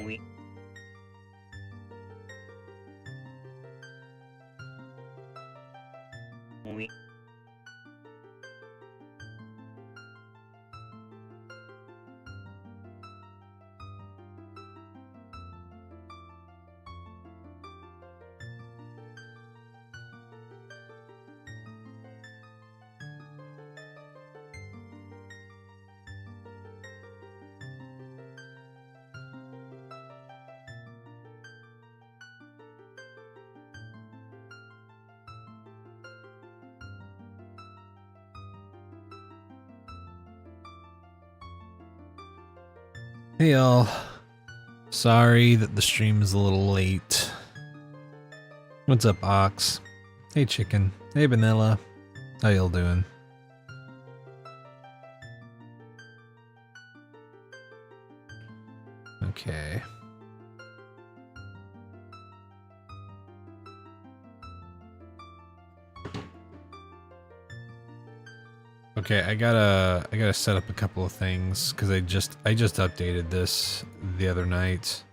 We we Hey y'all, sorry that the stream is a little late. What's up, Ox? Hey Chicken, hey Vanilla, how y'all doing? Okay. Okay, I gotta set up a couple of things because I just updated this the other night.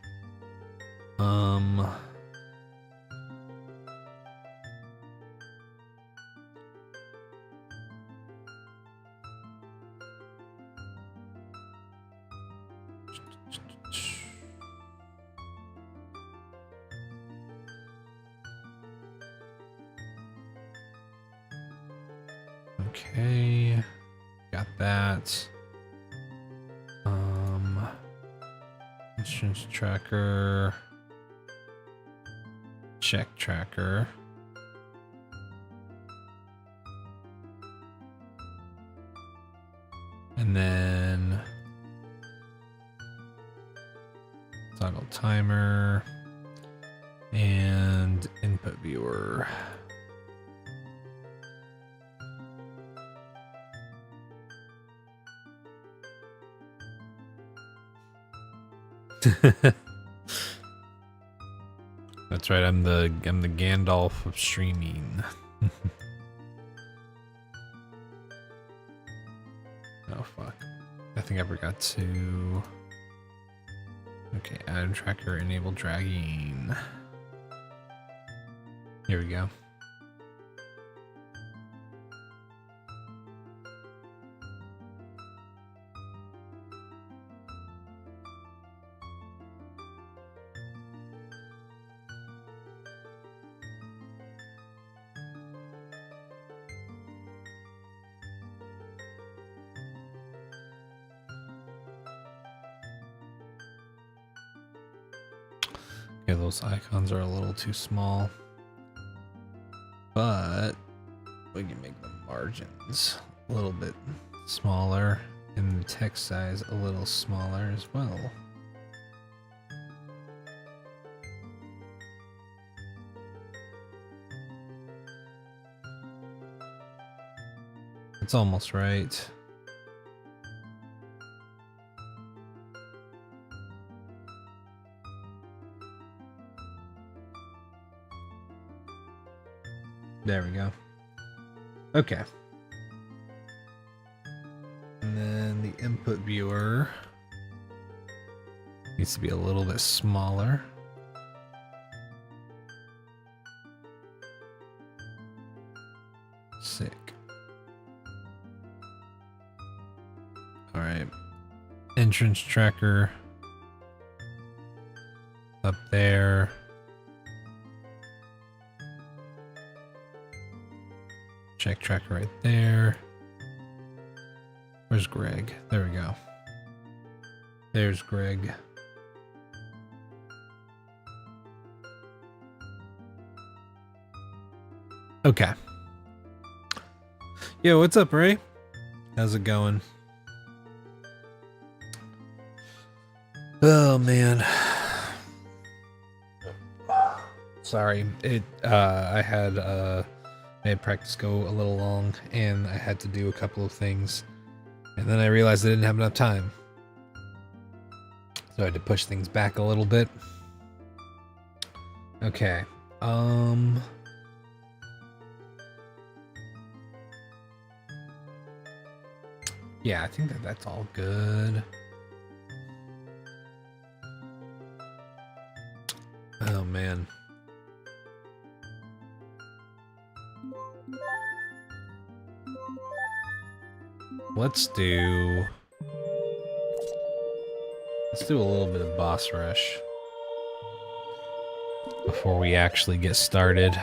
Okay, got that. Insurance tracker, check tracker. And then toggle timer and input viewer. That's right, I'm the Gandalf of streaming. Oh fuck. I think I forgot to. Okay, item tracker, enable dragging. Here we go. Okay, those icons are a little too small, but we can make the margins a little bit smaller and the text size a little smaller as well. It's almost right. There we go. Okay. And then the input viewer needs to be a little bit smaller. Sick. All right. Entrance tracker up there. Check tracker right there. Where's Greg? There we go. There's Greg. Okay. Yo, what's up, Ray? How's it going? Oh man. Sorry. I had made practice go a little long and I had to do a couple of things. And then I realized I didn't have enough time. So I had to push things back a little bit. Okay. Yeah, I think that's all good. man. Let's do a little bit of boss rush before we actually get started.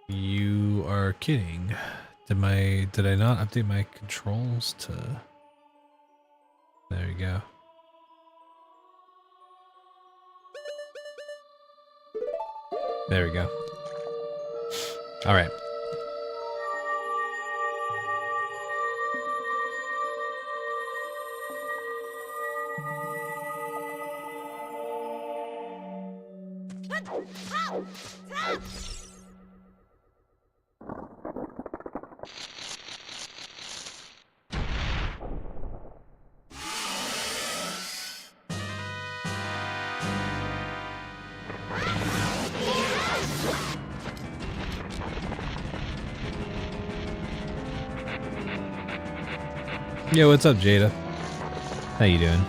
You are kidding. Did I not update my controls to... There you go. There we go. All right. Yo, what's up, Jada? How you doing?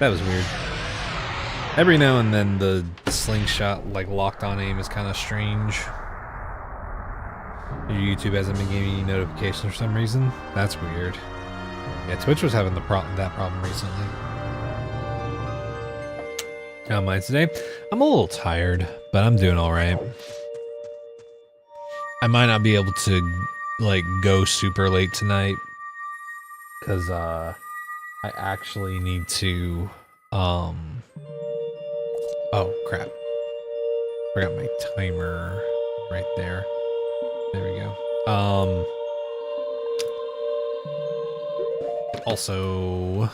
That was weird. Every now and then the slingshot, like, locked on aim is kind of strange. Your YouTube hasn't been giving you notifications for some reason. That's weird. Yeah, Twitch was having that problem recently. How am I today? I'm a little tired, but I'm doing all right. I might not be able to, like, go super late tonight because I actually need to oh crap. Forgot my timer right there. There we go. Also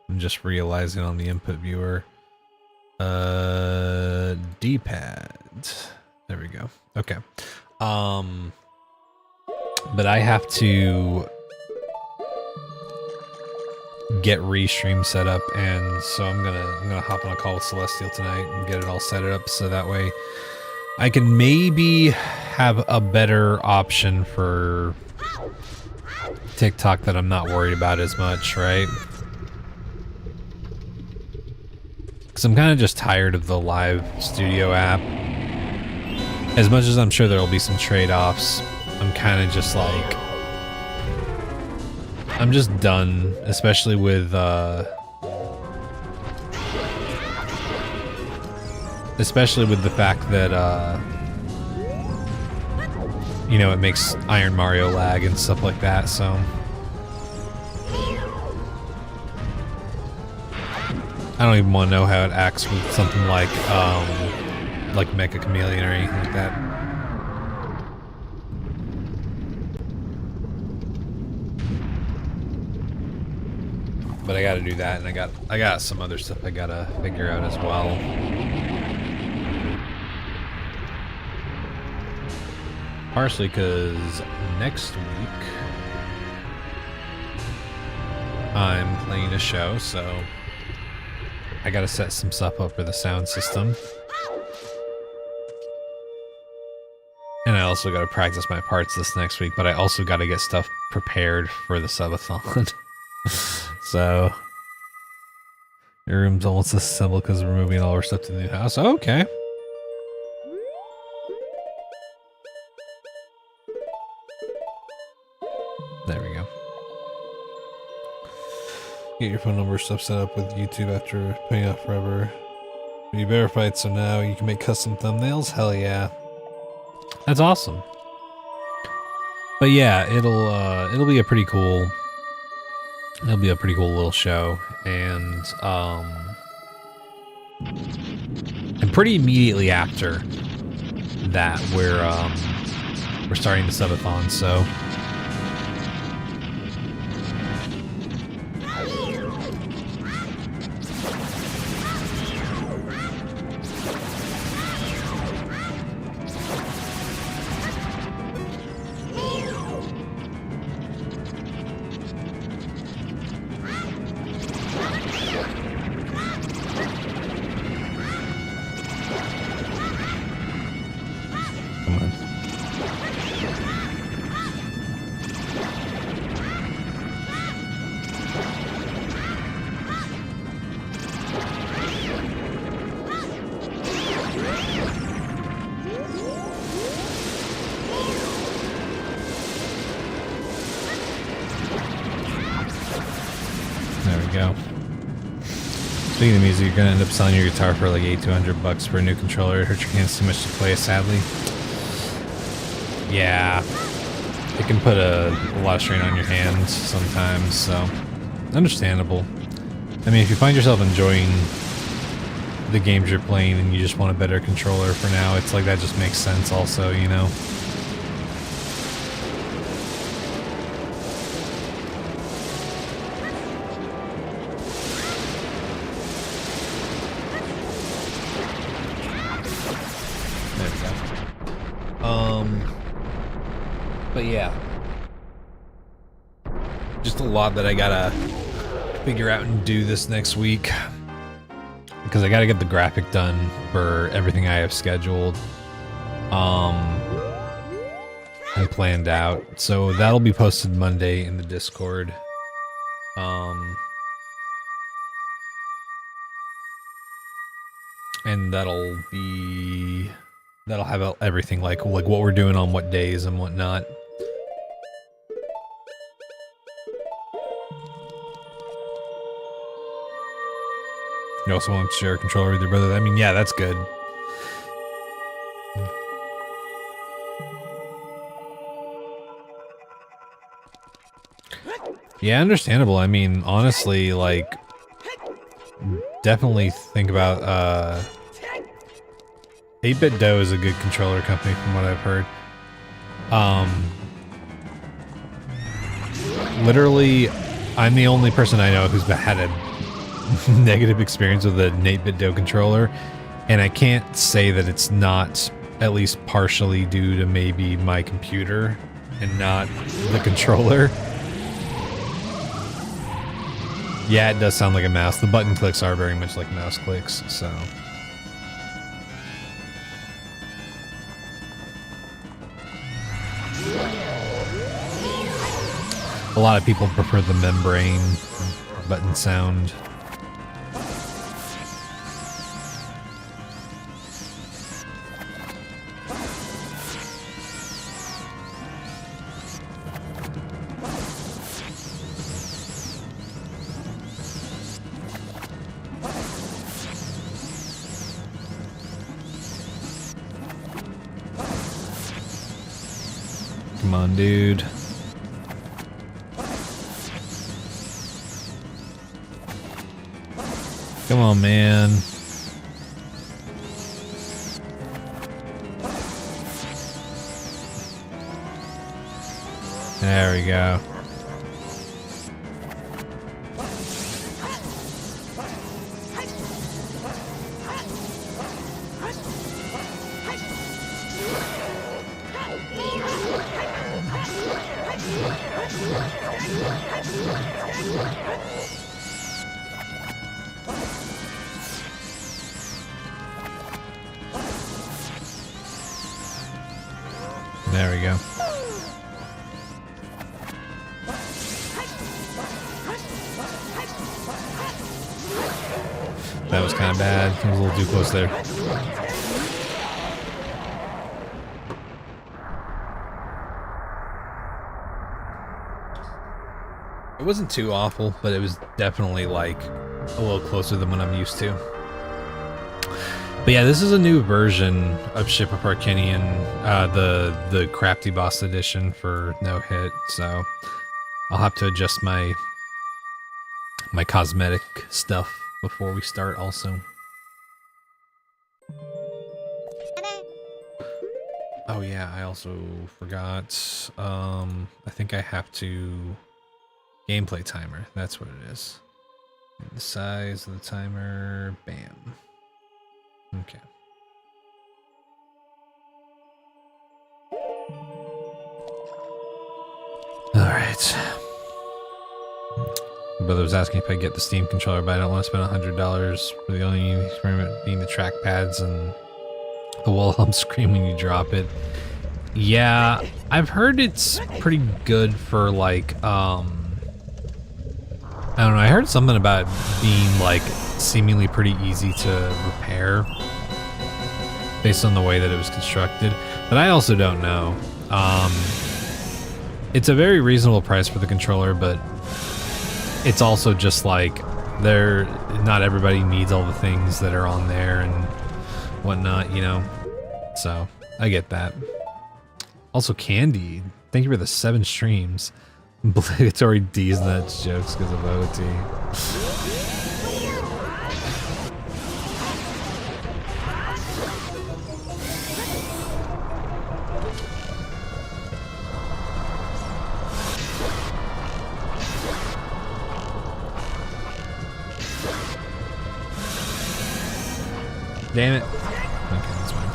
I'm just realizing on the input viewer, D-pad. There we go. Okay. But I have to get Restream set up, and so I'm gonna hop on a call with Celestial tonight and get it all set up so that way I can maybe have a better option for TikTok that I'm not worried about as much, right? Because I'm kind of just tired of the live studio app. As much as I'm sure there will be some trade-offs, I'm kind of just like, I'm just done, especially with the fact that you know, it makes Iron Mario lag and stuff like that, so I don't even want to know how it acts with something like Mecha Chameleon or anything like that. But I gotta do that, and I got some other stuff I gotta figure out as well. Partially because next week I'm playing a show, so I gotta set some stuff up for the sound system. And I also gotta practice my parts this next week, but I also gotta get stuff prepared for the subathon. So, your room's almost disassembled because we're moving all our stuff to the new house. Oh, okay. There we go. Get your phone number stuff set up with YouTube after paying off forever. You verified, so now you can make custom thumbnails? Hell yeah. That's awesome. But yeah, it'll be a pretty cool... It'll be a pretty cool little show, and pretty immediately after that, we're starting the subathon, so go. Speaking of music, you're gonna end up selling your guitar for like $800-200 for a new controller. It hurts your hands too much to play, sadly. Yeah, it can put a lot of strain on your hands sometimes, so understandable. I mean, if you find yourself enjoying the games you're playing and you just want a better controller for now, it's like that just makes sense also, you know? But yeah, just a lot that I gotta figure out and do this next week, because I gotta get the graphic done for everything I have scheduled and planned out. So that'll be posted Monday in the Discord. And that'll have everything like what we're doing on what days and whatnot. You also want to share a controller with your brother. I mean, yeah, that's good. Yeah, understandable. I mean, honestly, like, definitely think about 8-Bit Dough is a good controller company from what I've heard. Literally, I'm the only person I know who's had a negative experience with an 8-Bit Dough controller, and I can't say that it's not at least partially due to maybe my computer and not the controller. Yeah, it does sound like a mouse. The button clicks are very much like mouse clicks, so. A lot of people prefer the membrane button sound. Come on, dude. Come on, man. There we go. There we go. That was kind of bad. I was a little too close there. It wasn't too awful, but it was definitely like a little closer than what I'm used to. But yeah, this is a new version of Ship of Arcanian, the Crafty Boss edition for No Hit, so I'll have to adjust my cosmetic stuff before we start also. Oh yeah, I also forgot, I think I have to gameplay timer, that's what it is. And the size of the timer, bam. Okay. Alright. My brother was asking if I get the Steam controller, but I don't want to spend $100 for the only experiment being the trackpads and the wall hum screen when you drop it. Yeah, I've heard it's pretty good for like, I don't know, I heard something about being like seemingly pretty easy to repair based on the way that it was constructed, but I also don't know. It's a very reasonable price for the controller, but it's also just like not everybody needs all the things that are on there and whatnot, you know. So I get that. Also, Candy, thank you for the 7 streams. Obligatory D's nuts jokes because of OT. Damn it. Okay, that's fine.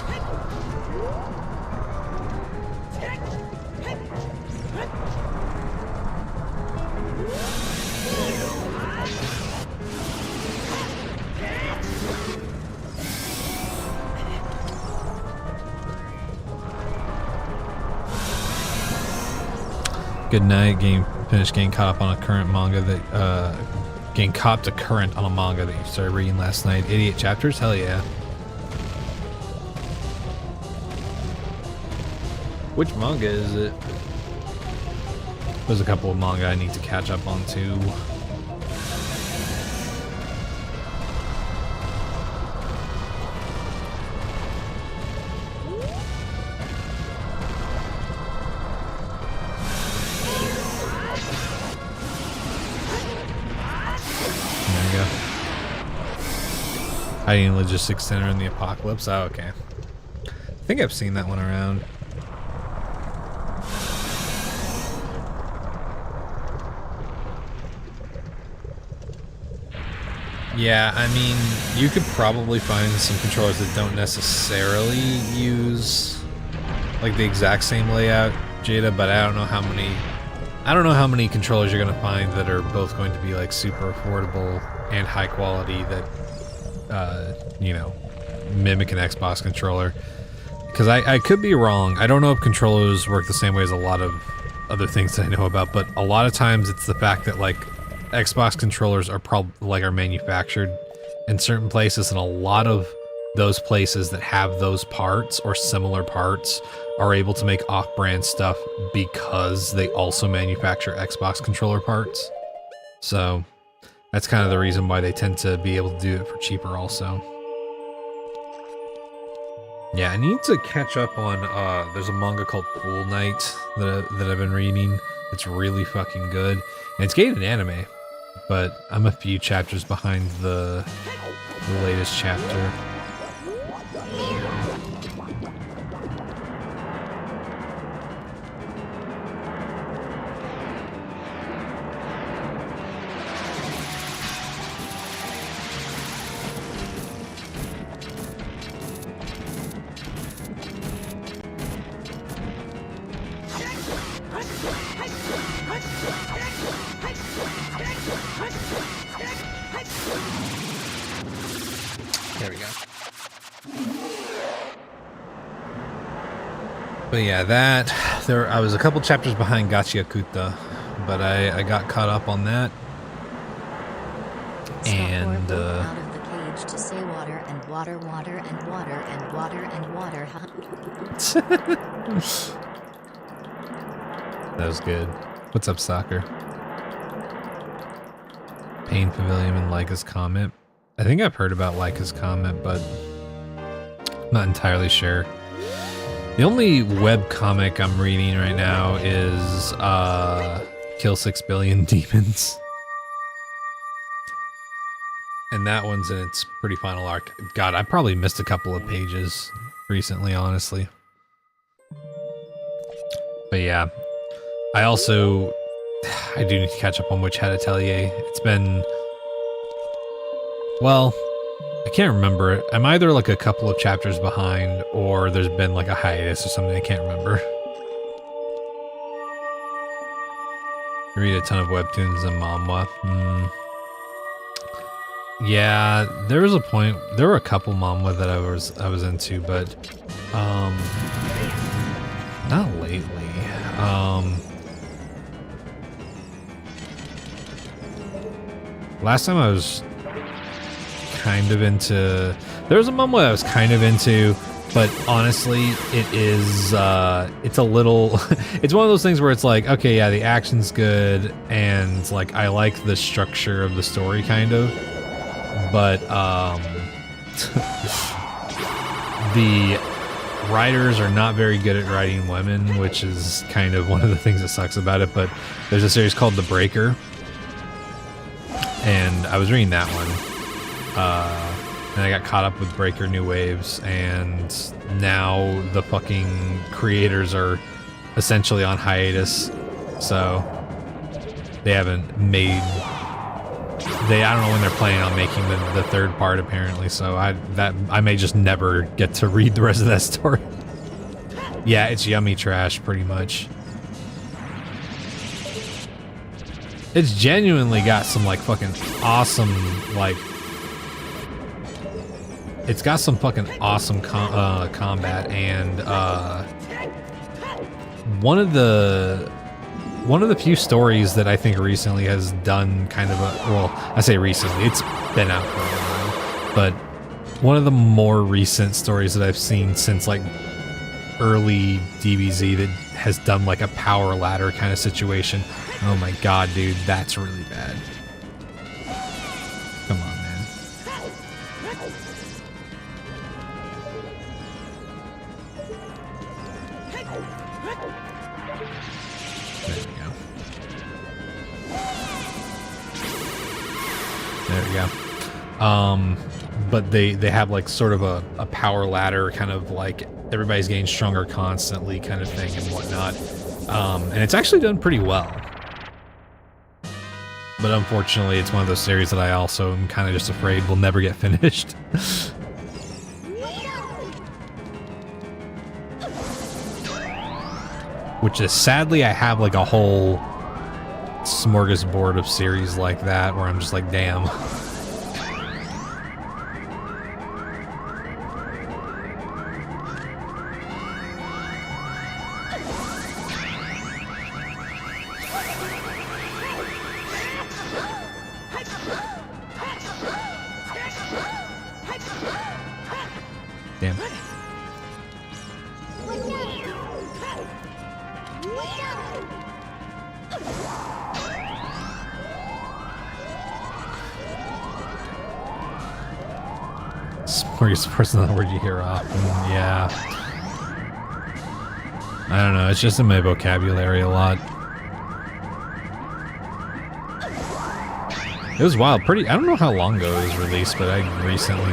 Good night. Finished getting caught up on a current manga that, getting caught to current on a manga that you started reading last night. 88 chapters? Hell yeah. Which manga is it? There's a couple of manga I need to catch up on too. There you go. Hiding Logistics Center in the Apocalypse. Oh, okay. I think I've seen that one around. Yeah, I mean, you could probably find some controllers that don't necessarily use like the exact same layout, Jada, but I don't know how many controllers you're gonna find that are both going to be like super affordable and high quality that you know, mimic an Xbox controller. Because I could be wrong. I don't know if controllers work the same way as a lot of other things that I know about, but a lot of times it's the fact that like Xbox controllers are are manufactured in certain places, and a lot of those places that have those parts or similar parts are able to make off-brand stuff because they also manufacture Xbox controller parts. So that's kind of the reason why they tend to be able to do it for cheaper also. Yeah, I need to catch up on, there's a manga called Pool Night that I've been reading. It's really fucking good. And it's getting an anime, but I'm a few chapters behind the latest chapter. There we go. But yeah, I was a couple chapters behind Gachiakuta, but I got caught up on that. And out of the cage to say water and water, water and water and water and water. That was good. What's up, Soccer? Pain Pavilion and Leica's comment. I think I've heard about Leica's comment, but not entirely sure. The only web comic I'm reading right now is Kill 6 Billion Demons. And that one's in its pretty final arc. God, I probably missed a couple of pages recently, honestly. But yeah, I do need to catch up on Witch Hat Atelier. It's been, well, I can't remember. I'm either like a couple of chapters behind or there's been like a hiatus or something. I can't remember. I read a ton of webtoons and manhwa. Yeah, there was a point, there were a couple manhwa that I was into, but not lately. Last time I was kind of into, there was a manhwa I was kind of into, But honestly, it is, it's a little, it's one of those things where it's like, okay, yeah, the action's good, and like, I like the structure of the story, kind of, but, the writers are not very good at writing women, which is kind of one of the things that sucks about it, but there's a series called The Breaker, and I was reading that one, and I got caught up with Breaker New Waves, and now the fucking creators are essentially on hiatus, so they haven't made... I don't know when they're planning on making the third part, apparently, so I may just never get to read the rest of that story. Yeah, it's yummy trash, pretty much. It's genuinely got some, like, fucking awesome, like... It's got some fucking awesome combat, and one of the few stories that I think recently has done kind of a, well, I say recently, it's been out for a while, but one of the more recent stories that I've seen since like early DBZ that has done like a power ladder kind of situation. Oh my god, dude, that's really bad. Come on, man. There we go. But they have like sort of a power ladder, kind of like everybody's getting stronger constantly kind of thing and whatnot. And it's actually done pretty well. But unfortunately, it's one of those series that I also am kind of just afraid will never get finished. Which is, sadly, I have like a whole smorgasbord of series like that where I'm just like, damn. Damn. Smorgasbord's not the word you hear often. Yeah. I don't know, it's just in my vocabulary a lot. It was wild. I don't know how long ago it was released, but I recently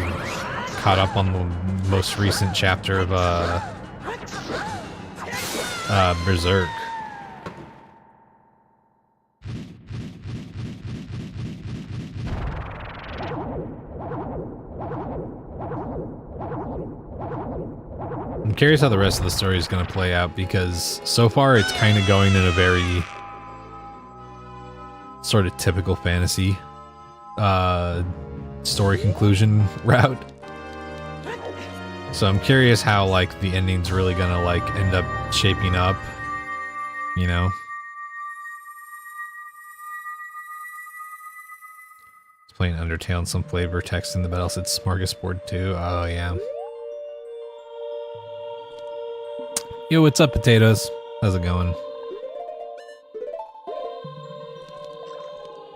caught up on the most recent chapter of Berserk. I'm curious how the rest of the story is going to play out, because so far it's kind of going in a very sort of typical fantasy story conclusion route. So I'm curious how like the ending's really gonna like end up shaping up, you know? It's playing Undertale and some flavor text in the battle said smorgasbord too. Oh yeah. Yo, what's up, potatoes? How's it going?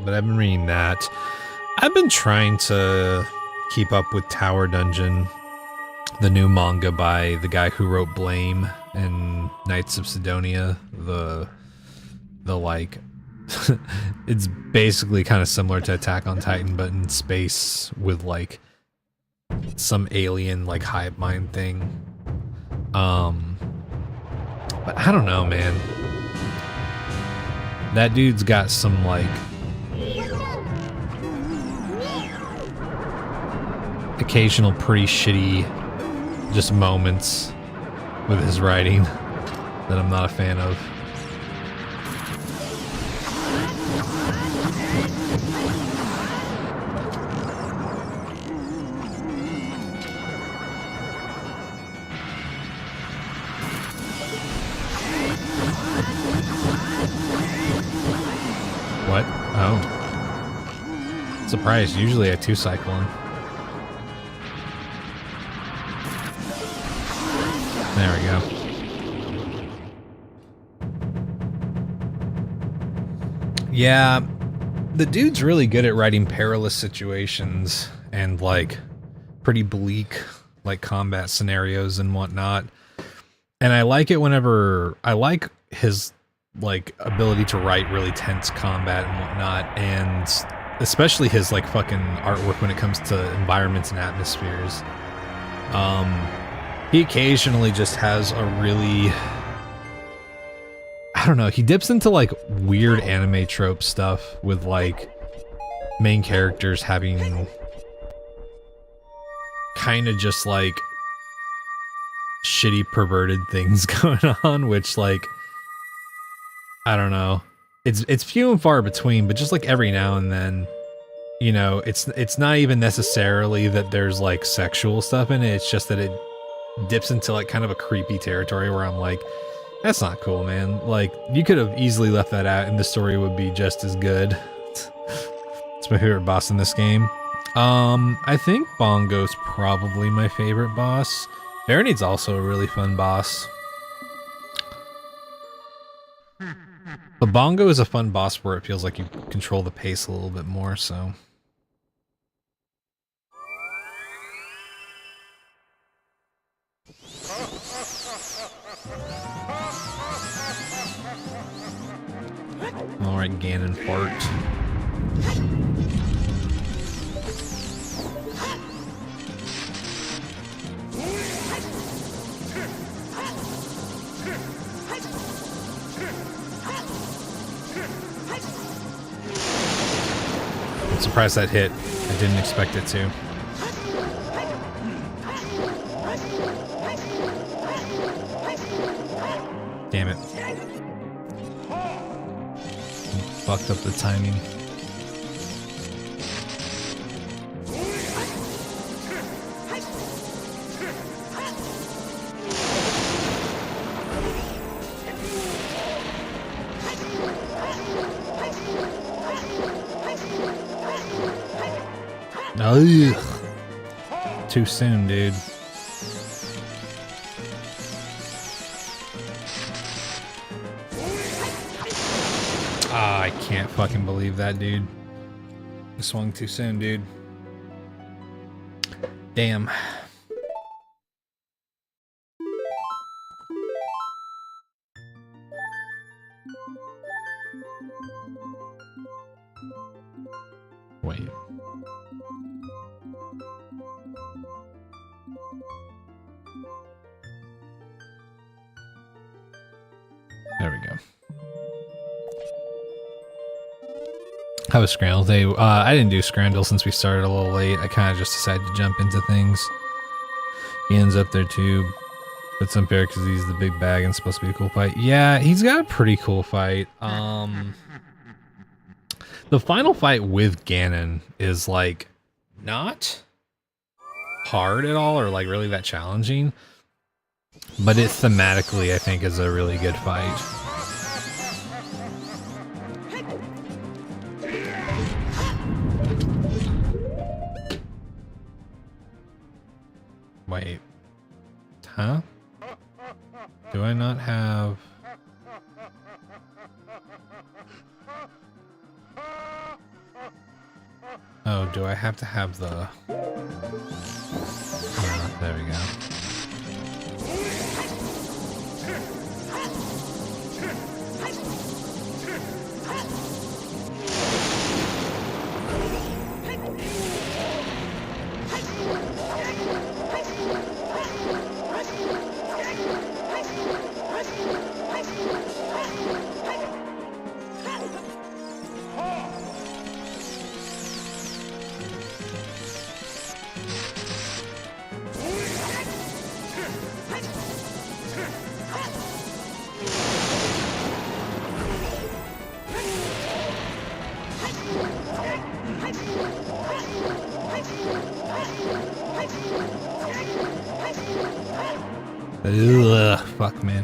But I've been reading that. I've been trying to keep up with Tower Dungeon, the new manga by the guy who wrote Blame and Knights of Sidonia. The like, it's basically kind of similar to Attack on Titan, but in space with like some alien like hive mind thing. But I don't know, man. That dude's got some like occasional pretty shitty just moments with his writing that I'm not a fan of. What? Oh. Surprised. Usually I 2-cycle him. There we go. Yeah, the dude's really good at writing perilous situations and like pretty bleak like combat scenarios and whatnot. And I like it whenever I like his like ability to write really tense combat and whatnot, and especially his like fucking artwork when it comes to environments and atmospheres. He occasionally just has a really, I don't know, he dips into like weird anime trope stuff with like main characters having kind of just like shitty perverted things going on, which like, I don't know, it's few and far between, but just like every now and then, you know, it's not even necessarily that there's like sexual stuff in it, it's just that it dips into like kind of a creepy territory where I'm like, that's not cool, man. Like, you could have easily left that out and the story would be just as good. It's my favorite boss in this game. I think Bongo's probably my favorite boss. Baronide's also a really fun boss. But Bongo is a fun boss where it feels like you control the pace a little bit more, so. Alright, Ganon fart. I'm surprised that hit. I didn't expect it to. Damn it. Fucked up the timing. Ugh. Too soon, dude. Ah, I can't fucking believe that, dude. I swung too soon, dude. Damn. Wait. There we go. How was Scrandle Day? I didn't do Scrandle since we started a little late. I kind of just decided to jump into things. He ends up there too. But it's unfair because he's the big bag and it's supposed to be a cool fight. Yeah, he's got a pretty cool fight. The final fight with Ganon is like not hard at all or like really that challenging. But it thematically, I think, is a really good fight. Wait. Huh? Do I not have... Oh, do I have to have the... Oh, there we go. Ugh, fuck, man.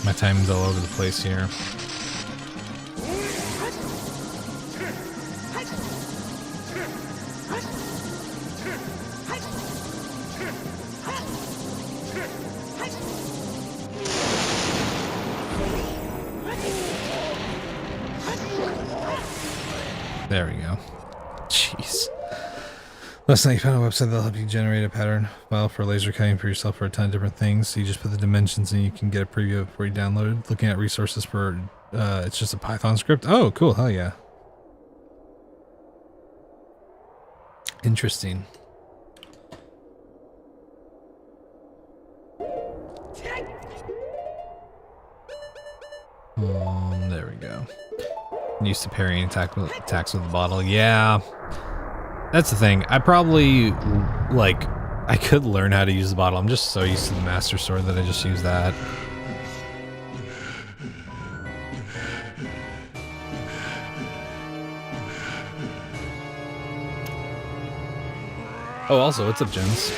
My timing's all over the place here. There we go. Jeez. Last night you found a website that'll help you generate a pattern file for laser cutting for yourself for a ton of different things. So you just put the dimensions and you can get a preview before you download it. Looking at resources for, it's just a Python script. Oh, cool. Hell yeah. Interesting. There we go. Used to parrying attacks with the bottle. Yeah. That's the thing. I probably, like, I could learn how to use the bottle. I'm just so used to the Master Sword that I just use that. Oh, also, what's up, Jens?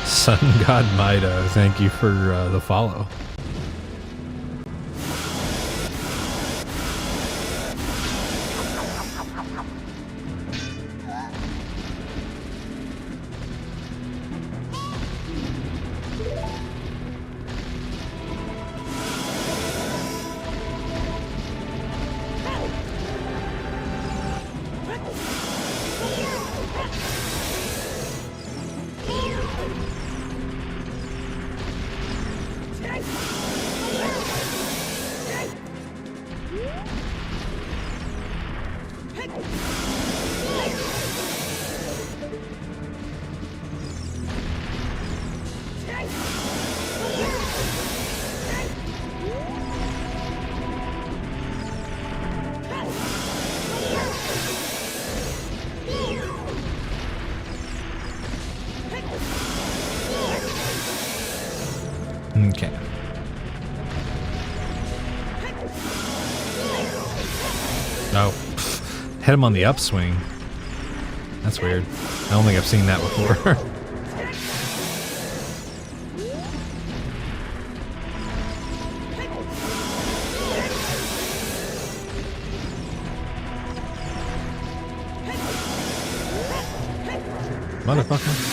Sun God Mida, thank you for the follow. Okay. Oh, hit him on the upswing. That's weird. I don't think I've seen that before. Motherfucker.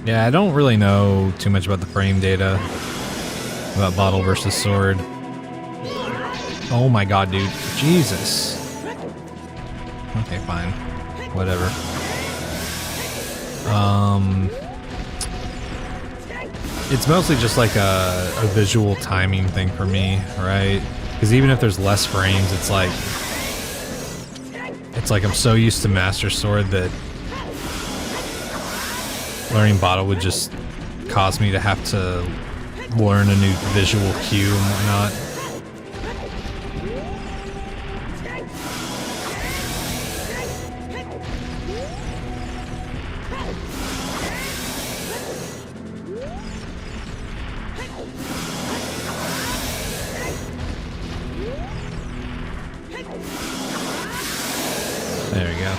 Yeah, I don't really know too much about the frame data about bottle versus sword. Oh my god, dude. Jesus. Okay, fine. Whatever. It's mostly just like a visual timing thing for me, right? Because even if there's less frames, it's like I'm so used to Master Sword that learning bottle would just cause me to have to learn a new visual cue and whatnot. There we go.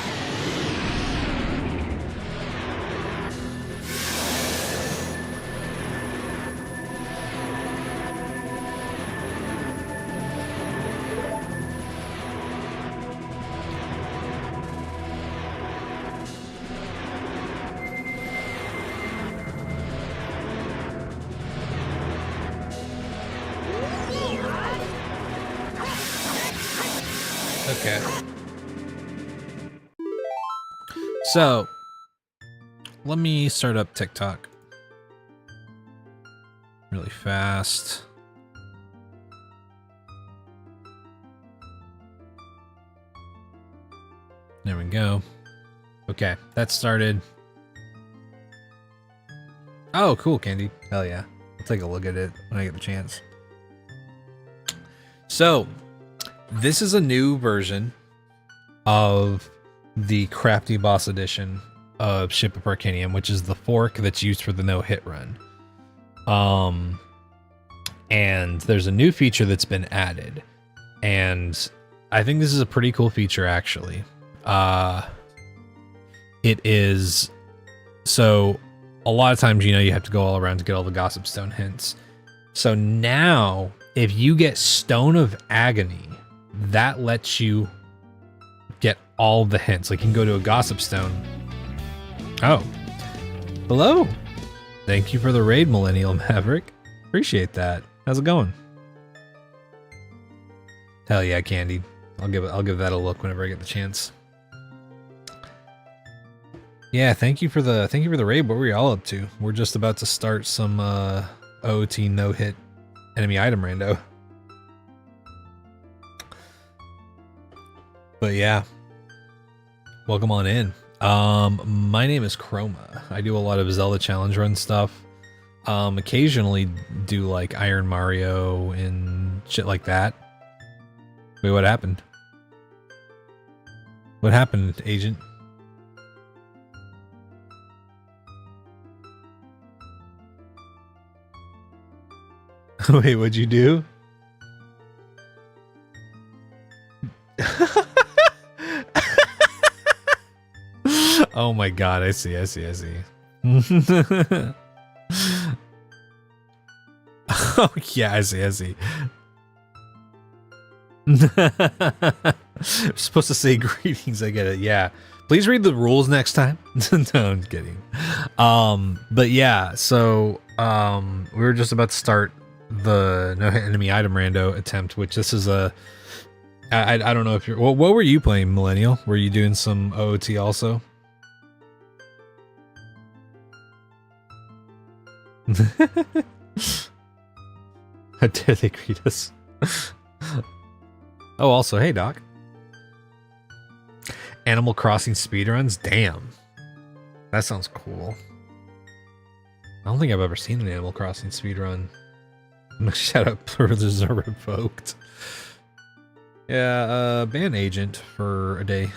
Okay. So, let me start up TikTok really fast. There we go. Okay, that started. Oh, cool, Candy. Hell yeah. I'll take a look at it when I get the chance. So, this is a new version of the Crafty Boss Edition of Ship of Arcanium, which is the fork that's used for the no-hit run. And there's a new feature that's been added. And I think this is a pretty cool feature, actually. It is... So, a lot of times, you know, you have to go all around to get all the Gossip Stone hints. So now, if you get Stone of Agony, that lets you get all the hints. Like, you can go to a Gossip Stone. Oh. Hello. Thank you for the raid, Millennial Maverick. Appreciate that. How's it going? Hell yeah, Candy. I'll give that a look whenever I get the chance. Yeah, thank you for the raid. What were y'all up to? We're just about to start some OOT no-hit enemy item rando. But yeah. Welcome on in. My name is Chroma. I do a lot of Zelda challenge run stuff. Occasionally do like Iron Mario and shit like that. Wait, what happened? What happened, Agent? Wait, what'd you do? Oh my god, I see. Oh yeah, I see. I'm supposed to say greetings, I get it, yeah. Please read the rules next time. No, I'm kidding. But yeah, so we were just about to start the no hit enemy item rando attempt, which this is a I don't know if you're what were you playing, Millennial? Were you doing some OOT also? How dare they greet us? Oh, also, hey Doc. Animal Crossing speedruns? Damn. That sounds cool. I don't think I've ever seen an Animal Crossing speedrun. Shout out Plurals are revoked. Yeah, ban agent for a day.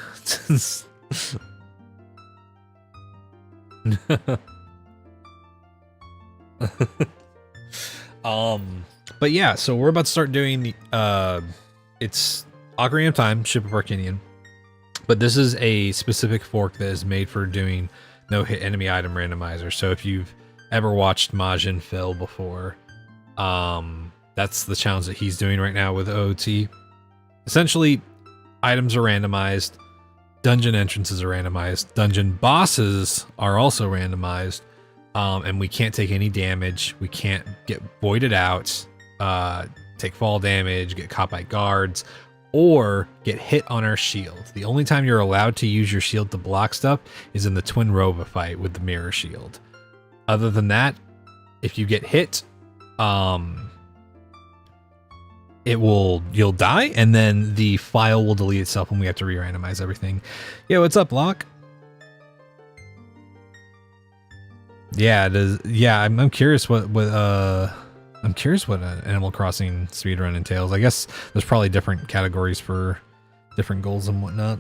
But yeah, so we're about to start doing the it's Ocarina of Time, Ship of Arcanian. But this is a specific fork that is made for doing no-hit enemy item randomizer. So if you've ever watched Majin Phil before, that's the challenge that he's doing right now with OOT. Essentially, items are randomized, dungeon entrances are randomized, dungeon bosses are also randomized, and we can't take any damage, we can't get voided out, take fall damage, get caught by guards, or get hit on our shield. The only time you're allowed to use your shield to block stuff is in the Twin Rova fight with the mirror shield. Other than that, if you get hit, you'll die, and then the file will delete itself when we have to re-randomize everything. Yeah, what's up, Locke? Yeah, I'm curious what I'm curious what an Animal Crossing speedrun entails. I guess there's probably different categories for different goals and whatnot.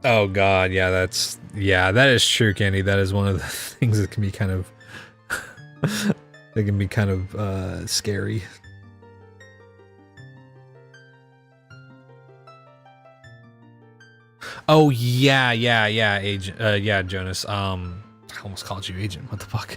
Oh god, yeah, that is true, Candy. That is one of the things that can be kind of scary. Oh yeah, Agent. Yeah, Jonas. I almost called you Agent. What the fuck?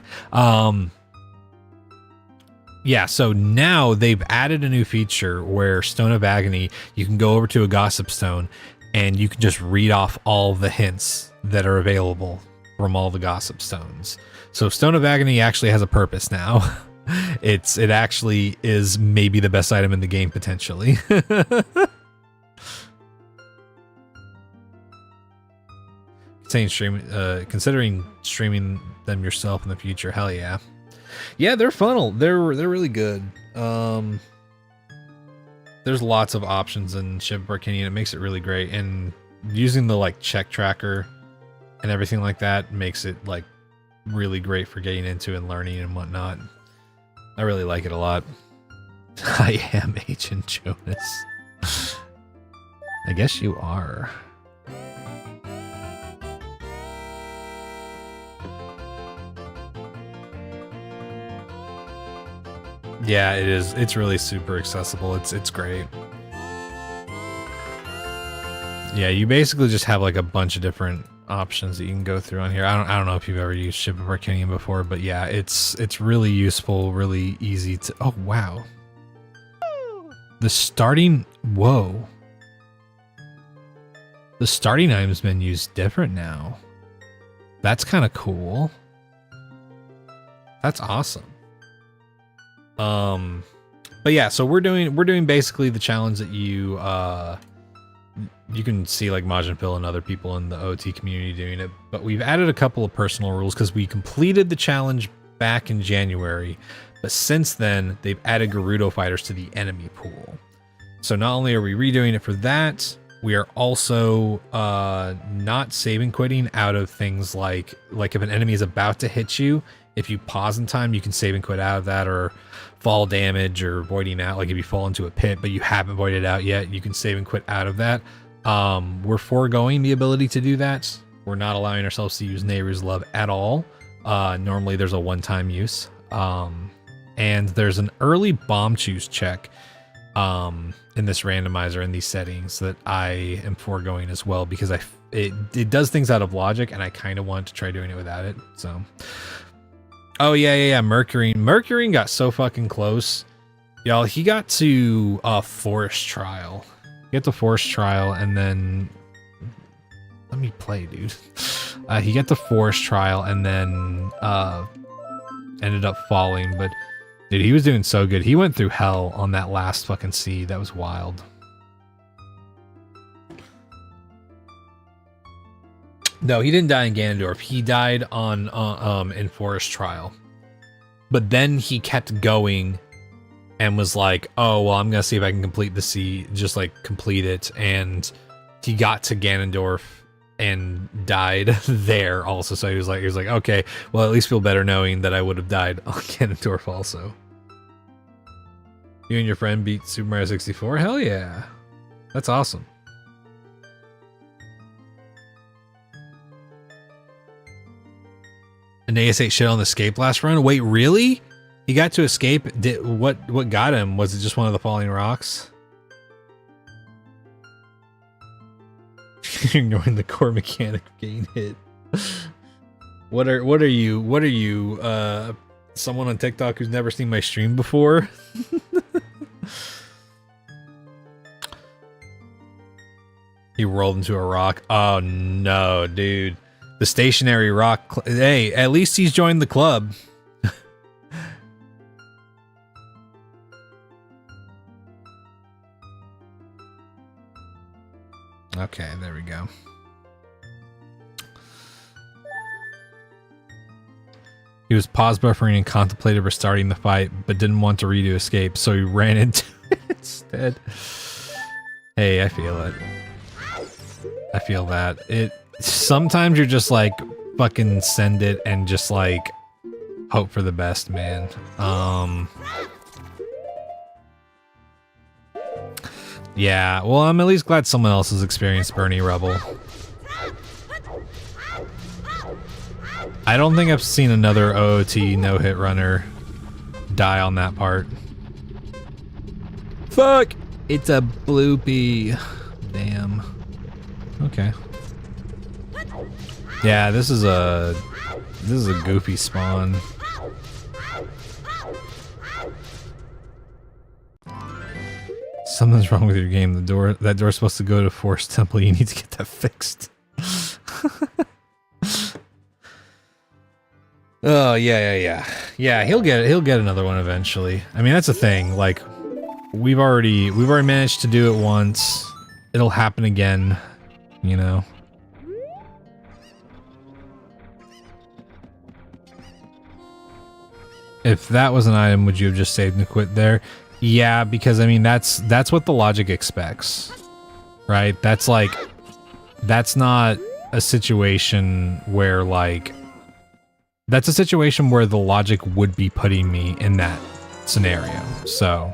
Yeah. So now they've added a new feature where Stone of Agony, you can go over to a Gossip Stone, and you can just read off all the hints that are available from all the Gossip Stones. So Stone of Agony actually has a purpose now. It actually is maybe the best item in the game potentially. Considering streaming them yourself in the future, hell yeah. Yeah, they're fun. They're really good. There's lots of options in Ship of Arcanian. It makes it really great, and using the like check tracker and everything like that makes it like really great for getting into and learning and whatnot. I really like it a lot. I am Agent Jonas. I guess you are. Yeah, it is. It's really super accessible. It's great. Yeah, you basically just have like a bunch of different options that you can go through on here. I don't know if you've ever used Ship of Arcanium before, but yeah, it's really useful, really easy to. Oh wow. The starting whoa. The starting item's been used different now. That's kind of cool. That's awesome. But yeah, so we're doing basically the challenge that you can see like Majin Phil and other people in the OT community doing it, but we've added a couple of personal rules because we completed the challenge back in January, but since then they've added Gerudo fighters to the enemy pool. So not only are we redoing it for that, we are also not saving quitting out of things like if an enemy is about to hit you, if you pause in time, you can save and quit out of that, or fall damage or voiding out. Like if you fall into a pit but you haven't voided out yet, you can save and quit out of that. We're foregoing the ability to do that. We're not allowing ourselves to use Nehru's Love at all. Normally there's a one-time use. And there's an early bomb choose check in this randomizer in these settings that I am foregoing as well, because it does things out of logic and I kind of want to try doing it without it. So oh yeah, Mercury got so fucking close, y'all. He got to forest trial. He got to forest trial, and then let me play, dude. He got to forest trial and then ended up falling, but dude, he was doing so good. He went through hell on that last fucking seed. That was wild. No, he didn't die in Ganondorf. He died on in Forest Trial. But then he kept going and was like, oh, well, I'm going to see if I can complete the seed, just like complete it. And he got to Ganondorf and died there also. So he was like, okay, well, at least feel better knowing that I would have died on Ganondorf also. You and your friend beat Super Mario 64? Hell yeah. That's awesome. An AS8 shit on the escape last run? Wait, really? He got to escape? What got him? Was it just one of the falling rocks? You're ignoring the core mechanic of getting hit. What are you? Someone on TikTok who's never seen my stream before? He rolled into a rock. Oh no, dude. The stationary rock. Hey, at least he's joined the club. Okay, there we go. He was pause buffering and contemplated restarting the fight, but didn't want to redo escape, so he ran into it instead. Hey, I feel it. I feel that. Sometimes you're just like, fucking send it and just like hope for the best, man. Yeah, well, I'm at least glad someone else has experienced Bernie Rubble. I don't think I've seen another OOT no-hit runner die on that part. Fuck! It's a bloopy. Damn. Okay. Yeah, this is a goofy spawn. Something's wrong with your game. That door's supposed to go to Forest Temple. You need to get that fixed. Oh yeah. He'll get another one eventually. I mean, that's the thing. Like, we've already managed to do it once. It'll happen again. You know. If that was an item, would you have just saved and quit there? Yeah, because I mean that's what the logic expects, right? That's not a situation where that's a situation where the logic would be putting me in that scenario. So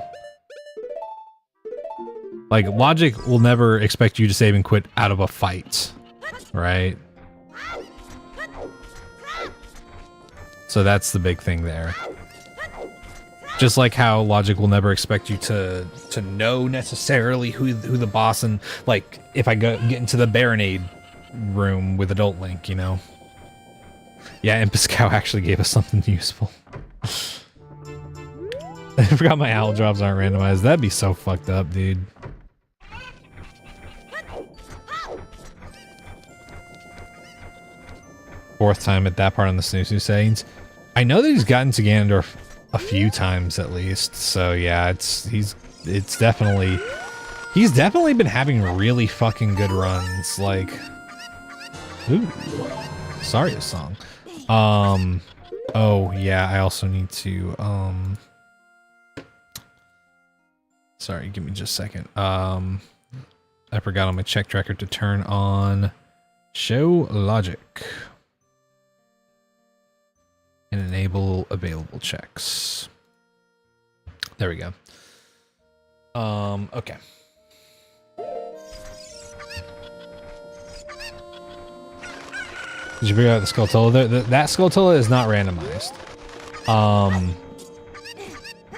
like, logic will never expect you to save and quit out of a fight, right? So that's the big thing there. Just like how logic will never expect you to know necessarily who the boss, and like if I get into the Baronade room with Adult Link, you know. Yeah, and Pascal actually gave us something useful. I forgot my owl drops aren't randomized. That'd be so fucked up, dude. Fourth time at that part on the Snoo settings. I know that he's gotten to Ganondorf a few times at least, so yeah, he's definitely been having really fucking good runs. Like, ooh, sorry, a song. Oh yeah, I also need to sorry, give me just a second. I forgot on my check tracker to turn on show logic and enable available checks. There we go. Okay. Did you figure out the Skulltula? That Skulltula is not randomized.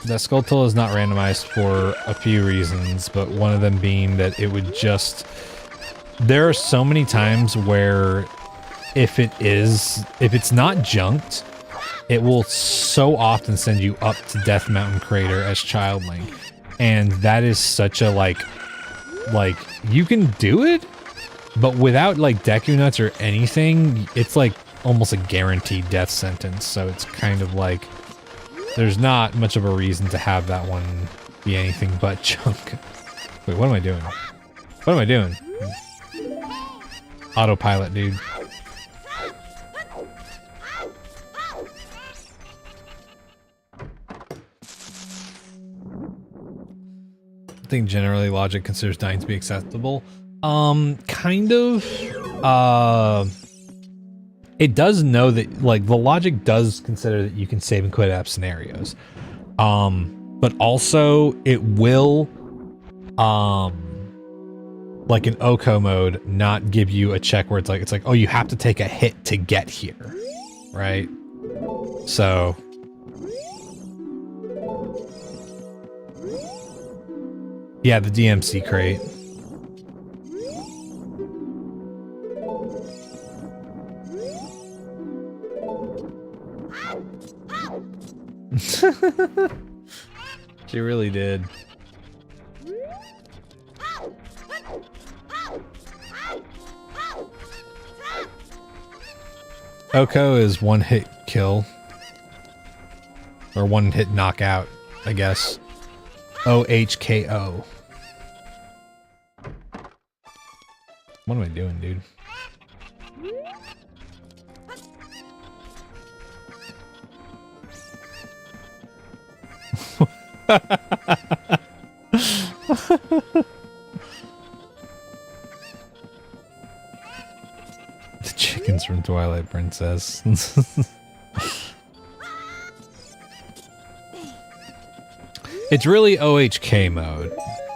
That Skulltula is not randomized for a few reasons, but one of them being that it would just... There are so many times where if it's not junked, it will so often send you up to Death Mountain Crater as Child Link. And that is such a like you can do it, but without like Deku Nuts or anything, it's like almost a guaranteed death sentence. So it's kind of like, there's not much of a reason to have that one be anything but junk. Wait, what am I doing? What am I doing? Autopilot, dude. I think generally logic considers dying to be acceptable. Kind of. It does know that, like, the logic does consider that you can save and quit app scenarios. But also it will, like in OCO mode, not give you a check where it's like, oh, you have to take a hit to get here, right? So. Yeah, the DMC crate. She really did. Oko is one hit kill. Or one hit knockout, I guess. OHKO. What am I doing, dude? The chickens from Twilight Princess. It's really OHK mode.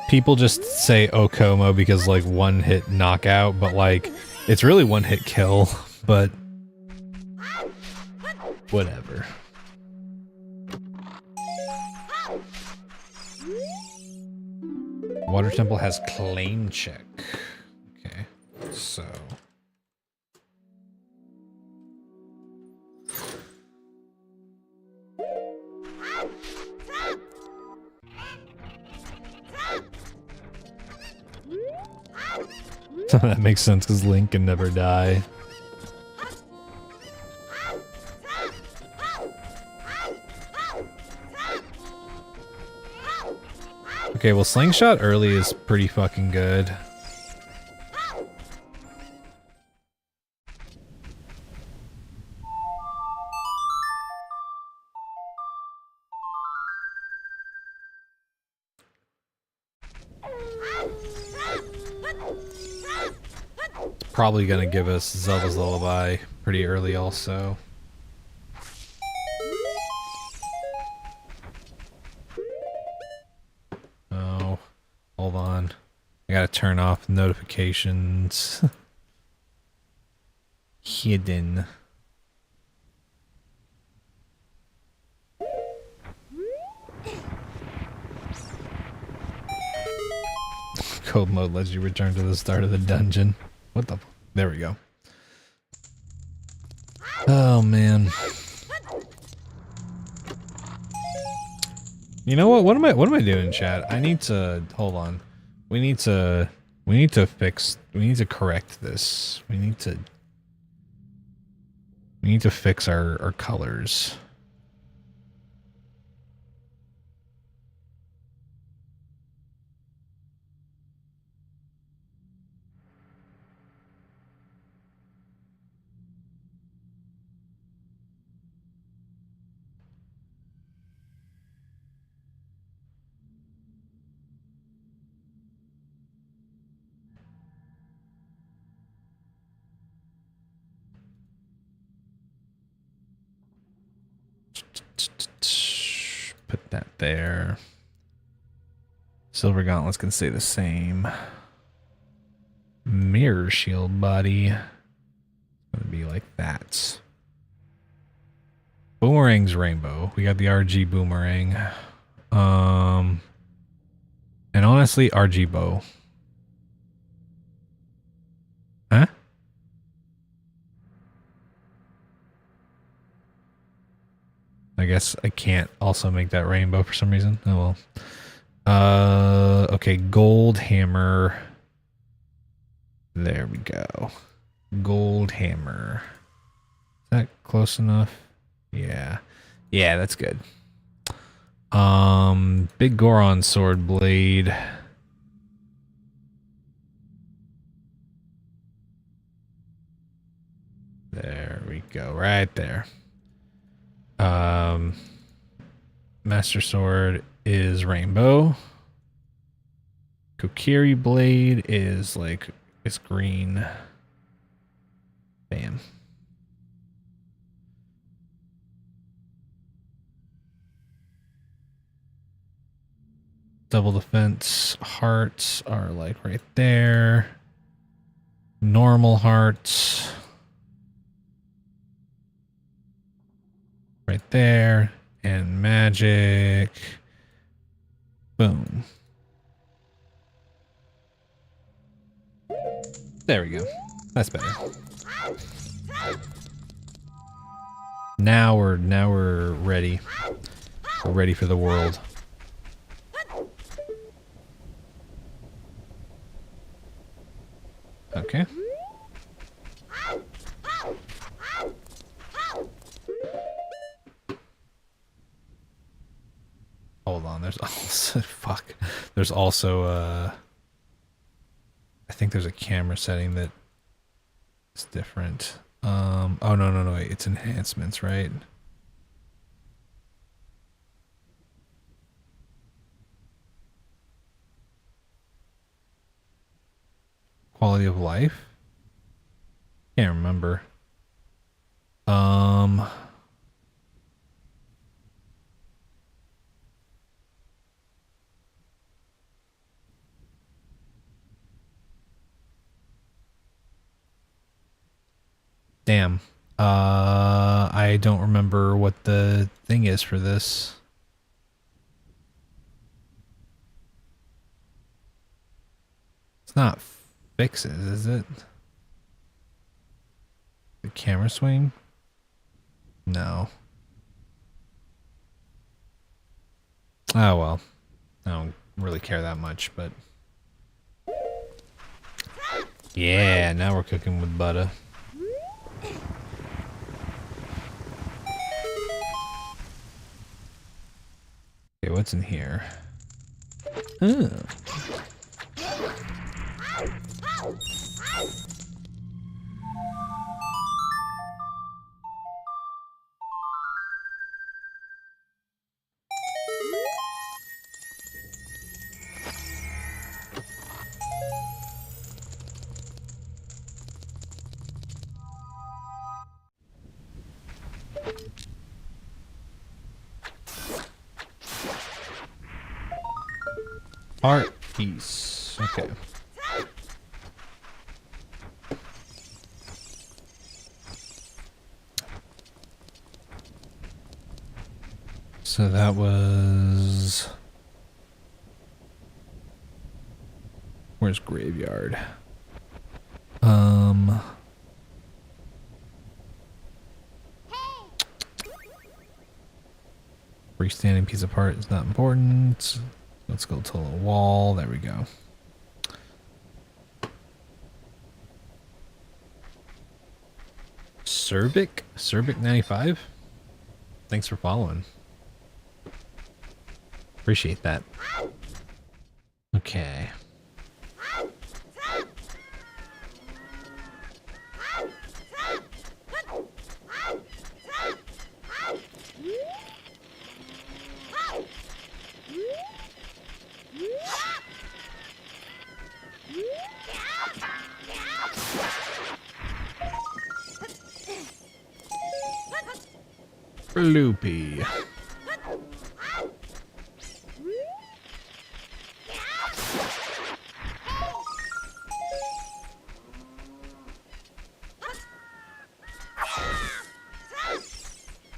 People just say Okomo because like one hit knockout, but like it's really one hit kill, but whatever. Water Temple has claim check. Okay, so. That makes sense because Link can never die. Okay, well, Slingshot early is pretty fucking good. Probably gonna give us Zelda's Lullaby pretty early also. Oh, hold on. I gotta turn off notifications. Hidden. code mode lets you return to the start of the dungeon. What the? There we go. Oh man. You know what? What am I doing, chat? I need to hold on. We need to correct this. We need to fix our colors. Put that there. Silver gauntlets can stay the same. Mirror shield body. It's gonna be like that. Boomerang's rainbow. We got the RG boomerang. And honestly, RG bow. Huh? I guess I can't also make that rainbow for some reason. Oh well. Okay, gold hammer. There we go. Gold hammer. Is that close enough? Yeah. Yeah, that's good. Big Goron sword blade. There we go, right there. Master sword is rainbow. Kokiri blade is like, it's green. Bam. Double defense hearts are like right there. Normal hearts. Right there. And magic. Boom. There we go. That's better. Now we're ready. We're ready for the world. Okay. Hold on, there's also fuck. There's also I think there's a camera setting that is different. Oh no, wait, it's enhancements, right? Quality of life? Can't remember. Damn. I don't remember what the thing is for this. It's not fixes, is it? The camera swing? No. Oh well. I don't really care that much, but yeah, now we're cooking with butter. Okay, what's in here? Oh. Art piece. Okay. So that was Where's graveyard? Freestanding piece of part is not important. Let's go to a wall. There we go. Cerbic 95. Thanks for following. Appreciate that. Okay. Loopy.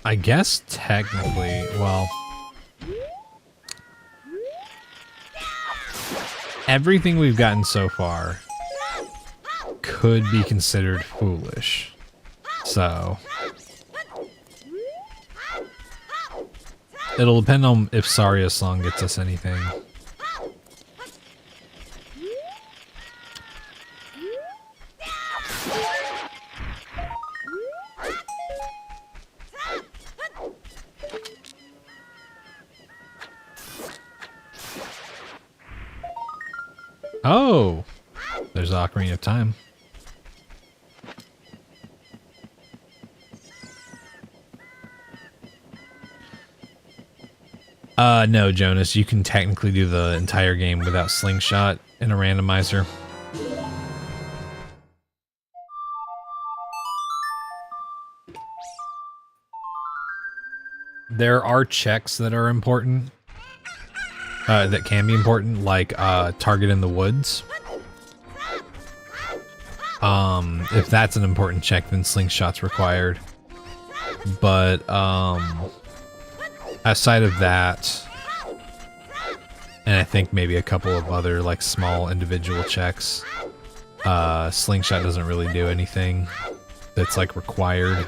I guess technically, well, everything we've gotten so far could be considered foolish. So it'll depend on if Saria's song gets us anything. Oh, there's Ocarina of Time. No, Jonas, you can technically do the entire game without slingshot in a randomizer. There are checks that are important, that can be important, like target in the woods. If that's an important check, then slingshot's required. But outside of that, and I think maybe a couple of other like small individual checks, slingshot doesn't really do anything that's like required.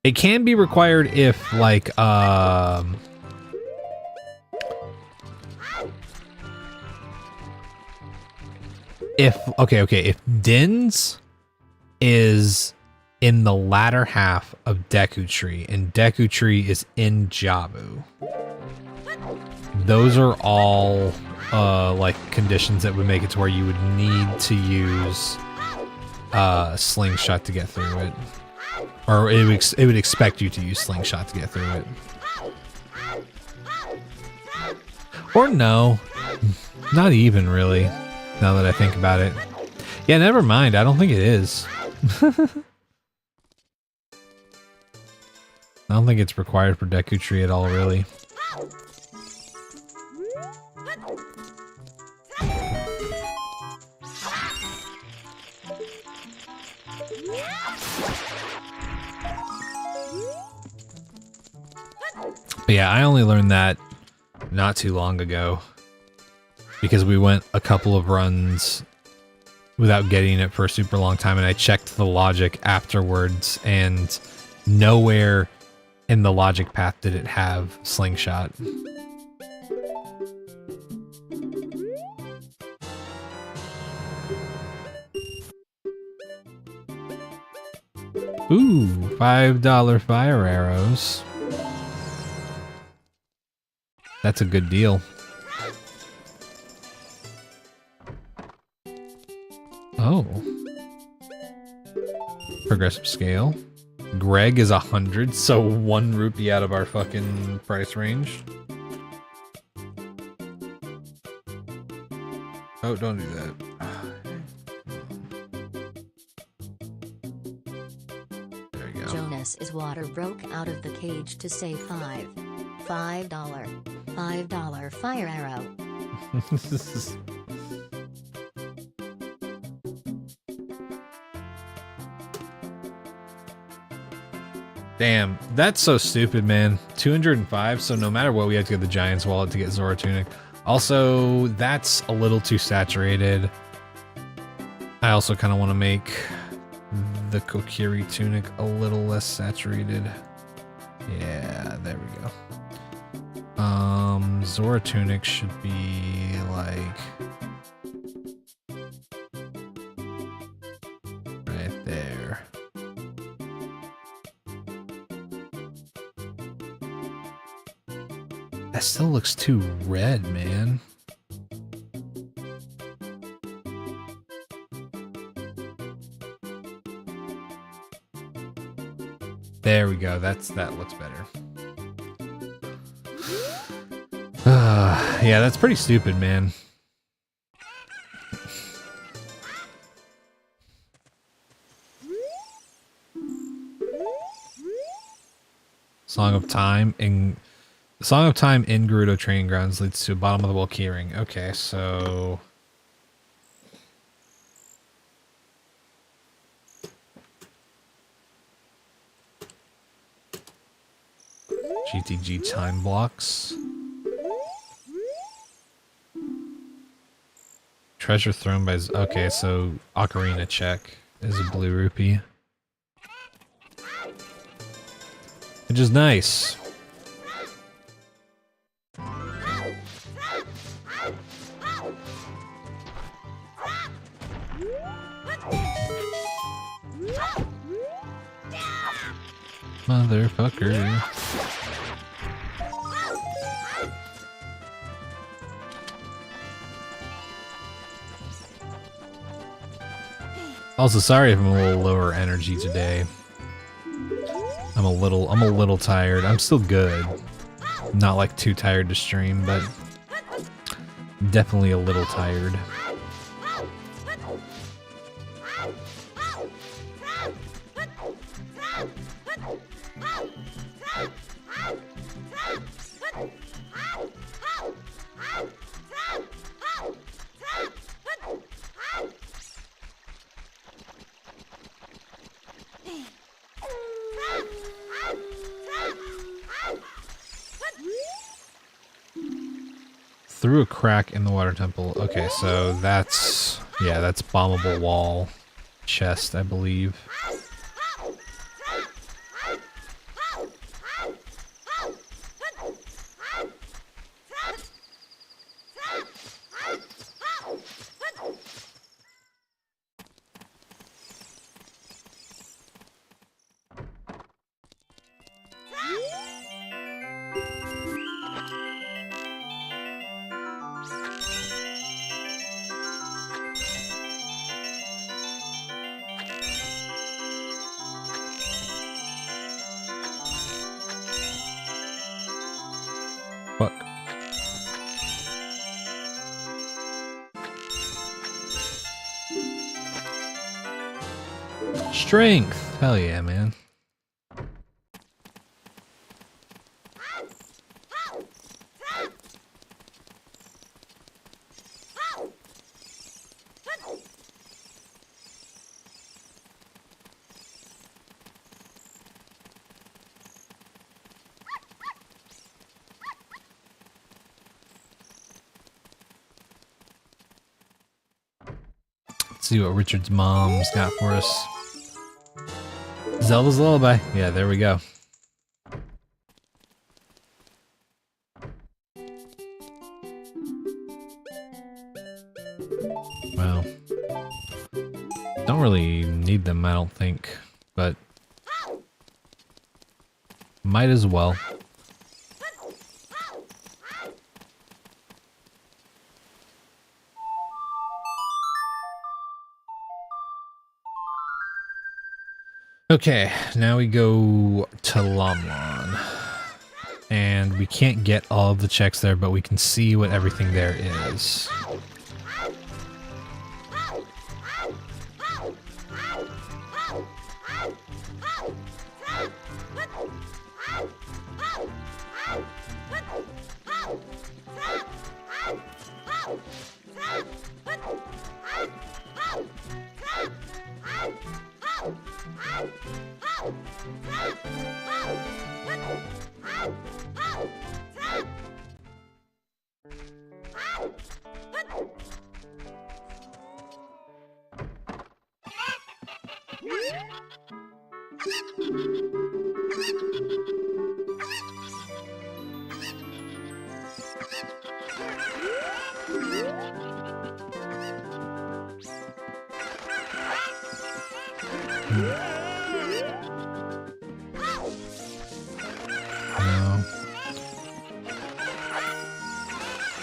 It can be required if like if Din's is in the latter half of Deku Tree and Deku Tree is in Jabu, those are all like conditions that would make it to where you would need to use slingshot to get through it, or it would expect you to use slingshot to get through it. Or no, not even really, now that I think about it. Yeah, never mind, I don't think it is. I don't think it's required for Deku Tree at all, really. But yeah, I only learned that not too long ago because we went a couple of runs without getting it for a super long time, and I checked the logic afterwards, and nowhere in the logic path did it have slingshot. Ooh, $5 fire arrows. That's a good deal. Oh. Progressive scale. Greg is 100, so 1 rupee out of our fucking price range. Oh, don't do that. There you go. Jonas is water broke out of the cage to save $5 fire arrow. Damn, that's so stupid, man. 205, so no matter what, we have to get the Giant's wallet to get Zora Tunic. Also, that's a little too saturated. I also kind of want to make the Kokiri tunic a little less saturated. Yeah, there we go. Zora tunic should be like right there. That still looks too red, man. There we go. That looks better. Yeah, that's pretty stupid, man. Song of Time in Gerudo Training Grounds leads to bottom of the wall keyring. Okay, so GTG time blocks. Treasure thrown by... Okay, so Ocarina check is a blue rupee. Which is nice. Motherfucker. Also, sorry if I'm a little lower energy today. I'm a little tired. I'm still good. Not like too tired to stream, but definitely a little tired. Through a crack in the water temple. Okay, so that's... yeah, that's bombable wall chest, I believe. Fuck. Strength! Hell yeah, man. Let's see what Richard's mom's got for us. Zelda's Lullaby. Yeah, there we go. Wow. Don't really need them, I don't think, but might as well. Okay, now we go to Lomlon. And we can't get all of the checks there, but we can see what everything there is. No.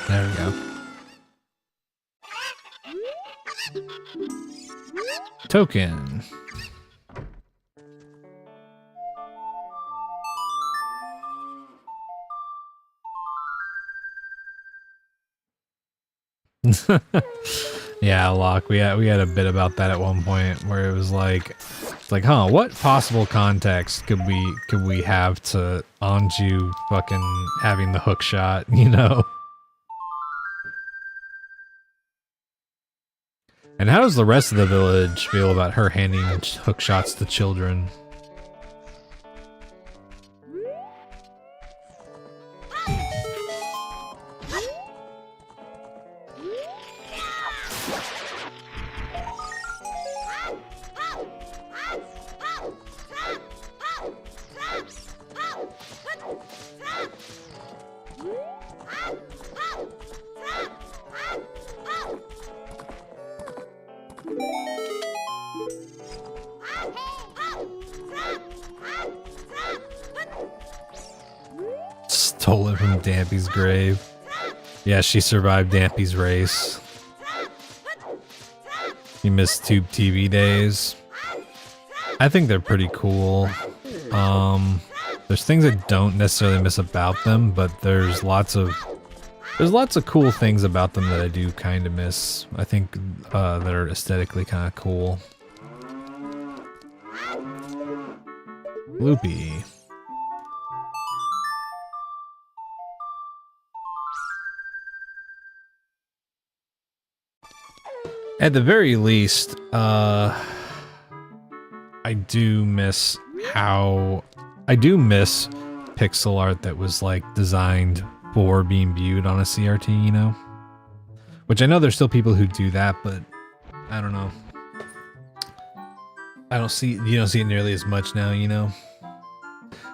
There we go. Token. Yeah, Locke, we had a bit about that at one point where it was like, it's like, huh, what possible context could we have to Anju fucking having the hook shot, you know? And how does the rest of the village feel about her handing hook shots to children? Stole it from Dampy's grave. Yeah, she survived Dampy's race. You missed Tube TV days. I think they're pretty cool. There's things I don't necessarily miss about them, but there's lots of cool things about them that I do kind of miss. I think that are aesthetically kind of cool. Loopy. At the very least, I do miss pixel art that was like designed for being viewed on a CRT, you know? Which I know there's still people who do that, but I don't know. You don't see it nearly as much now, you know? I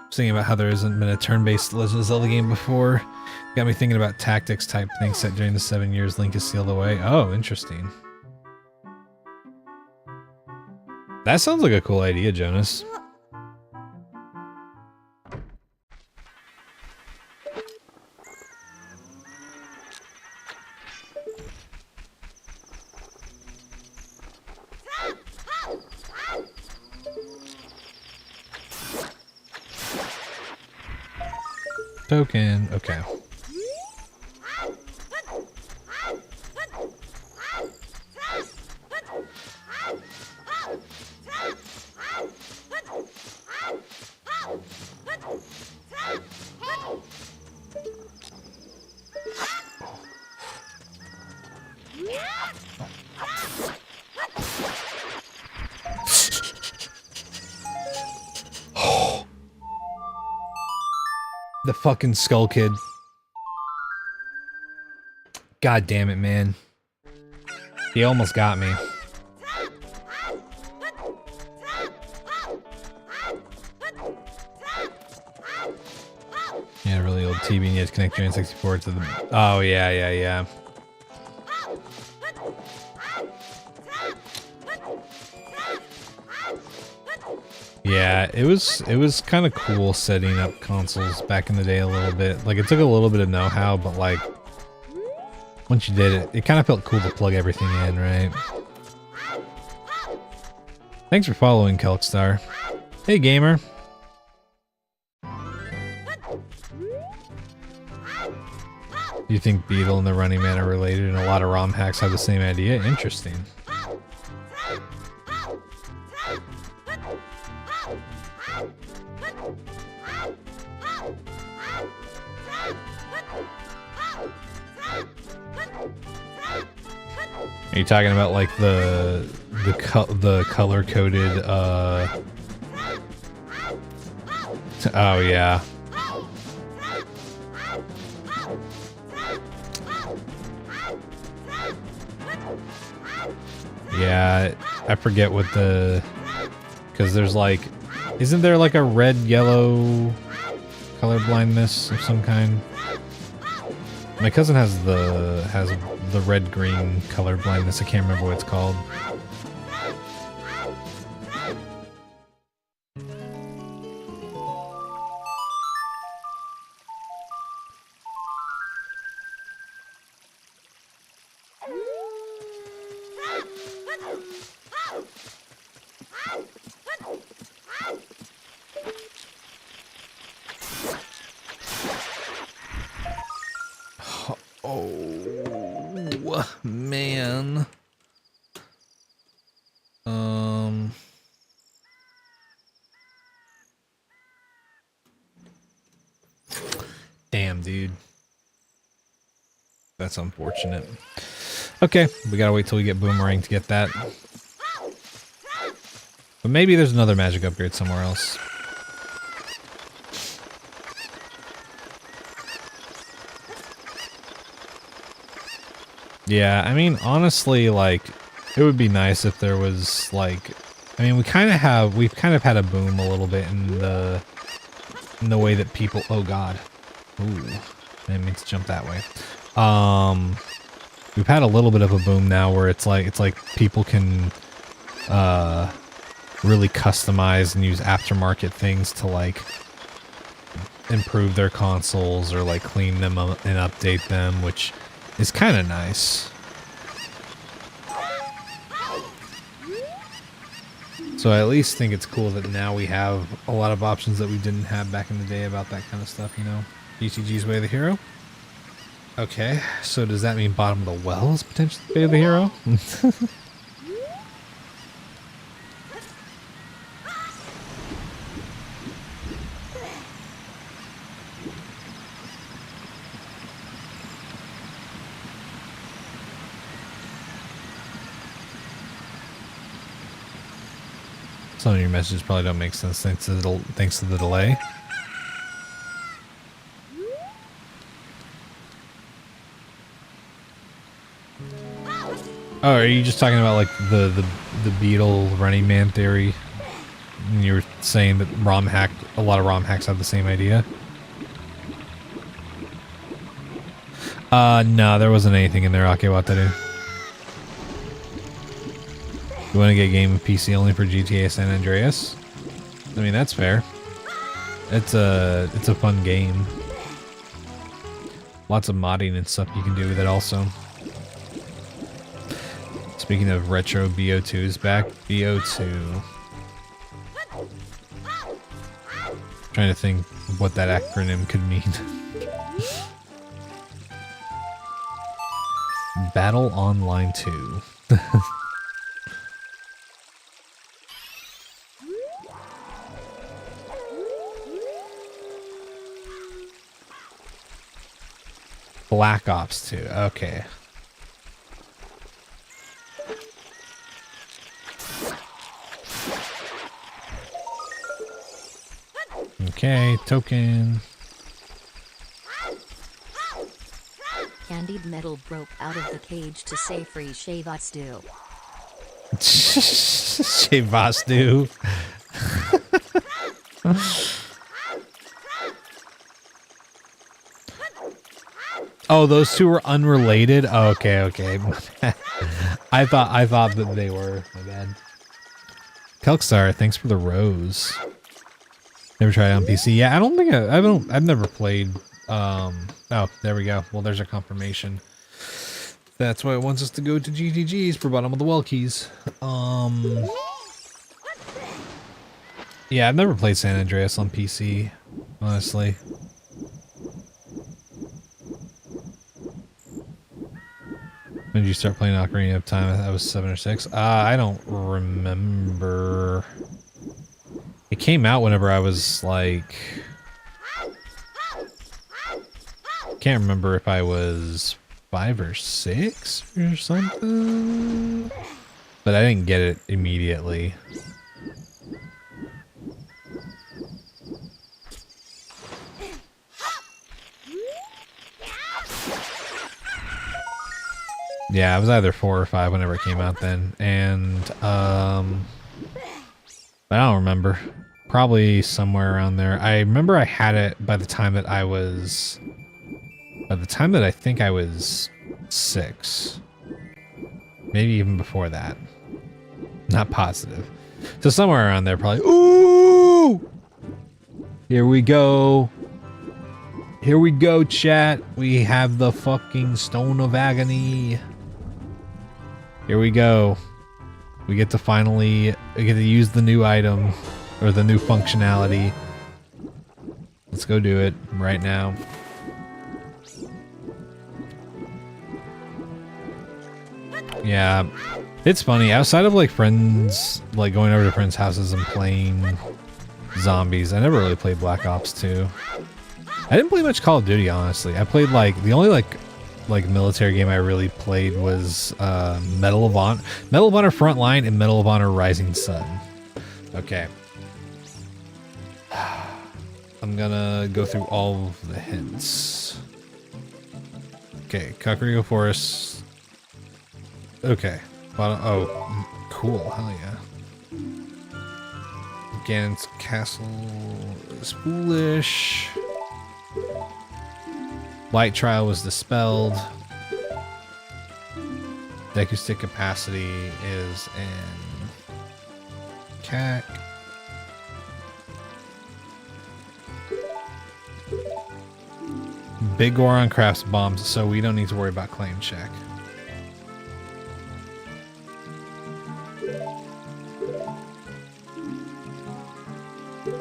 was thinking about how there hasn't been a turn-based Legend of Zelda game before. Got me thinking about tactics type things set during the 7 years Link is sealed away. Oh, interesting. That sounds like a cool idea, Jonas. Token, okay. The fucking Skull Kid. God damn it, man. He almost got me. Yeah, really old TV and you have to connect your N64 to the... Oh, yeah. Yeah, it was kind of cool setting up consoles back in the day a little bit. Like, it took a little bit of know-how, but like, once you did it, it kind of felt cool to plug everything in, right? Thanks for following, Kelkstar. Hey, gamer. You think Beetle and the Running Man are related and a lot of ROM hacks have the same idea? Interesting. Are you talking about like the color coded oh yeah. Yeah, I forget what the, because there's like Isn't there like a red-yellow color blindness of some kind? My cousin has the red-green color blindness. I can't remember what it's called. Oh, man. Damn, dude. That's unfortunate. Okay, we gotta wait till we get Boomerang to get that. But maybe there's another magic upgrade somewhere else. Yeah, I mean, honestly, like, it would be nice if there was, like, I mean, we've kind of had a boom a little bit in the way that people, oh god. Ooh, I didn't mean to jump that way. We've had a little bit of a boom now where it's like people can, really customize and use aftermarket things to, like, improve their consoles or, like, clean them up and update them, which is kind of nice. So I at least think it's cool that now we have a lot of options that we didn't have back in the day about that kind of stuff, you know? GTG's Way of the Hero. Okay, so does that mean Bottom of the Well is potentially Way of the Hero? Some of your messages probably don't make sense thanks to the delay. Oh, are you just talking about like the Beetle Running Man theory? And you were saying that a lot of ROM hacks have the same idea? No, there wasn't anything in there, Akewataru. You want to get a game of PC only for GTA San Andreas? I mean, that's fair. It's a fun game. Lots of modding and stuff you can do with it also. Speaking of retro, BO2 is back. BO2. Trying to think what that acronym could mean. Battle Online 2. Black Ops 2, okay. Okay, token. Candied metal broke out of the cage to say free Shavasdu. Shavasdu. Oh, those two were unrelated? Oh, okay, okay. I thought that they were. My bad. Kelkstar, thanks for the rose. Never tried it on PC. Yeah, I don't think I've never played. Oh, there we go. Well, there's our confirmation. That's why it wants us to go to GTG's for Bottom of the Well keys. Yeah, I've never played San Andreas on PC, honestly. When did you start playing Ocarina of Time? I was 7 or 6. I don't remember. It came out whenever I was like... Can't remember if I was 5 or 6 or something. But I didn't get it immediately. Yeah, I was either 4 or 5 whenever it came out then, and but I don't remember. Probably somewhere around there. I remember I had it by the time that I think I was 6. Maybe even before that. Not positive. So somewhere around there probably. Ooh! Here we go. Here we go, chat. We have the fucking Stone of Agony. Here we go. We get to use the new item. Or the new functionality. Let's go do it right now. Yeah, it's funny. Outside of like friends, like going over to friends' houses and playing zombies, I never really played Black Ops 2. I didn't play much Call of Duty, honestly. I played like the only like military game I really played was Medal of Honor Frontline and Medal of Honor Rising Sun. Okay. I'm gonna go through all of the hints. Okay, Kakariko Forest. Okay. Oh, cool. Hell yeah. Ganon's Castle is foolish. Light Trial was dispelled. Deku Stick Capacity is in CAC. Big Goron crafts bombs, so we don't need to worry about claim check.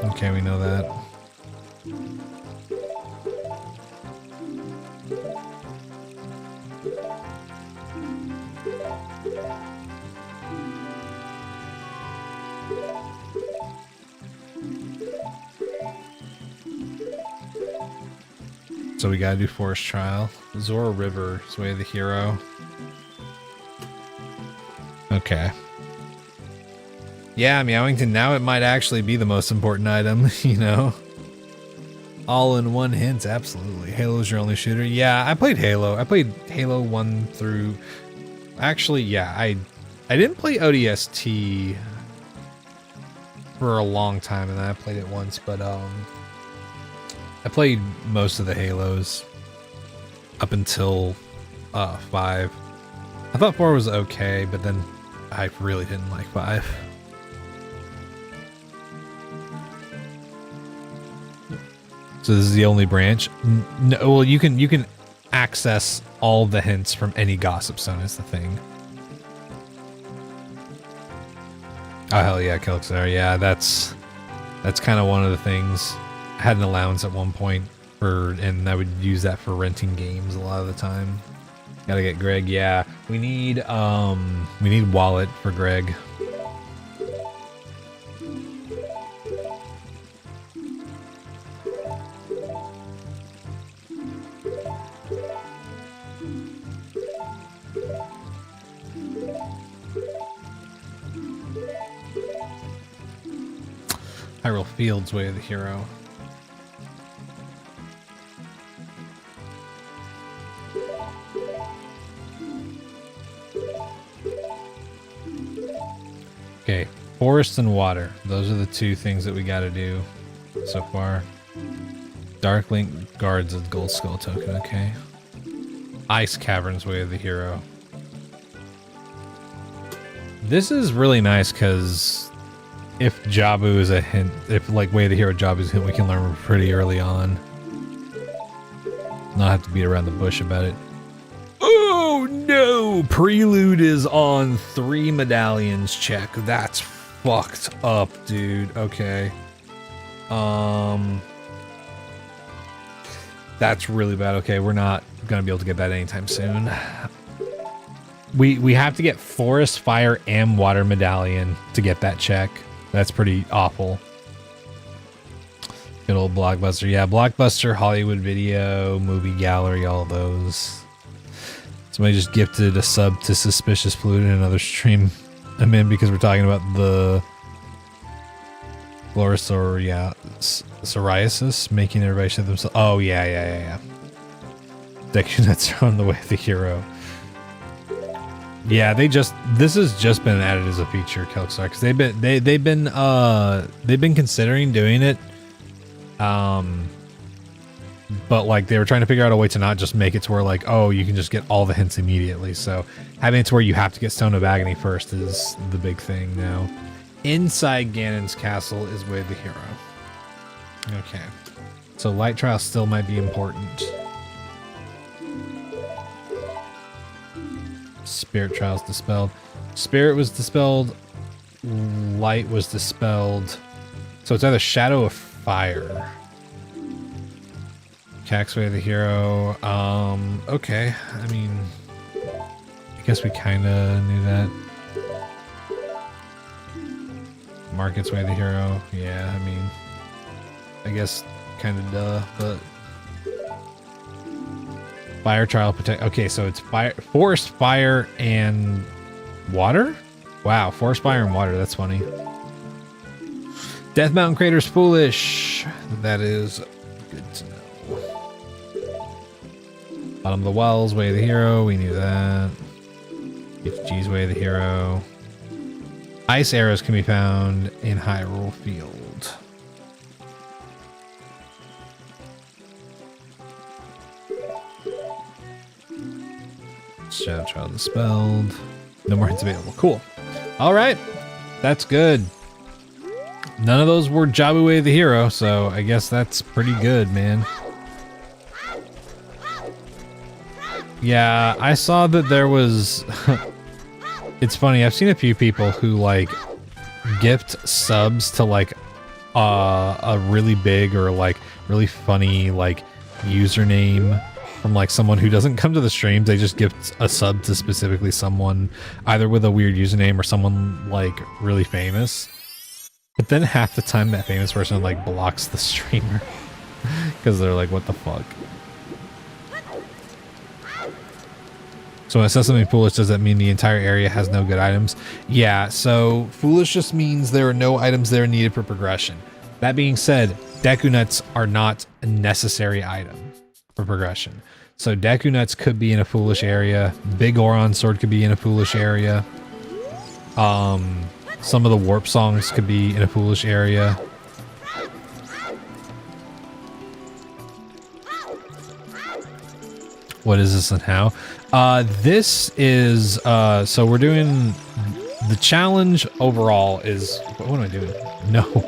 Okay, we know that. So we gotta do Forest Trial. Zora River is Way of the Hero. Okay. Yeah, Meowington, now it might actually be the most important item, you know? All in one hint, absolutely. Halo's your only shooter? Yeah, I played Halo. I played Halo 1 through... Actually, yeah, I didn't play ODST for a long time, and then I played it once, but I played most of the Halos up until 5. I thought 4 was okay, but then I really didn't like 5. So this is the only branch? No, well, you can access all the hints from any gossip zone is the thing. Oh hell yeah, Kelixar. Yeah, that's kind of one of the things. I had an allowance at one point and I would use that for renting games a lot of the time. Gotta get Greg. Yeah, we need wallet for Greg. Hyrule Fields, Way of the Hero. Okay, forest and water. Those are the two things that we gotta do so far. Dark Link guards a gold skull token, okay. Ice Caverns, Way of the Hero. This is really nice because if Jabu is a hint, if like Way of the Hero Jabu is a hint, we can learn pretty early on. Not have to beat around the bush about it. Oh no! Prelude is on 3 medallions check. That's fucked up, dude. Okay. That's really bad. Okay, we're not gonna be able to get that anytime soon. We have to get forest, fire, and water medallion to get that check. That's pretty awful. Good old Blockbuster. Yeah, Blockbuster, Hollywood Video, Movie Gallery, all those. Somebody just gifted a sub to Suspicious Fluid in another stream I'm in because we're talking about the Glorosaur, yeah, psoriasis, making everybody shit themselves. Oh, yeah. Deku nuts are on the way of the hero. Yeah, this has just been added as a feature, Kelkstar, because they've been considering doing it. But like they were trying to figure out a way to not just make it to where like, oh, you can just get all the hints immediately. So having it to where you have to get Stone of Agony first is the big thing now. Inside Ganon's castle is Way of the Hero. Okay. So Light Trial still might be important. Spirit Trial's dispelled. Spirit was dispelled. Light was dispelled. So it's either Shadow or Fire. Cax Way of the Hero. Okay. I mean, I guess we kind of knew that. Market's Way of the Hero. Yeah, I mean, I guess kind of duh, but Fire Trial Protect. Okay, so it's fire, forest, fire, and water? Wow, forest, fire, and water. That's funny. Death Mountain Crater's Foolish. That is good to know. Bottom of the Wells, Way of the Hero. We knew that. HG's Way of the Hero. Ice arrows can be found in Hyrule Field. Shadow Trial dispelled. No more hits available. Cool. All right. That's good. None of those were Jabu Way of the Hero, so I guess that's pretty good, man. Yeah, I saw that there was... It's funny, I've seen a few people who, like, gift subs to, like, a really big or, like, really funny, like, username from, like, someone who doesn't come to the streams. They just gift a sub to specifically someone, either with a weird username or someone, like, really famous. But then half the time that famous person, like, blocks the streamer. Because they're like, what the fuck? So when it says something foolish, does that mean the entire area has no good items? Yeah, so foolish just means there are no items there needed for progression. That being said, Deku Nuts are not a necessary item for progression. So Deku Nuts could be in a foolish area. Big Oron Sword could be in a foolish area. Some of the warp songs could be in a foolish area. What is this and how? This is, so we're doing, the challenge overall is, what am I doing? No.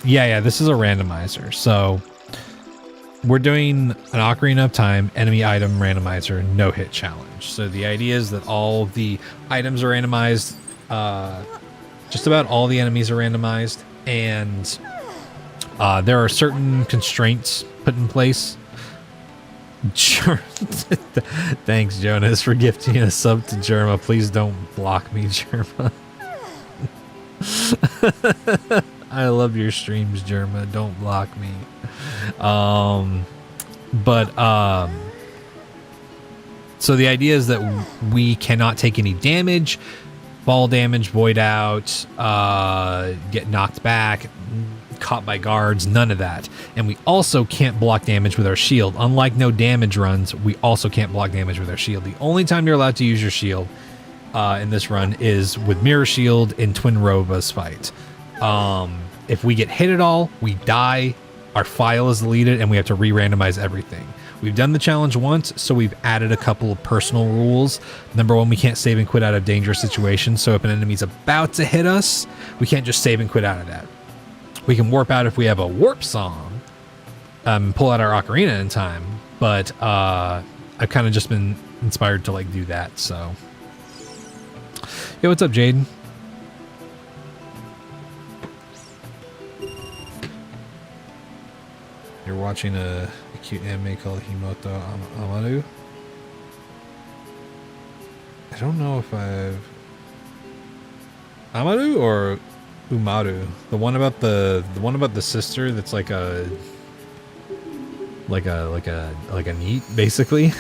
Yeah, this is a randomizer. So we're doing an Ocarina of Time enemy item randomizer no-hit challenge. So the idea is that all the items are randomized, just about all the enemies are randomized, and there are certain constraints put in place. Thanks, Jonas, for gifting a sub to Germa. Please don't block me, Germa. I love your streams, Germa. Don't block me. So the idea is that we cannot take any damage, fall damage, void out, get knocked back, caught by guards, none of that. And we also can't block damage with our shield. Unlike no damage runs, we also can't block damage with our shield. The only time you're allowed to use your shield in this run is with Mirror Shield in Twin Rova's fight. If we get hit at all, we die, our file is deleted, and we have to re-randomize everything. We've done the challenge once, so we've added a couple of personal rules. Number one, we can't save and quit out of dangerous situations, so if an enemy's about to hit us, we can't just save and quit out of that. We can warp out if we have a warp song, pull out our ocarina in time, but I've kind of just been inspired to like do that, so. Hey, what's up, Jaden? You're watching a cute anime called Himoto Amaru? I don't know if I've... Amaru or Umaru? The one about the sister that's like a neat, basically.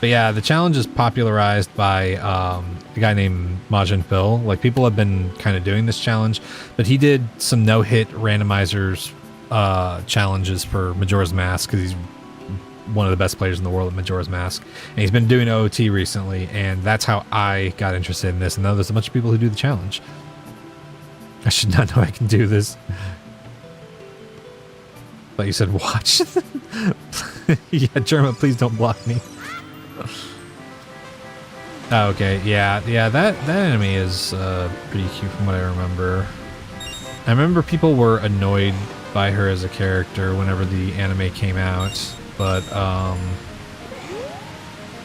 But yeah, the challenge is popularized by a guy named Majin Phil. Like, people have been kind of doing this challenge, but he did some no-hit randomizers challenges for Majora's Mask because he's one of the best players in the world at Majora's Mask, and he's been doing OOT recently, and that's how I got interested in this. And now there's a bunch of people who do the challenge. I should not know I can do this. But you said watch. Yeah, Germa, please don't block me. Oh, okay, yeah, that enemy is pretty cute from what I remember. I remember people were annoyed by her as a character whenever the anime came out. But, I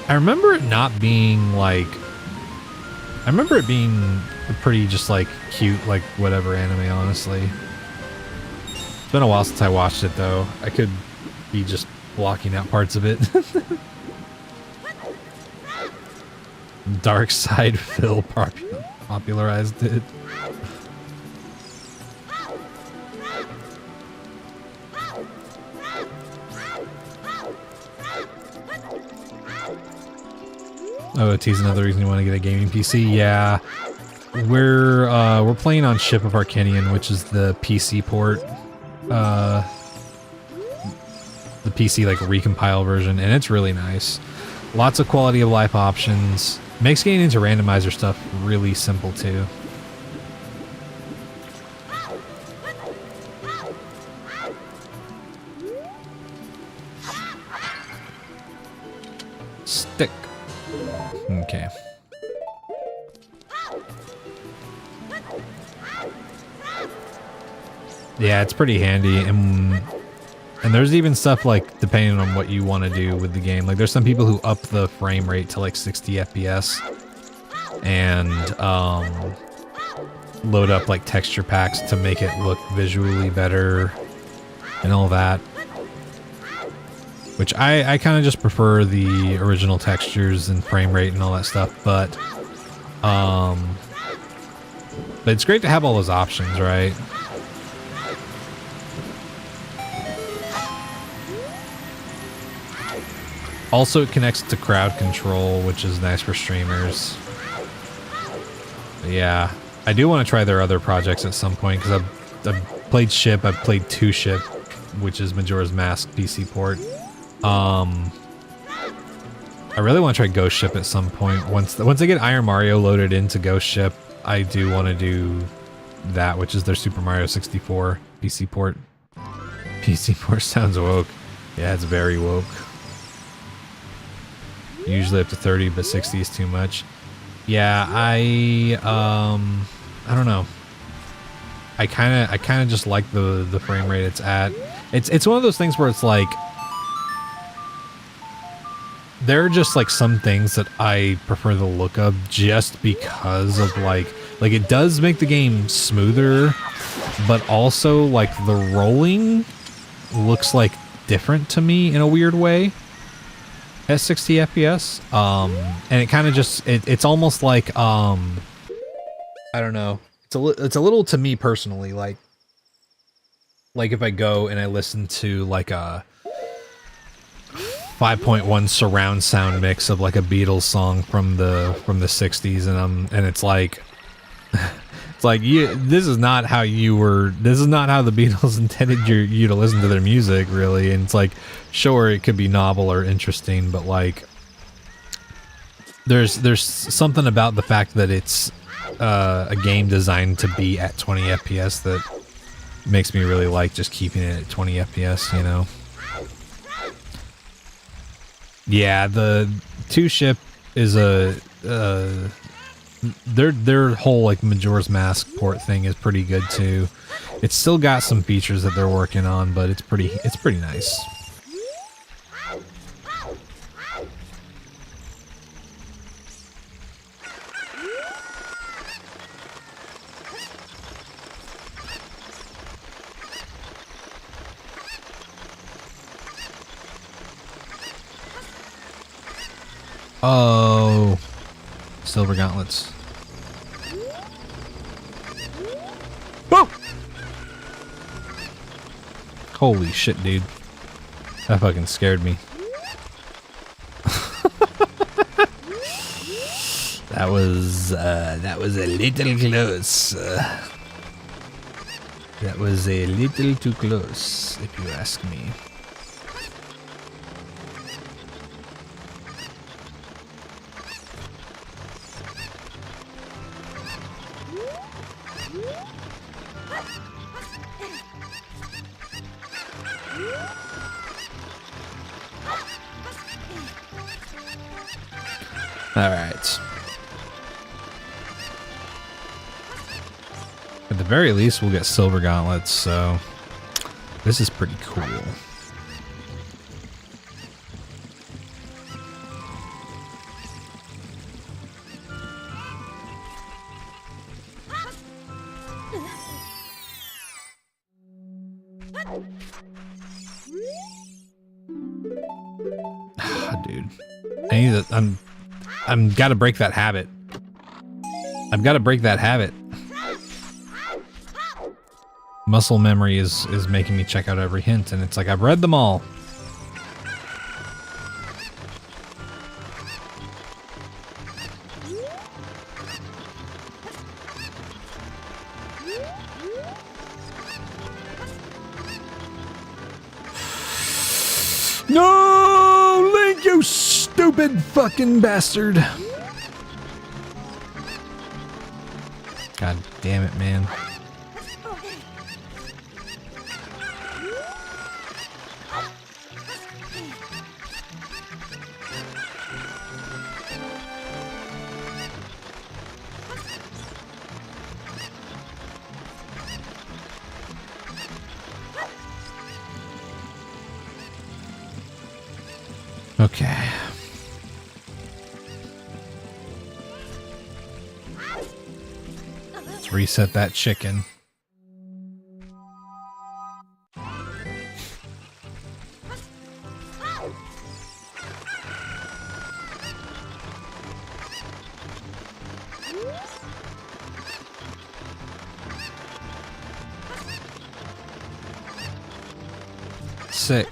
remember it not being, like... I remember it being a pretty, just, like, cute, like, whatever anime, honestly. It's been a while since I watched it, though. I could be just blocking out parts of it. Dark Side Phil popularized it. OOT is another reason you want to get a gaming PC. Yeah, we're playing on Ship of Arcanian, which is the PC port, the PC like recompile version, and it's really nice. Lots of quality of life options. Makes getting into randomizer stuff really simple too. Stick. Okay. Yeah, it's pretty handy, and there's even stuff like depending on what you want to do with the game. Like there's some people who up the frame rate to like 60 FPS and load up like texture packs to make it look visually better and all that. Which I kind of just prefer the original textures and frame rate and all that stuff, but it's great to have all those options, right? Also, it connects to crowd control, which is nice for streamers. But yeah, I do want to try their other projects at some point because I've played Ship, I've played 2 Ship, which is Majora's Mask PC port. I really want to try Ghost Ship at some point. Once I get Iron Mario loaded into Ghost Ship, I do want to do that, which is their Super Mario 64 PC port. PC port sounds woke. Yeah, it's very woke. Usually up to 30, but 60 is too much. Yeah, I don't know. I kind of just like the frame rate it's at. It's one of those things where it's like there are just like some things that I prefer the look of just because of like it does make the game smoother, but also like the rolling looks like different to me in a weird way at 60 FPS. And it kind of just it's almost like I don't know. It's a little to me personally like if I go and I listen to like a 5.1 surround sound mix of like a Beatles song from the 60s, and it's like it's like this is not how the Beatles intended you to listen to their music, really. And it's like, sure, it could be novel or interesting, but like there's something about the fact that it's a game designed to be at 20 FPS that makes me really like just keeping it at 20 FPS, you know. Yeah, the 2 Ship is a their whole like Majora's Mask port thing is pretty good too. It's still got some features that they're working on, but it's pretty nice. Oh, silver gauntlets. Whoa! Holy shit, dude. That fucking scared me. That was a little close. That was a little too close, if you ask me. All right. At the very least, we'll get silver gauntlets, so this is pretty cool. Dude, I need to, I'm gotta break that habit. I've got to break that habit. Muscle memory is making me check out every hint, and it's like I've read them all. No, Link, you stupid fucking bastard. God damn it, man. Okay. Let's reset that chicken. Sick.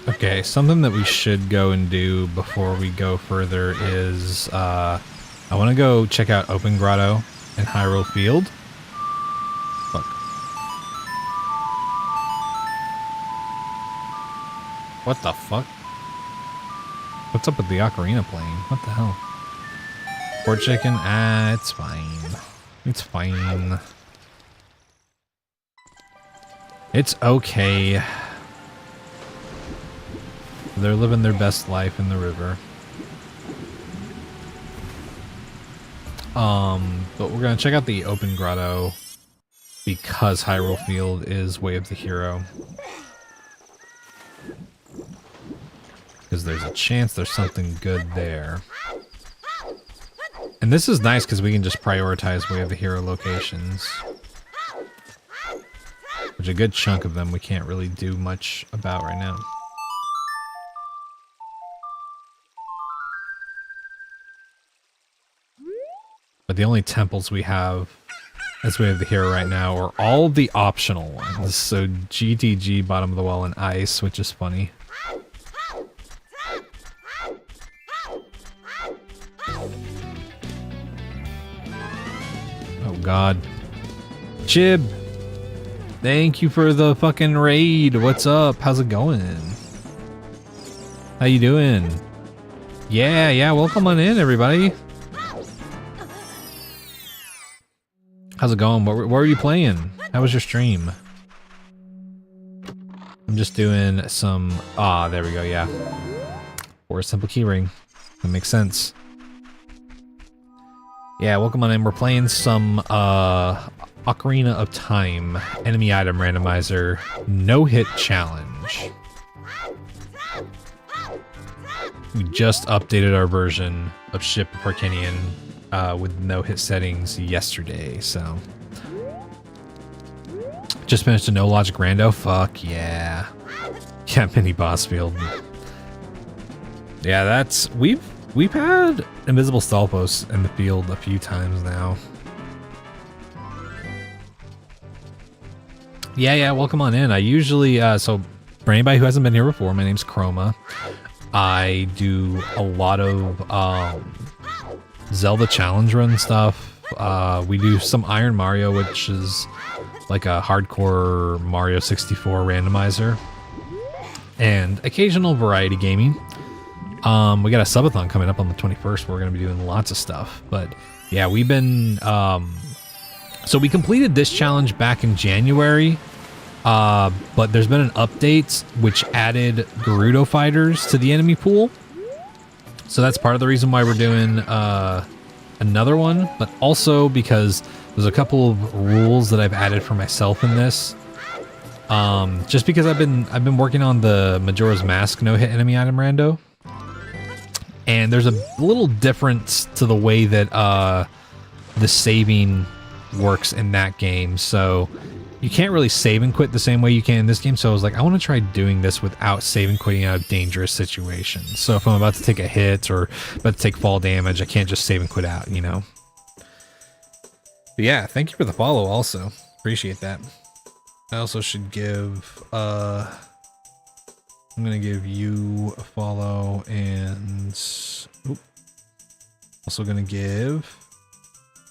Okay, something that we should go and do before we go further is, I want to go check out Open Grotto and Hyrule Field. Fuck. What the fuck? What's up with the ocarina playing? What the hell? Poor chicken? Ah, it's fine. It's fine. It's okay. They're living their best life in the river. But we're gonna check out the Open Grotto because Hyrule Field is Way of the Hero. Because there's a chance there's something good there. And this is nice because we can just prioritize Way of the Hero locations. Which a good chunk of them we can't really do much about right now. But the only temples we have as Way of the Hero right now are all the optional ones. So GTG, Bottom of the Well, and Ice, which is funny. Oh god. Chib! Thank you for the fucking raid. What's up? How's it going? How you doing? Yeah, welcome on in, everybody. How's it going? What were you playing? How was your stream? I'm just doing some... Ah, there we go, yeah. Or a simple keyring. That makes sense. Yeah, welcome on in. We're playing some Ocarina of Time enemy item randomizer no-hit challenge. We just updated our version of Ship of Parkinian with no-hit settings yesterday, so Just finished a no logic rando. Fuck yeah. Yeah, mini boss field. Yeah, that's we've had invisible stall posts in the field a few times now. Yeah, welcome on in. I usually so for anybody who hasn't been here before, my name's Chroma. I do a lot of Zelda challenge run stuff. We do some Iron Mario, which is like a hardcore Mario 64 randomizer, and occasional variety gaming. We got a subathon coming up on the 21st. We're going to be doing lots of stuff, but yeah, we've been so we completed this challenge back in January, but there's been an update which added Gerudo fighters to the enemy pool. So that's part of the reason why we're doing another one, but also because there's a couple of rules that I've added for myself in this. Just because I've been working on the Majora's Mask no hit enemy item rando, and there's a little difference to the way that the saving works in that game. So you can't really save and quit the same way you can in this game. So I was like, I want to try doing this without save and quitting out of dangerous situations. So if I'm about to take a hit or about to take fall damage, I can't just save and quit out, you know? But yeah, thank you for the follow also. Appreciate that. I also should give, I'm going to give you a follow, and also going to give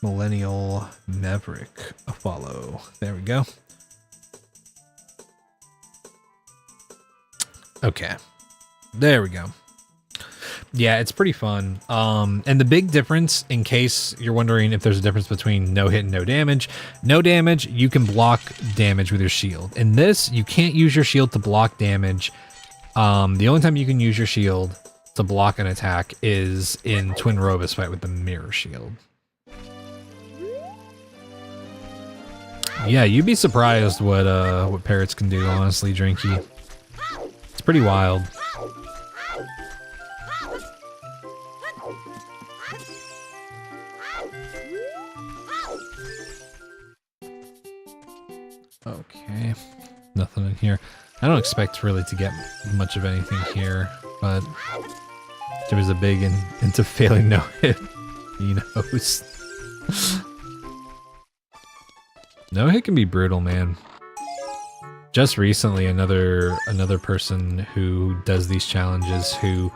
Millennial Maverick a follow. There we go. Okay. There we go. Yeah, it's pretty fun. And the big difference, in case you're wondering if there's a difference between no hit and no damage, you can block damage with your shield. In this, you can't use your shield to block damage. The only time you can use your shield to block an attack is in Twin Robus fight with the mirror shield. Yeah, you'd be surprised what parrots can do, honestly, Drinky. It's pretty wild. Okay, nothing in here. I don't expect really to get much of anything here, but Jim is a big into failing no hit. He knows. No hit can be brutal, man. Just recently, another person who does these challenges, who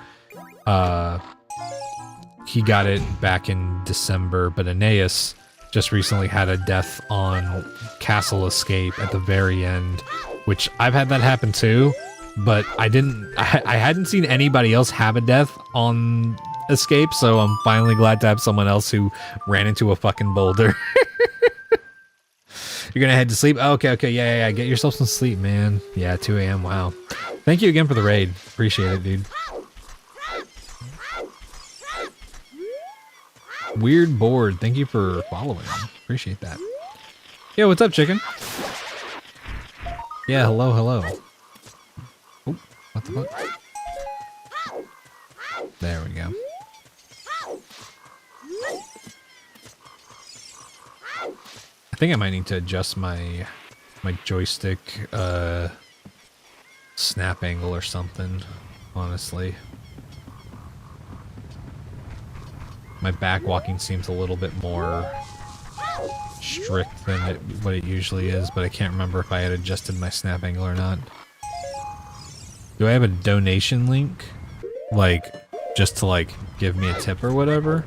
he got it back in December, but Aeneas just recently had a death on Castle Escape at the very end, which I've had that happen too, but I hadn't seen anybody else have a death on Escape, so I'm finally glad to have someone else who ran into a fucking boulder. You're gonna head to sleep? Okay, yeah, get yourself some sleep, man. Yeah, 2 a.m., wow. Thank you again for the raid. Appreciate it, dude. Weird board, thank you for following. Appreciate that. Yo, what's up, chicken? Yeah, hello. Oh, what the fuck? There we go. I think I might need to adjust my joystick snap angle or something, honestly. My back walking seems a little bit more strict than what it usually is, but I can't remember if I had adjusted my snap angle or not. Do I have a donation link? Like, just to like give me a tip or whatever?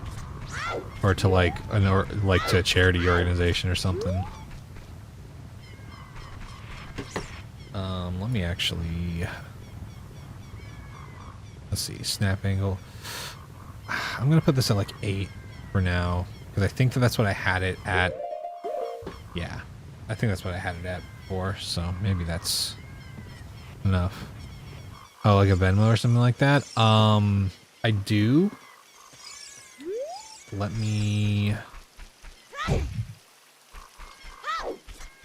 Or to like to a charity organization or something? Let me actually, let's see, snap angle. I'm gonna put this at like 8 for now, because I think that's what I had it at. Yeah, I think that's what I had it at before, so maybe that's enough. Oh, like a Venmo or something like that? I do. Let me...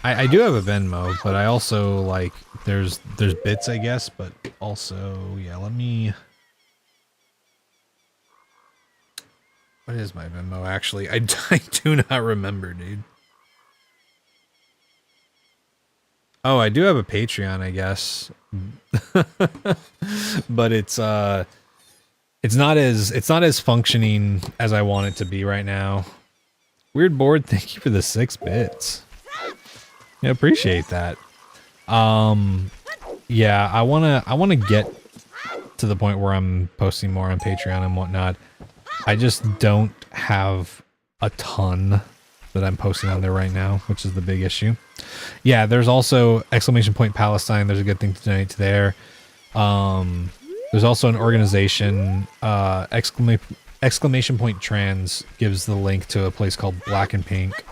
I do have a Venmo, but I also, like, there's bits, I guess, but also, yeah, let me... What is my Venmo, actually? I do not remember, dude. Oh, I do have a Patreon, I guess. But it's not as functioning as I want it to be right now. Weird board, thank you for the 6 bits. I appreciate that. Yeah, I wanna get to the point where I'm posting more on Patreon and whatnot. I just don't have a ton that I'm posting on there right now, which is the big issue. Yeah, there's also !Palestine. There's a good thing to donate to there. There's also an organization, !Trans gives the link to a place called Black and Pink.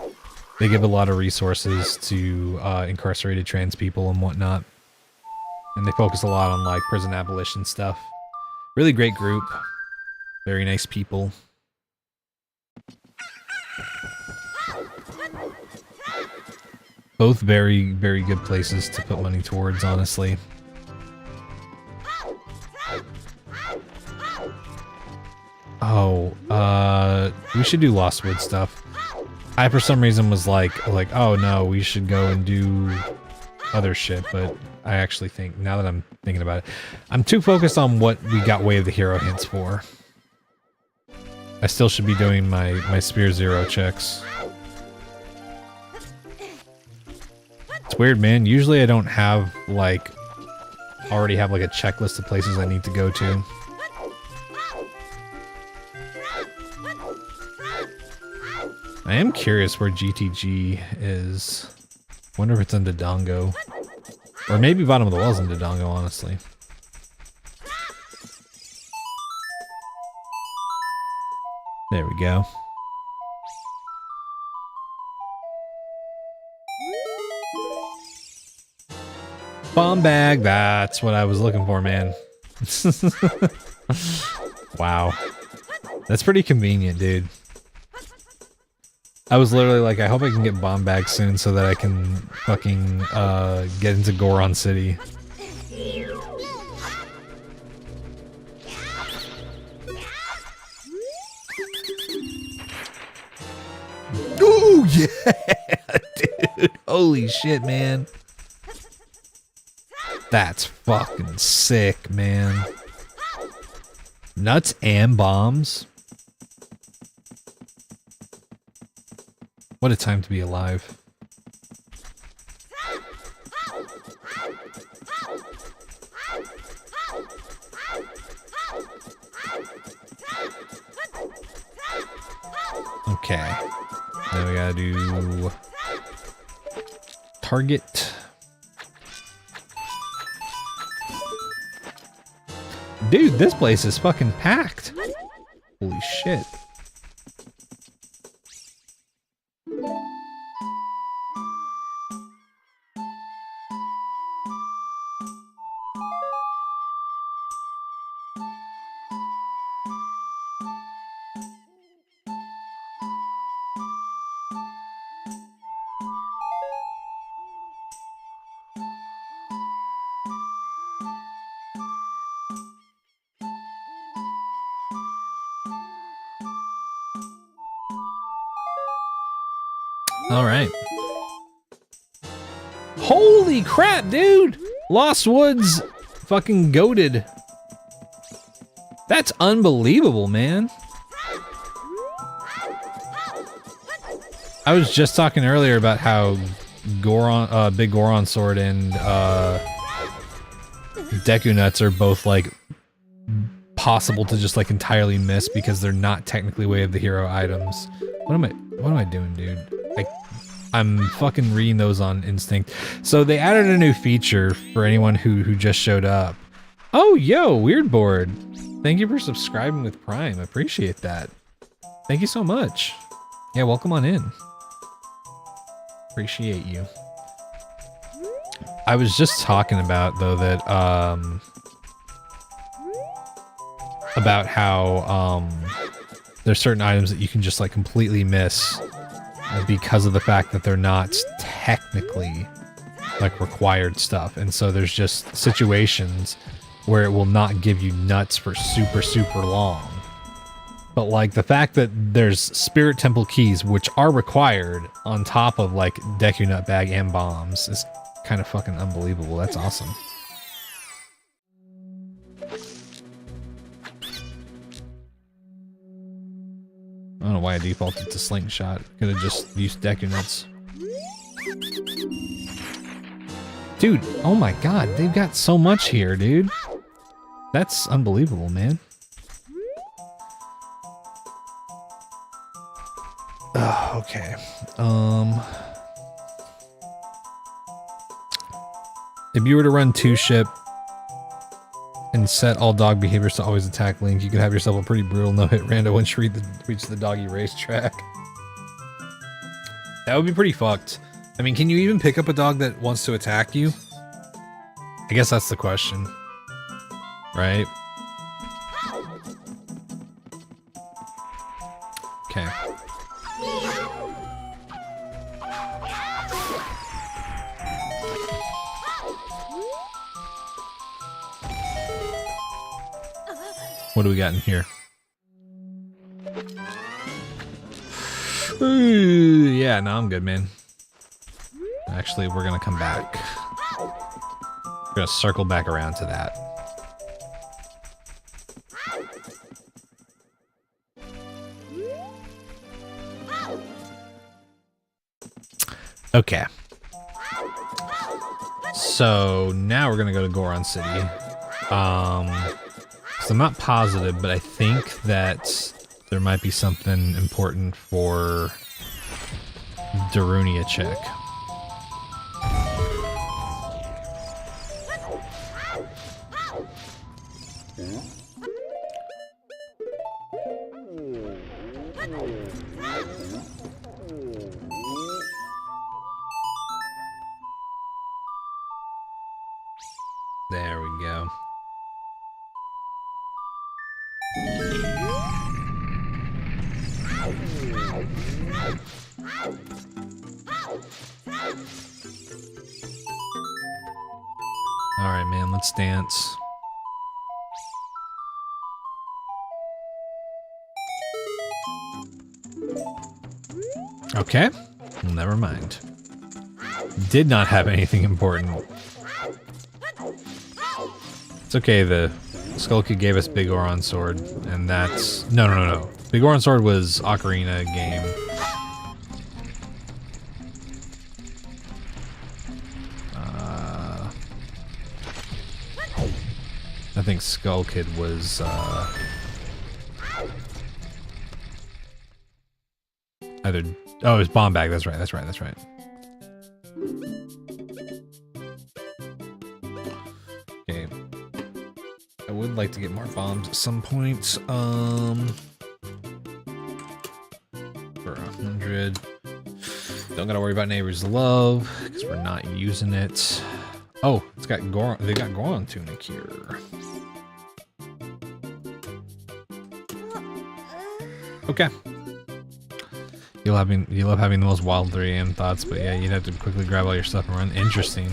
They give a lot of resources to incarcerated trans people and whatnot. And they focus a lot on like prison abolition stuff. Really great group. Very nice people. Both very, very good places to put money towards, honestly. Oh, we should do Lost Wood stuff. I, for some reason, was like, oh no, we should go and do other shit, but I actually think, now that I'm thinking about it, I'm too focused on what we got Way of the Hero hints for. I still should be doing my Spear Zero checks. It's weird, man. Usually I don't have, like, already have, like, a checklist of places I need to go to. I am curious where GTG is. Wonder if it's in Dodongo. Or maybe Bottom of the Well's in Dodongo, honestly. There we go. Bomb bag, that's what I was looking for, man. Wow. That's pretty convenient, dude. I was literally like, I hope I can get bomb bags soon so that I can fucking get into Goron City. Oh yeah, dude! Holy shit, man! That's fucking sick, man. Nuts and bombs. What a time to be alive. Okay. Now we gotta do target. Dude, this place is fucking packed. Holy shit. All right. Holy crap, dude! Lost Woods fucking goated. That's unbelievable, man. I was just talking earlier about how Goron, Big Goron Sword and Deku Nuts are both like possible to just like entirely miss because they're not technically Way of the Hero items. What am I doing, dude? I'm fucking reading those on instinct. So they added a new feature for anyone who just showed up. Oh, yo, Weird Board. Thank you for subscribing with Prime. I appreciate that. Thank you so much. Yeah, welcome on in. Appreciate you. I was just talking about, though, that, about how, there's certain items that you can just, like, completely miss because of the fact that they're not technically like required stuff. And so there's just situations where it will not give you nuts for super long. But like the fact that there's Spirit Temple keys, which are required on top of like Deku Nut Bag and bombs, is kind of fucking unbelievable. That's awesome. I don't know why I defaulted to slingshot. Could have just used deck units. Dude, oh my god, they've got so much here, dude. That's unbelievable, man. Okay. If you were to run 2-ship and set all dog behaviors to always attack Link, you could have yourself a pretty brutal no-hit rando once you reach the doggy racetrack. That would be pretty fucked. I mean, can you even pick up a dog that wants to attack you? I guess that's the question. Right? Okay. What do we got in here? Ooh, yeah, no, I'm good, man. Actually, we're gonna come back. We're gonna circle back around to that. Okay. So now we're gonna go to Goron City. So I'm not positive, but I think that there might be something important for Darunia check. There we go. Alright, man, let's dance. Okay, well, never mind. Did not have anything important. It's okay, the Skull Kid gave us Big Oron Sword, and that's... No. Big Oron Sword was Ocarina game. I think Skull Kid was, either... Oh, it was Bomb Bag, that's right. Okay. I would like to get more bombs at some point. For 100. Don't gotta worry about Neighbor's Love, because we're not using it. Oh, it's got Goron. They got Goron Tunic here. Okay. You love having the most wild 3 AM thoughts, but yeah, you'd have to quickly grab all your stuff and run. Interesting.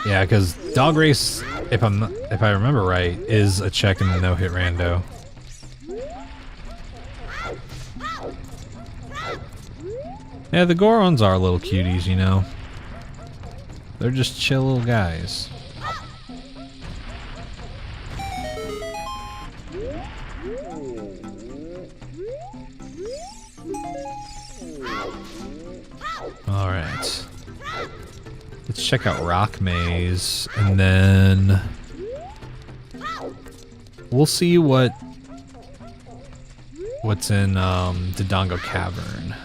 Yeah, because Dog Race, if I remember right, is a check in the no-hit rando. Yeah, the Gorons are little cuties, you know. They're just chill little guys. Alright. Let's check out Rock Maze, and then we'll see what's in Dodongo Cavern.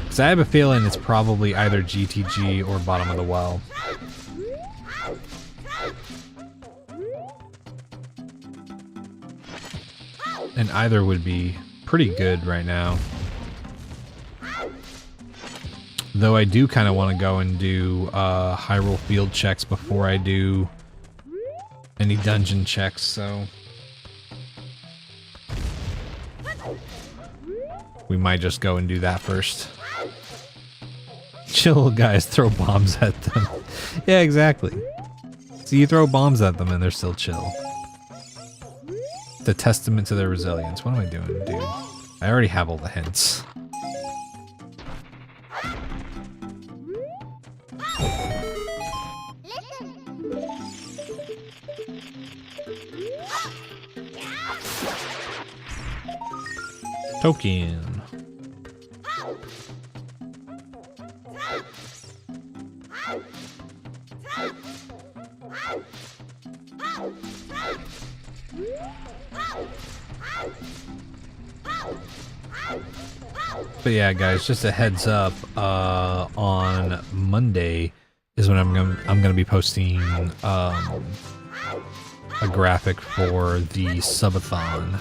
Because I have a feeling it's probably either GTG or Bottom of the Well. And either would be pretty good right now. Though I do kind of want to go and do Hyrule Field checks before I do any dungeon checks, so... we might just go and do that first. Chill guys, throw bombs at them. Yeah, exactly. So you throw bombs at them and they're still chill. The testament to their resilience. What am I doing, dude? I already have all the hints. Token. But yeah, guys, just a heads up. On Monday is when I'm gonna be posting a graphic for the subathon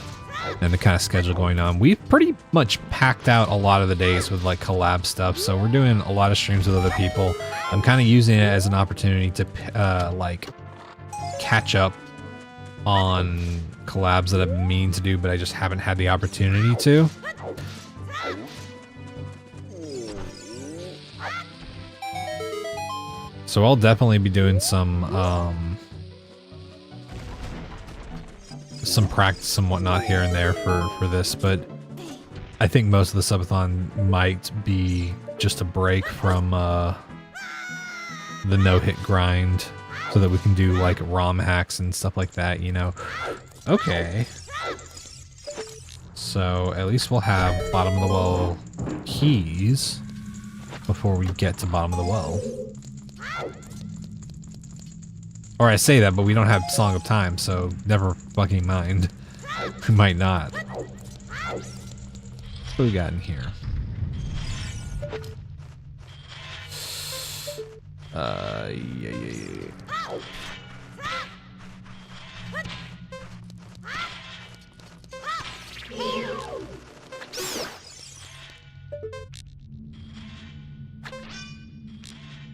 and the kind of schedule going on. We've pretty much packed out a lot of the days with like collab stuff, so we're doing a lot of streams with other people. I'm kind of using it as an opportunity to like catch up on collabs that I've been meaning to do, but I just haven't had the opportunity to. So I'll definitely be doing some practice and whatnot here and there for this, but I think most of the subathon might be just a break from the no-hit grind so that we can do like ROM hacks and stuff like that, you know. Okay. So at least we'll have bottom of the well keys before we get to bottom of the well. Or I say that, but we don't have Song of Time, so never fucking mind. We might not. What do we got in here? Yeah.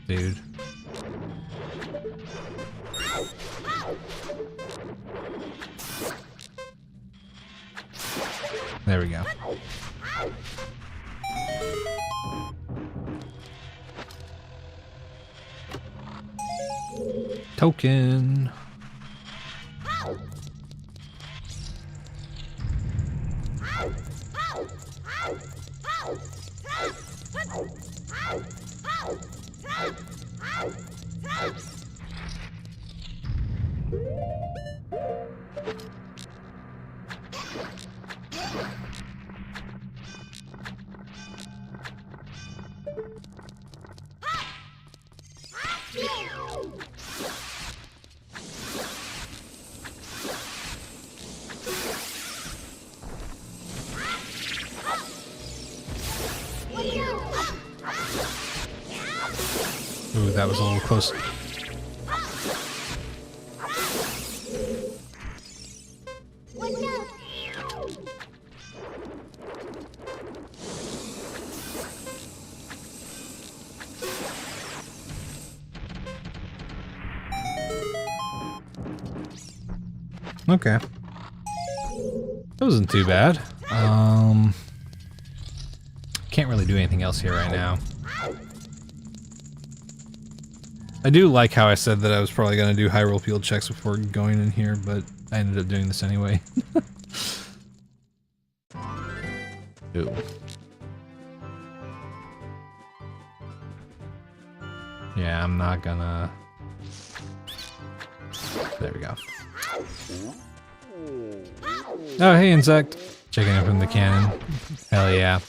Dude. There we go. Token. Ooh, that was a little close. Okay. That wasn't too bad. Can't really do anything else here right now. I do like how I said that I was probably going to do high roll field checks before going in here, but I ended up doing this anyway. Ooh. Yeah, I'm not gonna... There we go. Oh, hey, insect. Checking in from the cannon. Hell yeah.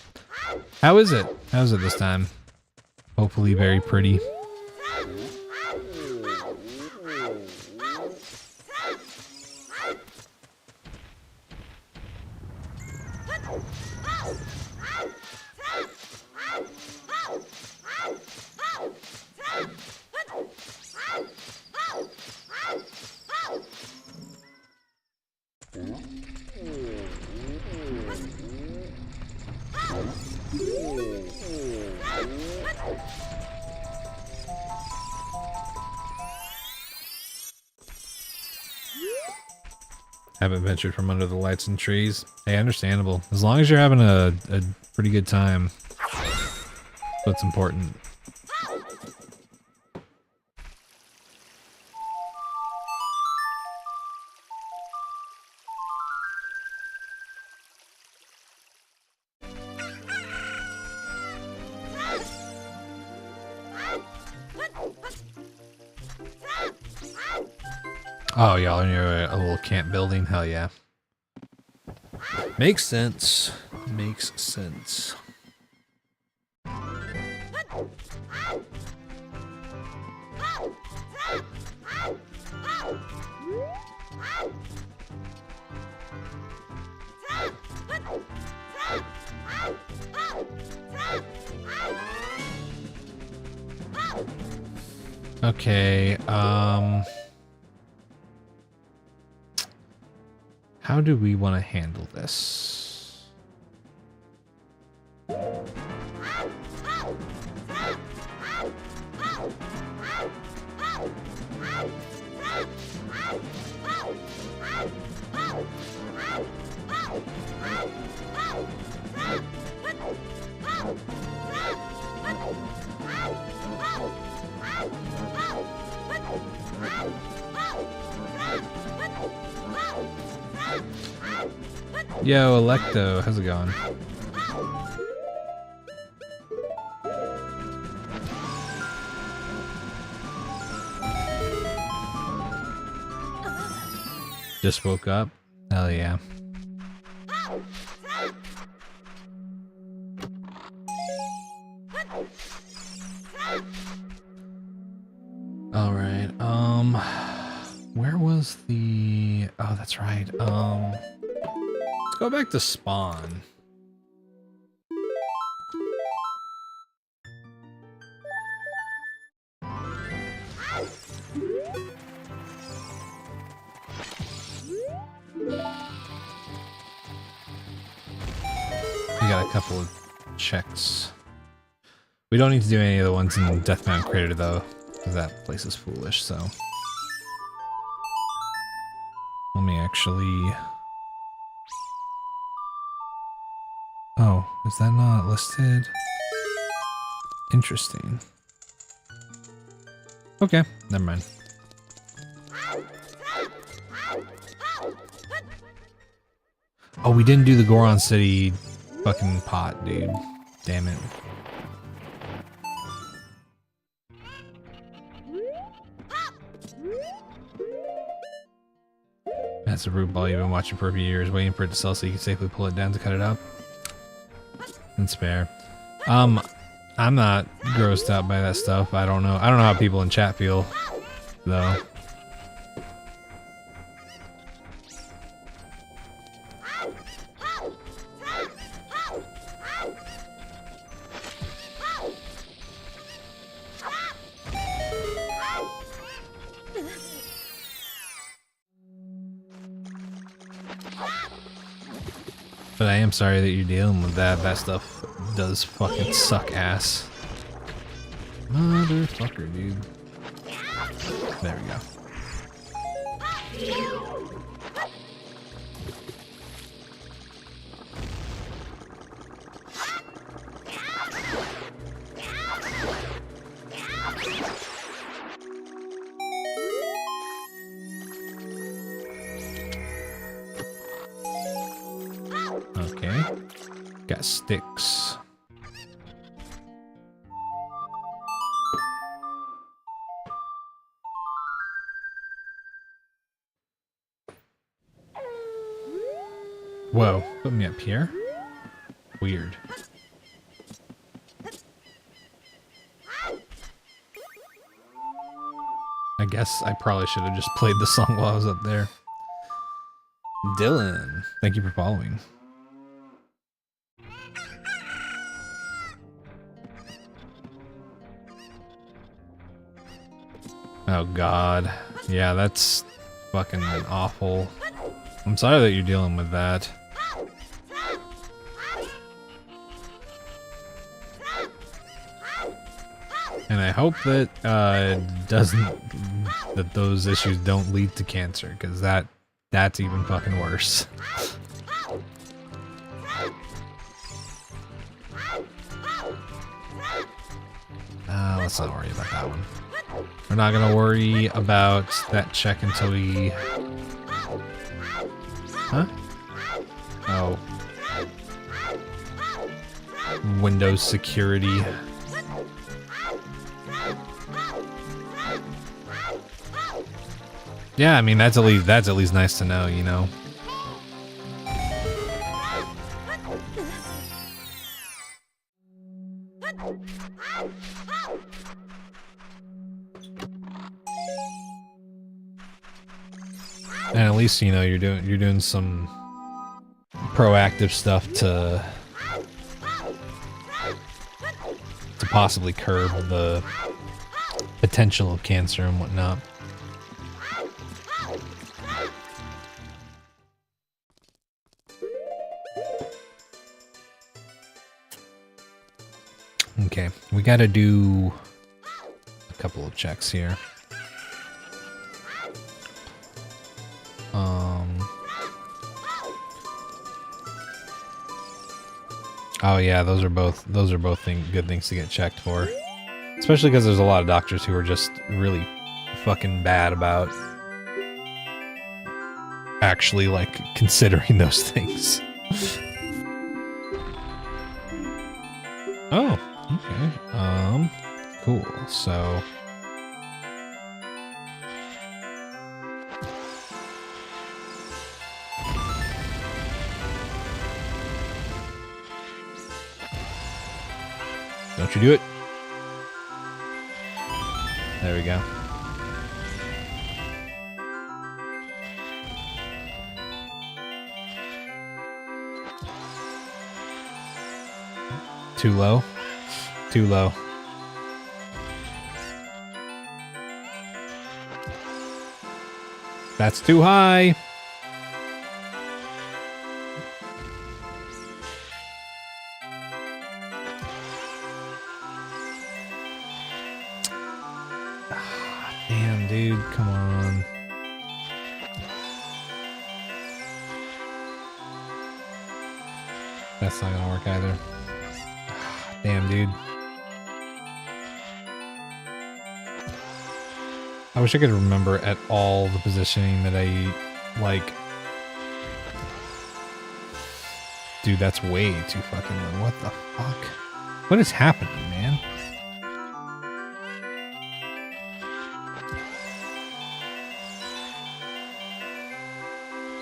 How is it? How's it this time? Hopefully very pretty. Haven't ventured from under the lights and trees. Hey, understandable. As long as you're having a pretty good time. That's what's important. Oh, y'all are near a little camp building? Hell yeah. Makes sense. Makes sense. Okay, how do we want to handle this? Yo, Electo, how's it going? Just woke up? Hell yeah. Alright, where was the... Oh, that's right, let's go back to spawn. We got a couple of checks. We don't need to do any of the ones in Death Mountain Crater though, because that place is foolish, so. Let me actually... Oh, is that not listed? Interesting. Okay, never mind. Oh, we didn't do the Goron City fucking pot, dude. Damn it. That's a root ball you've been watching for a few years, waiting for it to sell so you can safely pull it down to cut it up. That's fair. I'm not grossed out by that stuff. I don't know. I don't know how people in chat feel, though. But I am sorry that you're dealing with that. That stuff does fucking suck ass. Motherfucker, dude. There we go. Okay. Got sticks. Whoa, put me up here? Weird. I guess I probably should have just played the song while I was up there. Dylan, thank you for following. Oh god. Yeah, that's fucking awful. I'm sorry that you're dealing with that. And I hope that that those issues don't lead to cancer, because that's even fucking worse. Let's not worry about that one. We're not gonna worry about that check until we... Huh? Oh. Windows security. Yeah, I mean that's at least nice to know, you know. And at least you know you're doing some proactive stuff to possibly curb the potential of cancer and whatnot. Okay, we gotta do a couple of checks here. Oh yeah, those are both good things to get checked for. Especially because there's a lot of doctors who are just really fucking bad about actually like considering those things. Oh, okay. Cool. So don't you do it. There we go. Too low. Too low. That's too high. Damn, dude, come on. That's not gonna work either. Damn, dude. I wish I could remember at all the positioning that I like. Dude, that's way too fucking low. What the fuck? What is happening, man?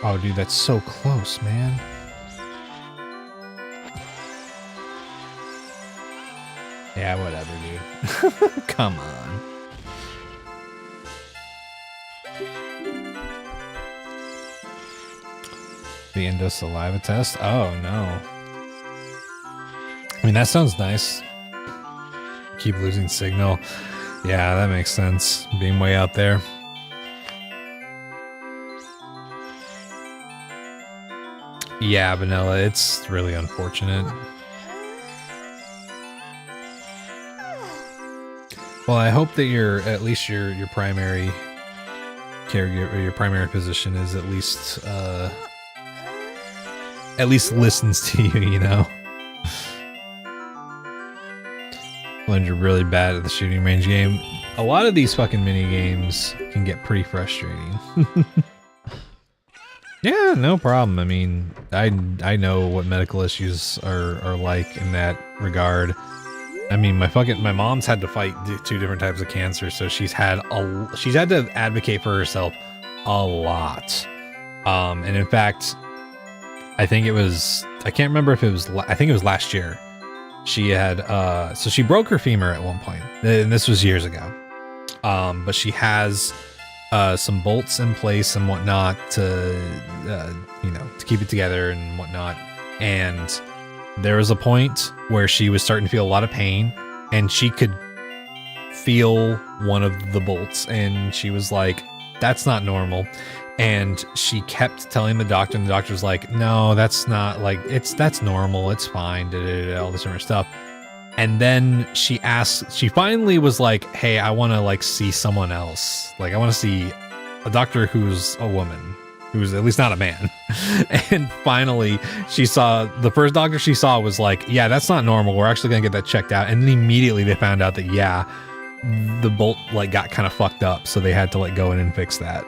Oh, dude, that's so close, man. Yeah, whatever, dude. Come on. The endo saliva test? Oh, no. I mean, that sounds nice. Keep losing signal. Yeah, that makes sense. Being way out there. Yeah, Vanilla, it's really unfortunate. Well, I hope that at least your primary caregiver, or your primary position is at least listens to you, you know? When you're really bad at the shooting range game, a lot of these fucking mini games can get pretty frustrating. Yeah, no problem. I mean, I know what medical issues are like in that regard. I mean, my mom's had to fight 2 different types of cancer, so she's had to advocate for herself a lot. And in fact, I think it was, I can't remember if it was, I think it was last year. She had, so she broke her femur at one point, and this was years ago. But she has some bolts in place and whatnot to, you know, to keep it together and whatnot. And there was a point where she was starting to feel a lot of pain, and she could feel one of the bolts, and she was like, that's not normal. And she kept telling the doctor, and the doctor was like, no, that's not, like, that's normal, it's fine, all this different stuff. And then she finally was like, hey, I want to, like, see someone else. Like, I want to see a doctor who's a woman, who's at least not a man. And finally, the first doctor she saw was like, yeah, that's not normal, we're actually going to get that checked out. And then immediately they found out that, yeah, the bolt, like, got kind of fucked up, so they had to, like, go in and fix that.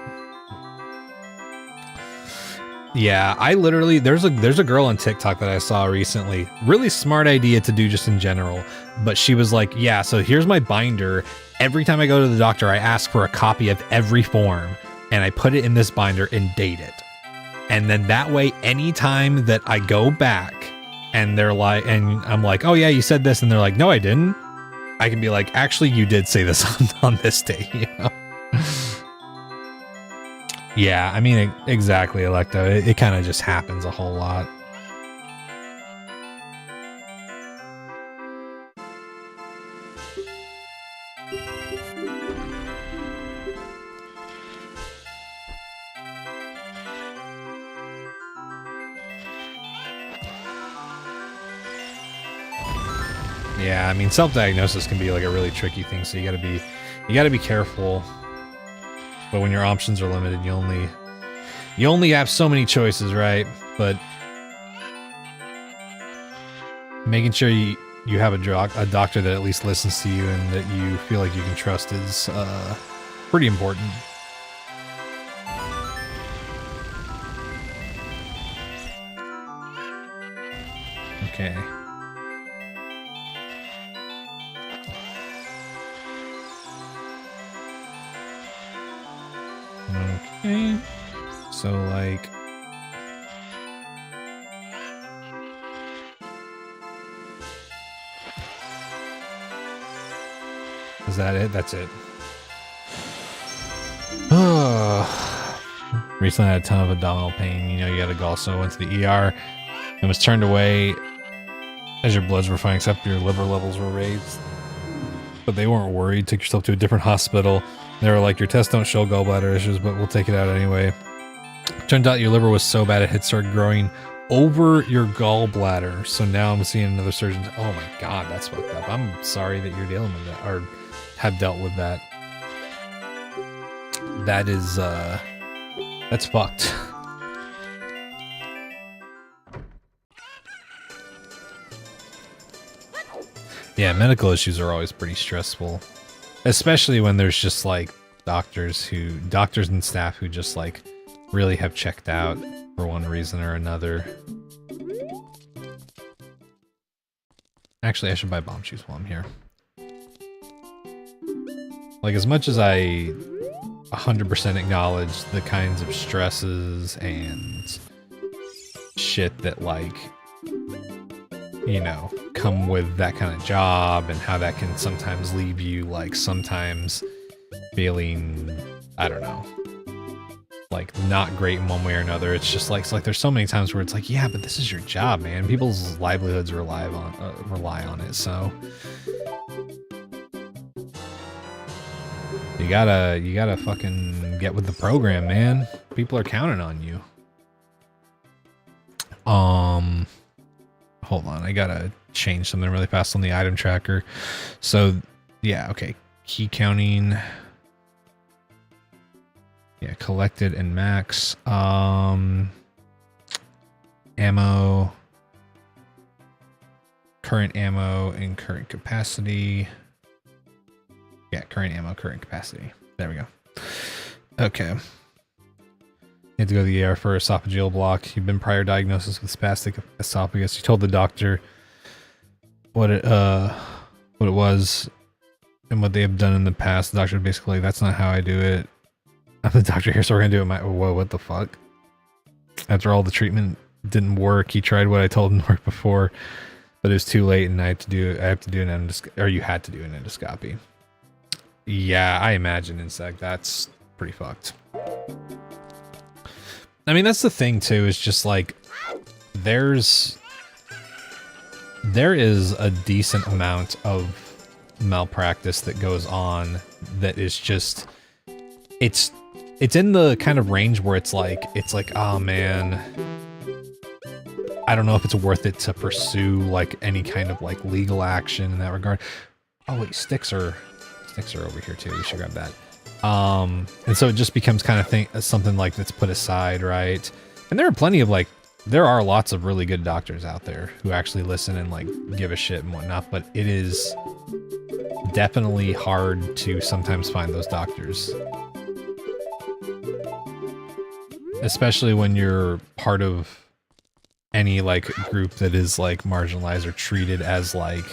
Yeah, I literally, there's a girl on TikTok that I saw recently. Really smart idea to do just in general. But she was like, yeah, so here's my binder. Every time I go to the doctor, I ask for a copy of every form. and I put it in this binder and date it. And then that way, anytime that I go back and they're like, and I'm like, oh yeah, you said this. And they're like, no, I didn't. I can be like, actually, you did say this on this day, you know? Yeah, I mean, exactly, Electo. It kind of just happens a whole lot. Yeah, I mean, self-diagnosis can be like a really tricky thing, so you gotta be careful. But when your options are limited, you only have so many choices, right? But making sure you have a doctor that at least listens to you and that you feel like you can trust is pretty important. Okay. Okay, so like, is that it? That's it. Recently I had a ton of abdominal pain. You know, you gotta go. So I went to the ER and was turned away as your bloods were fine, except your liver levels were raised. But they weren't worried. Took yourself to a different hospital. They were like, your tests don't show gallbladder issues, but we'll take it out anyway. Turns out your liver was so bad it had started growing over your gallbladder. So now I'm seeing another surgeon. Oh my God, that's fucked up. I'm sorry that you're dealing with that or have dealt with that. That is, that's fucked. Yeah, medical issues are always pretty stressful. Especially when there's just like doctors and staff who just like really have checked out for one reason or another. Actually, I should buy bomb shoes while I'm here. Like, as much as I 100% acknowledge the kinds of stresses and shit that, like, you know, come with that kind of job and how that can sometimes leave you, like, sometimes feeling, I don't know, like, not great in one way or another. It's just like, it's like there's so many times where it's like, yeah, but this is your job, man. People's livelihoods rely on it, so you gotta fucking get with the program, man. People are counting on you. Hold on, I gotta change something really fast on the item tracker. So, yeah, okay. Key counting. Yeah, collected and max. Ammo. Current ammo and current capacity. Yeah, current ammo, current capacity. There we go. Okay. You have to go to the ER for esophageal block. You've been prior diagnosis with spastic esophagus. You told the doctor what it was and what they have done in the past. The doctor basically, that's not how I do it. I'm the doctor here, so we're gonna do it. Whoa, what the fuck? After all the treatment didn't work, he tried what I told him worked before, but it was too late, and I have to do an endoscopy, or you had to do an endoscopy. Yeah, I imagine insect. That's pretty fucked. I mean, that's the thing too, is just like, there is a decent amount of malpractice that goes on that is just, it's in the kind of range where it's like, oh man, I don't know if it's worth it to pursue like any kind of like legal action in that regard. Oh wait, sticks are over here too. We should grab that. And so it just becomes kind of something like that's put aside, right? And there are plenty of like, there are lots of really good doctors out there who actually listen and like give a shit and whatnot, but it is definitely hard to sometimes find those doctors. Especially when you're part of any like group that is like marginalized or treated as like,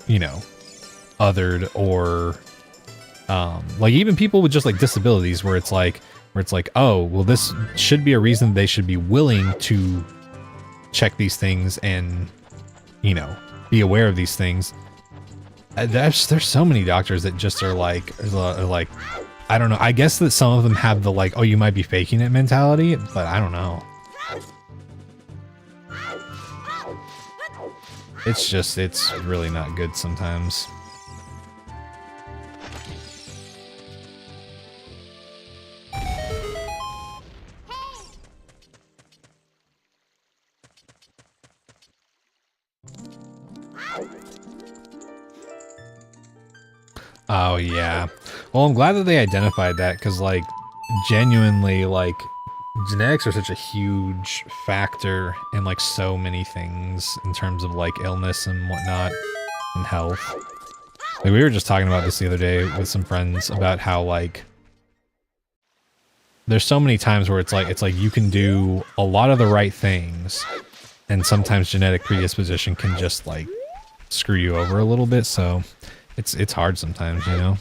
you know, othered or Like even people with just like disabilities where it's like, oh, well, this should be a reason they should be willing to check these things and, you know, be aware of these things. There's so many doctors that just are like, I don't know. I guess that some of them have the like, oh, you might be faking it mentality, but I don't know. It's just, it's really not good sometimes. Oh, yeah. Well, I'm glad that they identified that, because, like, genuinely, like, genetics are such a huge factor in, like, so many things in terms of, like, illness and whatnot and health. Like, we were just talking about this the other day with some friends about how, like, there's so many times where it's like you can do a lot of the right things, and sometimes genetic predisposition can just, like, screw you over a little bit, so it's hard sometimes, you know?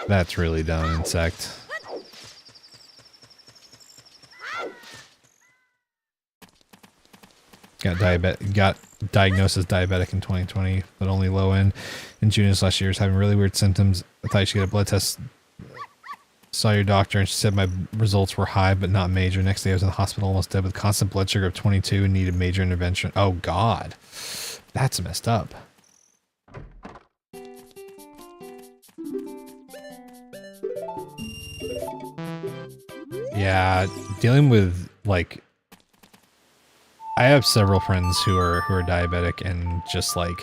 That's really dumb, insect. Got diagnosed as diabetic in 2020, but only low end. In June of last year, was having really weird symptoms. I thought you should get a blood test. Saw your doctor and she said my results were high but not major. Next day I was in the hospital almost dead with constant blood sugar of 22 and needed major intervention. Oh god. That's messed up. Yeah, dealing with like I have several friends who are diabetic, and just like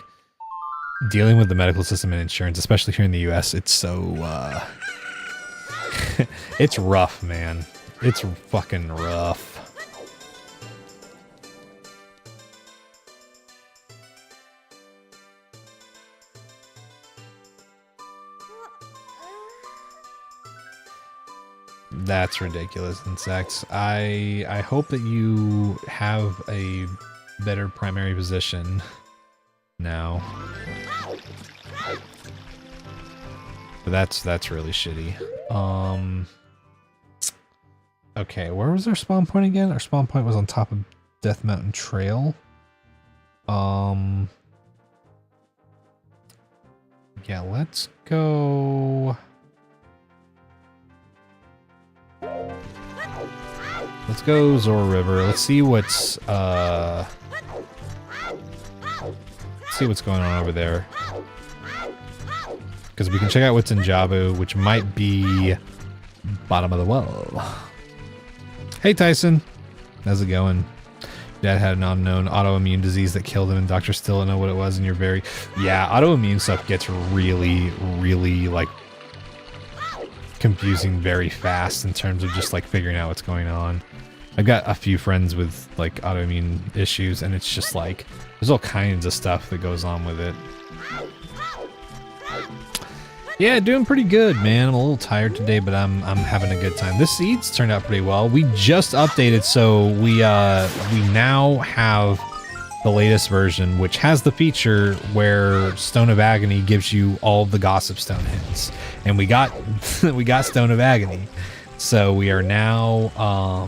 dealing with the medical system and insurance, especially here in the US, it's so it's rough, man. It's fucking rough. That's ridiculous, insects. I hope that you have a better primary position now. But that's really shitty. Okay, where was our spawn point again? Our spawn point was on top of Death Mountain Trail. Yeah, let's go. Let's go Zora River. Let's see what's going on over there. Because we can check out what's in Jabu, which might be bottom of the well. Hey Tyson, how's it going? Dad had an unknown autoimmune disease that killed him, and doctors still don't know what it was, and you're very... Yeah, autoimmune stuff gets really, really, like, confusing very fast in terms of just, like, figuring out what's going on. I've got a few friends with, like, autoimmune issues, and it's just, like, there's all kinds of stuff that goes on with it. Yeah, doing pretty good, man. I'm a little tired today, but I'm having a good time. The seeds turned out pretty well. We just updated, so we now have the latest version, which has the feature where Stone of Agony gives you all the Gossip Stone hints, and we got we got Stone of Agony, so we are now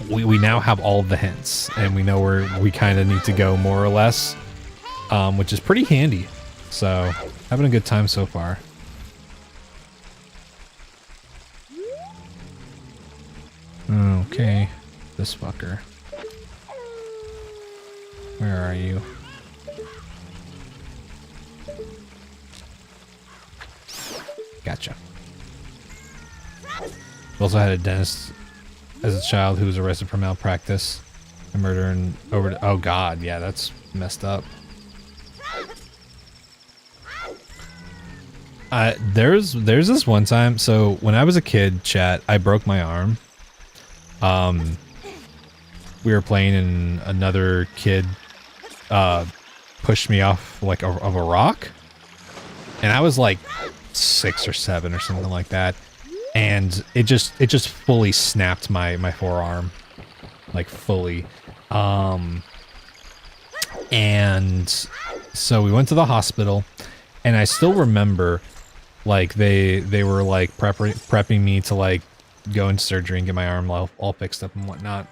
we now have all of the hints, and we know where we kind of need to go more or less, which is pretty handy. So, having a good time so far. Okay, this fucker. Where are you? Gotcha. We also had a dentist as a child who was arrested for malpractice, a murder, and over. Oh god, yeah, that's messed up. There's this one time, so when I was a kid, chat, I broke my arm. We were playing and another kid pushed me off like of a rock, and I was like 6 or 7 or something like that, and it just fully snapped my forearm. like fully. And so we went to the hospital, and I still remember, like, they were like prepping me to like go into surgery and get my arm all fixed up and whatnot.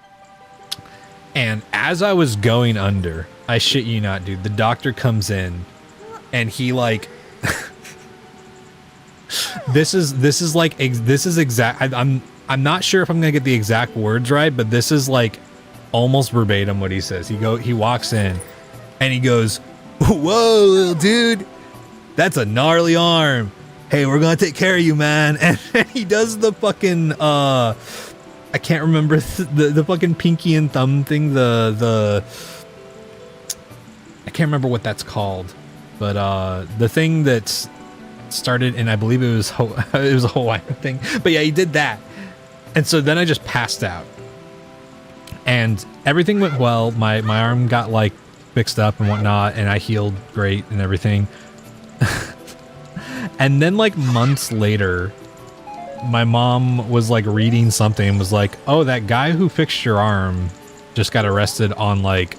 And as I was going under, I shit you not, dude, the doctor comes in, and he like, this is exact. I'm not sure if I'm gonna get the exact words right, but this is like almost verbatim what he says. He walks in, and he goes, "Whoa, little dude, that's a gnarly arm. Hey, we're gonna take care of you, man." And he does the fucking I can't remember the fucking pinky and thumb thing. The I can't remember what that's called, but the thing that's started, and I believe it was a Hawaiian thing. But yeah, he did that, and so then I just passed out, and everything went well. My arm got like fixed up and whatnot, and I healed great and everything. And then like months later, my mom was like reading something and was like, "Oh, that guy who fixed your arm just got arrested on like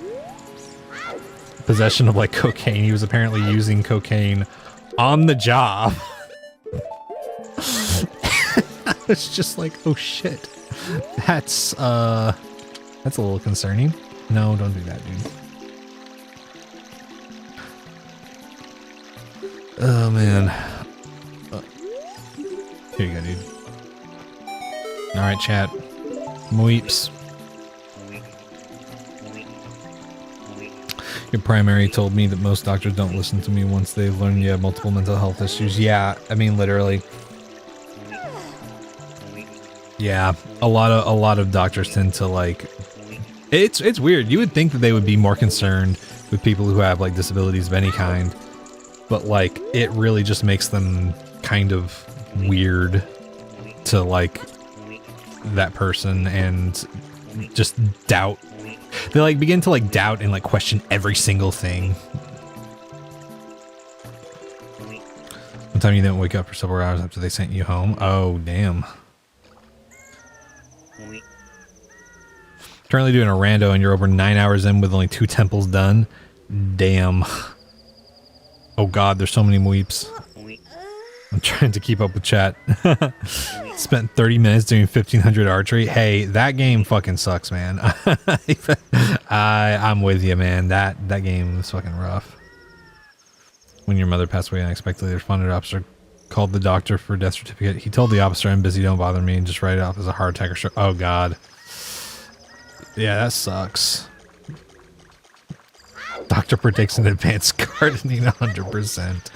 possession of like cocaine. He was apparently using cocaine on the job." I was just like, "Oh shit, that's a little concerning." No, don't do that, dude. Oh man. Here you go, dude. Alright, chat. Mweeps. Your primary told me that most doctors don't listen to me once they've learned you have multiple mental health issues. Yeah, I mean, literally. Yeah, a lot of doctors tend to like... It's weird. You would think that they would be more concerned with people who have like disabilities of any kind, but like it really just makes them kind of weird to like that person and just doubt. They like begin to like doubt and like question every single thing. One time you didn't wake up for several hours after they sent you home. Oh damn. Currently doing a rando and you're over 9 hours in with only 2 temples done. Damn. Oh god, there's so many weeps. I'm trying to keep up with chat. Spent 30 minutes doing 1500 archery. Hey, that game fucking sucks, man. I'm with you, man. That game is fucking rough. When your mother passed away unexpectedly, the responding officer called the doctor for a death certificate. He told the officer, "I'm busy, don't bother me," and just write it off as a heart attack or stroke. Oh god. Yeah, that sucks. Doctor predicts an advanced gardening 100%.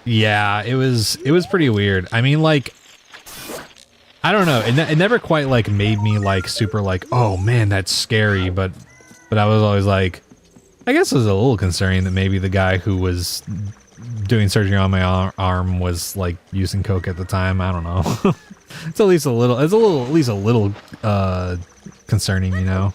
Yeah, it was pretty weird. I mean, like, I don't know. It never quite like made me like super like, oh man, that's scary. But I was always like, I guess it was a little concerning that maybe the guy who was doing surgery on my arm was like using coke at the time. I don't know. It's at least a little. It's at least a little concerning, you know.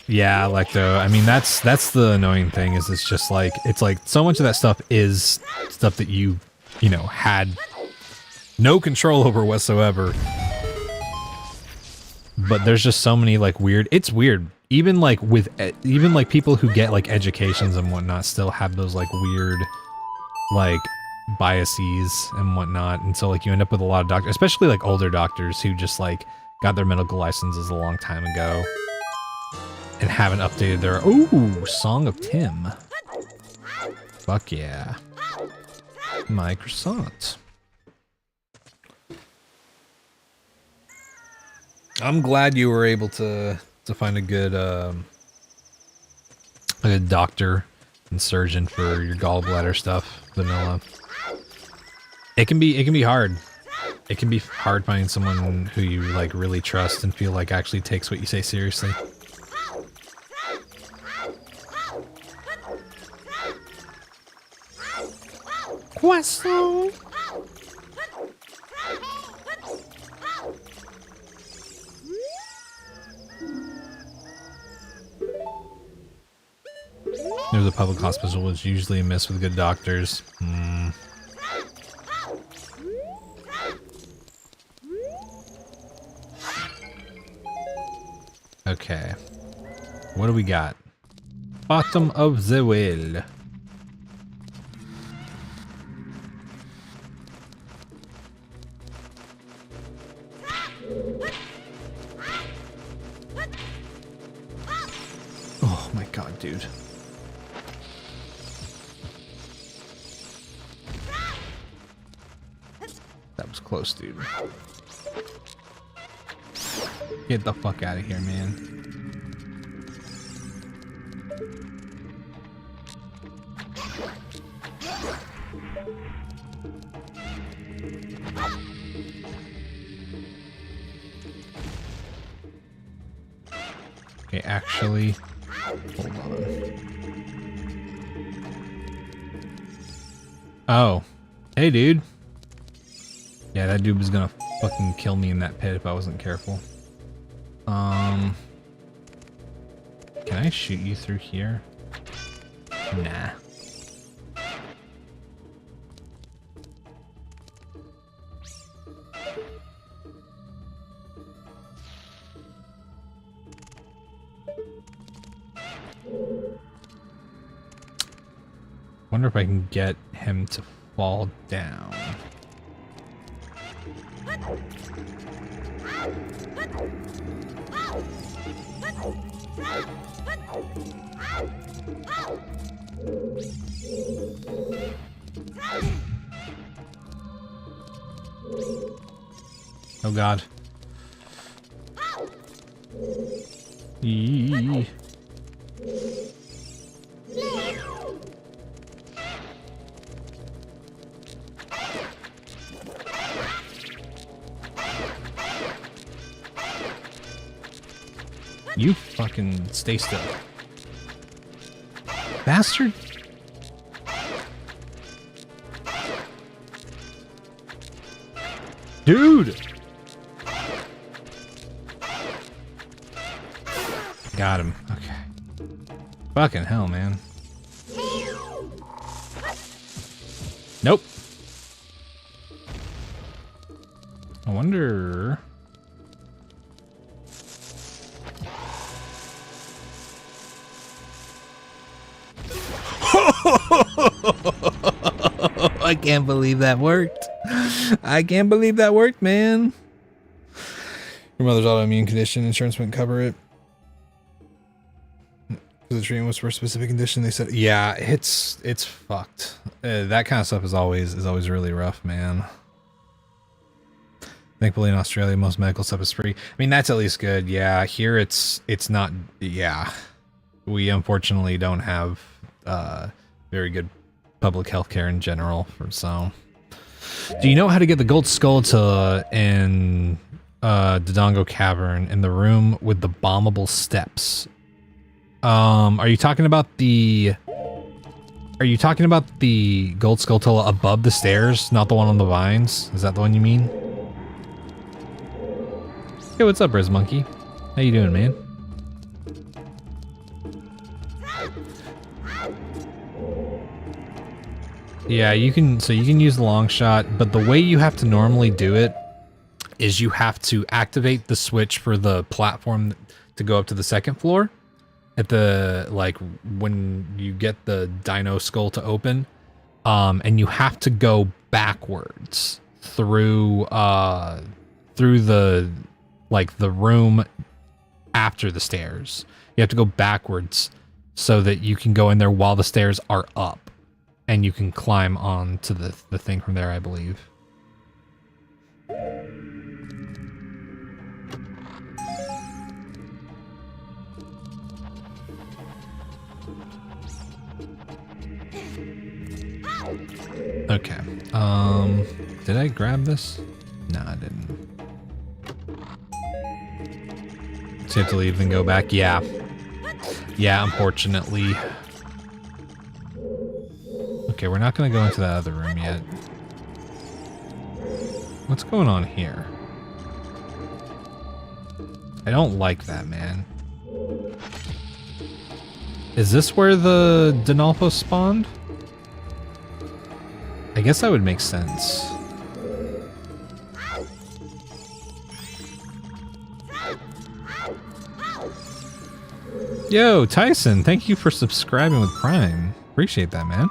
Yeah, Lecto. I mean, that's the annoying thing is it's just like, it's like so much of that stuff is stuff that you know, had no control over whatsoever. But there's just so many like weird, it's weird. Even like with, even like people who get like educations and whatnot still have those like weird, like biases and whatnot. And so like you end up with a lot of doctors, especially like older doctors who just like got their medical licenses a long time ago and haven't updated their, ooh, Song of Tim. Fuck yeah. My croissant. I'm glad you were able to find a good doctor and surgeon for your gallbladder stuff, Vanilla. It can be hard. It can be hard finding someone who you like really trust and feel like actually takes what you say seriously. Croissant. There's a public hospital, which usually a miss with good doctors. Okay. What do we got? Bottom of the well. Oh my god, dude. That was close, dude. Get the fuck out of here, man. Okay, actually, hold on. Oh, hey, dude. Yeah, that dude was gonna fucking kill me in that pit if I wasn't careful. Can I shoot you through here? Nah. Wonder if I can get him to fall down. Oh god. Eee. You fucking stay still. Bastard. Dude. Got him. Okay. Fucking hell, man. Nope. I wonder... I can't believe that worked. I can't believe that worked, man. Your mother's autoimmune condition, insurance wouldn't cover it. The treatment was for a specific condition. They said, yeah, it's fucked. That kind of stuff is always really rough, man. Thankfully in Australia, most medical stuff is free. I mean, that's at least good. Yeah, here it's not. Yeah, we unfortunately don't have very good public health care in general. So, do you know how to get the gold skull to in Dodongo Cavern in the room with the bombable steps? Are you talking about the gold skulltula above the stairs, not the one on the vines? Is that the one you mean? Hey, what's up, Riz Monkey? How you doing, man? Yeah, you can use the long shot, but the way you have to normally do it is you have to activate the switch for the platform to go up to the second floor. At the, like, when you get the dino skull to open, and you have to go backwards through the, like, the room after the stairs. You have to go backwards so that you can go in there while the stairs are up, and you can climb on to the thing from there, I believe. Okay. Did I grab this? No, I didn't. So you have to leave and go back? Yeah. Yeah, unfortunately. Okay, we're not gonna go into that other room yet. What's going on here? I don't like that, man. Is this where the Dinalpo spawned? I guess that would make sense. Yo, Tyson, thank you for subscribing with Prime. Appreciate that, man.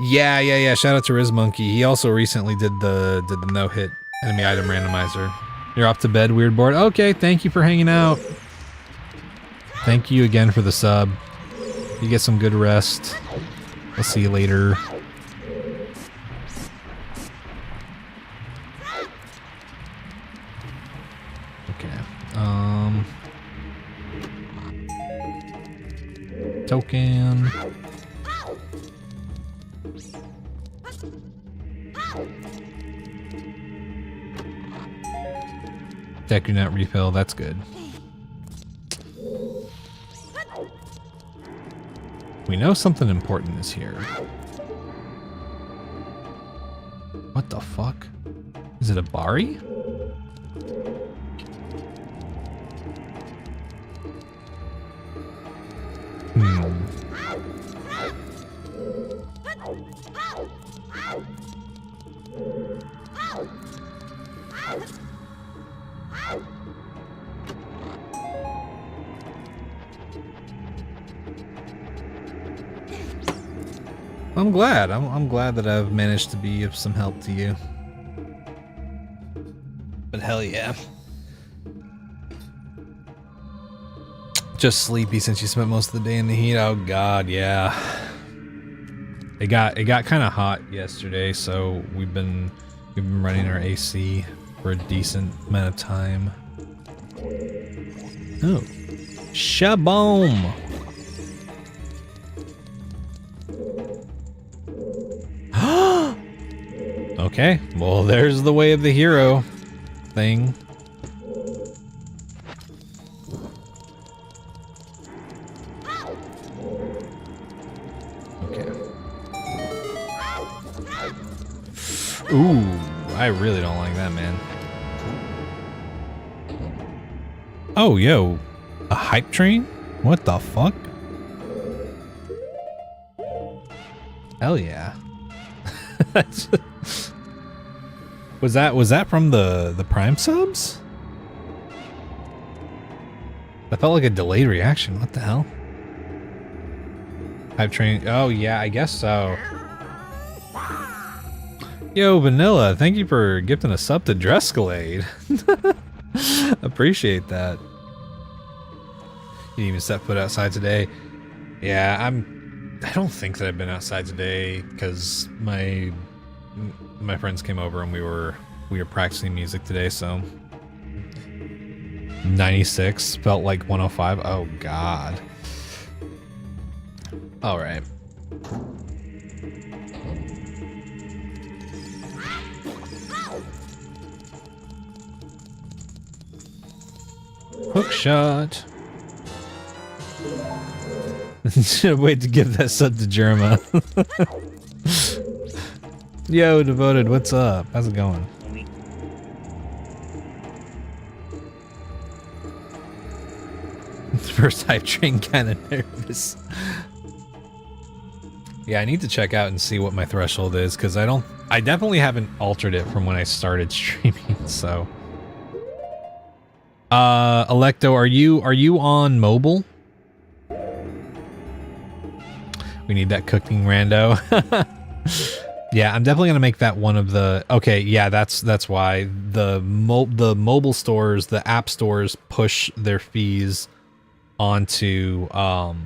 Yeah. Shout out to Riz Monkey. He also recently did the no-hit enemy item randomizer. You're off to bed, weird board. Okay, thank you for hanging out. Thank you again for the sub. You get some good rest. I'll see you later. Okay. Token. Deck your net refill, that's good. We know something important is here. What the fuck? Is it a Bari? I'm glad. I'm glad that I've managed to be of some help to you. But hell yeah. Just sleepy since you spent most of the day in the heat. Oh god, yeah. It got kind of hot yesterday, so we've been running our AC for a decent amount of time. Oh. Shaboom! Okay, well there's the way of the hero thing. Okay. Ooh, I really don't like that, man. Oh, yo, a hype train? What the fuck? Hell yeah. Was that from the Prime subs? That felt like a delayed reaction. What the hell? Hype train. Oh yeah, I guess so. Yo, Vanilla, thank you for gifting a sub to Drescalade. Appreciate that. You didn't even set foot outside today. Yeah, I don't think that I've been outside today because my friends came over and we were practicing music today, so 96 felt like 105. Oh god. All right. Hook shot. Should wait to give that sub to Jerma. Yo, Devoted, what's up? How's it going? First hype train, kind of nervous. Yeah, I need to check out and see what my threshold is because I definitely haven't altered it from when I started streaming. So, Electo, are you on mobile? We need that cooking rando. Yeah, I'm definitely gonna make that one of the. Okay, yeah, that's why the mobile stores, the app stores, push their fees onto the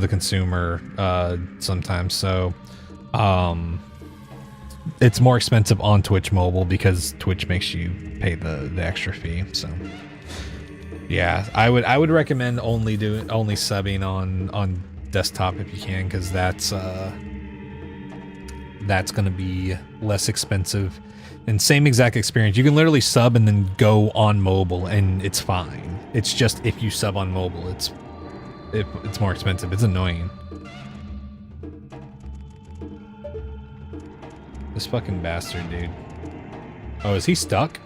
consumer sometimes. So, it's more expensive on Twitch mobile because Twitch makes you pay the extra fee. So, yeah, I would recommend only subbing on desktop if you can, because that's going to be less expensive and same exact experience. You can literally sub and then go on mobile and it's fine. It's just if you sub on mobile, it's more expensive. It's annoying. This fucking bastard, dude. Oh, is he stuck?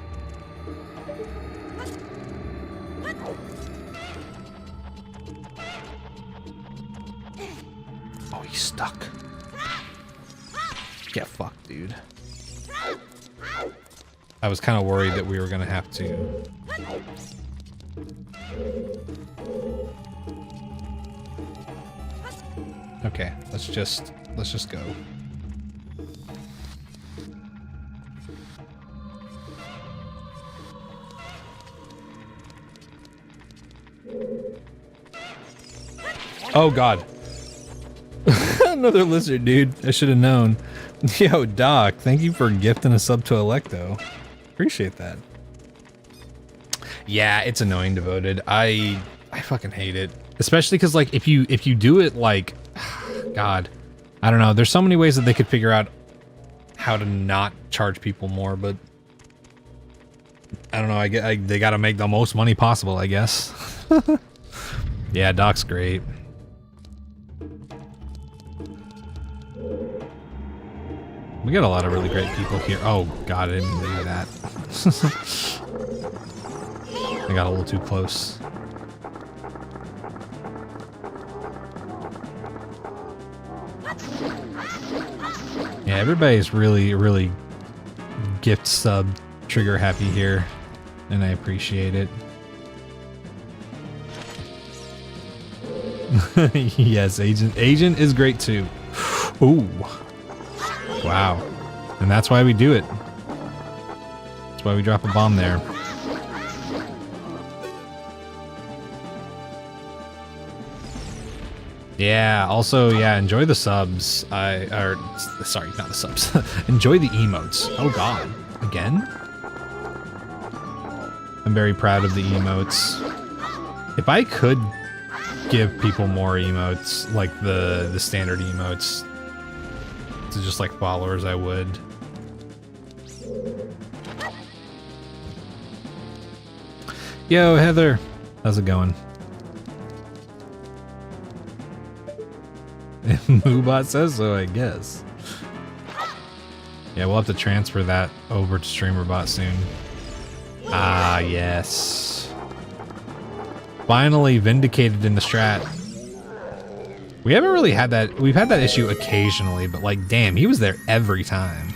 Oh, he's stuck. Get fucked, dude. I was kind of worried that we were gonna have to. Okay, let's just go. Oh god. Another lizard, dude. I should have known. Yo, Doc, thank you for gifting a sub to Electo. Appreciate that. Yeah, it's annoying, Devoted. I fucking hate it. Especially because, like, if you do it, like, God, I don't know. There's so many ways that they could figure out how to not charge people more, but I don't know. They got to make the most money possible, I guess. Yeah, Doc's great. We got a lot of really great people here. Oh god, I didn't mean to do that. I got a little too close. Yeah, everybody's really gift sub trigger happy here, and I appreciate it. Yes, Agent is great too. Ooh. Wow. And that's why we do it. That's why we drop a bomb there. Yeah, also, yeah, enjoy the subs. Sorry, not the subs. Enjoy the emotes. Oh god. Again? I'm very proud of the emotes. If I could give people more emotes, like the standard emotes, to just like followers, I would. Yo, Heather. How's it going? Moobot says so, I guess. Yeah, we'll have to transfer that over to StreamerBot soon. Ah, yes. Finally vindicated in the strat. We haven't really had that. We've had that issue occasionally, but like, damn, he was there every time.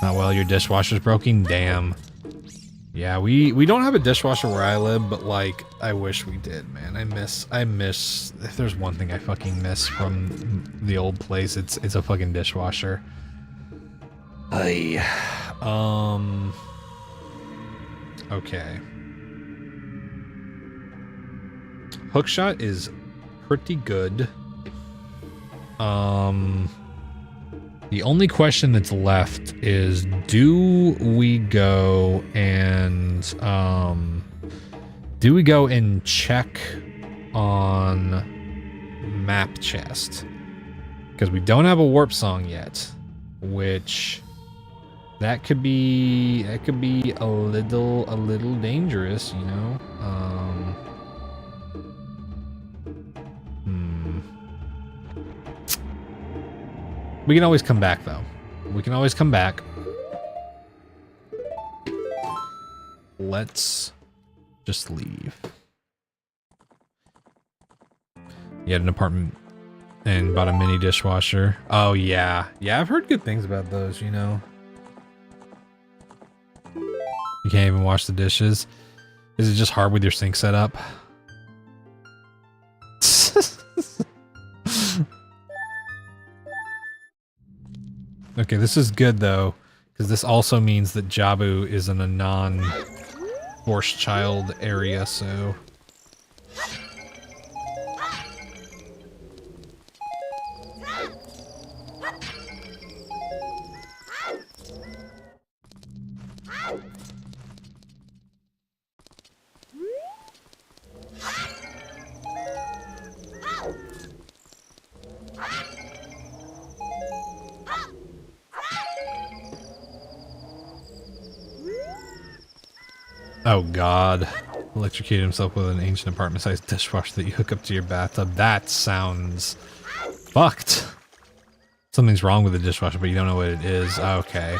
Oh, well, your dishwasher's broken? Damn. Yeah, we don't have a dishwasher where I live, but like, I wish we did, man. I miss, if there's one thing I fucking miss from the old place, it's a fucking dishwasher. Okay. Hookshot is pretty good. The only question that's left is, do we go and check on map chest? Because we don't have a warp song yet, which that could be a little dangerous, you know. We can always come back, though. We can always come back. Let's just leave. You had an apartment and bought a mini dishwasher. Oh, yeah. Yeah, I've heard good things about those, you know. You can't even wash the dishes. Is it just hard with your sink setup? Okay, this is good though, because this also means that Jabu is in a non-forced child area, so... Oh god. Electrocuted himself with an ancient apartment-sized dishwasher that you hook up to your bathtub. That sounds fucked. Something's wrong with the dishwasher, but you don't know what it is. Okay.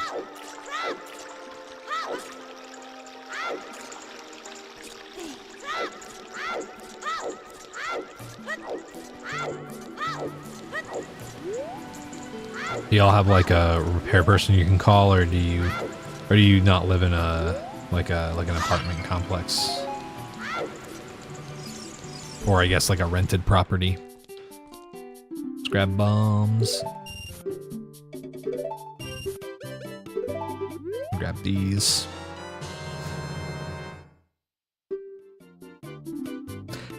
Do y'all have like a repair person you can call, or do you Or do you not live in like an apartment complex? Or I guess like a rented property. Let's grab bombs. Grab these.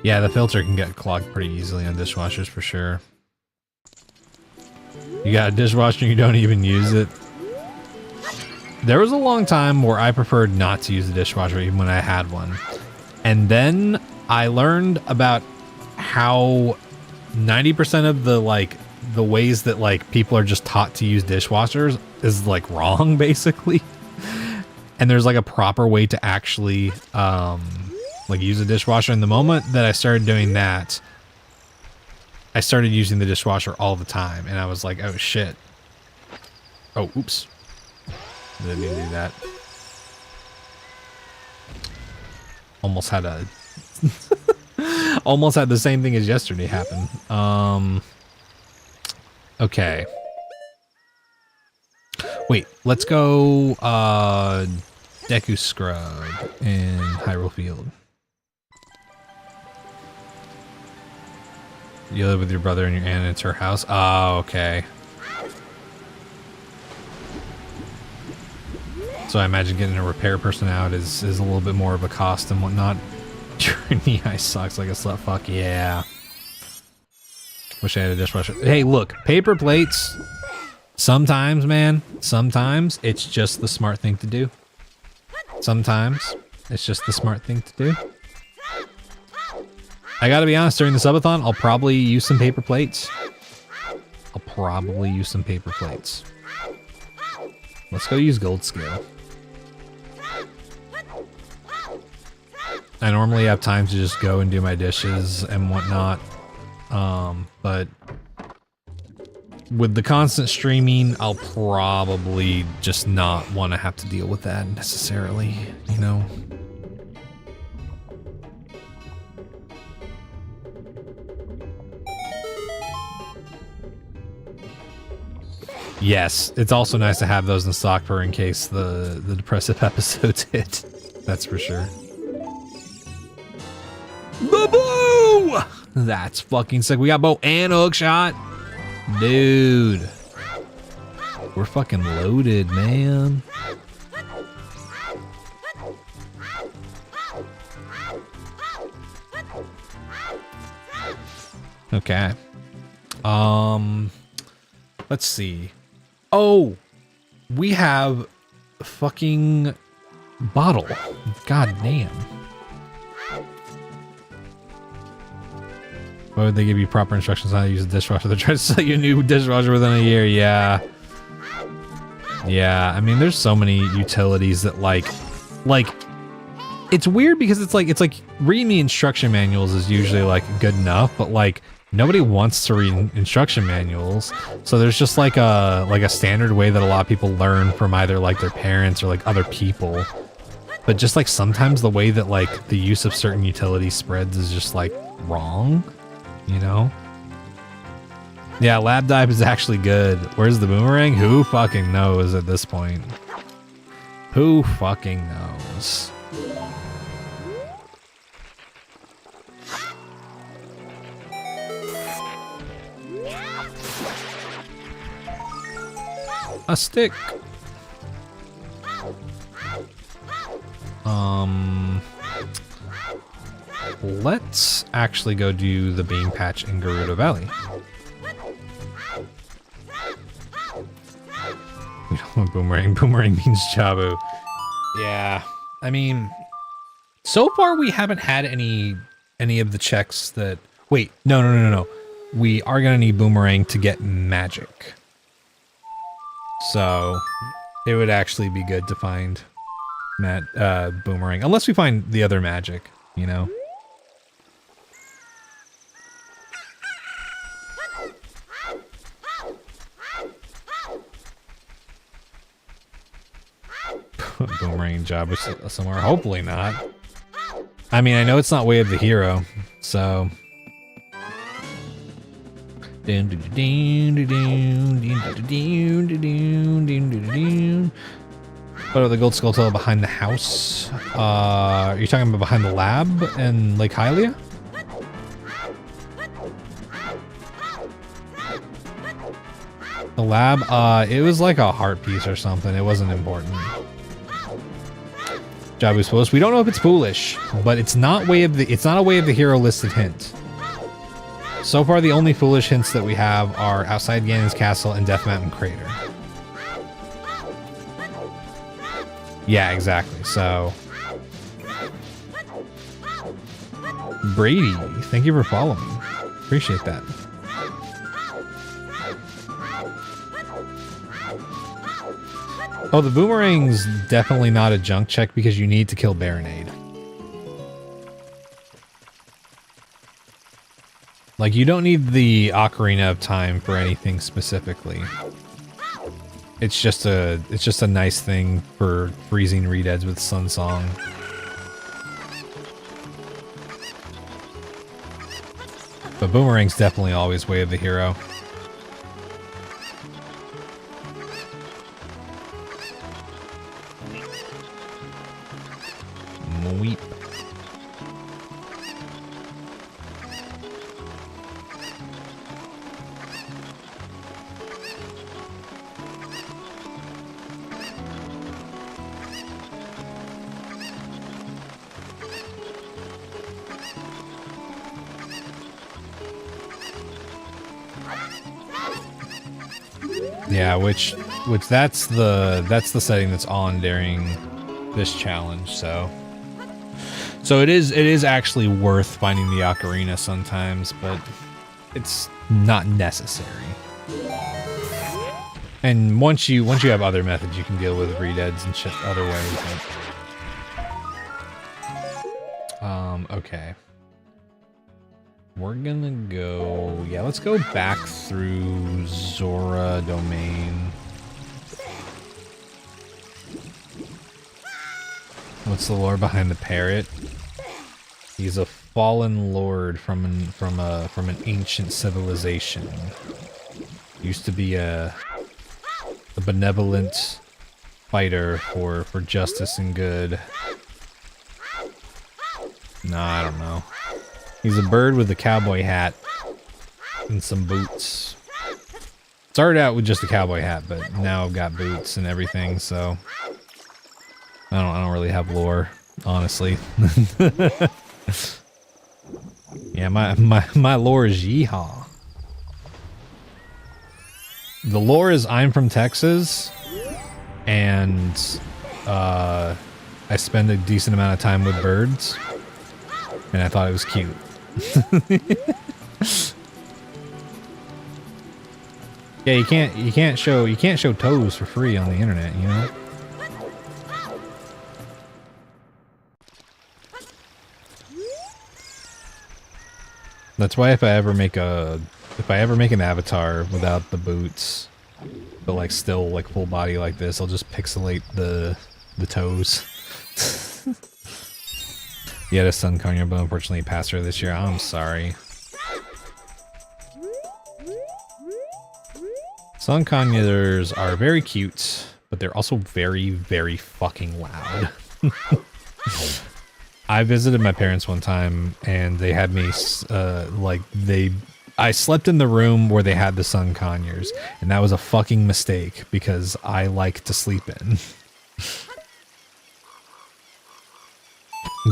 Yeah, the filter can get clogged pretty easily on dishwashers for sure. You got a dishwasher and you don't even use it. There was a long time where I preferred not to use the dishwasher even when I had one. And then I learned about how 90% of the ways that like people are just taught to use dishwashers is like wrong basically. And there's like a proper way to actually like use a dishwasher. And the moment that I started doing that, I started using the dishwasher all the time, and I was like, oh shit. Oh, oops. Didn't mean to do that. Almost had a almost had the same thing as yesterday happen. Okay. Wait, let's go Deku Scrub in Hyrule Field. You live with your brother and your aunt, and it's her house? Oh, okay. So I imagine getting a repair person out is a little bit more of a cost and whatnot. Your knee ice sucks like a slut fuck, yeah. Wish I had a dishwasher. Hey, look, paper plates. Sometimes, man, sometimes it's just the smart thing to do. Sometimes it's just the smart thing to do. I gotta be honest, during the subathon, I'll probably use some paper plates. Let's go use gold scale. I normally have time to just go and do my dishes and whatnot. But with the constant streaming, I'll probably just not want to have to deal with that necessarily, you know? Yes, it's also nice to have those in stock for in case the depressive episodes hit. That's for sure. Boo! That's fucking sick. We got bow and hook shot. Dude. We're fucking loaded, man. Okay. Let's see. Oh, we have a fucking bottle. God damn. Why would they give you proper instructions on how to use a dishwasher? They're trying to sell you a new dishwasher within a year. Yeah. Yeah, I mean, there's so many utilities that like, it's weird because it's like reading the instruction manuals is usually like good enough, but like nobody wants to read instruction manuals. So there's just like a standard way that a lot of people learn from either like their parents or like other people. But just like sometimes the way that like the use of certain utilities spreads is just like wrong, you know? Yeah, lab dive is actually good. Where's the boomerang? Who fucking knows at this point? Who fucking knows? A stick. Let's actually go do the bean patch in Gerudo Valley. We don't want boomerang. Boomerang means Jabu. Yeah, I mean, so far we haven't had any of the checks that. Wait, no. We are gonna need boomerang to get magic. So it would actually be good to find boomerang, unless we find the other magic, you know. Boomerang job somewhere. Hopefully not. I mean, I know it's not Way of the Hero, so. What are the gold skull behind the house? Are you talking about behind the lab in Lake Hylia? The lab, it was like a heart piece or something. It wasn't important. Jabu's post. We don't know if it's foolish, but it's not a way of the hero listed hint. So far, the only foolish hints that we have are outside Ganon's castle and Death Mountain Crater. Yeah, exactly. So, Brady, thank you for following. Appreciate that. Oh, the boomerang's definitely not a junk check because you need to kill Baronade. Like, you don't need the Ocarina of Time for anything specifically. It's just a nice thing for freezing Redeads with Sun Song. But boomerang's definitely always way of the hero. Weep. Yeah, which that's the setting that's on during this challenge, so it is actually worth finding the ocarina sometimes, but it's not necessary. And once you have other methods, you can deal with redeads and shit other ways. Okay. We're gonna go, yeah, let's go back through Zora Domain. What's the lore behind the parrot? He's a fallen lord from an ancient civilization. Used to be a benevolent fighter for justice and good. No, I don't know. He's a bird with a cowboy hat and some boots. Started out with just a cowboy hat, but now I've got boots and everything, so I don't really have lore, honestly. Yeah, my lore is yeehaw. The lore is I'm from Texas, and I spend a decent amount of time with birds, and I thought it was cute. Yeah, you can't show toes for free on the internet, you know? That's why if I ever make an avatar without the boots, but like still like full body like this, I'll just pixelate the toes. Yeah, the Sun Conure, but unfortunately passed her this year. I'm sorry. Sun Conures are very cute, but they're also very, very fucking loud. I visited my parents one time, and they had me, I slept in the room where they had the Sun Conures, and that was a fucking mistake, because I like to sleep in.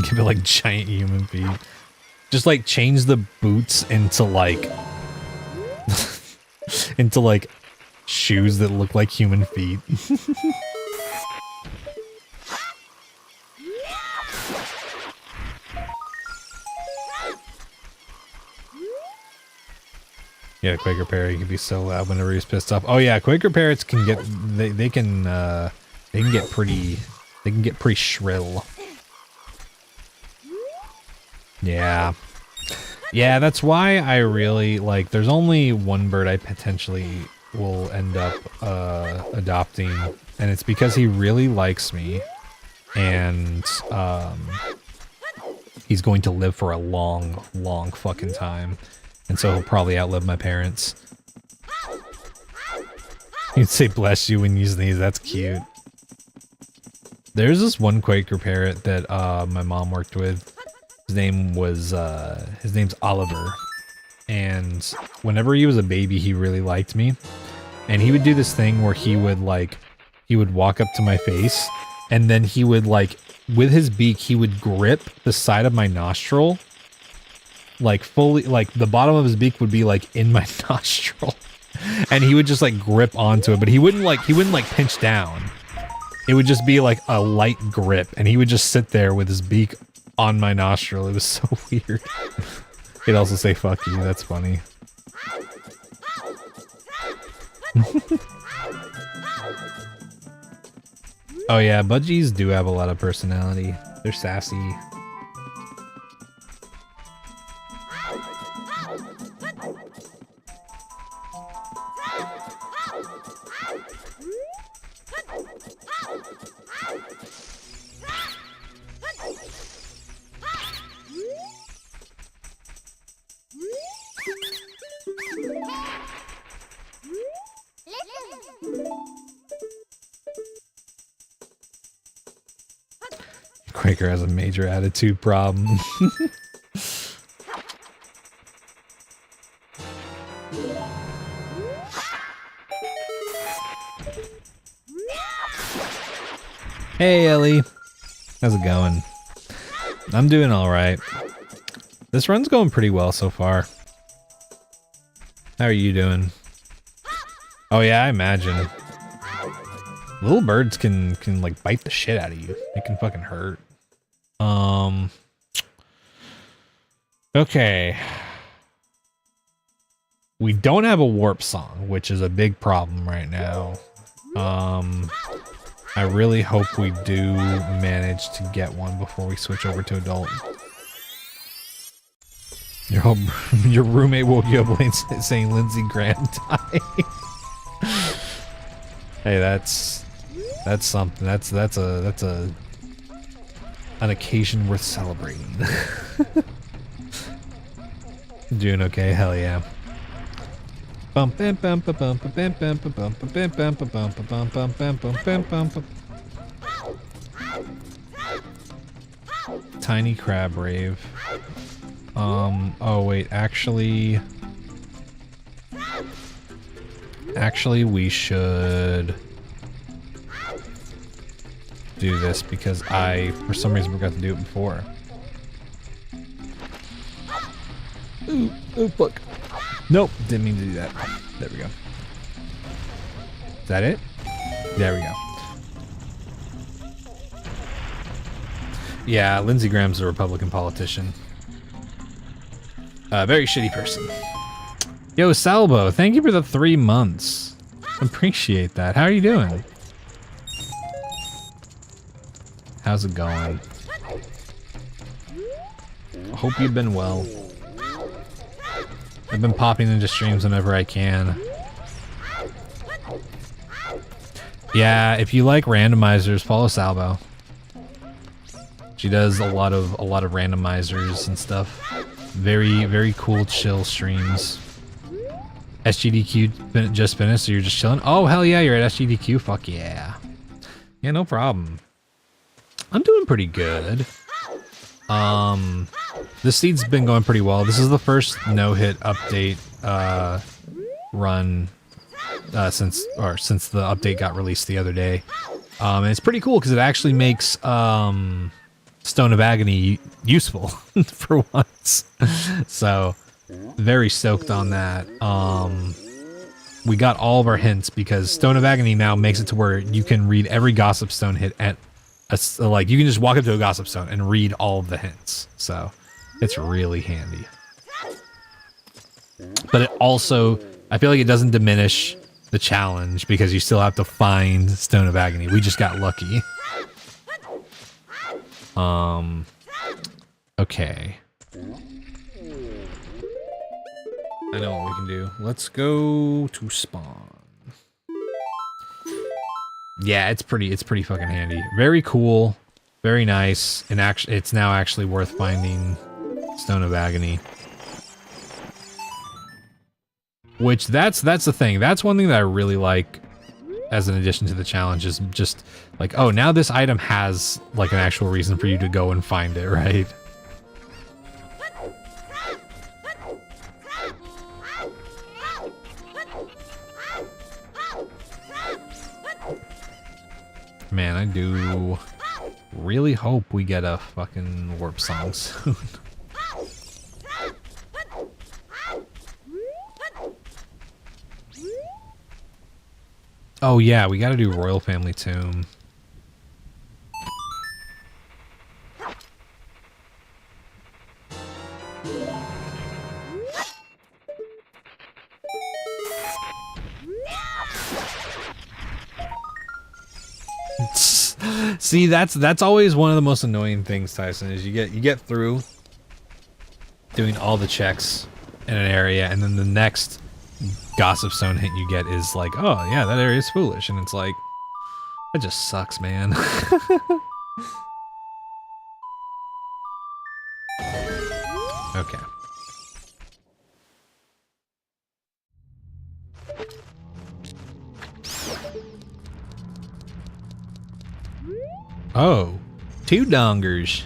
Give it like giant human feet. Just like change the boots into like into like shoes that look like human feet. Yeah, Quaker Parrot can be so loud whenever he's pissed off. Oh yeah, Quaker Parrots can get they can get pretty shrill. Yeah. Yeah, that's why I really, like, there's only one bird I potentially will end up adopting, and it's because he really likes me, and he's going to live for a long, long fucking time, and so he'll probably outlive my parents. You'd say bless you when you sneeze, that's cute. There's this one Quaker parrot that my mom worked with. His name's Oliver. And whenever he was a baby, he really liked me. And he would do this thing where he would walk up to my face, and then he would with his beak, he would grip the side of my nostril. Like fully, like the bottom of his beak would be like in my nostril. And he would just like grip onto it, but he wouldn't pinch down. It would just be like a light grip, and he would just sit there with his beak on my nostril. It was so weird. He'd also say fuck you, that's funny. Oh yeah, budgies do have a lot of personality. They're sassy. Quaker has a major attitude problem. Hey Ellie, how's it going? I'm doing all right. This run's going pretty well so far. How are you doing? Oh yeah, I imagine. Little birds can like bite the shit out of you. It can fucking hurt. Okay. We don't have a warp song, which is a big problem right now. I really hope we do manage to get one before we switch over to adult. Your roommate woke you up late saying Lindsey Graham died. Hey, that's something. That's an occasion worth celebrating. Doing okay? Hell yeah. Tiny crab rave. Oh wait, actually we should do this because I, for some reason, forgot to do it before. Ooh, oh fuck. Nope, didn't mean to do that. There we go. Is that it? There we go. Yeah, Lindsey Graham's a Republican politician. Very shitty person. Yo, Salvo, thank you for the 3 months. Appreciate that. How are you doing? How's it going? Hope you've been well. I've been popping into streams whenever I can. Yeah, if you like randomizers, follow Salvo. She does a lot of randomizers and stuff. Very, very cool, chill streams. SGDQ just finished, so you're just chilling? Oh, hell yeah, you're at SGDQ? Fuck yeah. Yeah, no problem. I'm doing pretty good. The seed's been going pretty well. This is the first no-hit update run since the update got released the other day. And it's pretty cool because it actually makes Stone of Agony useful for once. So very stoked on that. We got all of our hints because Stone of Agony now makes it to where you can read every Gossip Stone hit at like you can just walk up to a Gossip Stone and read all of the hints. So it's really handy. But it also, I feel like it doesn't diminish the challenge because you still have to find Stone of Agony. We just got lucky. Okay. I know what we can do. Let's go to spawn. Yeah, it's pretty fucking handy. Very cool, very nice, and actually, it's now actually worth finding Stone of Agony. Which that's the thing. That's one thing that I really like as an addition to the challenge is just like, oh, now this item has like an actual reason for you to go and find it, right? Man, I do really hope we get a fucking warp song soon. Oh yeah, we gotta do Royal Family Tomb. See, that's always one of the most annoying things, Tyson, is you get through doing all the checks in an area, and then the next gossip stone hint you get is like, oh yeah, that area is foolish, and it's like, that just sucks, man. Okay. Oh, 2 dongers.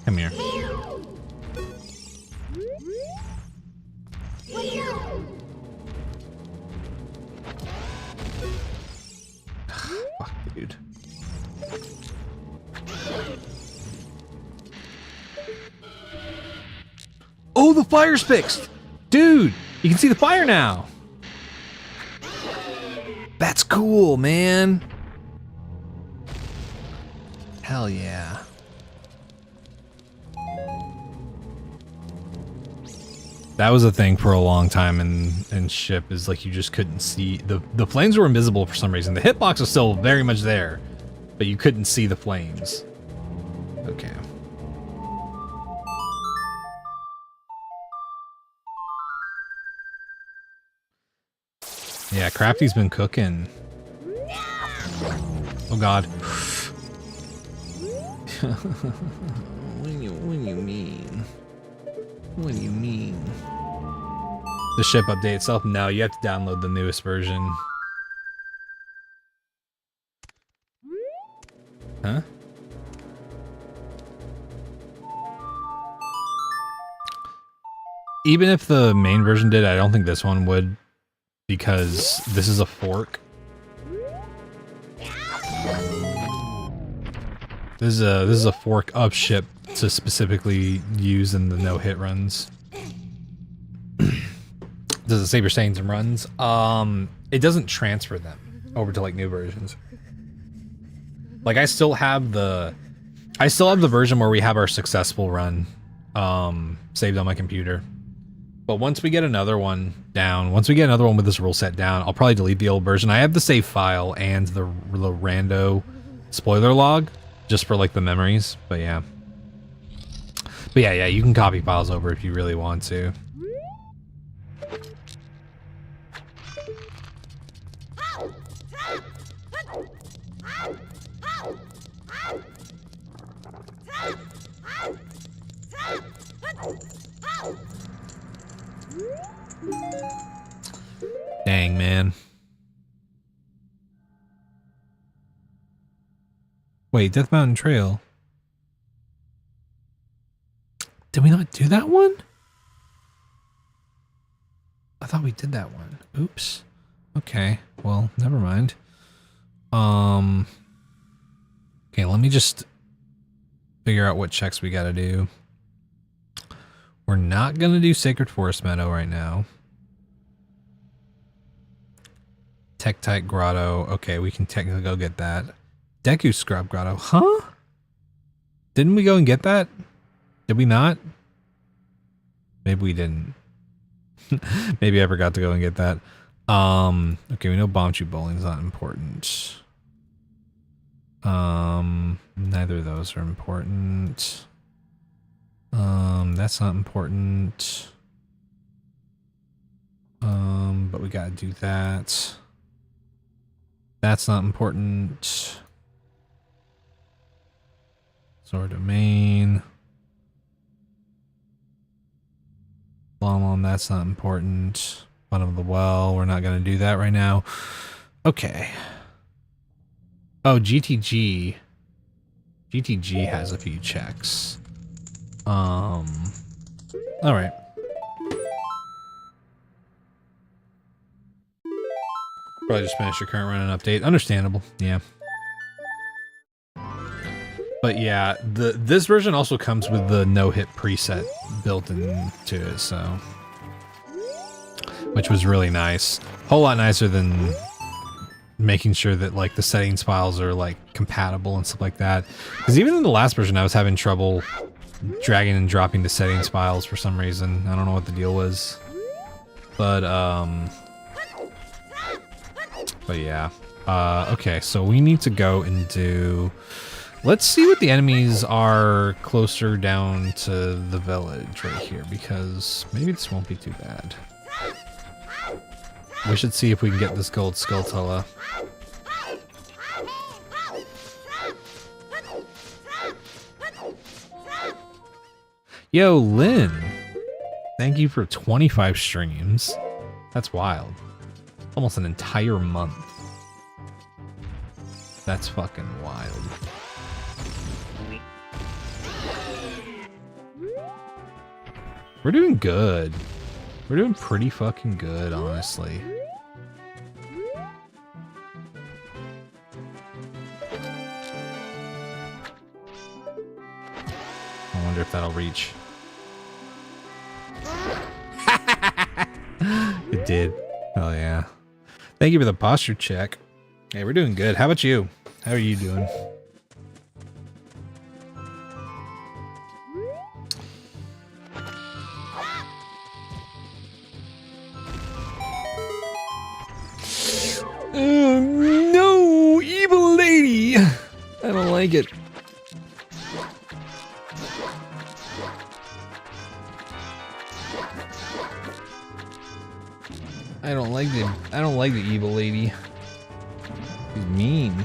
Come here. Fuck, dude. Oh, the fire's fixed! Dude, you can see the fire now! That's cool, man! Hell yeah. That was a thing for a long time in ship, is like you just couldn't see the flames were invisible for some reason. The hitbox was still very much there, but you couldn't see the flames. Okay. Yeah, Crafty's been cooking. Oh god. What do you mean? What do you mean? The ship update itself? No, you have to download the newest version. Huh? Even if the main version did, I don't think this one would, because this is a fork. This is a fork of ship to specifically use in the no-hit runs. Does it save your saves and runs? It doesn't transfer them over to like new versions. Like I still have the version where we have our successful run saved on my computer. But once we get another one down, once we get another one with this rule set down, I'll probably delete the old version. I have the save file and the rando spoiler log just for like the memories, but yeah. But yeah, you can copy files over if you really want to. Dang, man. Wait, Death Mountain Trail. Did we not do that one? I thought we did that one. Oops. Okay, well, never mind. Okay, let me just figure out what checks we gotta do. We're not gonna do Sacred Forest Meadow right now. Tektite Grotto. Okay, we can technically go get that. Deku Scrub Grotto. Huh? Didn't we go and get that? Did we not? Maybe we didn't. Maybe I forgot to go and get that. Okay, we know Bombchu Bowling's not important. Neither of those are important. That's not important. But we gotta do that. That's not important. Sword domain. Long, that's not important. Bottom of the well, we're not gonna do that right now. Okay. Oh, GTG. GTG has a few checks. All right. Probably just finished your current run and update. Understandable. Yeah. But yeah, this version also comes with the no-hit preset built into it, so, which was really nice. Whole lot nicer than making sure that like the settings files are like compatible and stuff like that. Because even in the last version, I was having trouble dragging and dropping the settings files for some reason. I don't know what the deal was, but yeah. Okay, so we need to go and do. Let's see what the enemies are closer down to the village right here, because maybe this won't be too bad. We should see if we can get this gold Skulltula. Yo, Lynn! Thank you for 25 streams. That's wild. Almost an entire month. That's fucking wild. We're doing good. We're doing pretty fucking good, honestly. I wonder if that'll reach. It did. Hell yeah. Thank you for the posture check. Hey, we're doing good. How about you? How are you doing? Oh, no, evil lady. I don't like it. I don't like the evil lady. She's mean.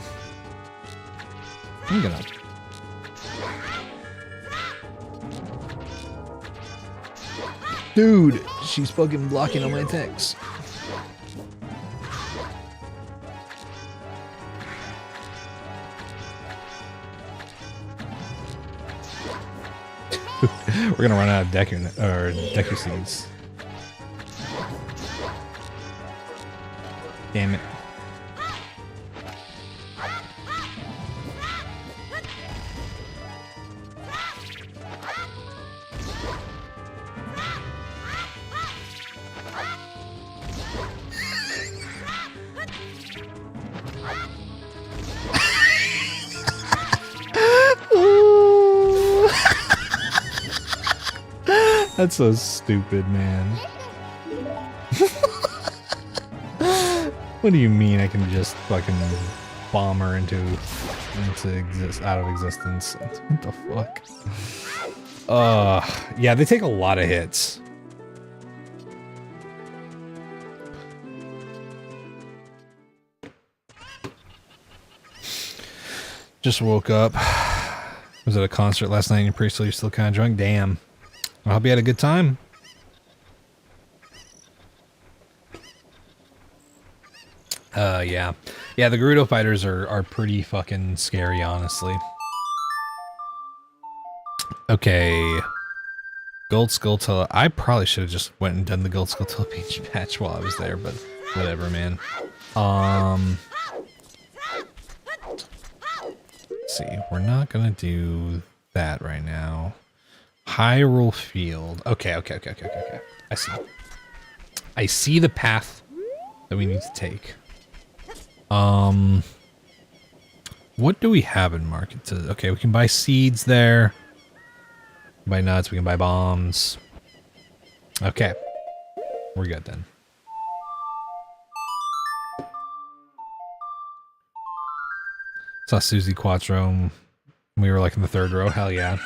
I'm gonna. Dude, she's fucking blocking all my texts. We're gonna run out of Deku seeds. Damn it. That's so stupid, man. What do you mean I can just fucking bomb her out of existence? What the fuck? Yeah, they take a lot of hits. Just woke up. Was at a concert last night and you're pretty still, you're still kind of drunk? Damn. I hope you had a good time. Yeah. Yeah, the Gerudo fighters are pretty fucking scary, honestly. Okay. Gold Skulltula. I probably should have just went and done the Gold Skulltula Peach patch while I was there, but whatever, man. Let's see. We're not gonna do that right now. Hyrule Field. Okay. I see. I see the path that we need to take. What do we have in market? Okay, we can buy seeds there. We can buy nuts. We can buy bombs. Okay, we're good then. Saw Susie Quattro. We were like in the third row. Hell yeah.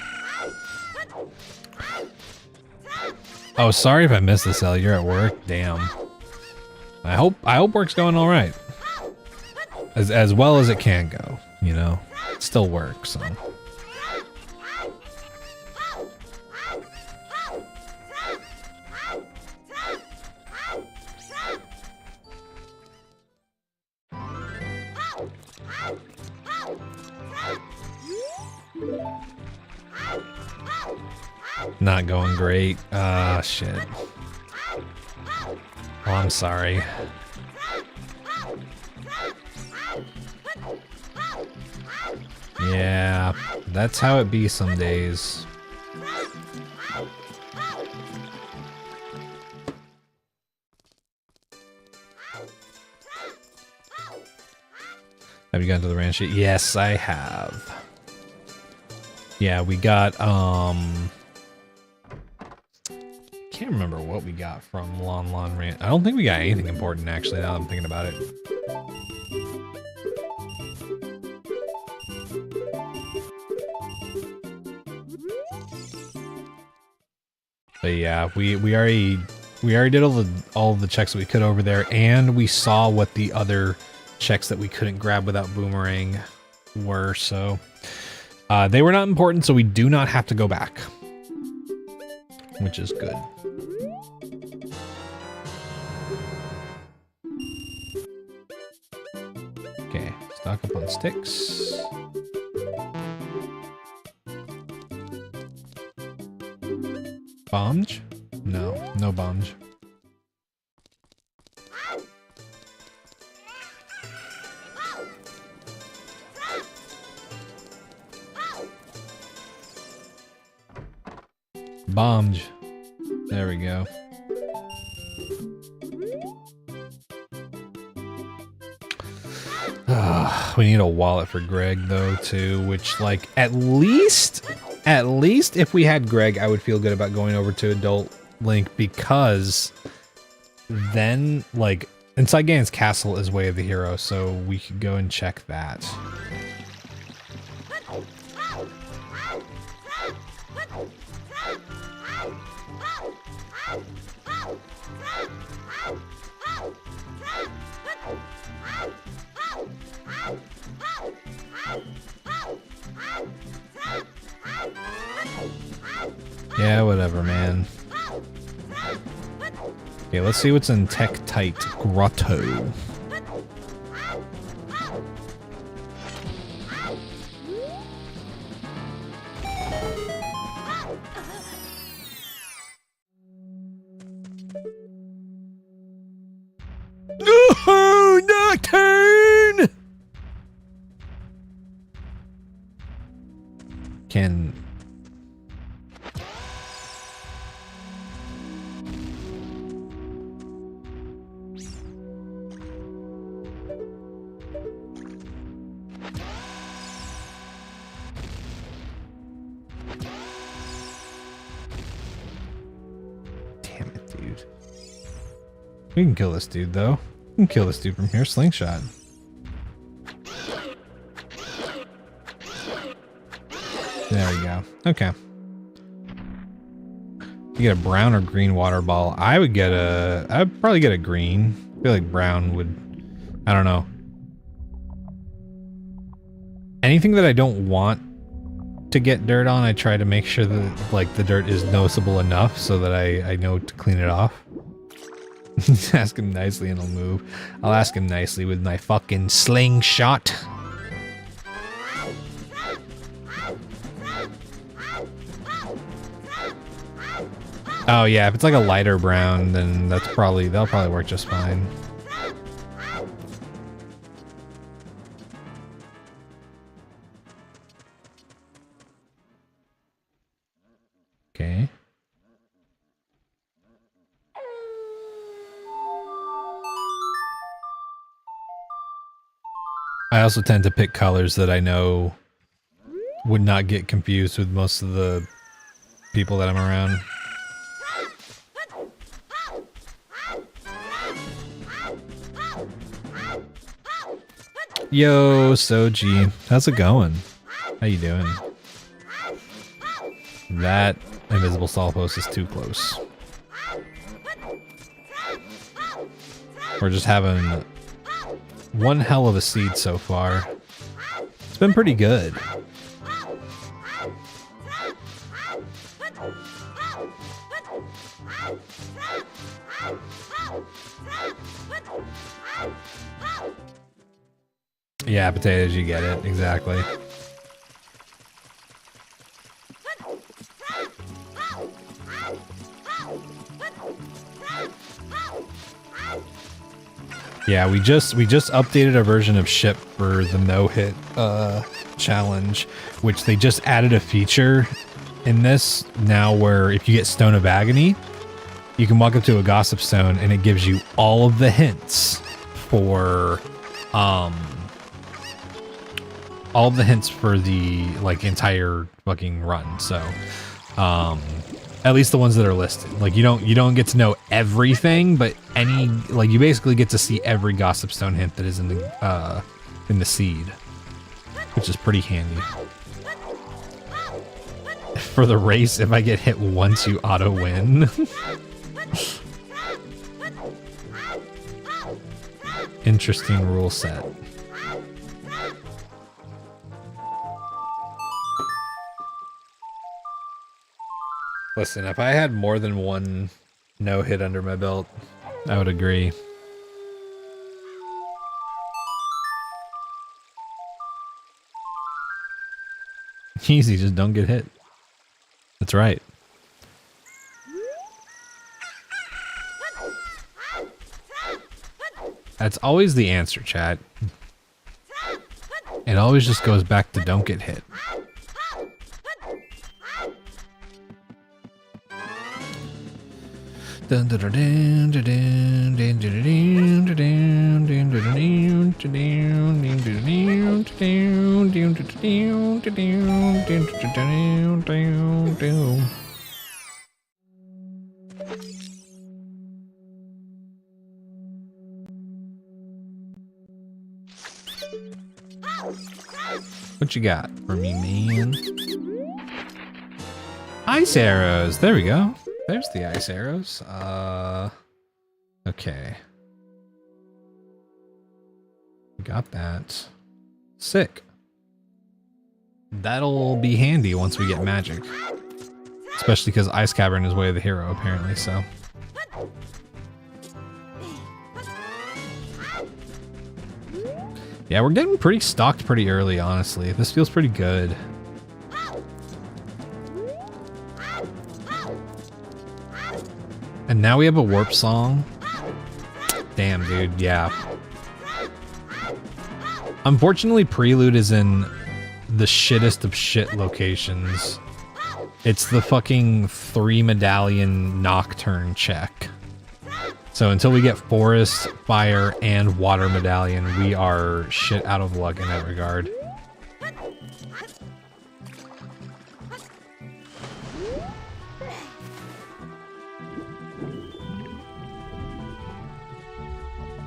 Oh, sorry if I missed this, Ellie. You're at work? Damn. I hope work's going all right. As well as it can go, you know. It still works, so. Not going great. Ah, shit. Oh, I'm sorry. Yeah, that's how it be some days. Have you gotten to the ranch yet? Yes, I have. Yeah, we got, can't remember what we got from Lon Ranch. I don't think we got anything important, actually, now that I'm thinking about it. But yeah, we already did all of the checks that we could over there, and we saw what the other checks that we couldn't grab without boomerang were, so they were not important, so we do not have to go back, which is good. Okay, stock up on sticks. Bombs? No, no bombs. Bombs. There we go. We need a wallet for Greg though too, which like at least if we had Greg, I would feel good about going over to Adult Link, because then like Inside Ganon's Castle is Way of the Hero, so we could go and check that. Yeah, whatever, man. Okay, let's see what's in Tektite Grotto. Oh, Nocturne! Can... We can kill this dude, though. We can kill this dude from here. Slingshot. There we go. Okay. You get a brown or green water ball. I'd probably get a green. I feel like brown would... I don't know. Anything that I don't want to get dirt on, I try to make sure that, like, the dirt is noticeable enough so that I know to clean it off. Ask him nicely and he'll move. I'll ask him nicely with my fucking slingshot. Oh yeah, if it's like a lighter brown, then that'll probably work just fine. Okay. I also tend to pick colors that I know would not get confused with most of the people that I'm around. Yo, SoH, how's it going? How you doing? That invisible stall post is too close. We're just having one hell of a seed so far. It's been pretty good. Yeah, potatoes, you get it. Exactly. Yeah, we just updated our version of ship for the no-hit challenge, which they just added a feature in this now where if you get Stone of Agony, you can walk up to a Gossip Stone and it gives you all of the hints for all the hints for the like entire fucking run. So at least the ones that are listed. Like you don't get to know everything, but any like you basically get to see every Gossip Stone hint that is in the seed, which is pretty handy. For the race, if I get hit once, you auto win. Interesting rule set. Listen, if I had more than one no-hit under my belt, I would agree. Easy, just don't get hit. That's right. That's always the answer, chat. It always just goes back to don't get hit. What you got for me, man? Ice arrows. There we go. There's the ice arrows. Okay. Got that. Sick. That'll be handy once we get magic. Especially because Ice Cavern is way of the hero, apparently, so. Yeah, we're getting pretty stocked pretty early, honestly. This feels pretty good. And now we have a warp song. Damn, dude, yeah. Unfortunately, Prelude is in the shittest of shit locations. It's the fucking 3 medallion Nocturne check. So until we get Forest, Fire, and Water medallion, we are shit out of luck in that regard.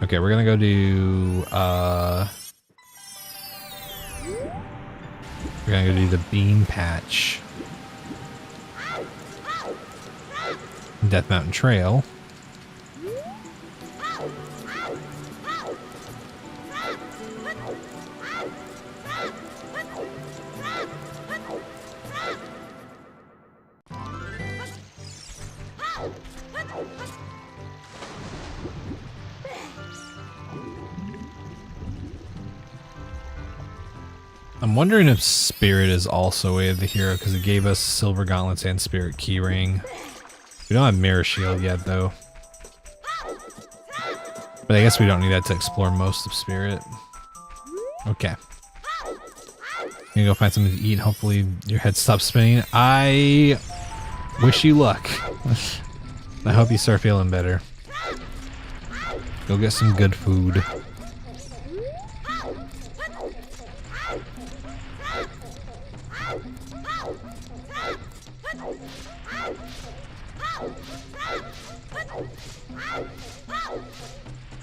Okay, we're gonna go do, we're gonna go do the Bean Patch. Death Mountain Trail. I'm wondering if Spirit is also Way of the Hero because it gave us Silver Gauntlets and Spirit Keyring. We don't have Mirror Shield yet, though. But I guess we don't need that to explore most of Spirit. Okay. I'm gonna go find something to eat. Hopefully your head stops spinning. I wish you luck. I hope you start feeling better. Go get some good food.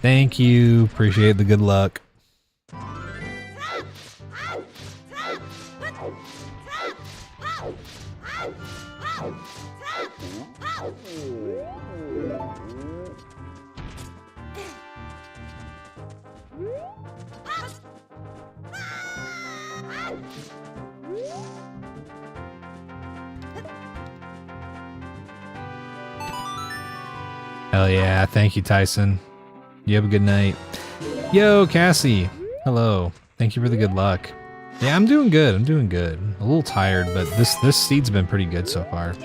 Thank you. Appreciate the good luck. Hell yeah. Thank you, Tyson. You have a good night. Yo, Cassie. Hello. Thank you for the good luck. Yeah, I'm doing good. I'm doing good. A little tired, but this seed's been pretty good so far.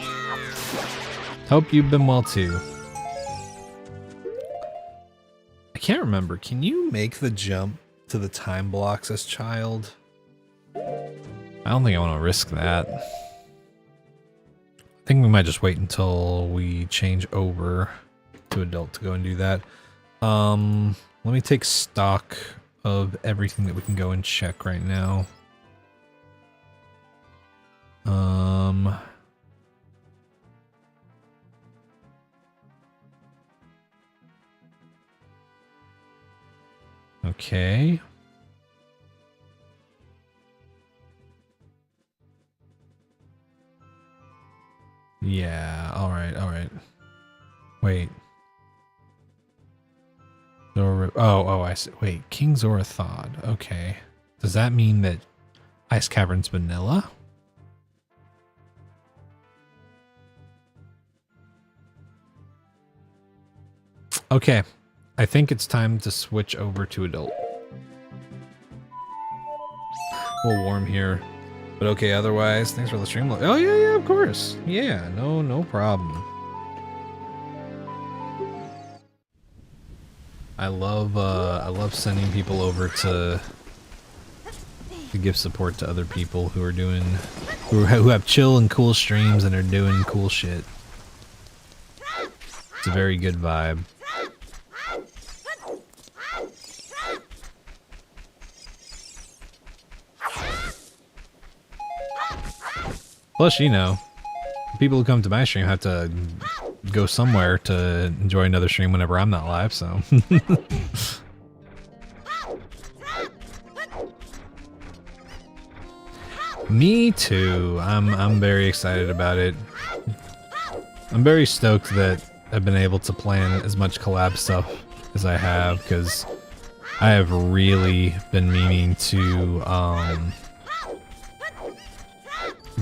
Hope you've been well too. I can't remember. Can you make the jump to the time blocks as child? I don't think I want to risk that. I think we might just wait until we change over to adult to go and do that. Let me take stock of everything that we can go and check right now. Okay. Yeah, alright. Wait. Oh, I see. Wait, King Zorathod. Okay. Does that mean that Ice Cavern's vanilla? Okay. I think it's time to switch over to adult. A little warm here. But okay, otherwise, thanks for the stream. Oh, yeah, of course. Yeah, no problem. I love sending people over to give support to other people who are doing, who have chill and cool streams and are doing cool shit. It's a very good vibe. Plus, you know, people who come to my stream have to go somewhere to enjoy another stream whenever I'm not live, so. Me too. I'm very excited about it. I'm very stoked that I've been able to plan as much collab stuff as I have, because I have really been meaning to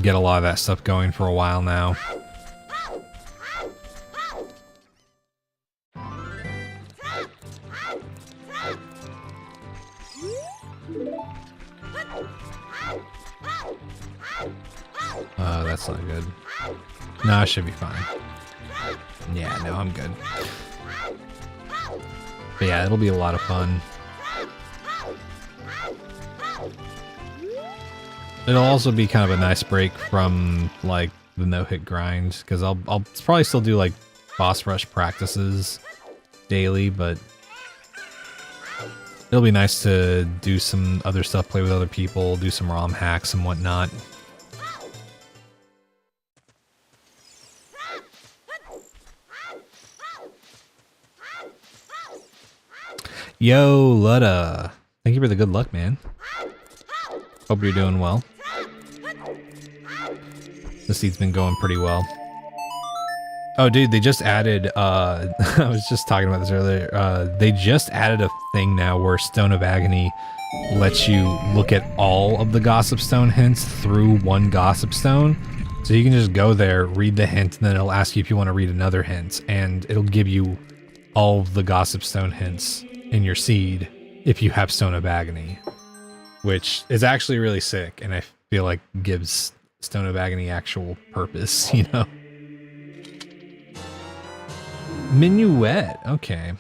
get a lot of that stuff going for a while now. That's not good. No, I should be fine. Yeah, no, I'm good. But yeah, it'll be a lot of fun. It'll also be kind of a nice break from, like, the no-hit grind, because I'll probably still do, like, boss rush practices daily, but it'll be nice to do some other stuff, play with other people, do some ROM hacks and whatnot. Yo, Lutta. Thank you for the good luck, man. Hope you're doing well. The seed's been going pretty well. Oh, dude, they just added, I was just talking about this earlier. They just added a thing now where Stone of Agony lets you look at all of the Gossip Stone hints through one Gossip Stone. So you can just go there, read the hint, and then it'll ask you if you want to read another hint, and it'll give you all of the Gossip Stone hints in your seed if you have Stone of Agony, which is actually really sick, and I feel like gives Stone of Agony actual purpose, you know? Minuet, okay.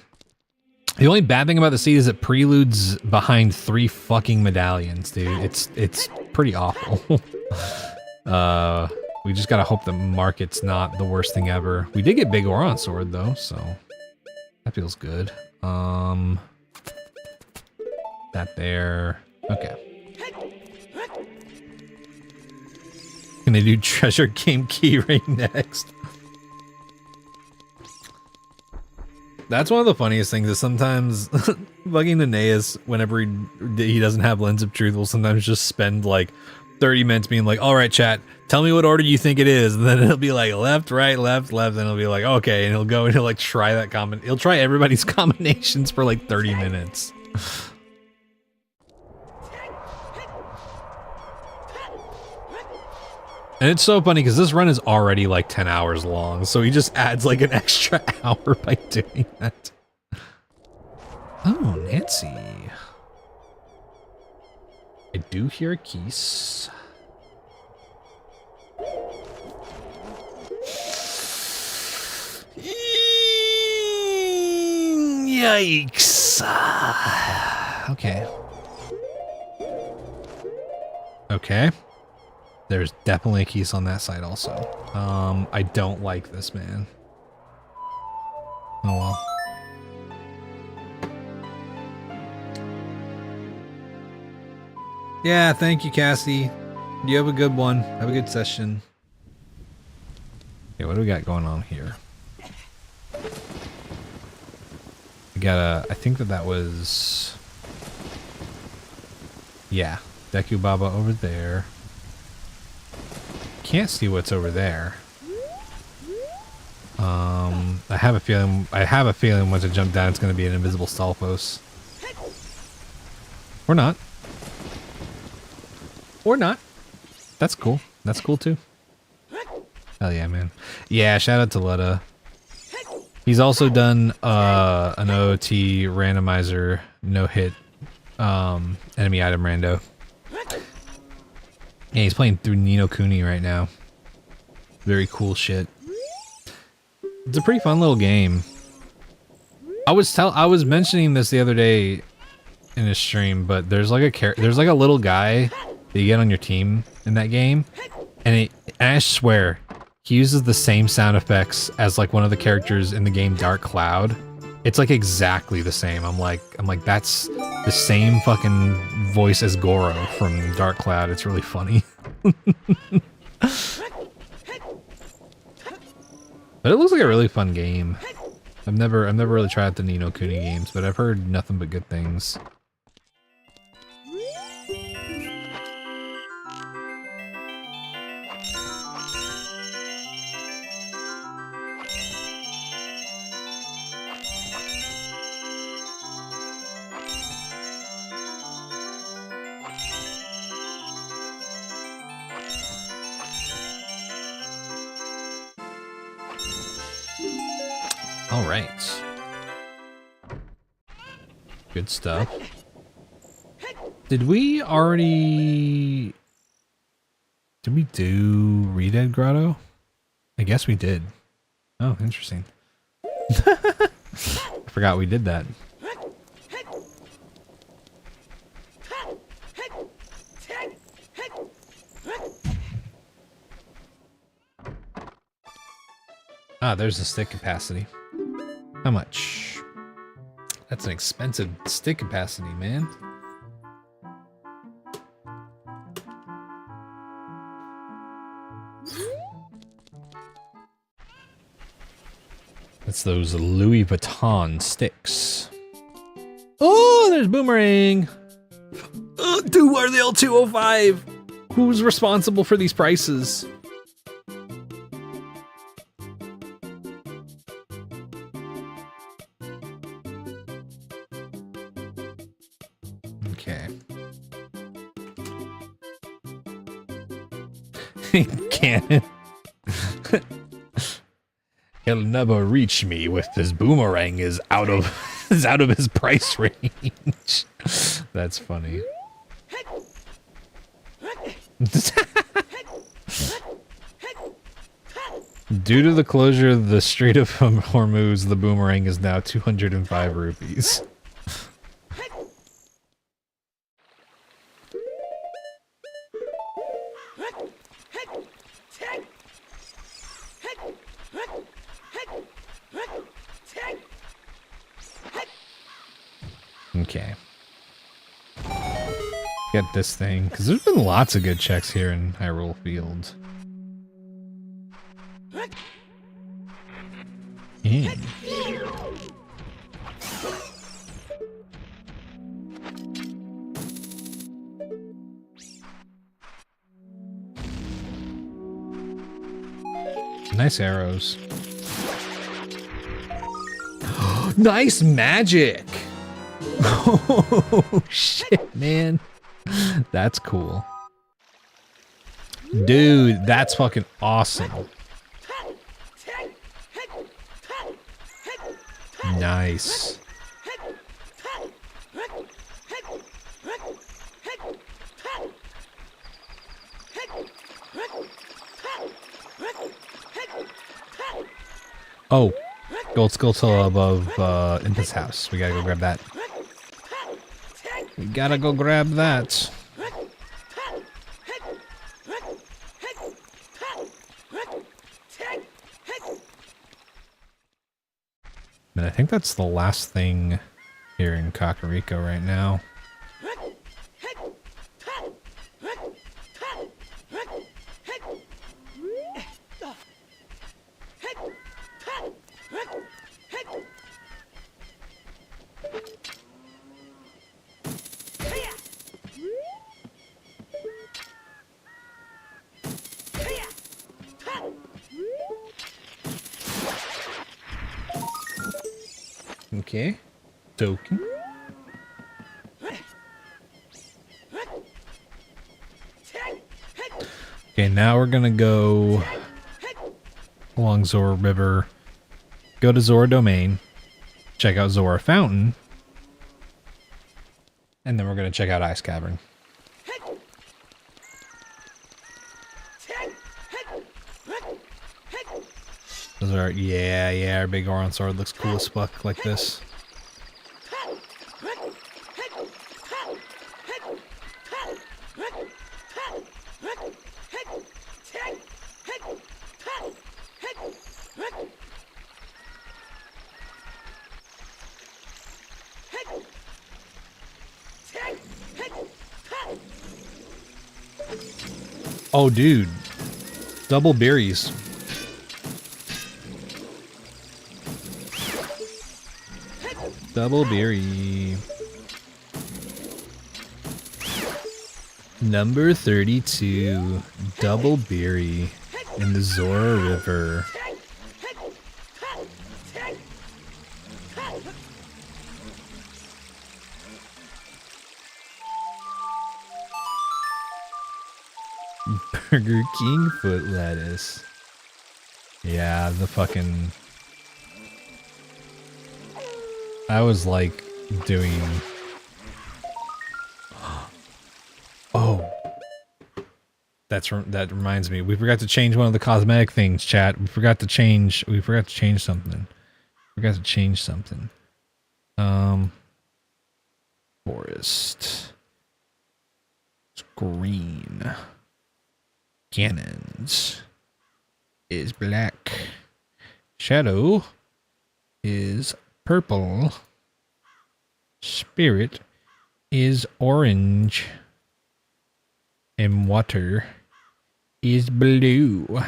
The only bad thing about the seed is it preludes behind 3 fucking medallions, dude. It's pretty awful. We just gotta hope the market's not the worst thing ever. We did get Big Oron Sword though, so that feels good. That there. Okay. Can they do Treasure Game Keyring next? That's one of the funniest things is sometimes bugging Aeneas whenever he doesn't have Lens of Truth will sometimes just spend like 30 minutes being like, all right, chat, tell me what order you think it is. And then it'll be like left, right, left, left. And it'll be like, okay. And he'll go and he'll like try that he'll try everybody's combinations for like 30 minutes. And it's so funny because this run is already like 10 hours long, so he just adds like an extra hour by doing that. Oh, Nancy. I do hear a keys. Yikes. Okay. Okay. There's definitely a keys on that side also. I don't like this, man. Oh well. Yeah, thank you, Cassie. You have a good one. Have a good session. Okay, what do we got going on here? We got a... I think that was... Yeah. Deku Baba over there. Can't see what's over there. I have a feeling once I jump down it's going to be an invisible Stalfos. Or not. Or not. That's cool. That's cool too. Hell yeah, man. Yeah, shout out to Letta. He's also done an OOT randomizer no-hit enemy item rando. Yeah, he's playing through Ni no Kuni right now. Very cool shit. It's a pretty fun little game. I was mentioning this the other day in a stream, but there's like a little guy that you get on your team in that game, and I swear he uses the same sound effects as like one of the characters in the game Dark Cloud. It's like exactly the same. I'm like that's the same fucking voice as Goro from Dark Cloud. It's really funny. But it looks like a really fun game. I've never really tried the Ni no Kuni games, but I've heard nothing but good things. All right. Good stuff. Did we do Redead Grotto? I guess we did. Oh, interesting. I forgot we did that. Ah, there's the stick capacity. How much? That's an expensive stick capacity, man. That's those Louis Vuitton sticks. Oh, there's Boomerang. Do RDL205. Who's responsible for these prices? Okay. Cannon. He'll never reach me with this boomerang is out of his price range. That's funny. Due to the closure of the Strait of Hormuz, the boomerang is now 205 rupees. Okay. Get this thing, because there's been lots of good checks here in Hyrule Field. In. Nice arrows. Nice magic! Oh shit, man. That's cool. Dude, that's fucking awesome. Nice. Oh, gold skull above Impish house. We gotta go grab that. We gotta go grab that. And I think that's the last thing here in Kakariko right now. Okay. Token. Okay, now we're gonna go along Zora River, go to Zora Domain, check out Zora Fountain, and then we're gonna check out Ice Cavern. Those are, yeah, our big Oron sword looks cool as fuck like this. Oh, dude. Double berries. Double berry. Number 32. Double berry in the Zora River. Burger King foot lettuce. Yeah, the fucking... I was like doing... Oh. That reminds me. We forgot to change one of the cosmetic things, chat. We forgot to change something. Forest. It's green. Cannons is black. Shadow is purple. Spirit is orange. And water is blue.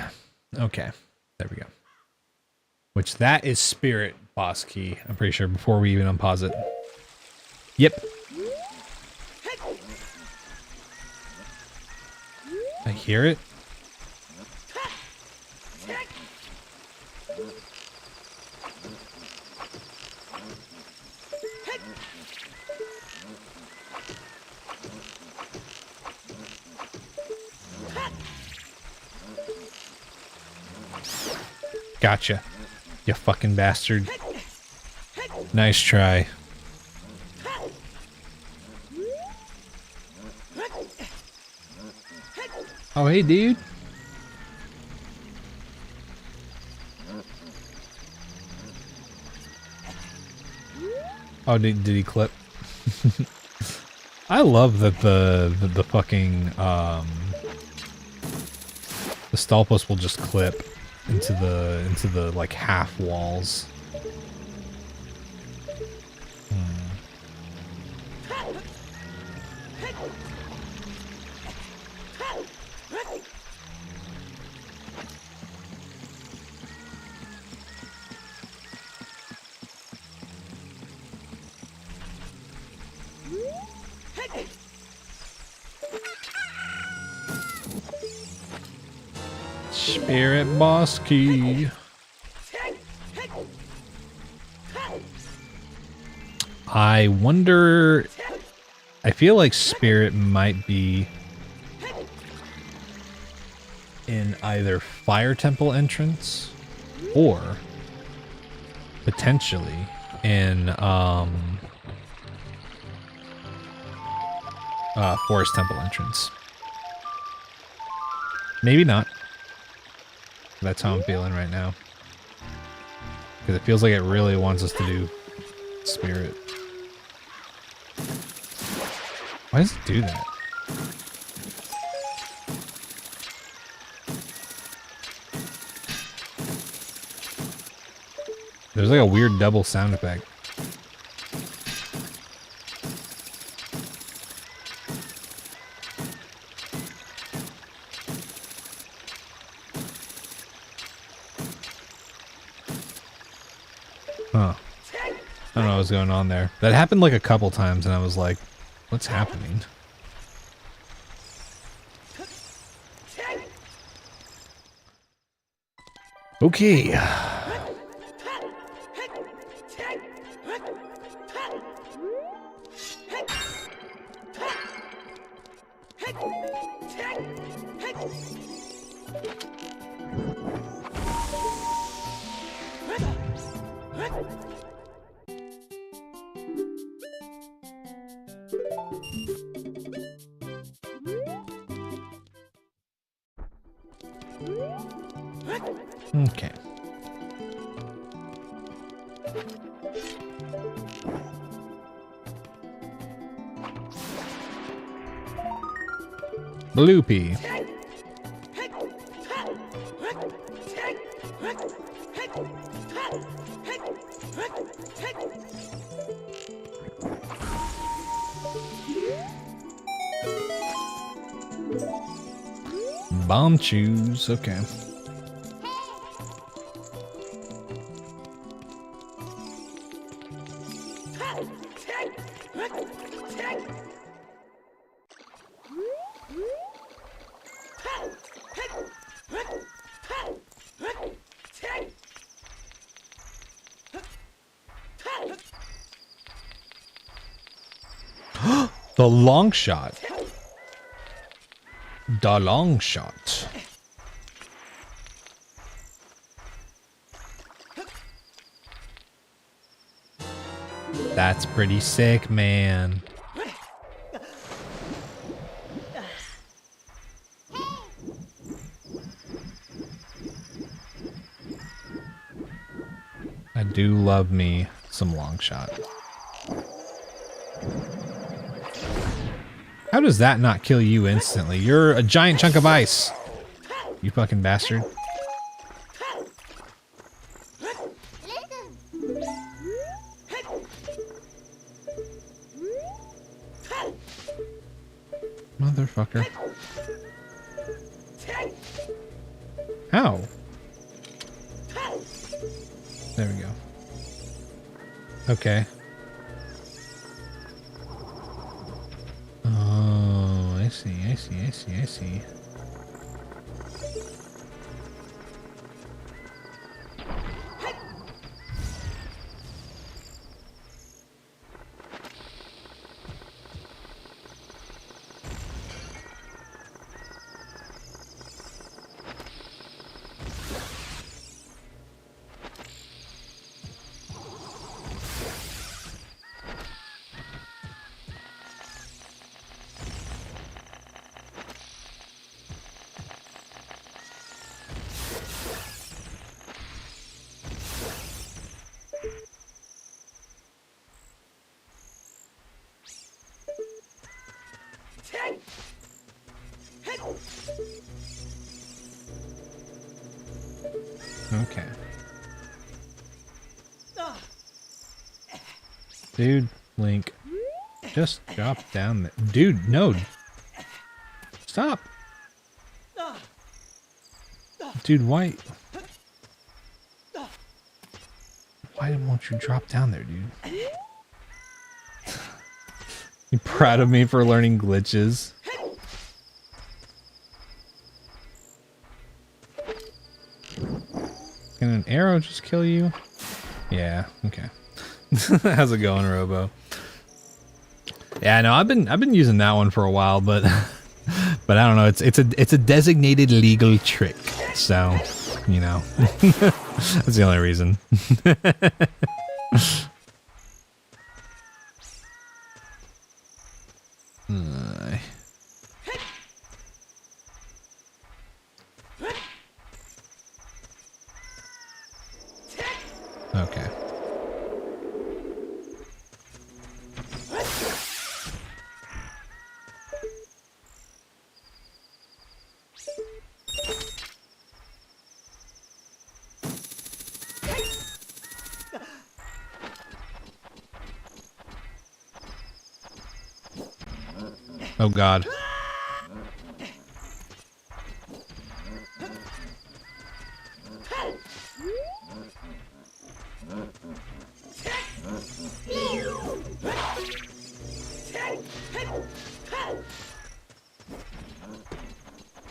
Okay, there we go. Which that is spirit boss key, I'm pretty sure, before we even unpause it. Yep. I hear it. Gotcha, you fucking bastard. Nice try. Oh, hey, dude. Oh, did he clip? I love that the fucking the Stalpus will just clip into the like half walls. Spirit boss key. I wonder, I feel like spirit might be in either Fire Temple entrance or potentially in Forest Temple entrance. Maybe not. That's how I'm feeling right now. Because it feels like it really wants us to do Spirit. Why does it do that? There's like a weird double sound effect. Huh. I don't know what's going on there. That happened like a couple times and I was like, what's happening? Okay. Okay. Bloopy. Bomb choose, okay. The long shot. The long shot. That's pretty sick, man. I do love me some long shot. How does that not kill you instantly? You're a giant chunk of ice. You fucking bastard. Motherfucker. How? There we go. Okay. Oh, I see. Okay. Dude, Link. Just drop down there. Dude, no. Stop. Dude, why? Why won't you drop down there, dude? You proud of me for learning glitches? Can an arrow just kill you? Yeah, okay. How's it going, Robo? Yeah, no, I've been using that one for a while, but But I don't know. It's a designated legal trick. So, you know, that's the only reason. Okay. Oh God.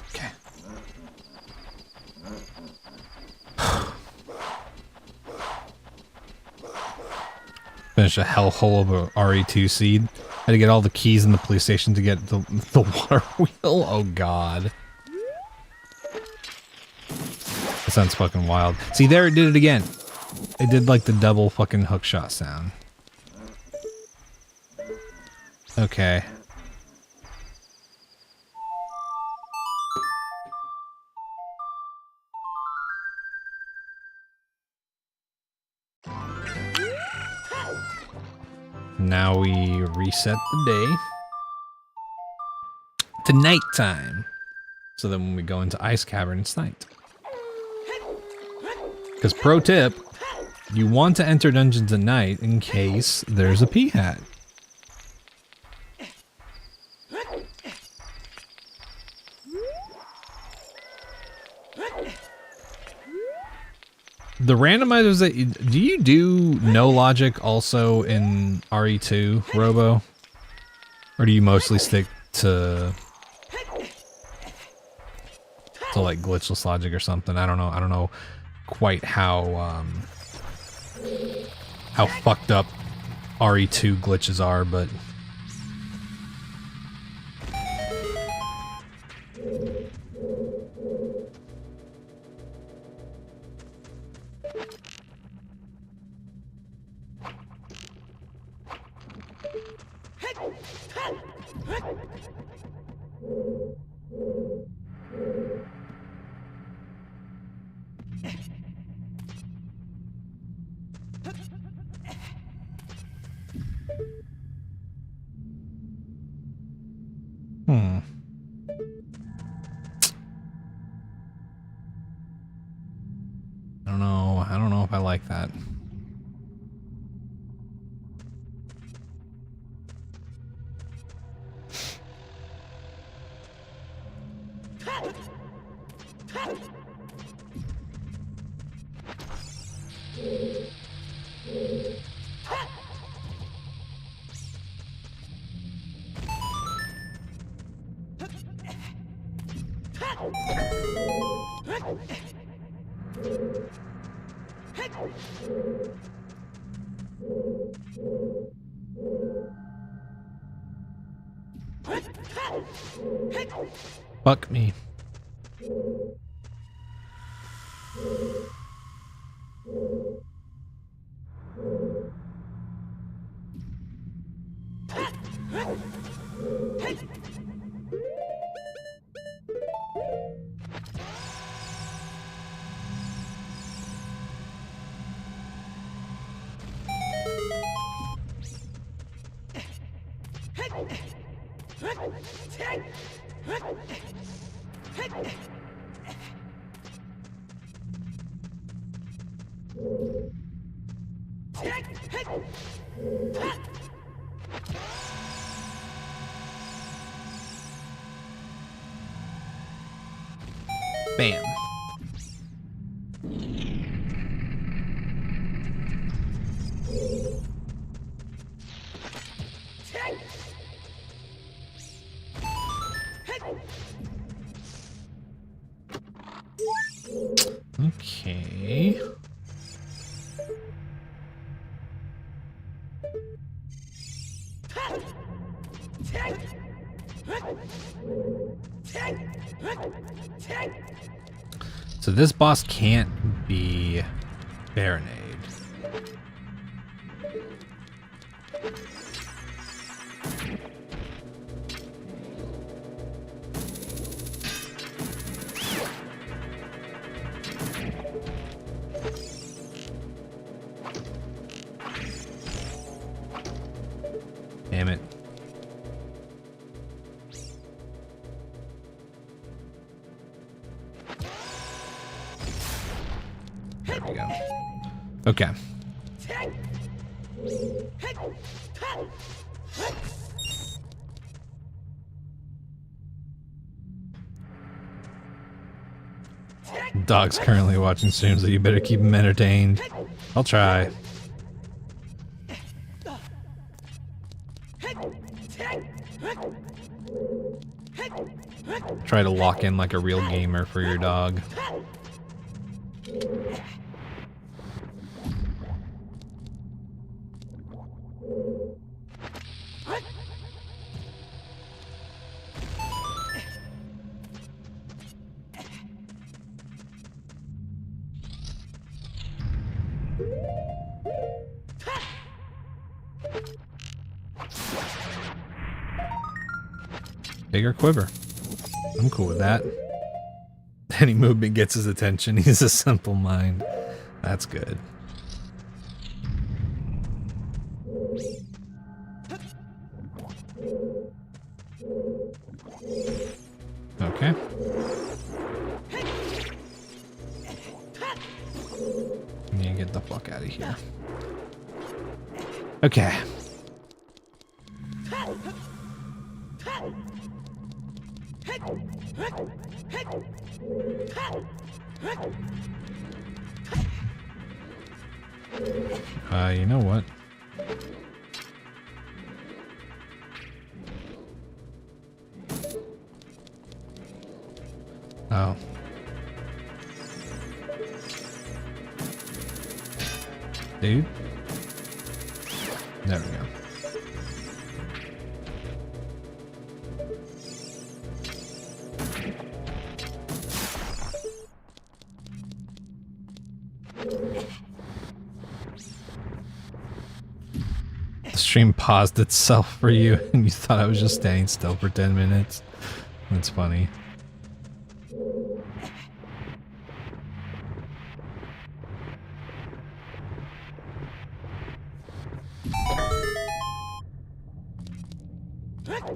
Okay. Finish a hellhole of a RE2 seed. Had to get all the keys in the police station to get the water wheel. Oh God. That sounds fucking wild. See, there it did it again. It did like the double fucking hook shot sound. Okay. Now we reset the day to nighttime. So then when we go into Ice Cavern, it's night. Because pro tip, you want to enter dungeons at night in case there's a P-hat. The randomizers that do you do no logic also in RE2 Robo, or do you mostly stick to like glitchless logic or something? I don't know. I don't know quite how fucked up RE2 glitches are, but I don't know if I like that. Fuck me. Bam. Okay. So this boss can't be Baronade. Damn it. There we go. Okay. Dog's currently watching streams, so you better keep him entertained. I'll try. Try to lock in like a real gamer for your dog. Bigger quiver. I'm cool with that. Any movement gets his attention. He's a simple mind. That's good. Okay. You get the fuck out of here. Okay. You know what? Oh. Dude. There we go. The stream paused itself for you and you thought I was just staying still for 10 minutes. That's funny.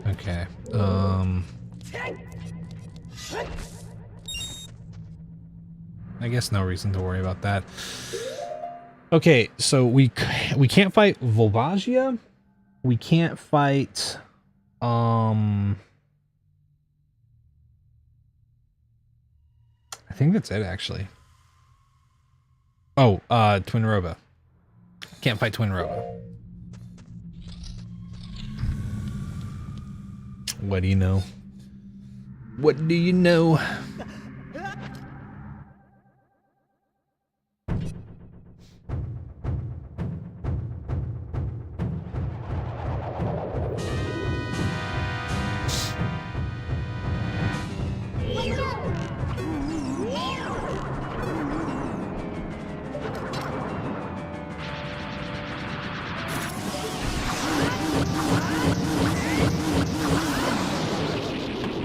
Okay. I guess no reason to worry about that. Okay, so we can't fight Volvagia. We can't fight I think that's it actually. Oh, Twin Roba. Can't fight Twin Roba. What do you know? What do you know?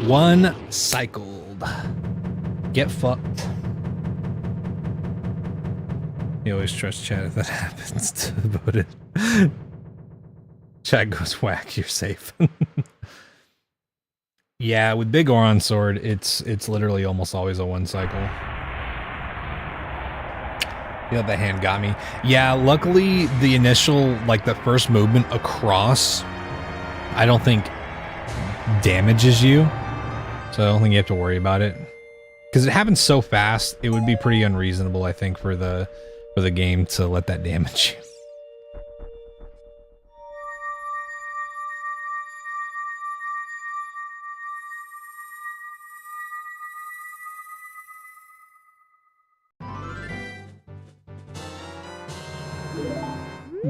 One cycled. Get fucked. You always trust chat if that happens to vote it. Chat goes whack, you're safe. Yeah, with Big Oron Sword, it's literally almost always a one cycle. Yeah, the hand got me. Yeah, luckily the initial, like the first movement across, I don't think damages you. So I don't think you have to worry about it. Because it happens so fast, it would be pretty unreasonable, I think, for the game to let that damage you.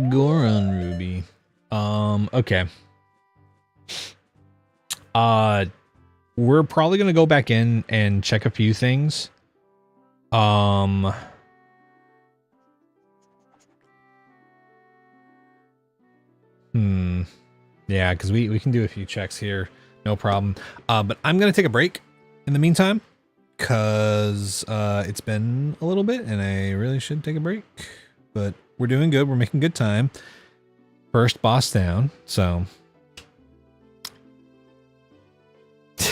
Goron Ruby. Okay. We're probably gonna go back in and check a few things. Yeah, because we can do a few checks here, no problem. But I'm gonna take a break in the meantime, because it's been a little bit and I really should take a break. But we're doing good, we're making good time. First boss down, so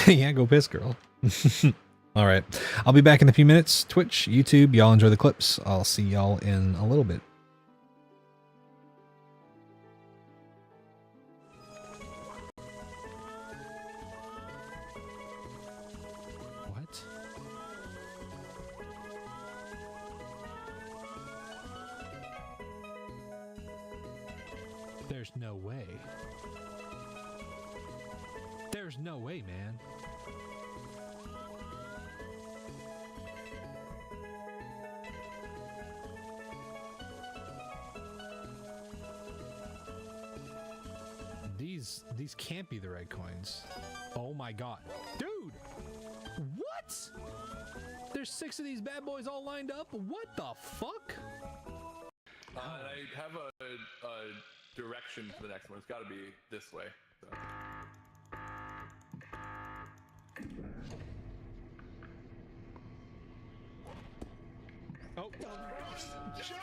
yeah, go piss, girl. All right, I'll be back in a few minutes. Twitch, YouTube, y'all enjoy the clips. I'll see y'all in a little bit. What? There's no way. There's no way, man. These can't be the right coins. Oh my god. Dude! What? There's 6 of these bad boys all lined up? What the fuck? And I have a direction for the next one. It's got to be this way. So. Oh. Jonas!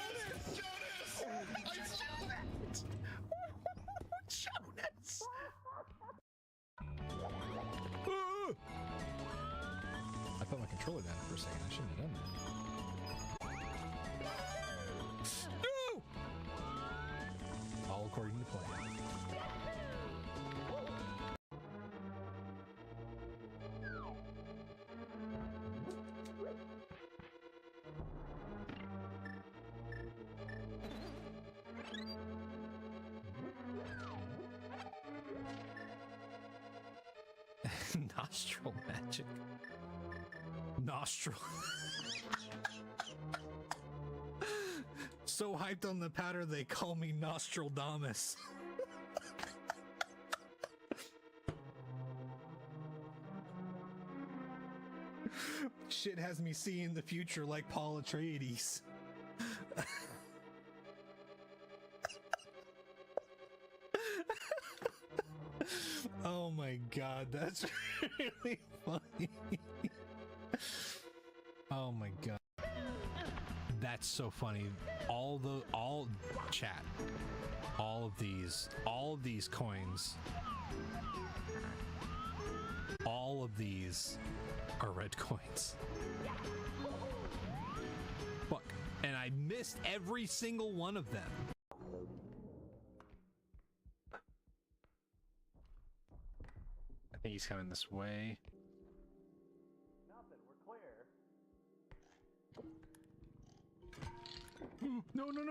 I put my controller down for a second. I shouldn't have done that. No! All according to plan. Nostril magic. Nostril. So hyped on the pattern they call me Nostradamus. Shit has me seeing the future like Paul Atreides. Oh my god, that's really funny. Oh my god. That's so funny. All chat. All of these coins. All of these are red coins. Fuck. And I missed every single one of them. I think he's coming this way. Nothing, we're clear. No, no,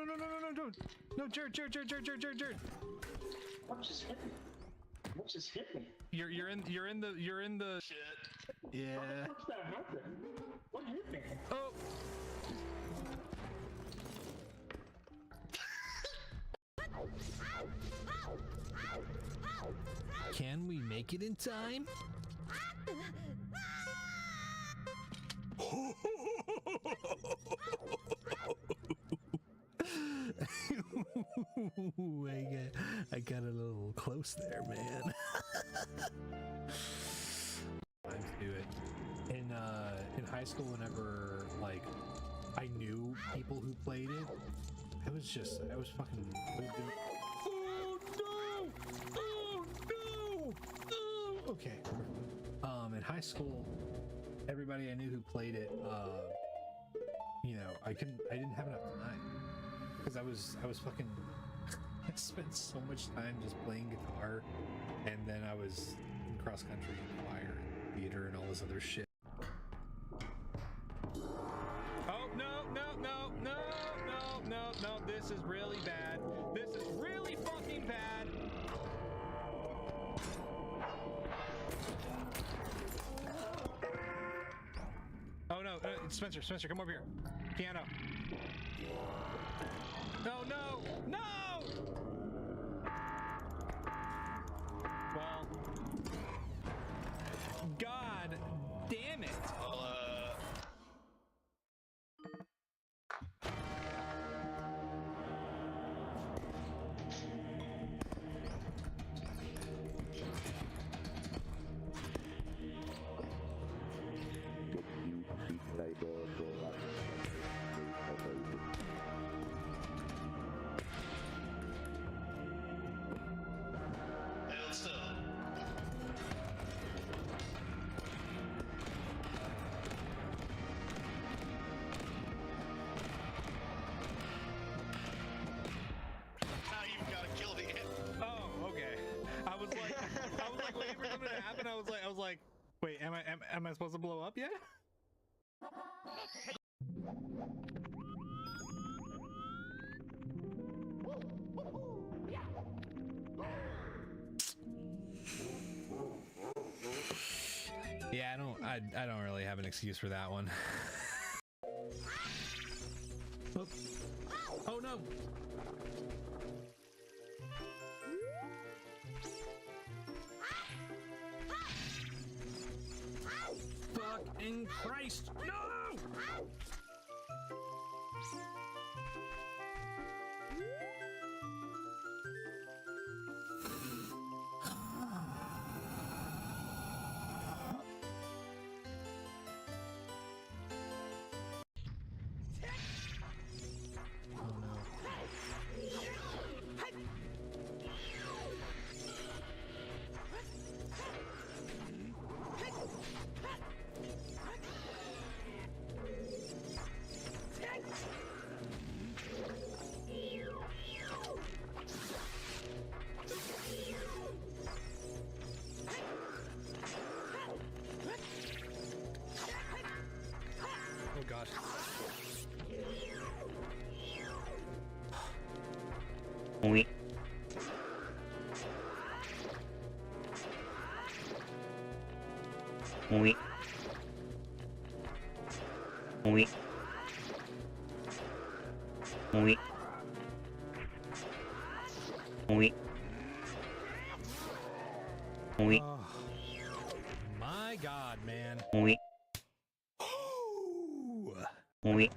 Jared. What just hit me? What just hit me? You're in the Shit. Yeah. What's that happen? What hit me? Oh. Can we make it in time? I got a little close there, man. Time to do it. In high school, whenever like I knew people who played it, I was fucking. Oh no! Oh no! Oh! Okay. In high school, everybody I knew who played it, you know, I didn't have enough time because I was fucking. I spent so much time just playing guitar, and then I was in cross country and choir and theater and all this other shit. Oh no! This is really bad. This is really fucking bad. Oh no, Spencer, come over here. Piano. No! Well, was like, wait, am I supposed to blow up yet? Yeah, I don't really have an excuse for that one. Oh, oh no! Fucking Christ! No! Oh god. Oui. Oui. Oui. Oui. Oui. Oui. Oh, my god, man. Oui. Oui.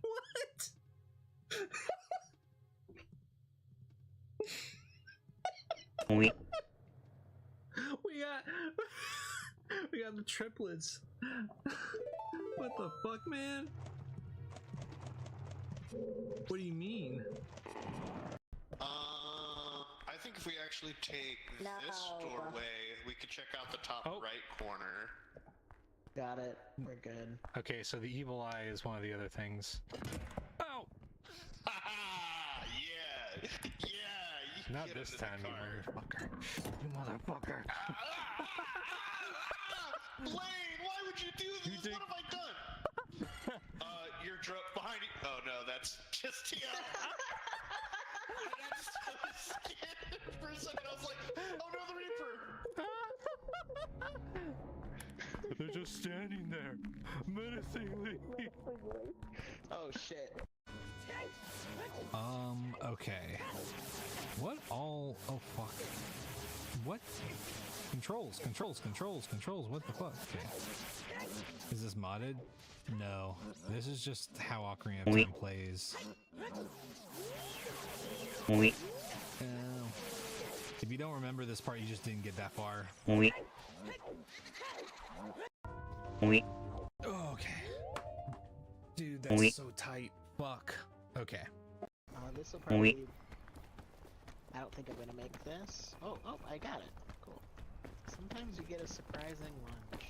What? Oui. We got the triplets. What the fuck, man? What do you mean? I think if we actually take this doorway, we could check out the top right corner. Got it. We're good. Okay, so the evil eye is one of the other things. Oh! Haha! Yeah! Yeah! You Not get this into the time, you car. motherfucker. You motherfucker. Blaine, why would you do this? You What have I done? You're behind you. Oh no, that's just Tia. I got so scared for a second. I was like, oh no, the Reaper. They're just standing there, menacingly. Oh shit. Okay. What all? Oh fuck. What? Controls, what the fuck? Okay. Is this modded? No. This is just how Ocarina of Time plays. Oui. If you don't remember this part, you just didn't get that far. Oui. Oui. Okay. Dude, that's so tight. Fuck. Okay. This will probably... I don't think I'm gonna make this. Oh, I got it. Cool. Sometimes you get a surprising lunge.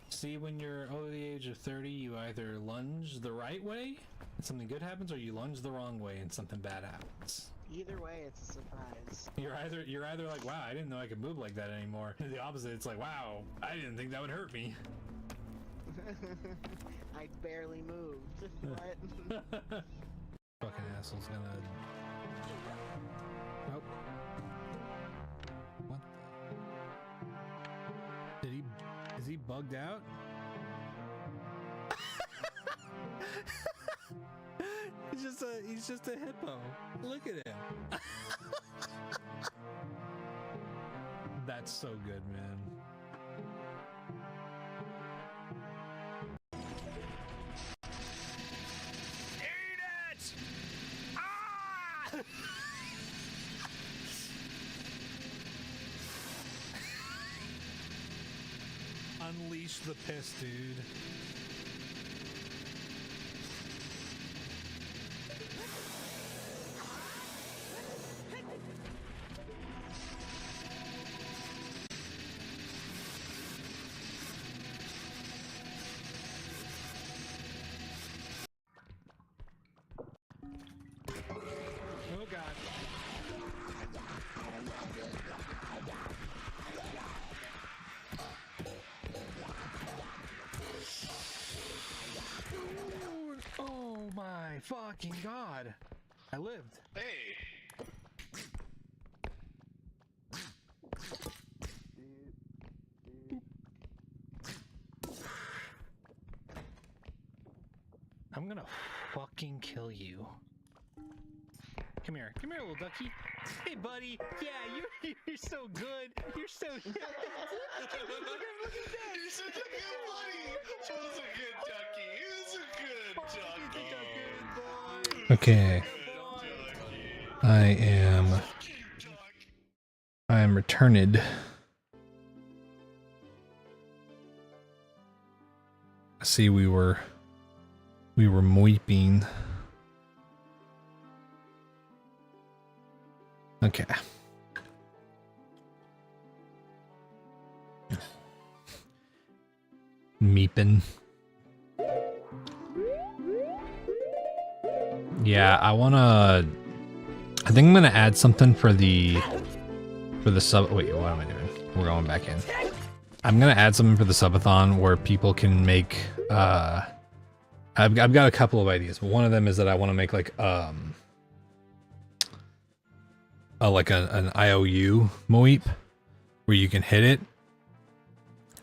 See, when you're over the age of 30, you either lunge the right way and something good happens, or you lunge the wrong way and something bad happens. Either way, it's a surprise. You're either like, wow, I didn't know I could move like that anymore. And the opposite, it's like, wow, I didn't think that would hurt me. I barely moved. What? Fucking asshole's gonna... Nope. What the... Is he bugged out? He's just a hippo. Look at him. That's so good, man. Eat it! Ah! Unleash the piss, dude. fucking god. I lived. Hey. I'm gonna fucking kill you. Come here, little ducky. Hey, buddy. Yeah, you're so good. You're so. You're such a good buddy. He was a good ducky. He was a good ducky. Okay. I am returned. I see we were moiping. Okay. Meepin'. Yeah, I think I'm gonna add something for the sub. Wait, what am I doing? We're going back in. I'm gonna add something for the subathon where people can make. I've got a couple of ideas, but one of them is that I want to make like an IOU moip where you can hit it,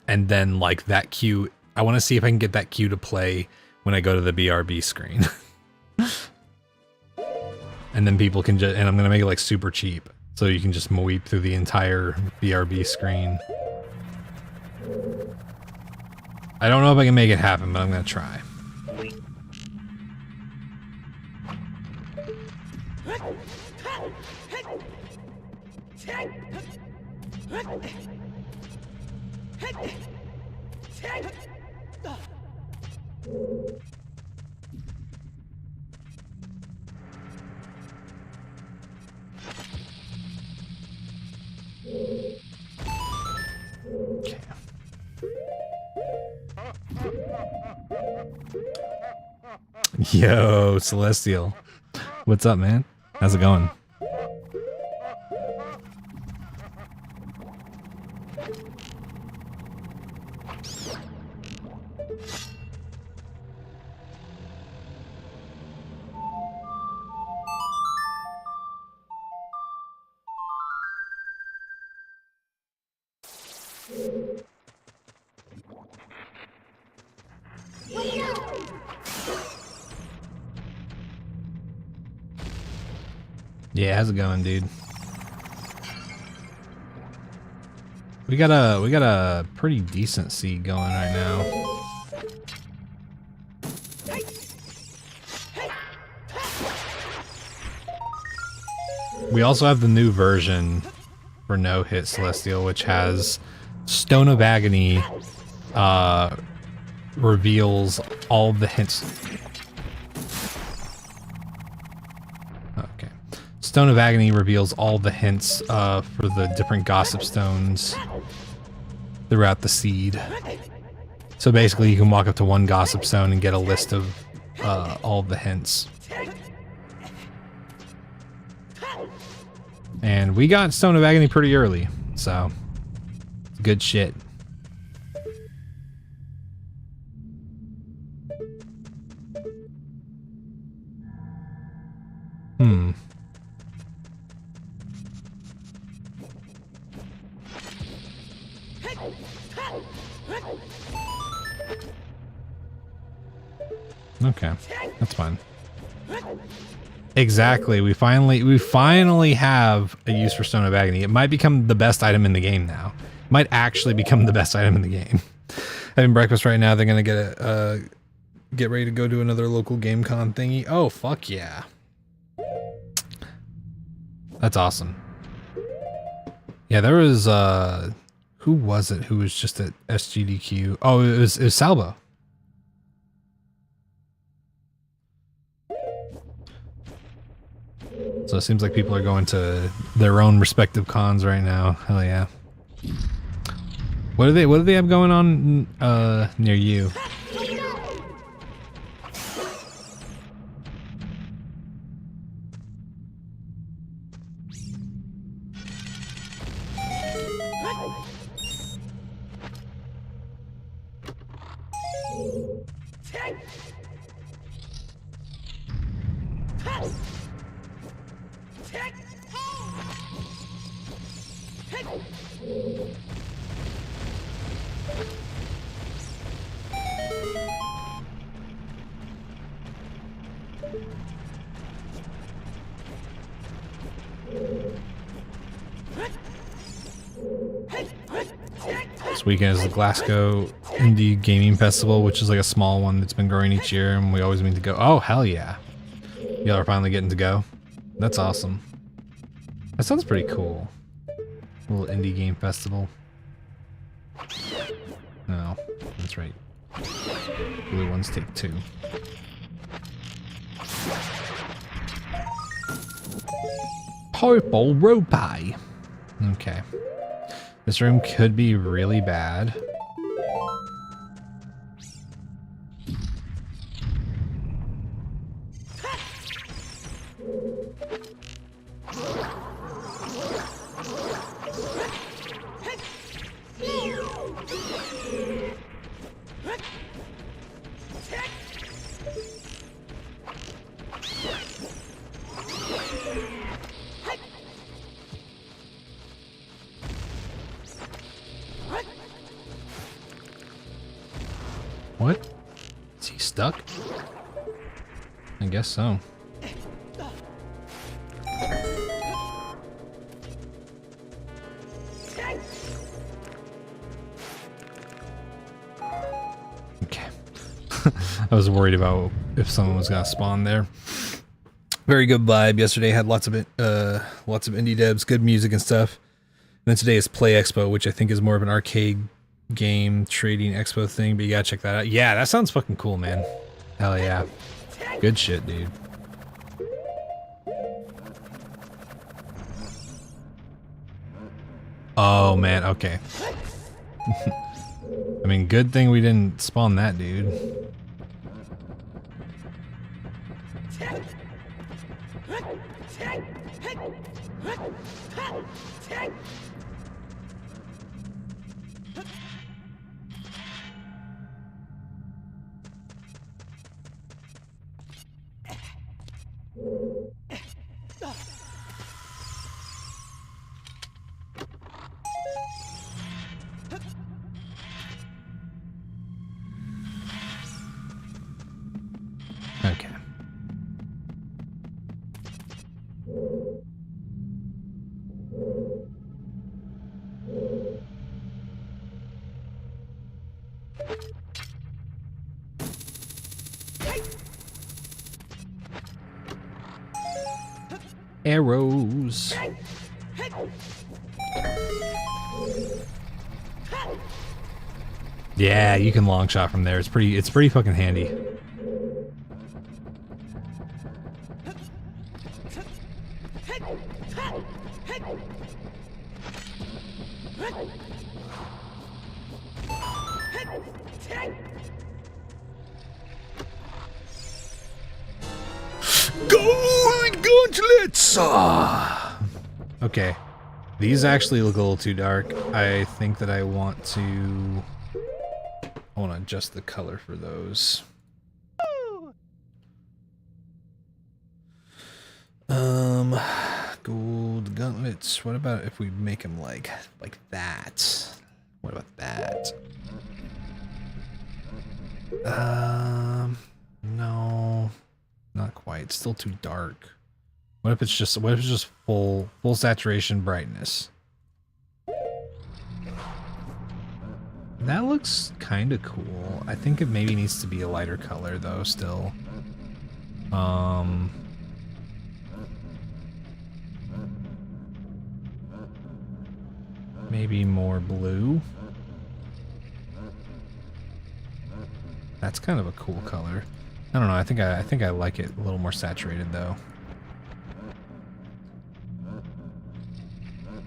and then like that cue. I want to see if I can get that cue to play when I go to the BRB screen. And then people can just, and I'm gonna make it like super cheap, so you can just moip through the entire BRB screen. I don't know if I can make it happen, but I'm gonna try. Yo, Celestial. What's up, man? How's it going? Yeah, how's it going, dude? We got a pretty decent seed going right now. We also have the new version for No Hit Celestial, which has Stone of Agony reveals all the hints. Okay. Stone of Agony reveals all the hints for the different gossip stones throughout the seed. So basically you can walk up to one gossip stone and get a list of all the hints. And we got Stone of Agony pretty early, so good shit. Okay, that's fine. Exactly. We finally have a use for Stone of Agony. It might become the best item in the game now. It might actually become the best item in the game. Having breakfast right now. They're gonna get ready to go to another local game con thingy. Oh fuck yeah! That's awesome. Yeah, there was who was it? Who was just at SGDQ? Oh, it was Salvo. So it seems like people are going to their own respective cons right now. Hell yeah. What do they have going on near you? This weekend is the Glasgow Indie Gaming Festival, which is like a small one that's been growing each year, and we always mean to go. Oh, hell yeah. Y'all are finally getting to go. That's awesome. That sounds pretty cool. A little indie game festival. No, that's right. Blue ones take 2. Purple rupee. Okay. This room could be really bad. What? Is he stuck? I guess so. Okay. I was worried about if someone was gonna spawn there. Very good vibe. Yesterday had lots of indie devs, good music and stuff. And then today is Play Expo, which I think is more of an arcade game trading expo thing, but you gotta check that out. Yeah, that sounds fucking cool, man. Hell yeah. Good shit, dude. Oh man, okay. I mean, good thing we didn't spawn that dude. Okay. Arrows. Yeah, you can long shot from there. It's pretty fucking handy. Gauntlets! Okay. These actually look a little too dark. I think that I want to adjust the color for those. Gold gauntlets. What about if we make them like that? What about that? No, not quite. Still too dark. What if it's just full saturation brightness? That looks kind of cool. I think it maybe needs to be a lighter color though still. Maybe more blue. That's kind of a cool color. I don't know. I think I like it a little more saturated though.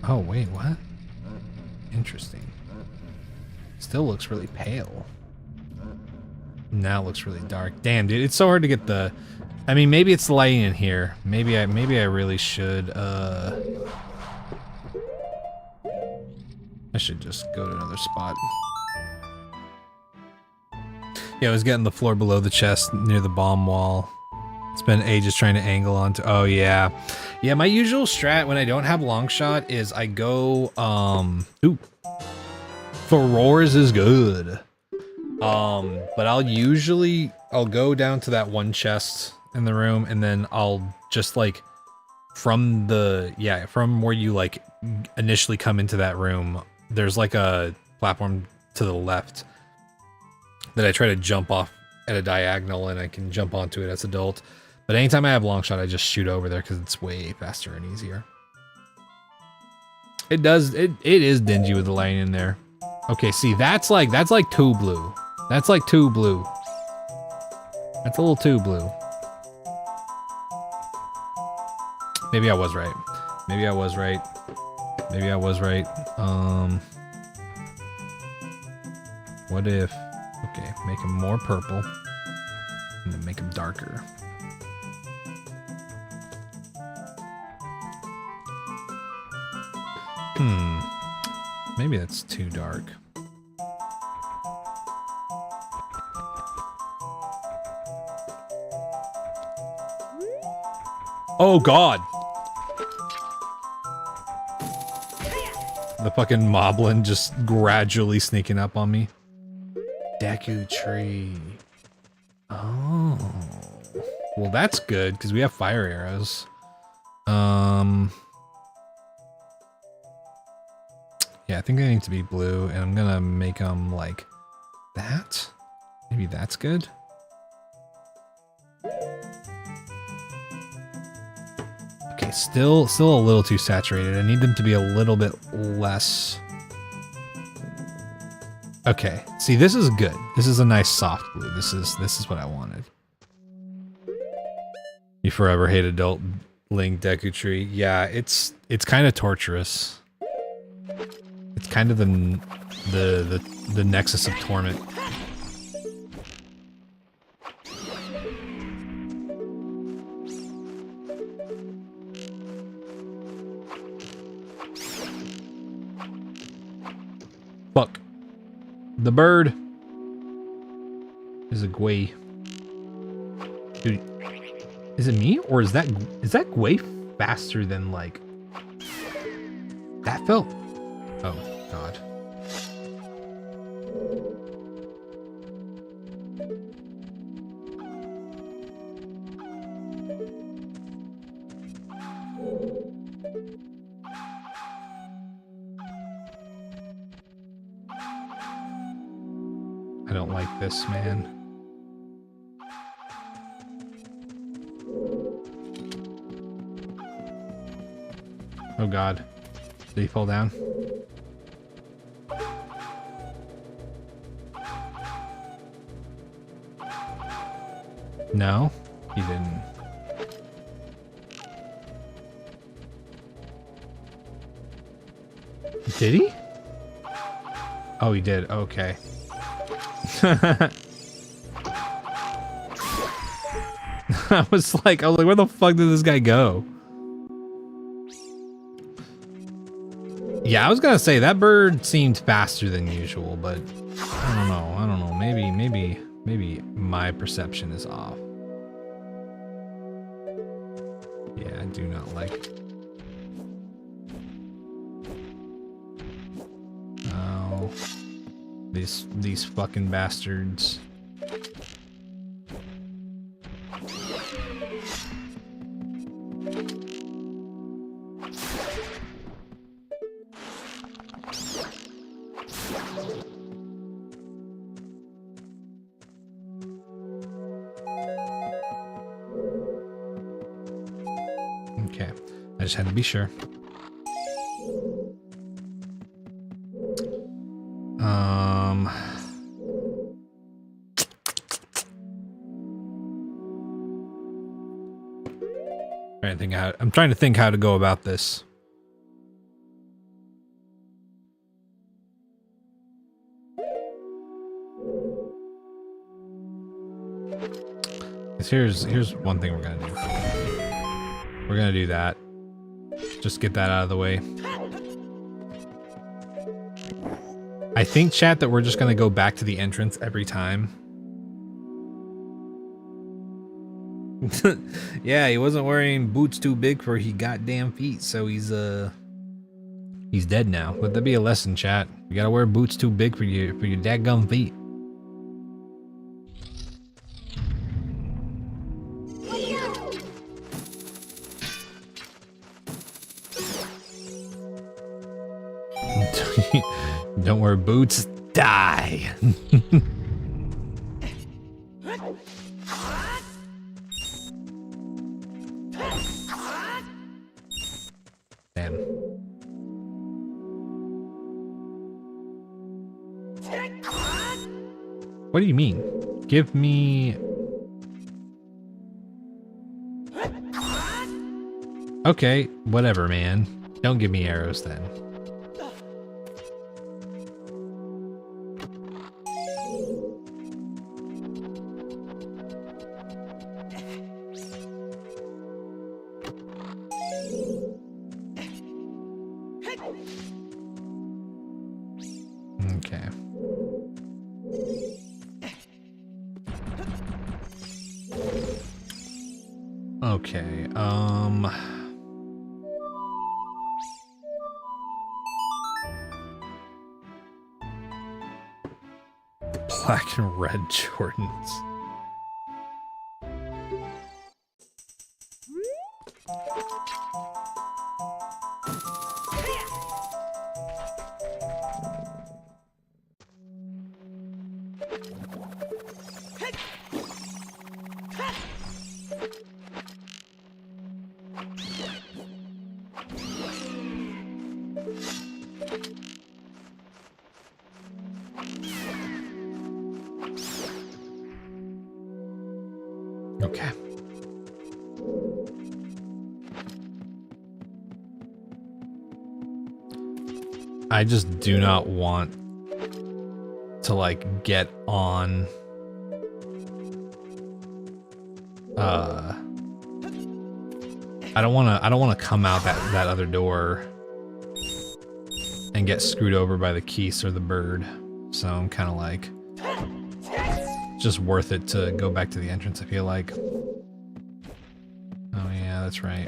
Oh wait, what? Interesting. Still looks really pale. Now it looks really dark. Damn, dude, it's so hard to get the. I mean, maybe it's the lighting in here. Maybe I really should. I should just go to another spot. Yeah, I was getting the floor below the chest near the bomb wall. Spend ages trying to angle onto. Oh yeah, yeah. My usual strat when I don't have long shot is I go ooh, Furores is good. But I'll go down to that one chest in the room, and then I'll just like from where you like initially come into that room, there's like a platform to the left that I try to jump off at a diagonal, and I can jump onto it as adult. But anytime I have long shot, I just shoot over there because it's way faster and easier. It is dingy with the lighting in there. Okay, see, that's like too blue. That's like too blue. That's a little too blue. Maybe I was right. Maybe I was right. Maybe I was right. What if... Okay, make him more purple. And then make him darker. Maybe that's too dark. Oh god! The fucking moblin just gradually sneaking up on me. Deku tree. Oh. Well, that's good, because we have fire arrows. Yeah, I think they need to be blue, and I'm gonna make them like that. Maybe that's good. Okay, still a little too saturated. I need them to be a little bit less. Okay, see, this is good. This is a nice soft blue. This is what I wanted. You forever hate adult Link Deku Tree. Yeah, it's kind of torturous. It's kind of the nexus of torment. Fuck. The bird is a Gwei. Dude, is it me or is that Gwei faster than like that felt? Oh god. I don't like this, man. Oh god. Did he fall down? No, he didn't. Did he? Oh, he did. Okay. I was like, where the fuck did this guy go? Yeah, I was gonna say that bird seemed faster than usual, but I don't know. Maybe my perception is off. Yeah, I do not like. Oh, these fucking bastards. Okay, I just had to be sure. I'm trying to think how to go about this. Here's one thing we're gonna do. We're gonna do that. Just get that out of the way. I think, chat, that we're just gonna go back to the entrance every time. Yeah, he wasn't wearing boots too big for his goddamn feet, so he's dead now. Let that be a lesson, chat. You gotta wear boots too big for your dadgum feet. Don't wear boots, die. Damn. What do you mean? Give me... Okay, whatever, man. Don't give me arrows then. Okay. Okay, black and red Jordans. Okay. I just do not want to like get on I don't want to come out that other door and get screwed over by the geese or the bird. So I'm kind of like just worth it to go back to the entrance, I feel like. Oh yeah, that's right.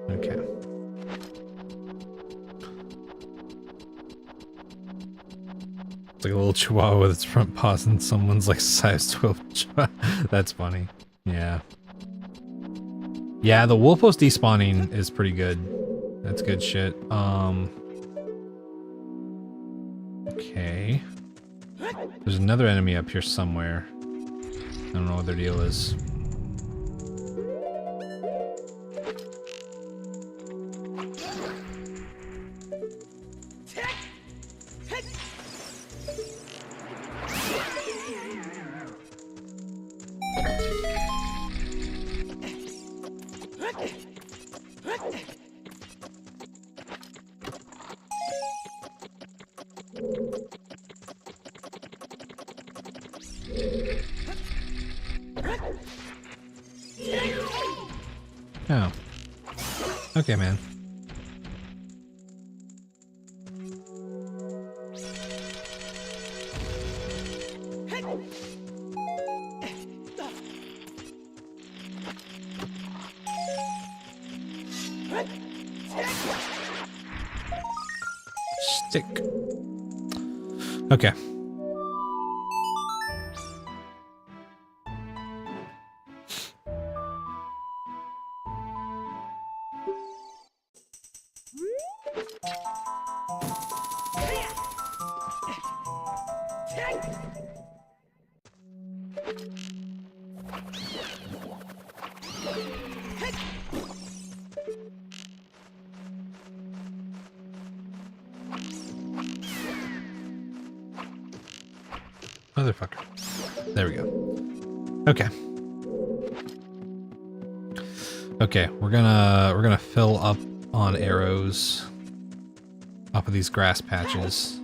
Okay. It's like a little chihuahua with its front paws and someone's like size 12. That's funny. Yeah. Yeah, the wolf post despawning is pretty good. That's good shit. Okay. There's another enemy up here somewhere. I don't know what their deal is. Oh. Okay, man. Stick. Okay. Motherfucker. There we go. Okay. Okay, we're gonna fill up on arrows off of these grass patches.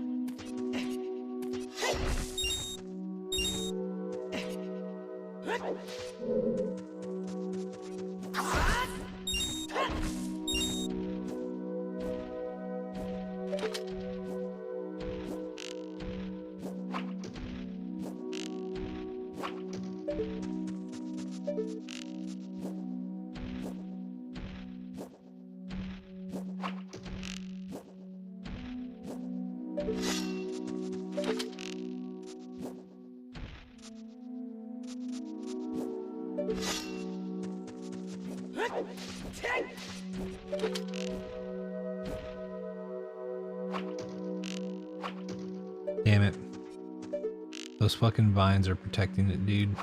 Damn it. Those fucking vines are protecting it, dude.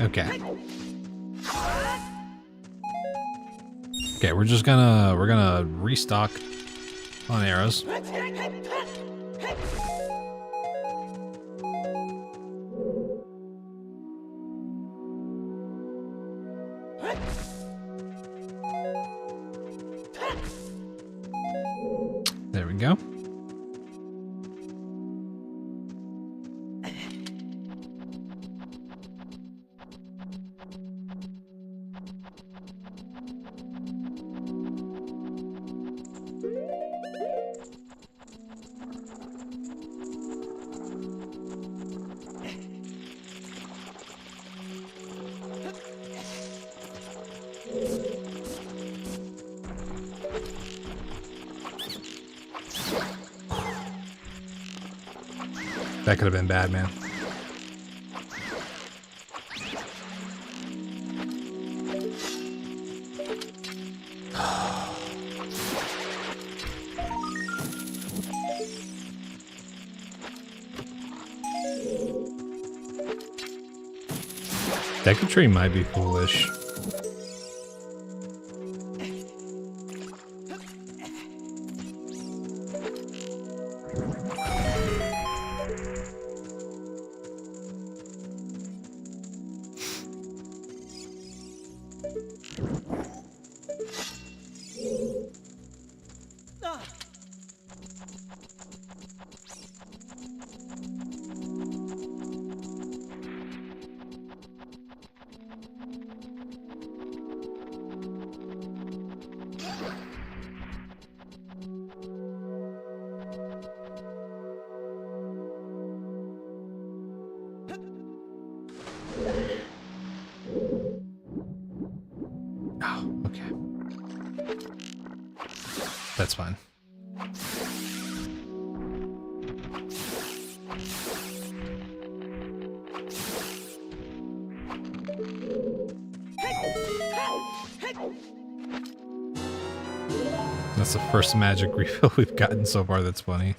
Okay. Okay, we're gonna restock on arrows. There we go. That could have been bad, man. Deku Tree might be foolish. Oh, okay. That's fine. That's the first magic refill we've gotten so far. That's funny.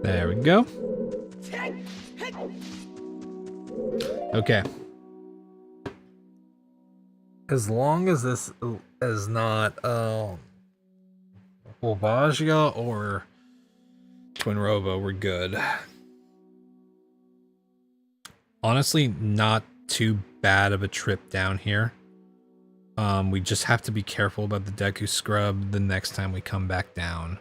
There we go. Okay. As long as this is not Volvagia or Twin Robo, we're good. Honestly, not too bad of a trip down here. We just have to be careful about the Deku Scrub the next time we come back down.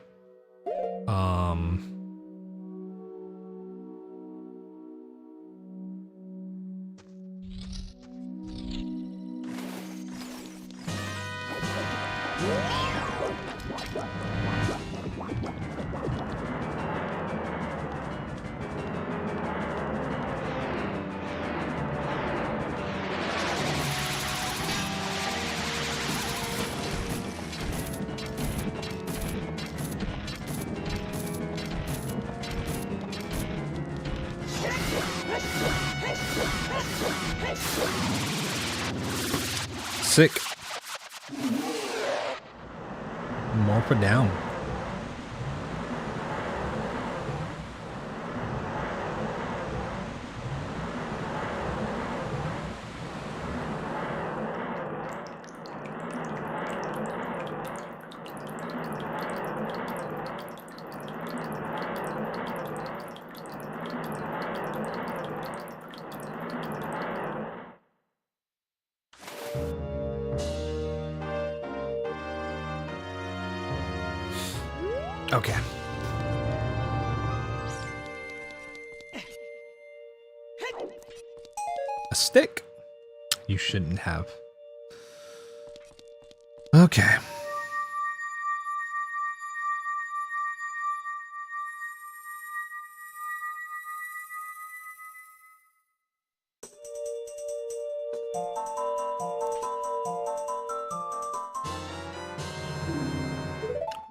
Sick. Morpha down. Okay. A stick? You shouldn't have. Okay.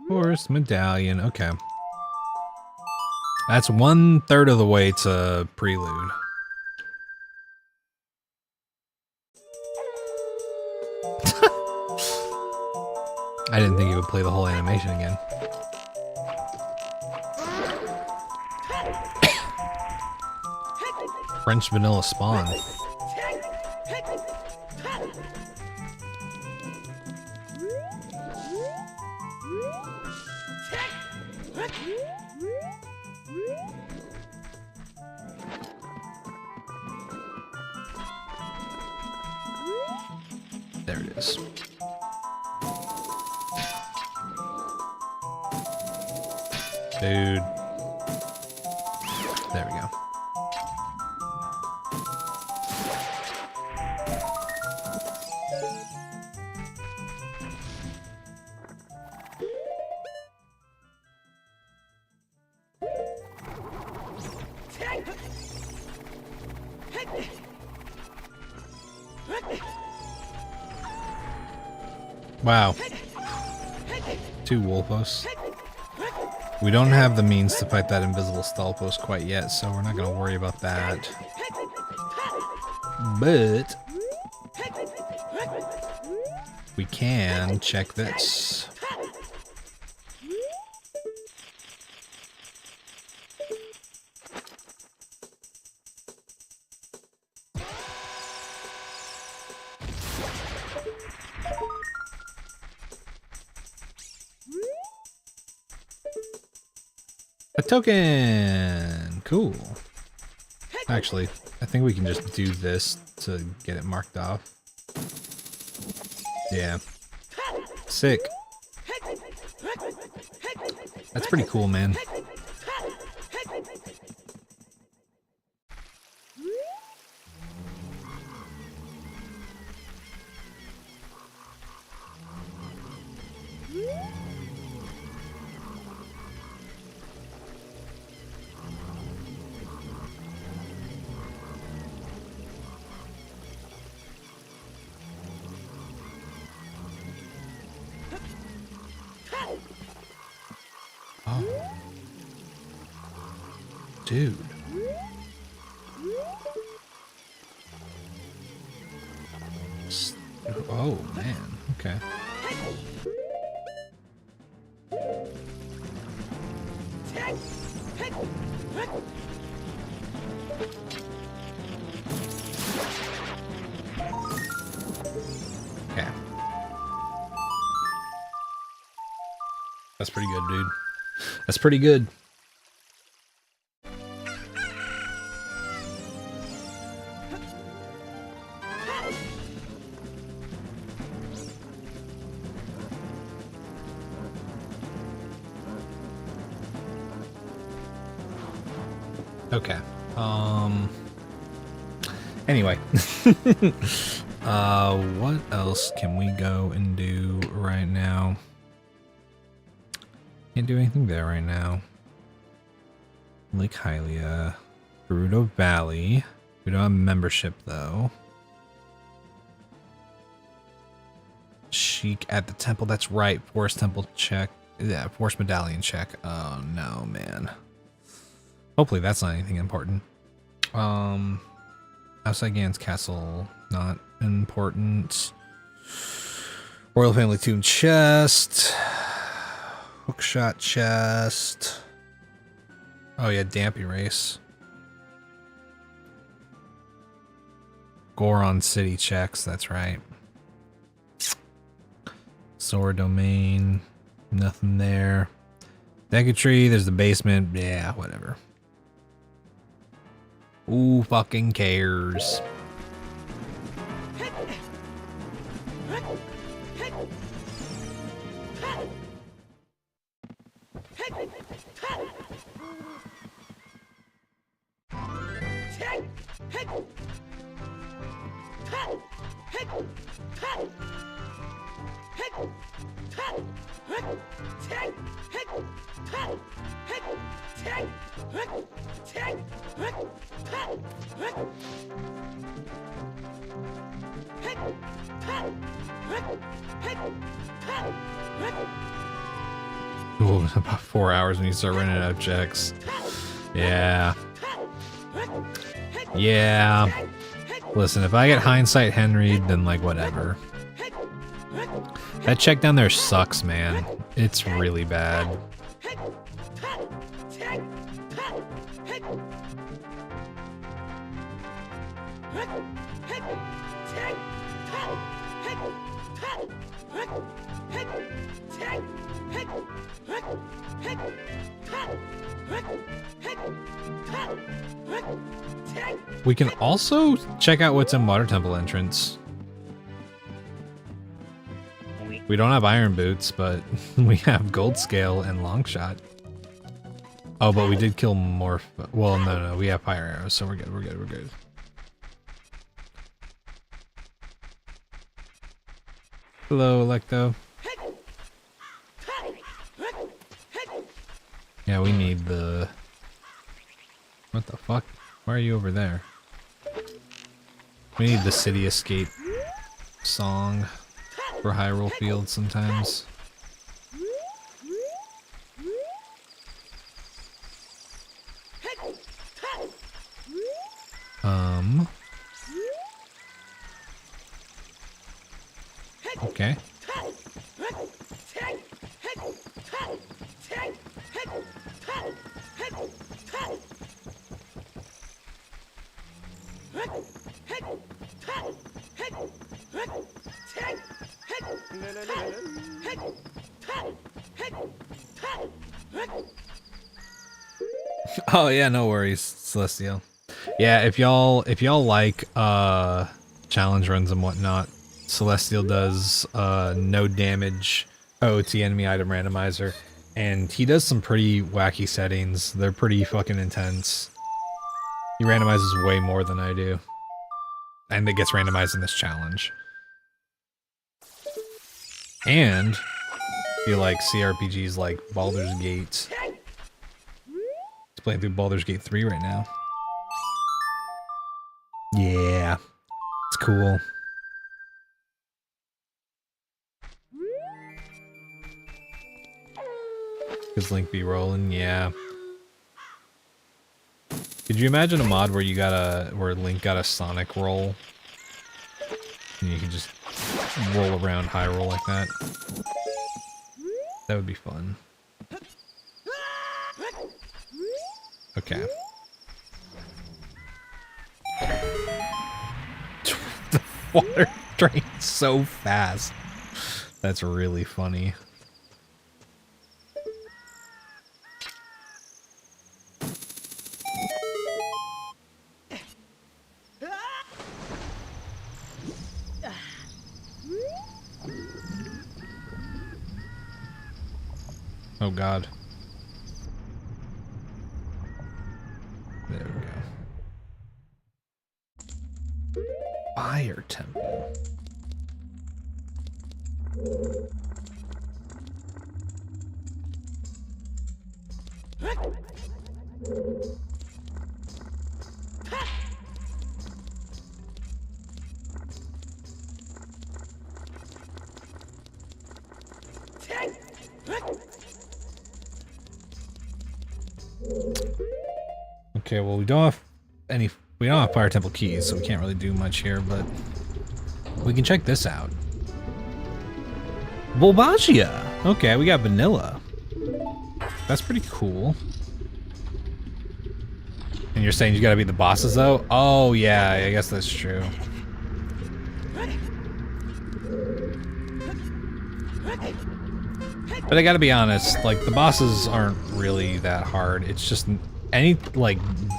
Horse medallion. Okay. That's 1/3 of the way to prelude. I didn't think he would play the whole animation again. French vanilla spawn. There it is. Dude. There we go. Wow. 2 Wolfos. We don't have the means to fight that invisible Stalpos quite yet, so we're not going to worry about that. But we can check this. A token! Cool. Actually, I think we can just do this to get it marked off. Yeah. Sick. That's pretty cool, man. Dude. Oh, man. Okay. Okay. That's pretty good, dude. That's pretty good. Okay. Anyway. What else can we go and do right now? Can't do anything there right now. Lake Hylia. Gerudo Valley. We don't have membership though. Sheik at the temple. That's right. Forest temple check. Yeah, forest medallion check. Oh no, man. Hopefully that's not anything important. Outside Gan's castle, not important. Royal family tomb chest. Hookshot chest. Oh yeah, Dampy race. Goron city checks, that's right. Sword domain. Nothing there. Decketry, there's the basement. Yeah, whatever. Who fucking cares? Ooh, about 4 hours when you start running out of checks. Yeah. Yeah. Listen, if I get hindsight Henry, then like whatever. That check down there sucks, man. It's really bad. We can also check out what's in Water Temple entrance. We don't have iron boots, but we have gold scale and long shot. Oh, but we did kill more. Well, no, we have fire arrows, so we're good. We're good. We're good. Hello, Electo. Yeah, we need the. What the fuck? Why are you over there? We need the City Escape song for Hyrule Field sometimes. Okay. Oh yeah, no worries, Celestial. Yeah, if y'all like challenge runs and whatnot, Celestial does no damage OOT enemy item randomizer, and he does some pretty wacky settings. They're pretty fucking intense. He randomizes way more than I do, and it gets randomized in this challenge. And if you like CRPGs like Baldur's Gate, he's playing through Baldur's Gate 3 right now. Yeah, it's cool. Cause Link be rolling, yeah. Could you imagine a mod where where Link got a Sonic roll? And you can just roll around Hyrule like that? That would be fun. Okay. The water drains so fast. That's really funny. Oh god. There we go. Fire Temple. Okay, well we don't have Fire Temple keys, so we can't really do much here, but we can check this out. Bulbagia! Okay, we got vanilla. That's pretty cool. And you're saying you gotta beat the bosses though? Oh yeah, I guess that's true. But I gotta be honest, like the bosses aren't really that hard. It's just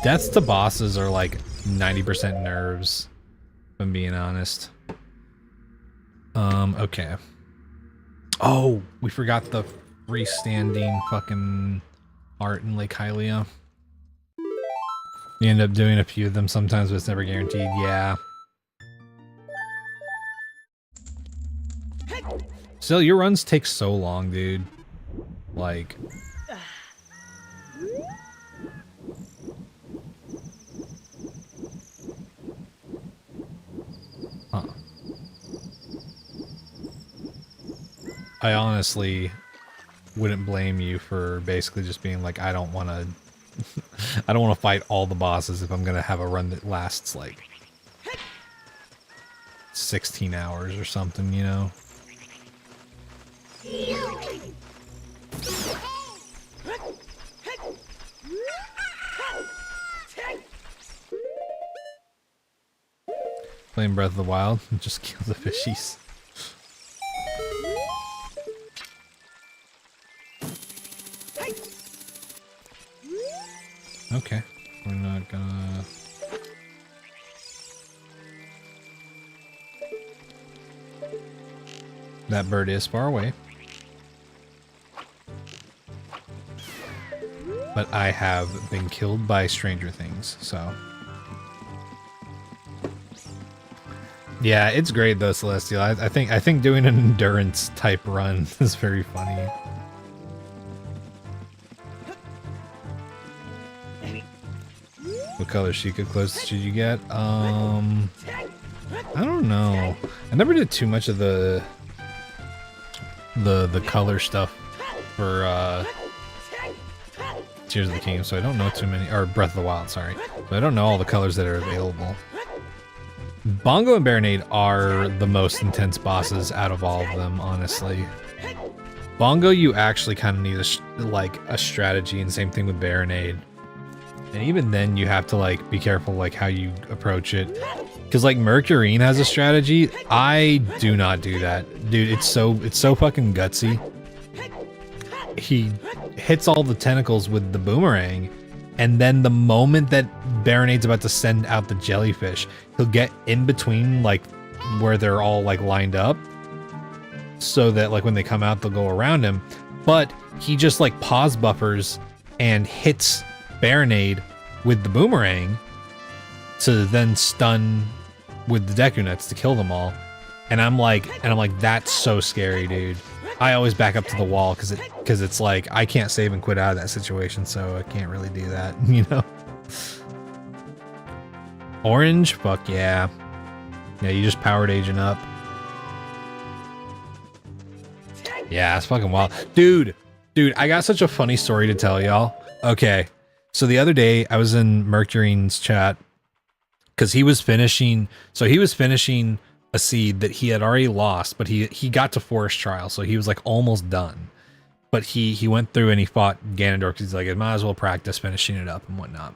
deaths to bosses are like 90% nerves, if I'm being honest. Okay. Oh, we forgot the freestanding fucking art in Lake Hylia. You end up doing a few of them sometimes, but it's never guaranteed. Yeah. Still, your runs take so long, dude. Like... Huh. I honestly wouldn't blame you for basically just being like, I don't want to I don't want to fight all the bosses if I'm going to have a run that lasts like 16 hours or something, you know? Playing Breath of the Wild just kill the fishies. Okay, we're not gonna... That bird is far away. But I have been killed by Stranger Things, so... Yeah, it's great though, Celestial. I think doing an endurance type run is very funny. What color Sheikah closest did you get? I don't know. I never did too much of the color stuff for Tears of the Kingdom, so I don't know too many, or Breath of the Wild, sorry. So I don't know all the colors that are available. Bongo and Baronade are the most intense bosses out of all of them, honestly. Bongo, you actually kind of need a strategy, and same thing with Baronade. And even then, you have to like be careful like how you approach it, because like Mercurine has a strategy. I do not do that, dude. It's so fucking gutsy. He hits all the tentacles with the boomerang, and then the moment that Baronade's about to send out the jellyfish, he'll get in between like where they're all like lined up, so that like when they come out, they'll go around him. But he just like pause buffers and hits Baronade with the boomerang to then stun with the Deku Nuts to kill them all. And I'm like, that's so scary, dude. I always back up to the wall because it's like I can't save and quit out of that situation, so I can't really do that, you know. Orange, fuck yeah. Yeah, you just powered agent up. Yeah, it's fucking wild. Dude, I got such a funny story to tell y'all. Okay, so the other day I was in Mercurine's chat because he was finishing a seed that he had already lost, but he got to Forest Trial, so he was like almost done. But he went through and he fought Ganondorf because he's like, I might as well practice finishing it up and whatnot.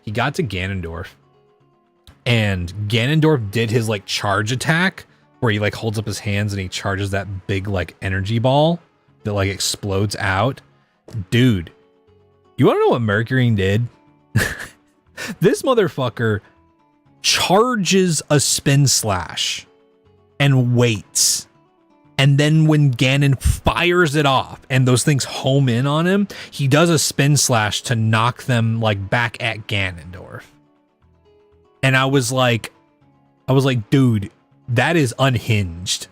He got to Ganondorf, and Ganondorf did his like charge attack where he like holds up his hands and he charges that big like energy ball that like explodes out. Dude, you want to know what Mercurine did? This motherfucker charges a spin slash and waits. And then when Ganon fires it off and those things home in on him, he does a spin slash to knock them like back at Ganondorf. And I was like, dude, that is unhinged.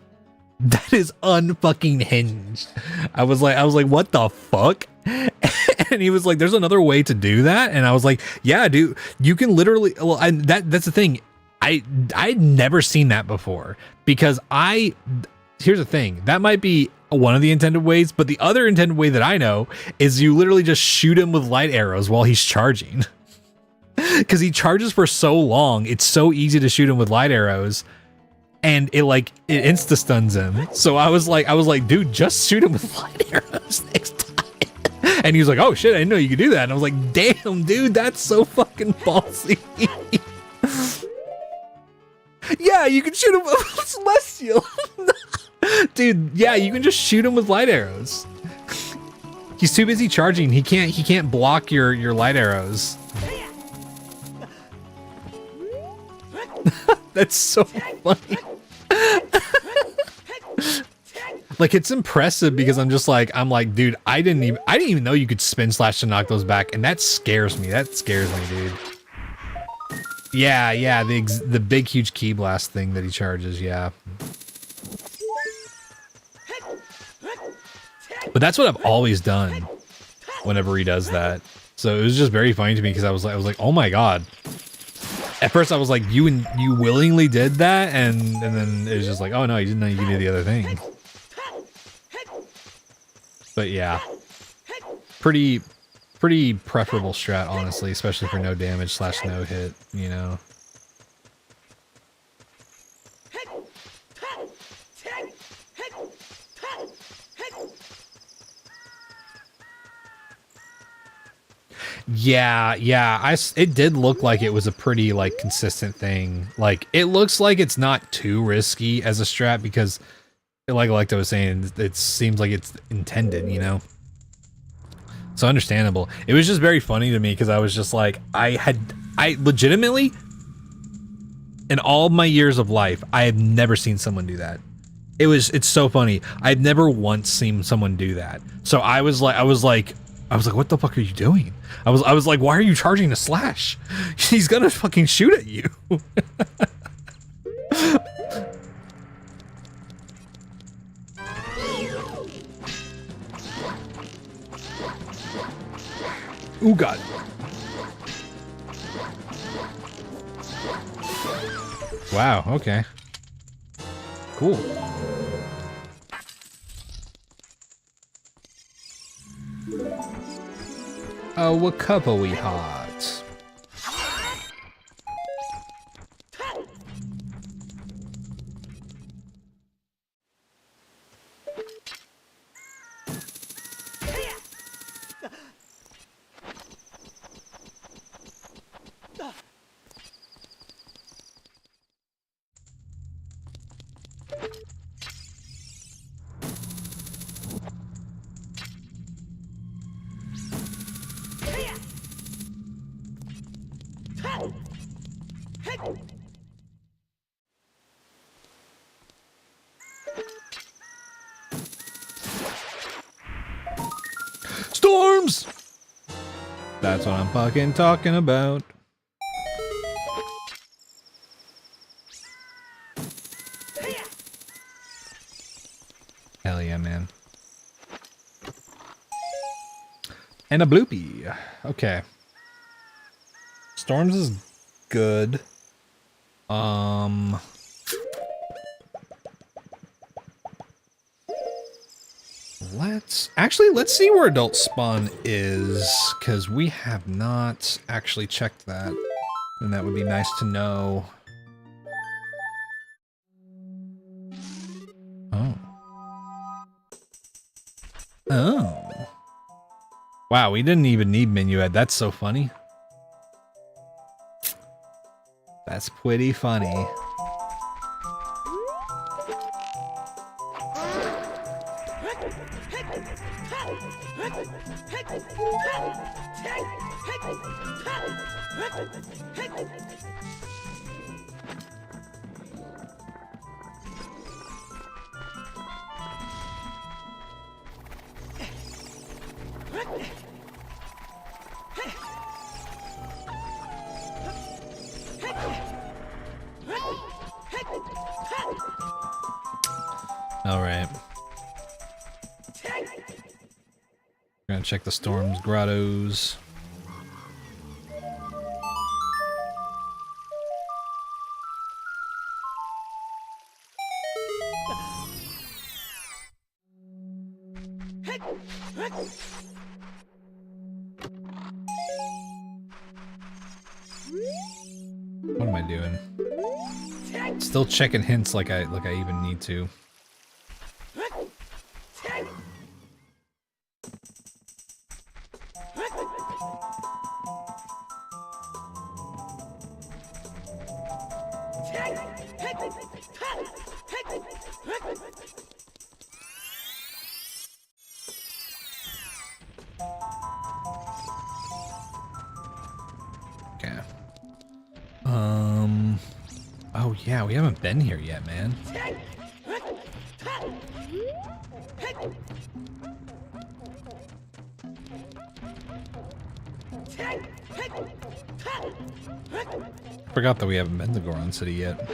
That is unfucking hinged. I was like, what the fuck? And he was like, there's another way to do that. And I was like, yeah, dude, you can literally, well, that's the thing. I'd never seen that before, because here's the thing, that might be one of the intended ways, but the other intended way that I know is you literally just shoot him with light arrows while he's charging. Because he charges for so long, it's so easy to shoot him with light arrows, and it insta stuns him. So I was like, dude, just shoot him with light arrows next time. And he was like, oh shit, I didn't know you could do that. And I was like, damn, dude, that's so fucking ballsy. Yeah, you can shoot him with Celestial. Dude, yeah, you can just shoot him with light arrows. He's too busy charging. He can't block your light arrows. That's so funny. Like, it's impressive because I'm like, dude, I didn't even know you could spin slash to knock those back, and that scares me. That scares me, dude. Yeah, the big huge key blast thing that he charges, yeah. But that's what I've always done whenever he does that. So it was just very funny to me because I was like, oh my god. At first I was like, you willingly did that, and then it was just like, oh no, you didn't know you could do the other thing. But yeah, pretty preferable strat, honestly, especially for no damage / no hit, you know. Yeah, it did look like it was a pretty, like, consistent thing. Like, it looks like it's not too risky as a strat because, like I was saying, it seems like it's intended, you know? So understandable. It was just very funny to me because I was just like, I legitimately, in all my years of life, I have never seen someone do that. It's so funny. I've never once seen someone do that. So I was like, what the fuck are you doing? I was like, why are you charging a slash? He's gonna fucking shoot at you. Ooh, God. Wow, okay. Cool. Oh, what couple we hot. Storms! That's what I'm fucking talking about. Hell yeah, man. And a bloopy. Okay. Storms is good. Let's see where adult spawn is, because we have not actually checked that, and that would be nice to know. Oh. Wow, we didn't even need menu ad. That's so funny. That's pretty funny. All right. We're gonna check the storms grottos. What am I doing? Still checking hints like I even need to. Okay. Oh yeah, we haven't been here yet, man. Forgot that we haven't been to Goron City yet.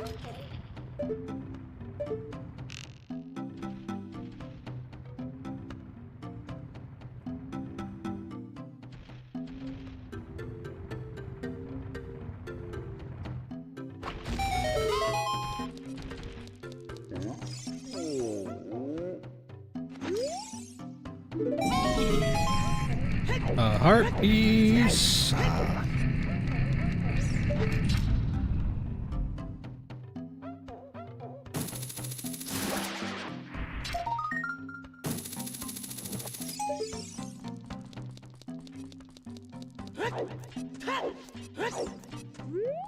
heart piece.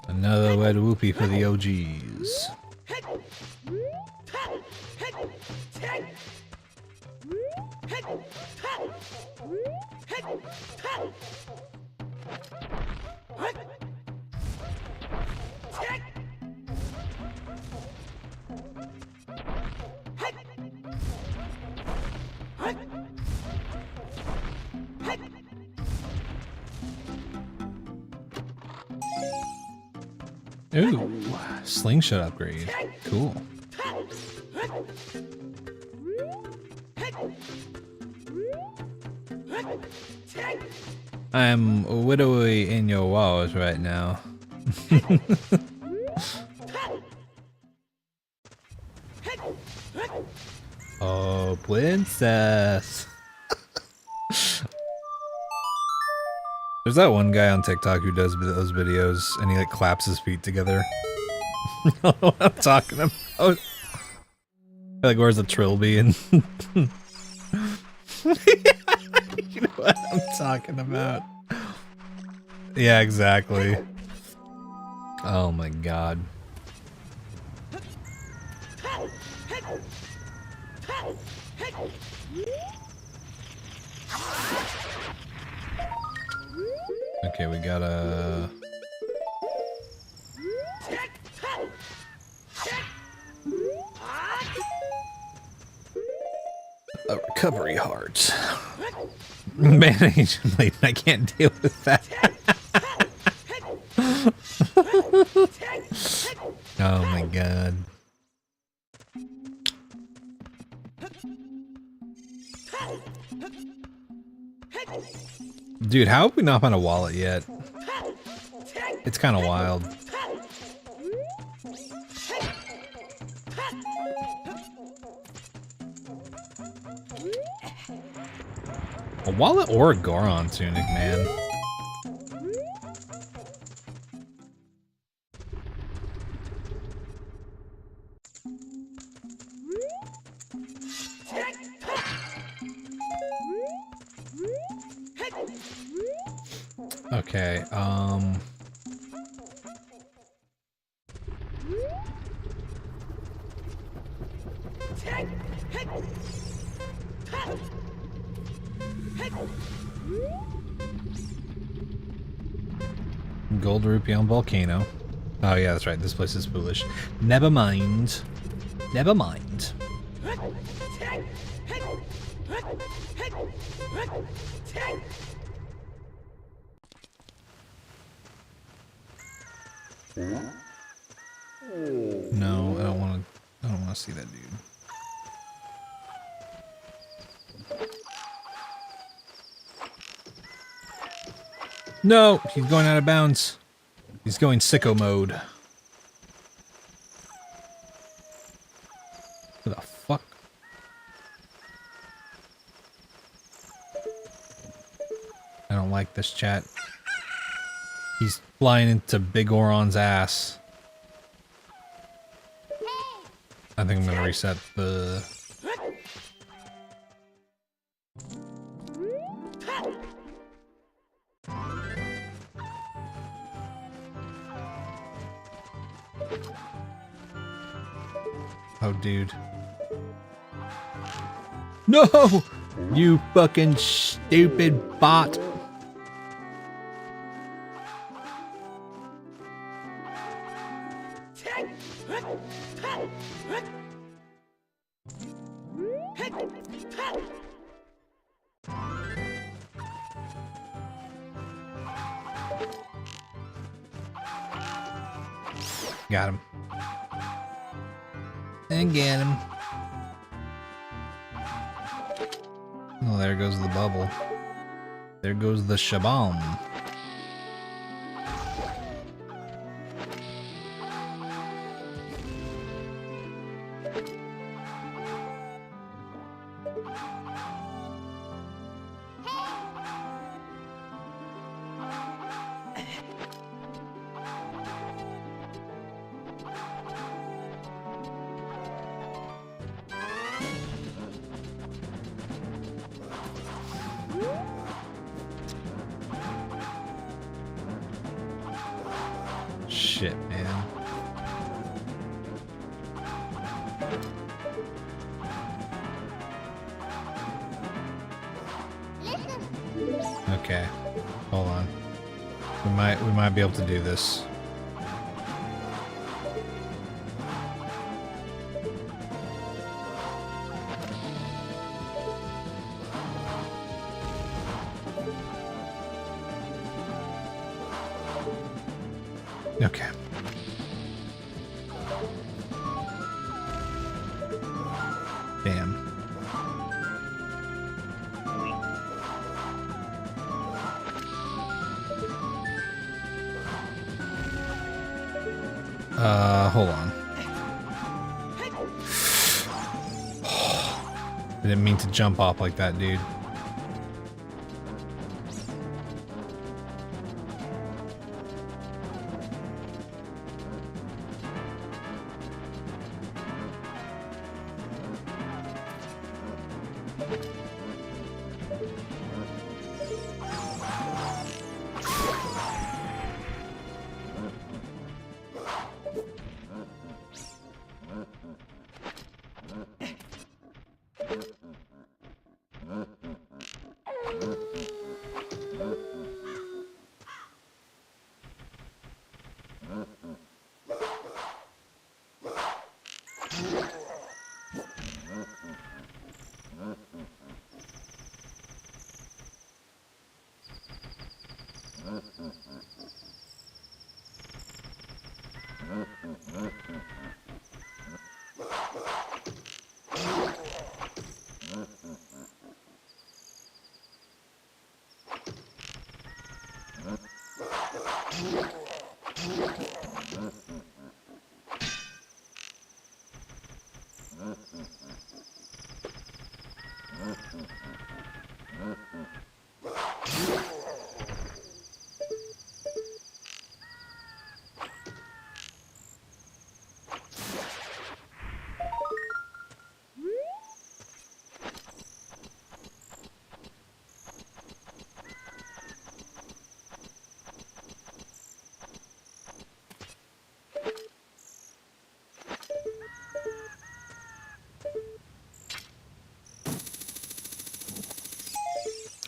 Another red whoopee for the OGs. Ooh, slingshot upgrade. Cool. I'm widowy in your walls right now. Oh, princess. There's that one guy on TikTok who does those videos and he like claps his feet together. You know what I'm talking about? Like, where's the trilby and you know what I'm talking about? Yeah, exactly. Oh my god. Okay, we gotta... a recovery heart. Managed bleeding, I can't deal with that. Oh my god. Dude, how have we not found a wallet yet? It's kind of wild. A wallet or a Goron tunic, man. Okay, gold rupee on volcano. Oh yeah, that's right. This place is foolish. Never mind. Never mind. No, I don't want to. I don't want to see that dude. No, he's going out of bounds. He's going sicko mode. What the fuck? I don't like this chat. He's flying into Big Oron's ass. I think I'm gonna reset the... Oh, dude. No! You fucking stupid bot! Got him. And get him. Oh, there goes the bubble. There goes the shabam. shit, man. Okay, hold on. We might be able to do this. Okay. Damn. Hold on. I didn't mean to jump off like that, dude.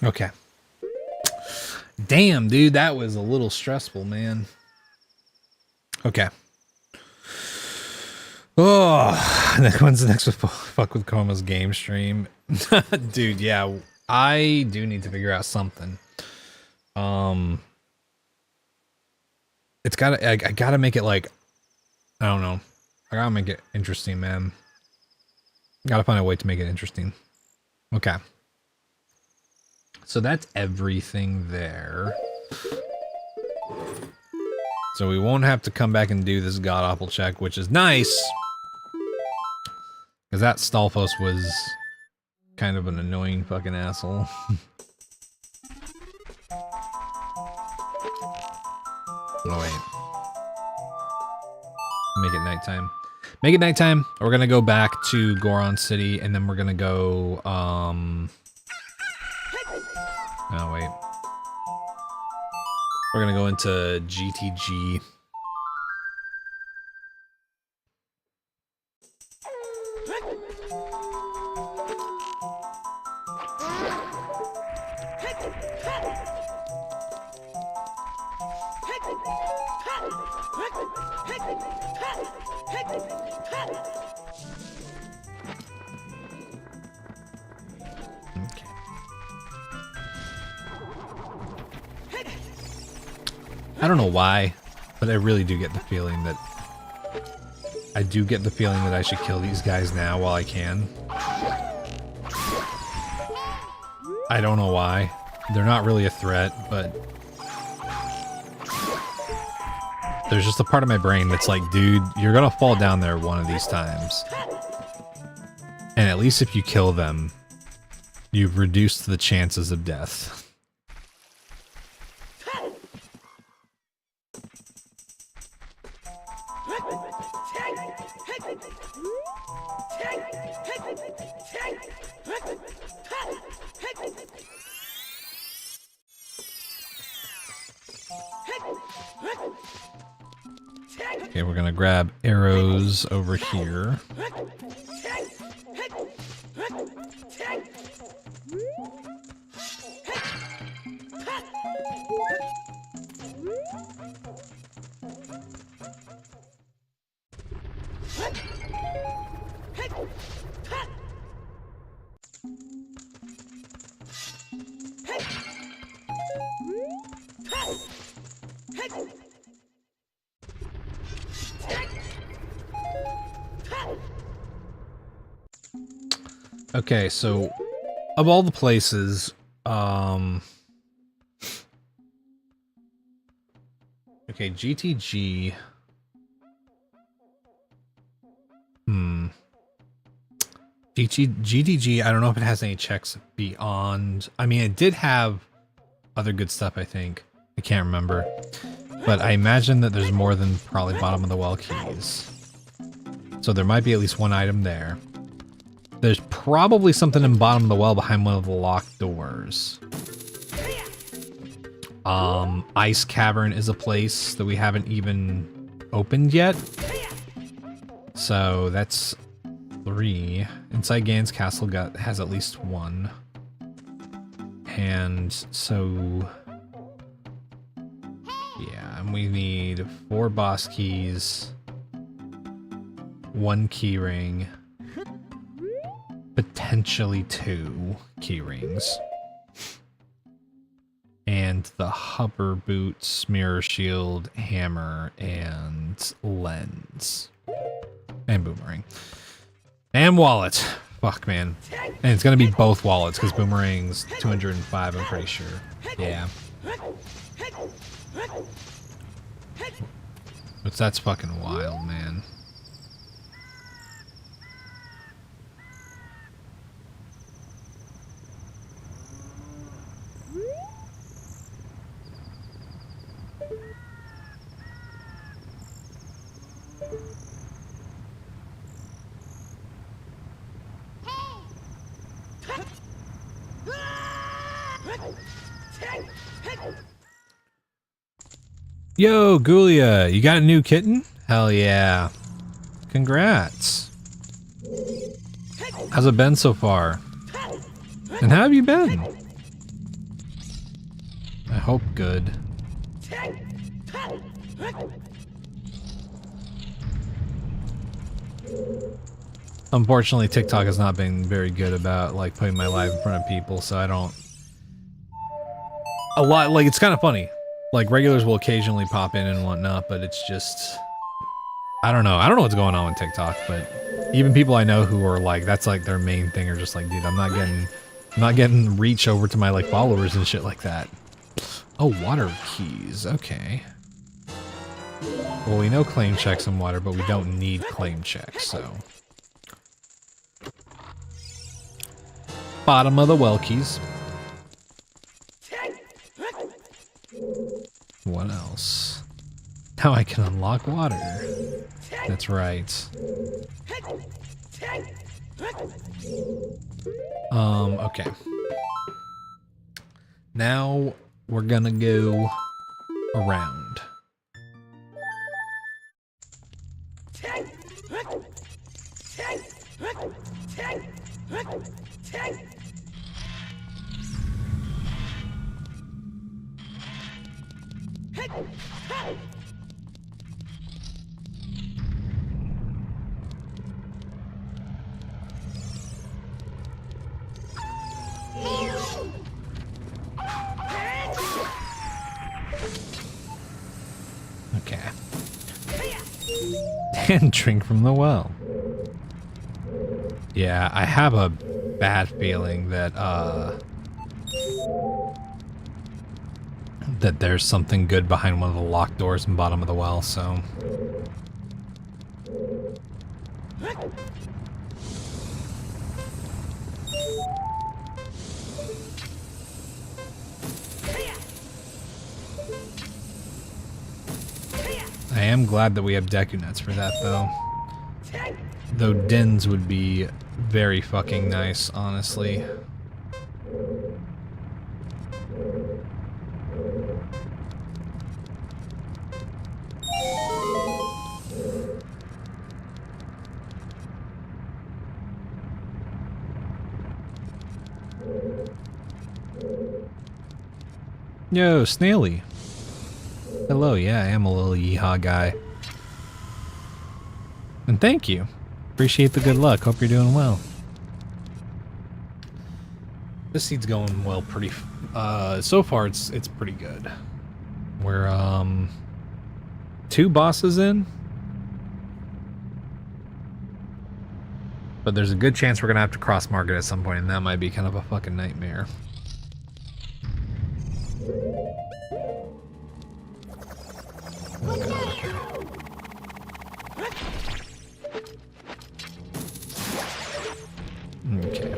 Okay. Damn, dude, that was a little stressful, man. Okay. Oh, when's the next Fuck with Koma's game stream? Dude, yeah, I do need to figure out something. It's gotta, I gotta make it like, I don't know. I gotta make it interesting, man. Gotta find a way to make it interesting. Okay. So that's everything there. So we won't have to come back and do this god-awful check, which is nice. Because that Stalfos was kind of an annoying fucking asshole. Oh, wait. Make it nighttime. Make it nighttime. We're gonna go back to Goron City, and then we're gonna go, oh, wait. We're gonna go into GTG. I don't know why, but I really do get the feeling that I should kill these guys now while I can. I don't know why. They're not really a threat, but there's just a part of my brain that's like, dude, you're gonna fall down there one of these times. And at least if you kill them, you've reduced the chances of death. Okay, we're gonna grab arrows over here. Okay, so of all the places, okay, GTG. GTG, I don't know if it has any checks beyond. I mean, it did have other good stuff, I think. I can't remember. But I imagine that there's more than probably bottom of the well keys. So there might be at least one item there. There's probably something in bottom of the well behind one of the locked doors. Ice Cavern is a place that we haven't even opened yet. So that's 3. Inside Gan's Castle has at least 1. And so... yeah, and we need 4 boss keys, 1 key ring, potentially 2 key rings, and the hover boots, mirror shield, hammer, and lens, and boomerang, and wallet. Fuck, man. And it's gonna be both wallets because boomerang's 205, I'm pretty sure. Yeah. But that's fucking wild, man. Yo, Gulia, you got a new kitten? Hell yeah. Congrats. How's it been so far? And how have you been? I hope good. Unfortunately, TikTok has not been very good about like putting my life in front of people, so I don't... like, it's kind of funny. Like, regulars will occasionally pop in and whatnot, but it's just... I don't know. I don't know what's going on with TikTok, but even people I know who are like, that's like their main thing, are just like, dude, I'm not getting reach over to my like followers and shit like that. Oh, water keys. Okay. Well, we know claim checks in water, but we don't need claim checks, so... Bottom of the well keys. What else? Now I can unlock water. That's right. Okay. Now we're gonna go around. Okay. And drink from the well. Yeah, I have a bad feeling that that there's something good behind one of the locked doors in bottom of the well, so... I am glad that we have Deku Nuts for that, though. Though Dins would be very fucking nice, honestly. Yo, Snaily. Hello, yeah, I am a little yeehaw guy. And thank you. Appreciate the good luck. Hope you're doing well. This seed's going well pretty so far it's pretty good. We're 2 bosses in. But there's a good chance we're gonna have to cross market at some point, and that might be kind of a fucking nightmare. Okay.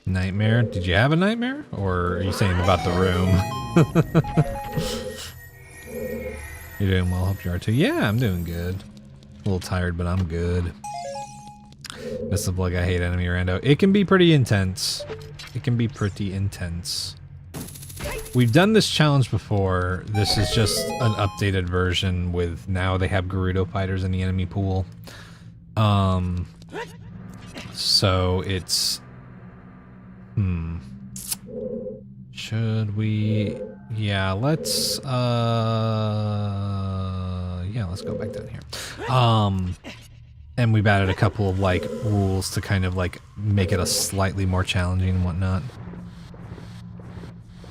Nightmare? Did you have a nightmare? Or are you saying about the room? You're doing well, hope you are too. Yeah, I'm doing good. A little tired, but I'm good. Miss the Plug, I hate enemy rando. It can be pretty intense. It can be pretty intense. We've done this challenge before. This is just an updated version with now they have Gerudo fighters in the enemy pool. So it's... Should we... Yeah, let's go back down here. And we've added a couple of, like, rules to kind of, like, make it a slightly more challenging and whatnot.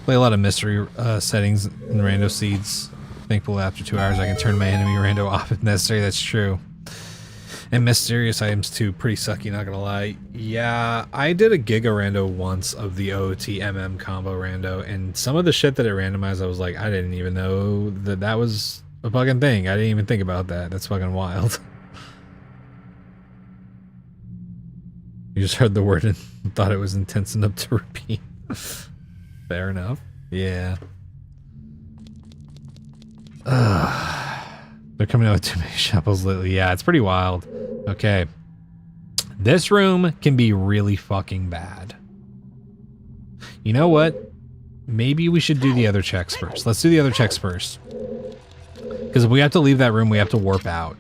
Play a lot of mystery settings in Rando Seeds. Thankfully, after 2 hours, I can turn my enemy Rando off if necessary. That's true. And mysterious items too, pretty sucky, not gonna lie. Yeah, I did a Giga Rando once of the OOT MM combo Rando, and some of the shit that it randomized, I was like, I didn't even know that that was a fucking thing. I didn't even think about that. That's fucking wild. You just heard the word and thought it was intense enough to repeat. Fair enough. Yeah. They're coming out with too many shovels lately. Yeah, it's pretty wild. Okay. This room can be really fucking bad. You know what? Maybe we should do the other checks first. Let's do the other checks first. Because if we have to leave that room, we have to warp out.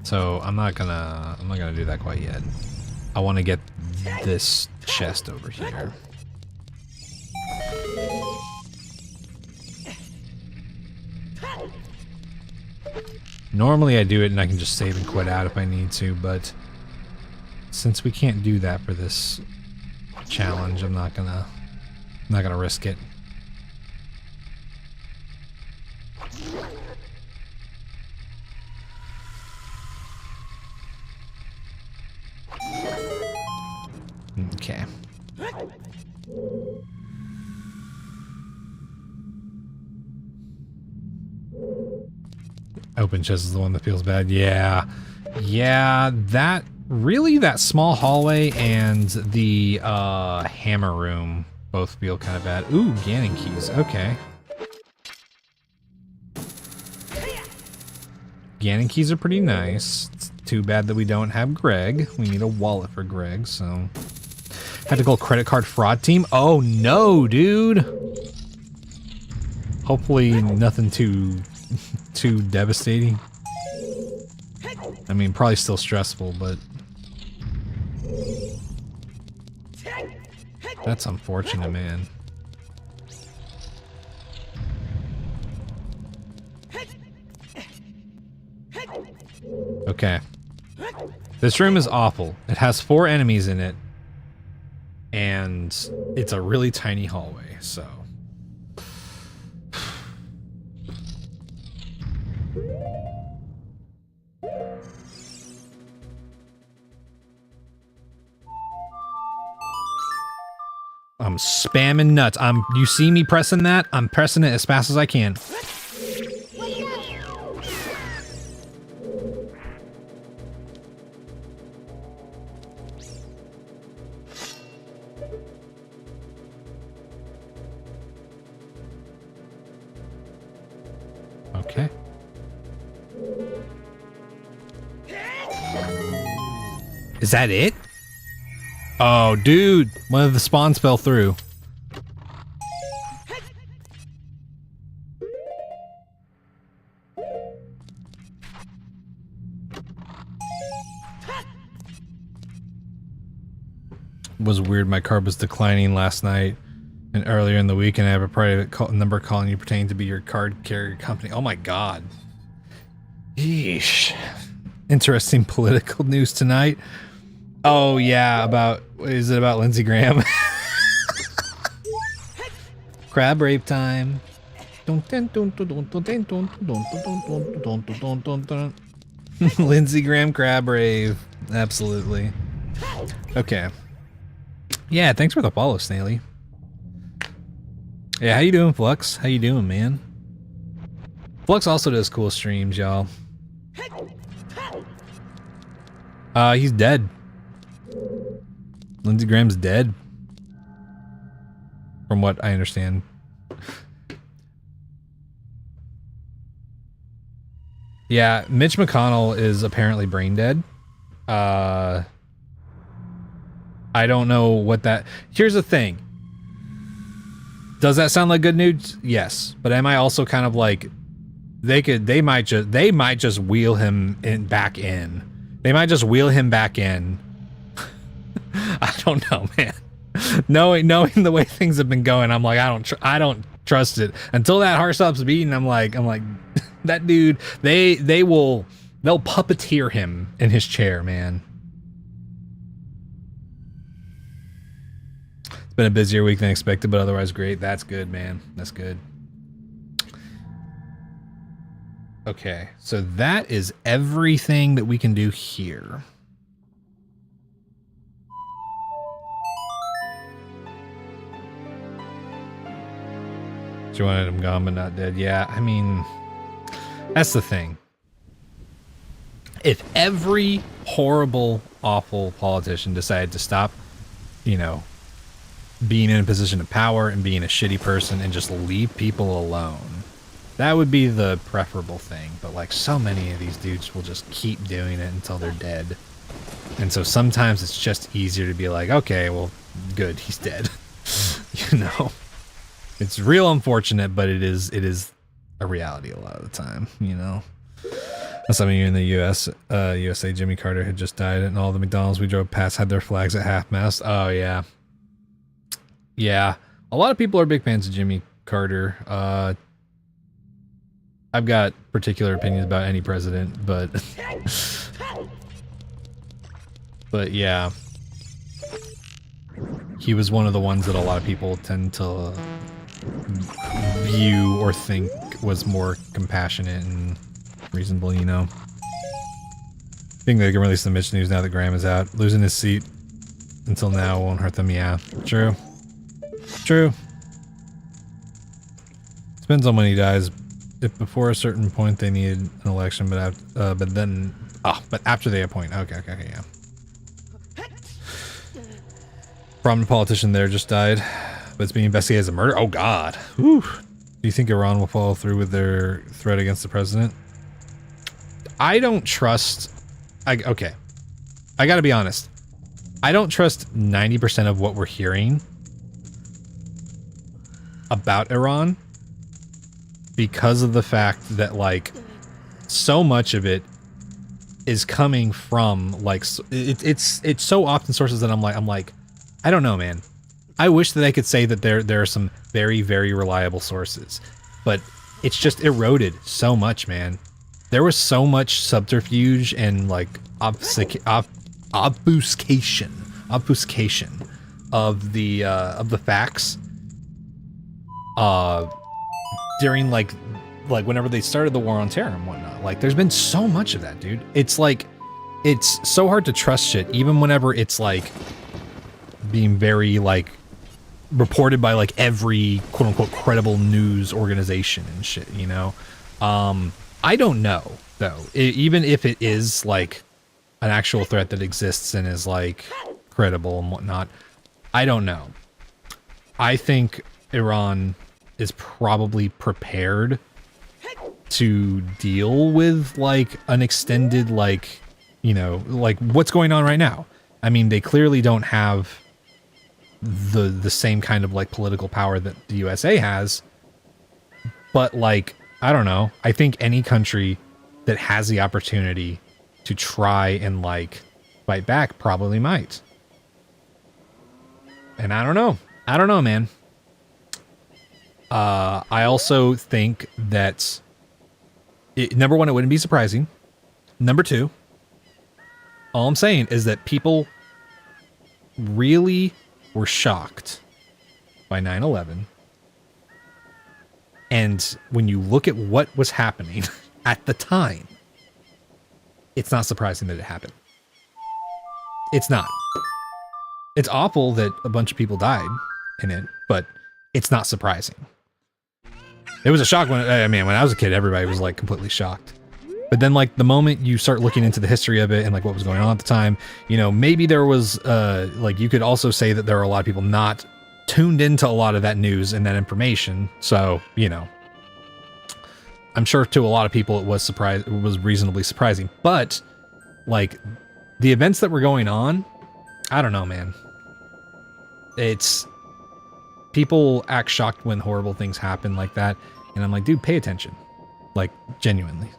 So I'm not gonna do that quite yet. I want to get this chest over here. Normally I do it and I can just save and quit out if I need to, but since we can't do that for this challenge, I'm not gonna risk it. Okay. Open chest is the one that feels bad. Yeah. Yeah, that small hallway and the hammer room both feel kind of bad. Ooh, Ganon keys. Okay. Ganon keys are pretty nice. It's too bad that we don't have Greg. We need a wallet for Greg, so... Tactical credit card fraud team? Oh no, dude! Hopefully nothing too devastating. I mean, probably still stressful, but... That's unfortunate, man. Okay. This room is awful. It has 4 enemies in it. And it's a really tiny hallway, so... I'm spamming nuts. You see me pressing that? I'm pressing it as fast as I can. Okay. Is that it? Oh, dude, one of the spawns fell through. was weird. My card was declining last night and earlier in the week, and I have a private number calling you pertaining to be your card carrier company. Oh my god. Yeesh. Interesting political news tonight. Oh yeah, is it about Lindsey Graham? Crab rape time. Lindsey Graham crab rave. Absolutely. Okay. Yeah, thanks for the follow, Snaily. Yeah, how you doing, Flux? How you doing, man? Flux also does cool streams, y'all. He's dead. Lindsey Graham's dead. From what I understand. Yeah, Mitch McConnell is apparently brain dead. I don't know what that... Here's the thing. Does that sound like good news? Yes. But am I also kind of like... They might just wheel him back in. They might just wheel him back in. I don't know, man. Knowing the way things have been going, I'm like, I don't trust it. Until that heart stops beating, I'm like, that dude, they'll puppeteer him in his chair, man. It's been a busier week than expected, but otherwise great. That's good, man. That's good. Okay, so that is everything that we can do here. You wanted him gone but not dead. Yeah, I mean, that's the thing. If every horrible, awful politician decided to stop, you know, being in a position of power and being a shitty person and just leave people alone, that would be the preferable thing. But like, so many of these dudes will just keep doing it until they're dead. And so sometimes it's just easier to be like, okay, well, good, he's dead. You know? It's real unfortunate, but it is a reality a lot of the time, you know. Some of you in the USA, Jimmy Carter had just died, and all the McDonald's we drove past had their flags at half-mast. Oh yeah, yeah. A lot of people are big fans of Jimmy Carter. I've got particular opinions about any president, but yeah, he was one of the ones that a lot of people tend to view or think was more compassionate and reasonable, you know. I think they can release the Mitch news now that Graham is out. Losing his seat until now won't hurt them. Yeah, true. True. Depends on when he dies. If before a certain point they needed an election, but after they appoint. Okay, yeah. Prominent politician there just died, but it's being investigated as a murder. Oh God. Whew. Do you think Iran will follow through with their threat against the president? I don't trust. Okay, I gotta be honest. I don't trust 90% of what we're hearing about Iran because of the fact that like so much of it is coming from like it's so often sources that I'm like I don't know, man. I wish that I could say that there are some very, very reliable sources, but it's just eroded so much, man. There was so much subterfuge and like obfuscation of the facts during like whenever they started the war on terror and whatnot. Like there's been so much of that, dude. It's like it's so hard to trust shit, even whenever it's like being very like reported by like every quote unquote credible news organization and shit, you know. I don't know though, even if it is like an actual threat that exists and is like credible and whatnot, I don't know. I think Iran is probably prepared to deal with like an extended like, you know, like what's going on right now. I mean, they clearly don't have the same kind of like political power that the USA has, but like I don't know, I think any country that has the opportunity to try and like fight back probably might. And I don't know, man. I also think that number one, it wouldn't be surprising. Number two, all I'm saying is that people really were shocked by 9/11. And when you look at what was happening at the time, it's not surprising that it happened. It's not. It's awful that a bunch of people died in it, but it's not surprising. It was a shock when, I mean, when I was a kid, everybody was like completely shocked. But then like the moment you start looking into the history of it and like what was going on at the time, you know, maybe there was, like you could also say that there are a lot of people not tuned into a lot of that news and that information. So, you know, I'm sure to a lot of people it was reasonably surprising, but like the events that were going on, I don't know, man. It's people act shocked when horrible things happen like that. And I'm like, dude, pay attention. Like genuinely.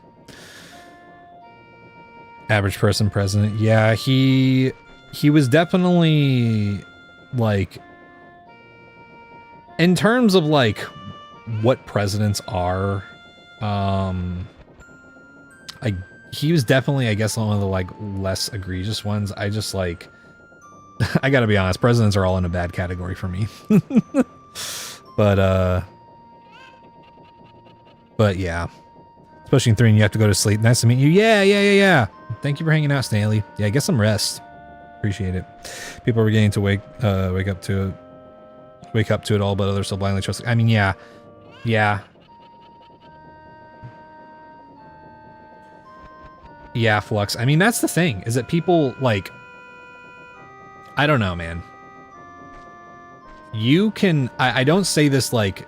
Average person president. Yeah, he was definitely like, in terms of like what presidents are, he was definitely, I guess, one of the like less egregious ones. I just like, I gotta be honest, presidents are all in a bad category for me. But yeah, especially in 3 and you have to go to sleep. Nice to meet you. Yeah. Thank you for hanging out, Stanley. Yeah, get some rest. Appreciate it. People are beginning to wake up to it all, but others still blindly trust. I mean, yeah. Yeah, Flux. I mean, that's the thing, is that people, like, I don't know, man. You can, I don't say this like,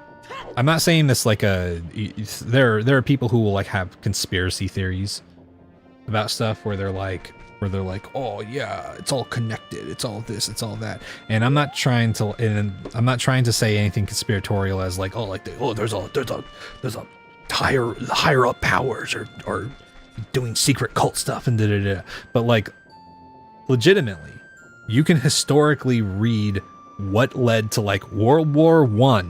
I'm not saying this like there are people who will like have conspiracy theories about stuff where they're like, oh yeah, it's all connected, it's all this, it's all that. And I'm not trying to say anything conspiratorial as like, oh, like, there's a higher up powers or doing secret cult stuff and da-da-da. But like, legitimately, you can historically read what led to like World War I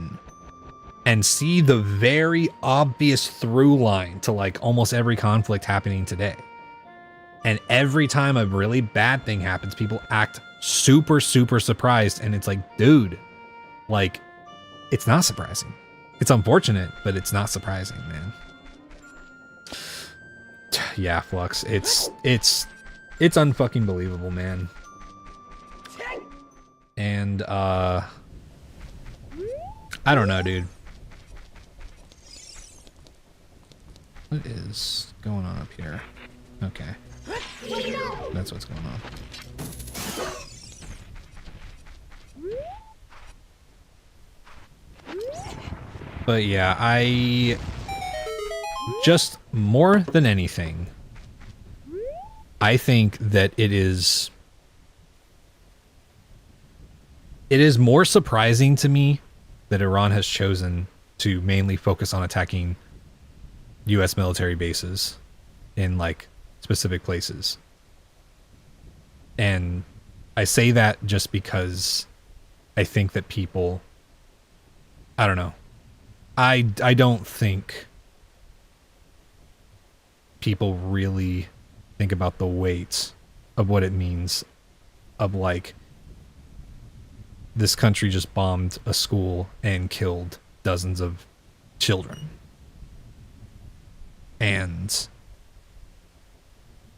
and see the very obvious through line to like almost every conflict happening today. And every time a really bad thing happens, people act super, super surprised. And it's like, dude, like, it's not surprising. It's unfortunate, but it's not surprising, man. Yeah, Flux. It's unfucking believable, man. And, I don't know, dude. What is going on up here? Okay. That's what's going on. But yeah, I just more than anything, I think that it is more surprising to me that Iran has chosen to mainly focus on attacking US military bases in like specific places. And I say that just because I think that people, I don't know. I don't think people really think about the weight of what it means of like, this country just bombed a school and killed dozens of children. And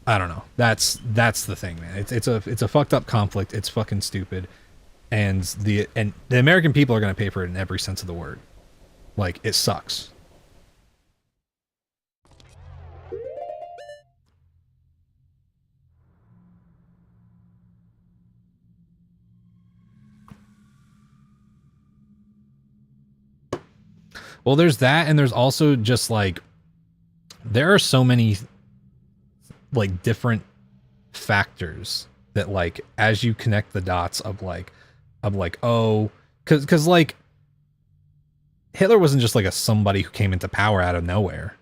I don't know. That's the thing, man. It's a fucked up conflict. It's fucking stupid. And the American people are going to pay for it in every sense of the word. Like, it sucks. Well, there's that, and there's also just like, there are so many like different factors that like, as you connect the dots of like, oh, cause like Hitler wasn't just like somebody who came into power out of nowhere.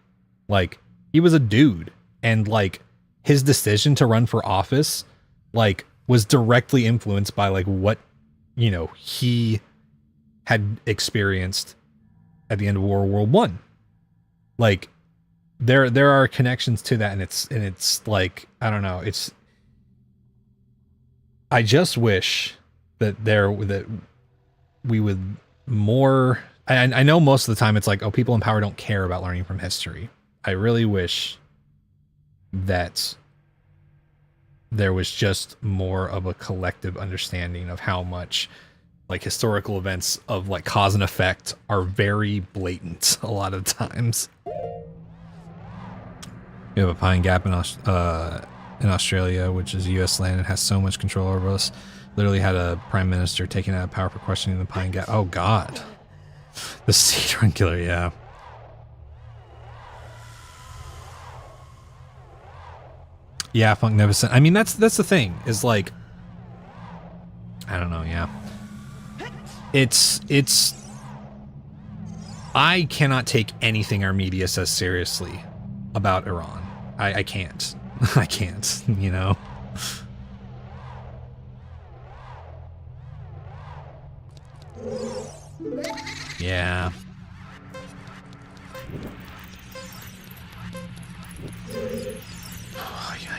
Like, he was a dude, and like his decision to run for office like was directly influenced by like what you know, he had experienced at the end of World War One. Like, there are connections to that, and it's like, I don't know, I just wish that we would more. I know most of the time it's like, oh, people in power don't care about learning from history. I really wish that there was just more of a collective understanding of how much like historical events of like cause and effect are very blatant a lot of times. We have a Pine Gap in Australia, which is US land and has so much control over us. Literally had a prime minister taken out of power for questioning the Pine Gap. Oh God. The sea drone killer, yeah. Yeah, Funknificent. I mean, that's the thing, is like, I don't know, yeah. It's I cannot take anything our media says seriously about Iran. I can't. I can't, you know. Yeah. Oh, yeah,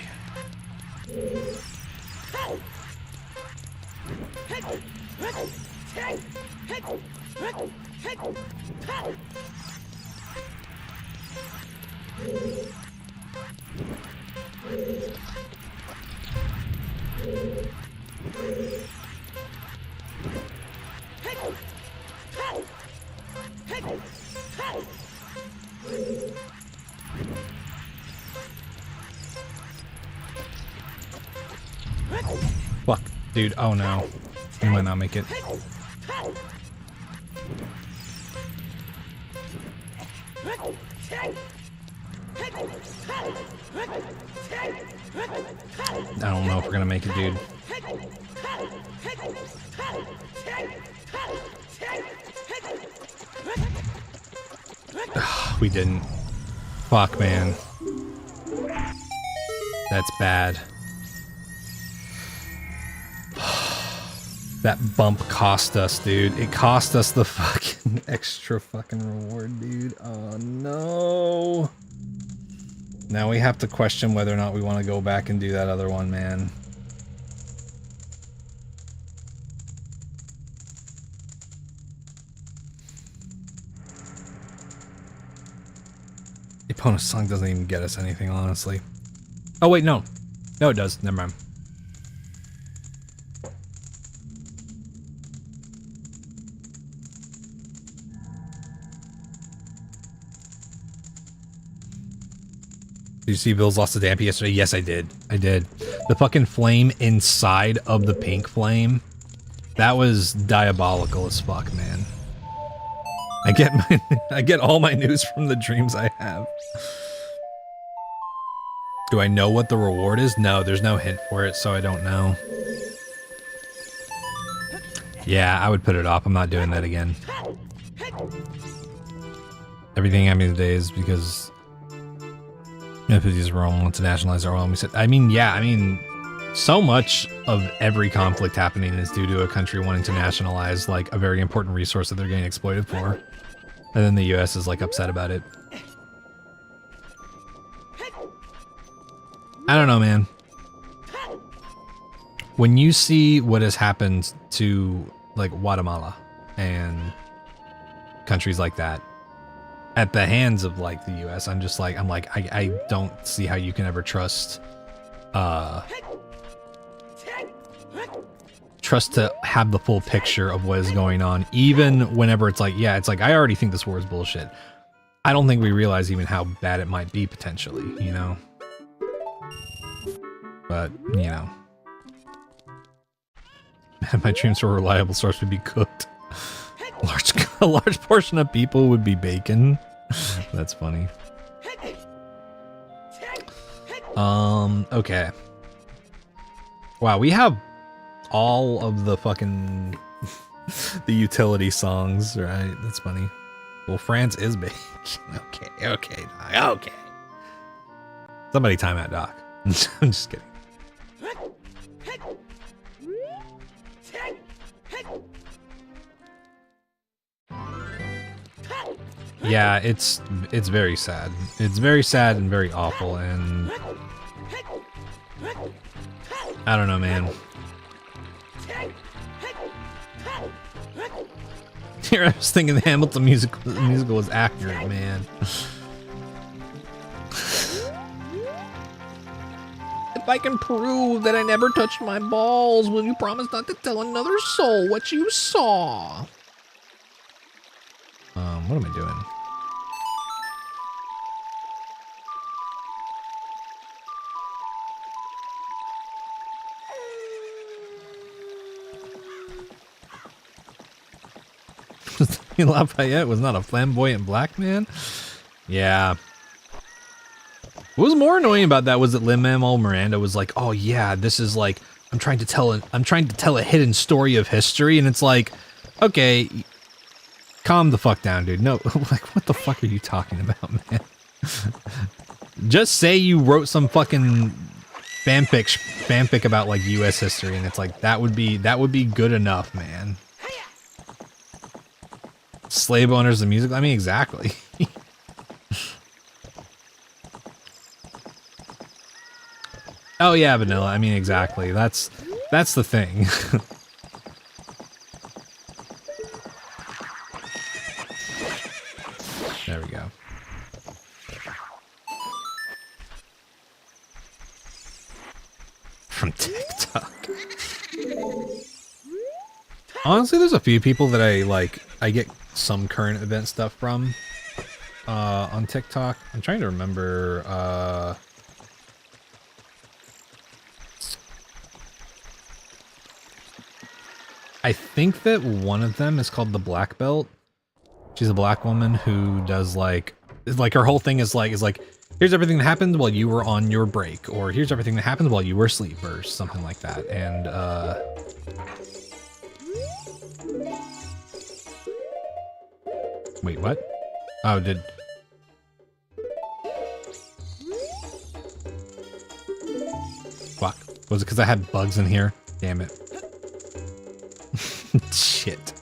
fuck, dude. Oh no. We might not make it. I don't know if we're gonna make it, dude. We didn't. Fuck, man. That's bad. That bump cost us, dude. It cost us the fucking extra fucking reward, dude. Oh no. Now we have to question whether or not we want to go back and do that other one, man. The opponent's song doesn't even get us anything, honestly. Oh wait, no. No, it does. Never mind. Did you see Bill's lost a Dampy yesterday? Yes, I did. I did. The fucking flame inside of the pink flame, that was diabolical as fuck, man. I get all my news from the dreams I have. Do I know what the reward is? No, there's no hint for it, so I don't know. Yeah, I would put it off. I'm not doing that again. Everything happening today is because these Rome want to nationalize our own. We said, I mean, yeah, I mean, so much of every conflict happening is due to a country wanting to nationalize like a very important resource that they're getting exploited for. And then the US is like upset about it. I don't know, man. When you see what has happened to like Guatemala and countries like that at the hands of like the US, I'm like, I don't see how you can ever trust to have the full picture of what is going on, even whenever it's like, yeah, it's like, I already think this war is bullshit. I don't think we realize even how bad it might be potentially, you know? But, you know. My dreams for a reliable source would be cooked. A large portion of people would be bacon. That's funny. Okay. Wow, we have all of the fucking the utility songs, right? That's funny. Well, France is big. Okay, Doc. Okay. Somebody time out, Doc. I'm just kidding. Yeah, it's very sad. It's very sad and very awful, and I don't know, man. Here, I was thinking the Hamilton musical was accurate, man. If I can prove that I never touched my balls, will you promise not to tell another soul what you saw? What am I doing? Lafayette was not a flamboyant black man? Yeah. What was more annoying about that was that Lin-Manuel Miranda was like, "Oh yeah, this is like I'm trying to tell a hidden story of history," and it's like, okay, calm the fuck down, dude. No, like what the fuck are you talking about, man? Just say you wrote some fucking fanfic about like U.S. history, and it's like that would be good enough, man. Slave owners and music. I mean, exactly. Oh yeah, vanilla. I mean, exactly. That's the thing. There we go. From TikTok. Honestly, there's a few people that I get some current event stuff from on TikTok. I'm trying to remember I think that one of them is called the Black Belt. She's a black woman who does like her whole thing is like here's everything that happened while you were on your break, or here's everything that happened while you were asleep, or something like that. And wait, what? Oh, fuck. Was it because I had bugs in here? Damn it. Shit.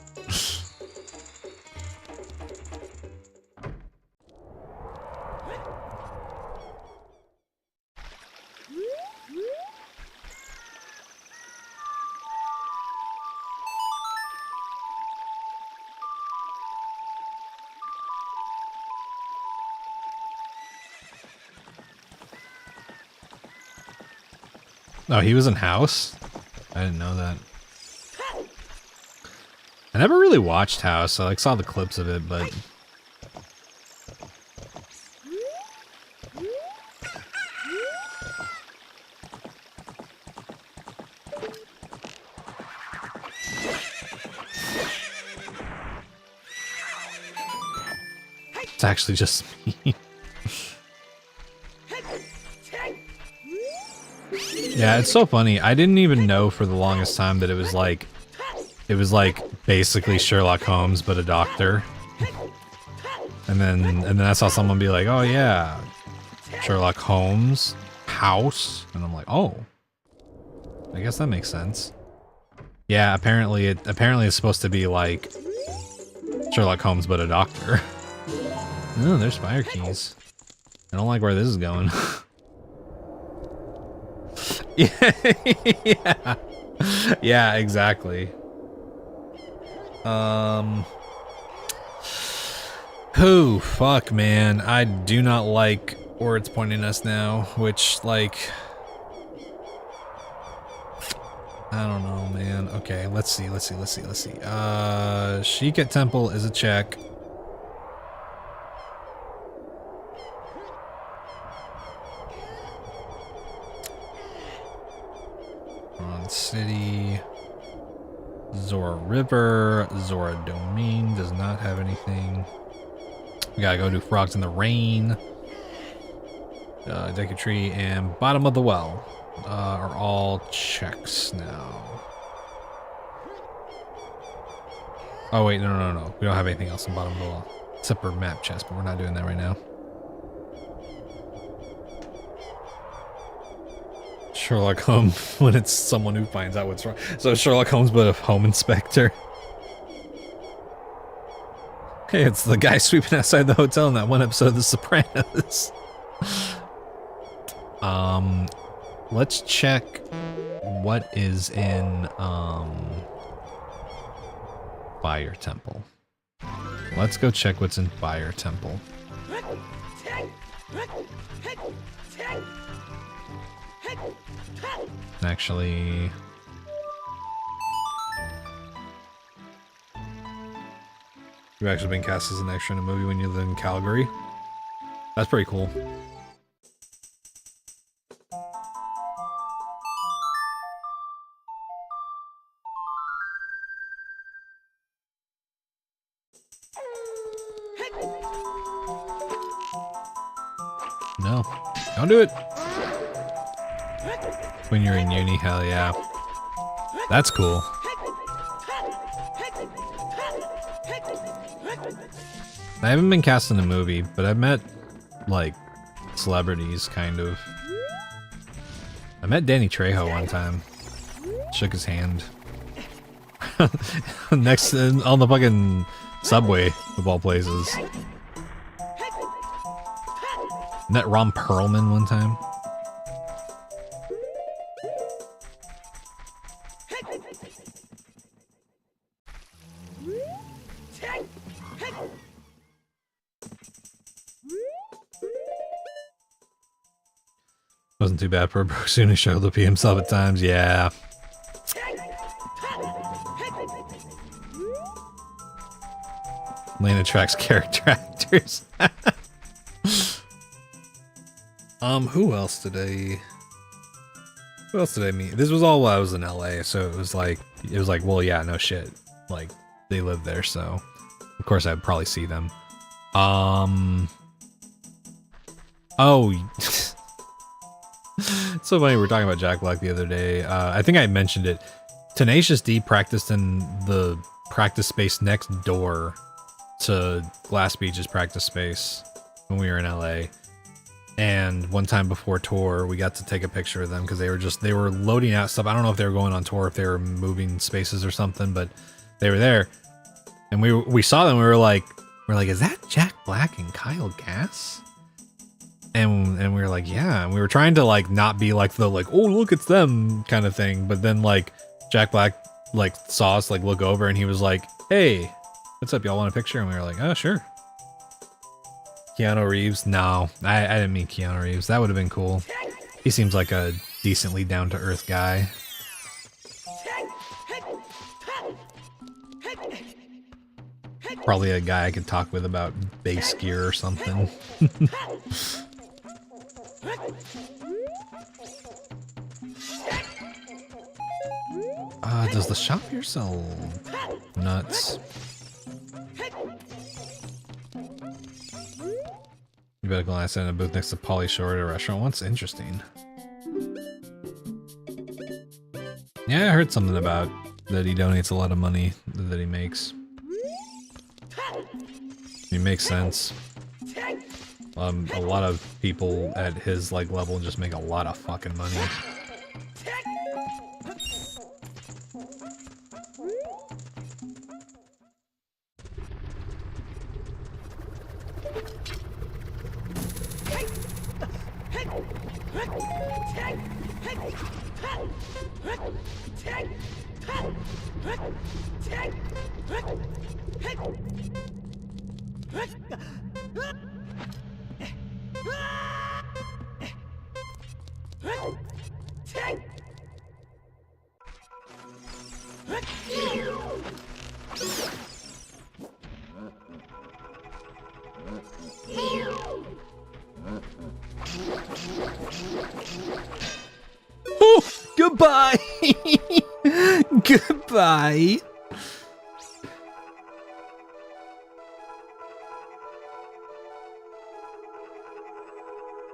Oh, he was in House? I didn't know that. I never really watched House. I like saw the clips of it, but it's actually just me. Yeah, it's so funny. I didn't even know for the longest time that it was like basically Sherlock Holmes but a doctor. And then I saw someone be like, "Oh yeah, Sherlock Holmes, House," and I'm like, "Oh, I guess that makes sense." Yeah, apparently it's supposed to be like Sherlock Holmes but a doctor. Oh, there's fire keys. I don't like where this is going. Yeah, yeah, exactly. Oh, fuck, man. I do not like where it's pointing us now, which, like, I don't know, man. Okay, let's see. Sheikah Temple is a check. City, Zora River, Zora Domain does not have anything. We gotta go do Frogs in the Rain, Deku Tree, and Bottom of the Well are all checks now. Oh wait, no. We don't have anything else in Bottom of the Well except for map chest, but we're not doing that right now. Sherlock Holmes when it's someone who finds out what's wrong. So Sherlock Holmes but a home inspector. Hey, it's the guy sweeping outside the hotel in that one episode of The Sopranos. Let's check what is in Fire Temple. Let's go check what's in Fire Temple. Actually, you've actually been cast as an extra in a movie when you live in Calgary. That's pretty cool. No, don't do it. When you're in uni, hell yeah. That's cool. I haven't been cast in a movie, but I've met, like, celebrities, kind of. I met Danny Trejo one time. Shook his hand. Next, on the fucking subway, of all places. Met Ron Perlman one time. Wasn't too bad for a Brooks Soon show to be himself at times, yeah. Lane attracts character actors. Who else did I meet? This was all while I was in LA, so it was like, well, yeah, no shit. Like, they live there, so of course I'd probably see them. Oh, it's so funny, we were talking about Jack Black the other day. I think I mentioned it. Tenacious D practiced in the practice space next door to Glass Beach's practice space when we were in LA. And one time before tour, we got to take a picture of them because they were loading out stuff. I don't know if they were going on tour, if they were moving spaces or something, but they were there. And we saw them, we were like, is that Jack Black and Kyle Gass? And we were like, yeah. And we were trying to like not be like the like, oh look, it's them kind of thing. But then like Jack Black like saw us like look over and he was like, hey, what's up? Y'all want a picture? And we were like, oh sure. Keanu Reeves? No, I didn't meet Keanu Reeves. That would have been cool. He seems like a decently down-to-earth guy. Probably a guy I could talk with about bass gear or something. Does the shop here sell nuts? You better go last in a booth next to Pauly Shore at a restaurant once. Interesting. Yeah, I heard something about that he donates a lot of money that he makes. It makes sense. A lot of people at his like level just make a lot of fucking money. Goodbye! Goodbye!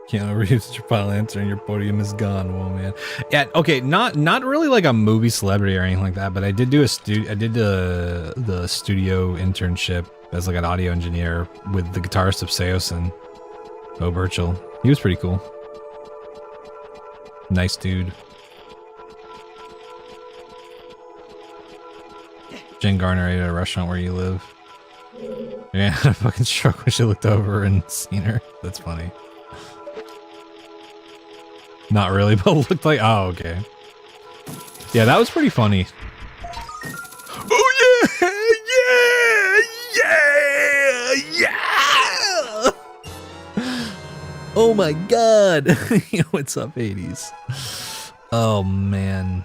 Keanu Reeves, your final answer and your podium is gone. Whoa, man. Yeah, okay, not really like a movie celebrity or anything like that, but I did do the studio internship as like an audio engineer with the guitarist of SoH and Bo Burchell. He was pretty cool. Nice dude. Jen Garner ate at a restaurant where you live. Yeah, I fucking struck when she looked over and seen her. That's funny. Not really, but looked like. Oh, okay. Yeah, that was pretty funny. Oh yeah, yeah, yeah. Oh my god. What's up, 80s? Oh man.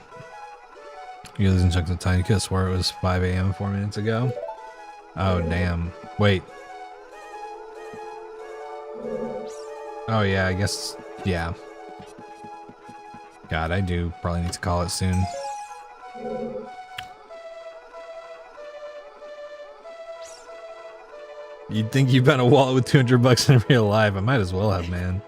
You're losing chunks of time. You could have swore it was 5 a.m. 4 minutes ago. Oh damn. Wait. Oh yeah, I guess. Yeah. God, I do probably need to call it soon. You'd think you've been a wallet with 200 bucks in real life. I might as well have, man.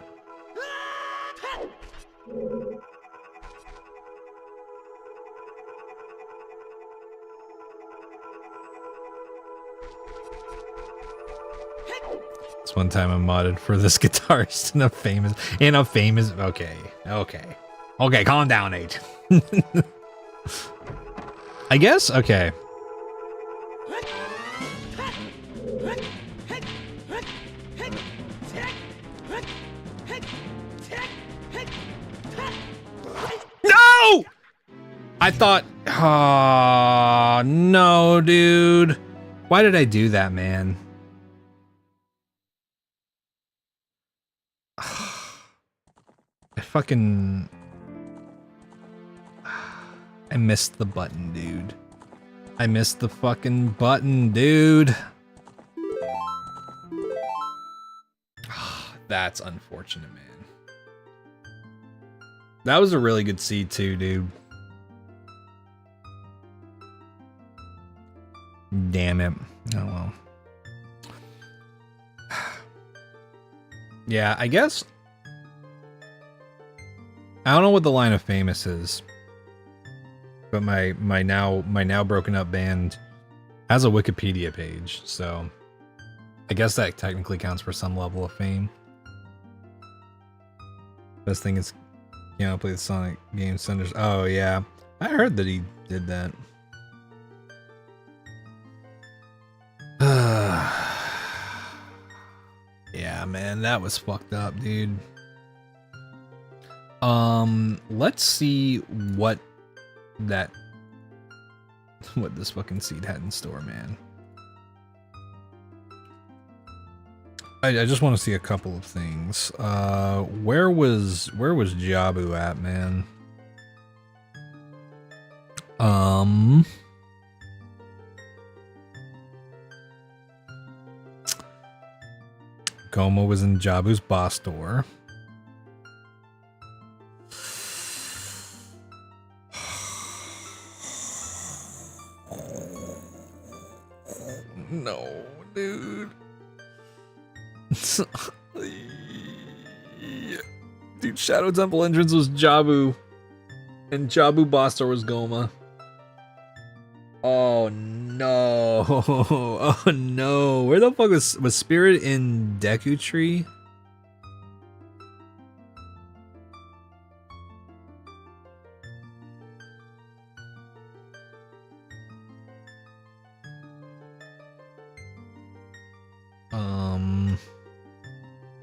This one time I modded for this guitarist in a famous, okay, calm down, H. I guess, okay. No! I thought, oh, no, dude. Why did I do that, man? I missed the button, dude. I missed the fucking button, dude. That's unfortunate, man. That was a really good seed too, dude. Damn it. Oh well. Yeah, I guess. I don't know what the line of famous is, but my now broken up band has a Wikipedia page, so I guess that technically counts for some level of fame. Best thing is, you know, play the Sonic game centers. Oh yeah, I heard that he did that. Yeah, man, that was fucked up, dude. Let's see what this fucking seed had in store, man. I just want to see a couple of things. Where was Jabu at, man? Goma was in Jabu's boss door. No, dude. Dude, Shadow Temple entrance was Jabu. And Jabu boss door was Goma. Oh no. Oh no. Where the fuck was Spirit in Deku Tree?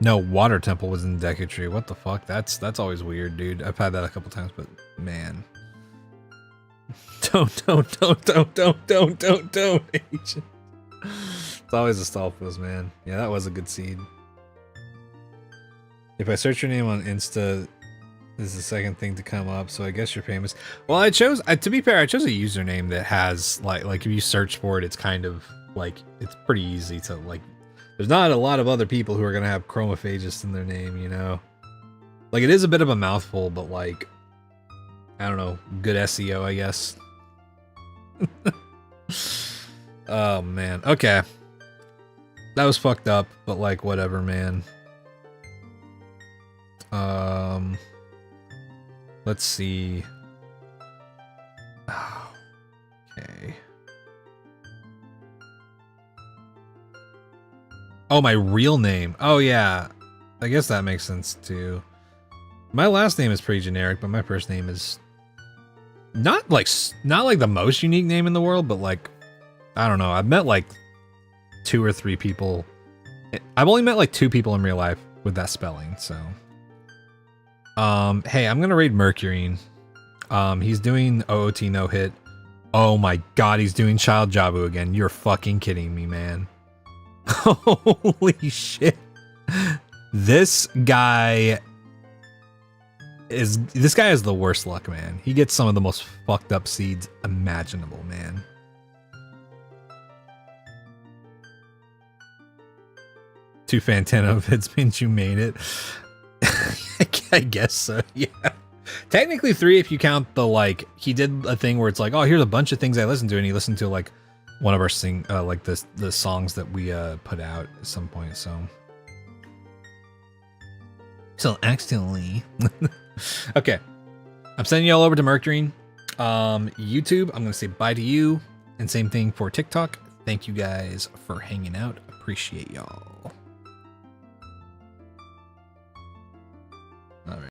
No, Water Temple was in Deku Tree. What the fuck? That's always weird, dude. I've had that a couple times, but man. Don't. It's always a Stalfos, man. Yeah, that was a good seed. If I search your name on Insta, this is the second thing to come up, so I guess you're famous. Well, I chose, to be fair, I chose a username that has, like if you search for it, it's kind of, like, it's pretty easy to, like, there's not a lot of other people who are gonna have chromophagus in their name, you know? Like, it is a bit of a mouthful, but, like, I don't know, good SEO, I guess. Oh, man. Okay. That was fucked up, but, like, whatever, man. Let's see. Oh, okay. Oh, my real name. Oh, yeah. I guess that makes sense, too. My last name is pretty generic, but my first name is not like the most unique name in the world, but like, I don't know. I've met like 2 or 3 people. I've only met like 2 people in real life with that spelling, so. Hey, I'm gonna raid Mercury. He's doing OOT no hit. Oh my god, he's doing Child Jabu again. You're fucking kidding me, man. Holy shit. This guy has the worst luck, man. He gets some of the most fucked up seeds imaginable, man. Two Fantano vids means you made it. I guess so, yeah. Technically 3 if you count the, like, he did a thing where it's like, oh, here's a bunch of things I listened to, and he listened to, like, one of our like, the songs that we, put out at some point, so. So, accidentally. Okay. I'm sending y'all over to Mercury. YouTube, I'm gonna say bye to you, and same thing for TikTok. Thank you guys for hanging out. Appreciate y'all.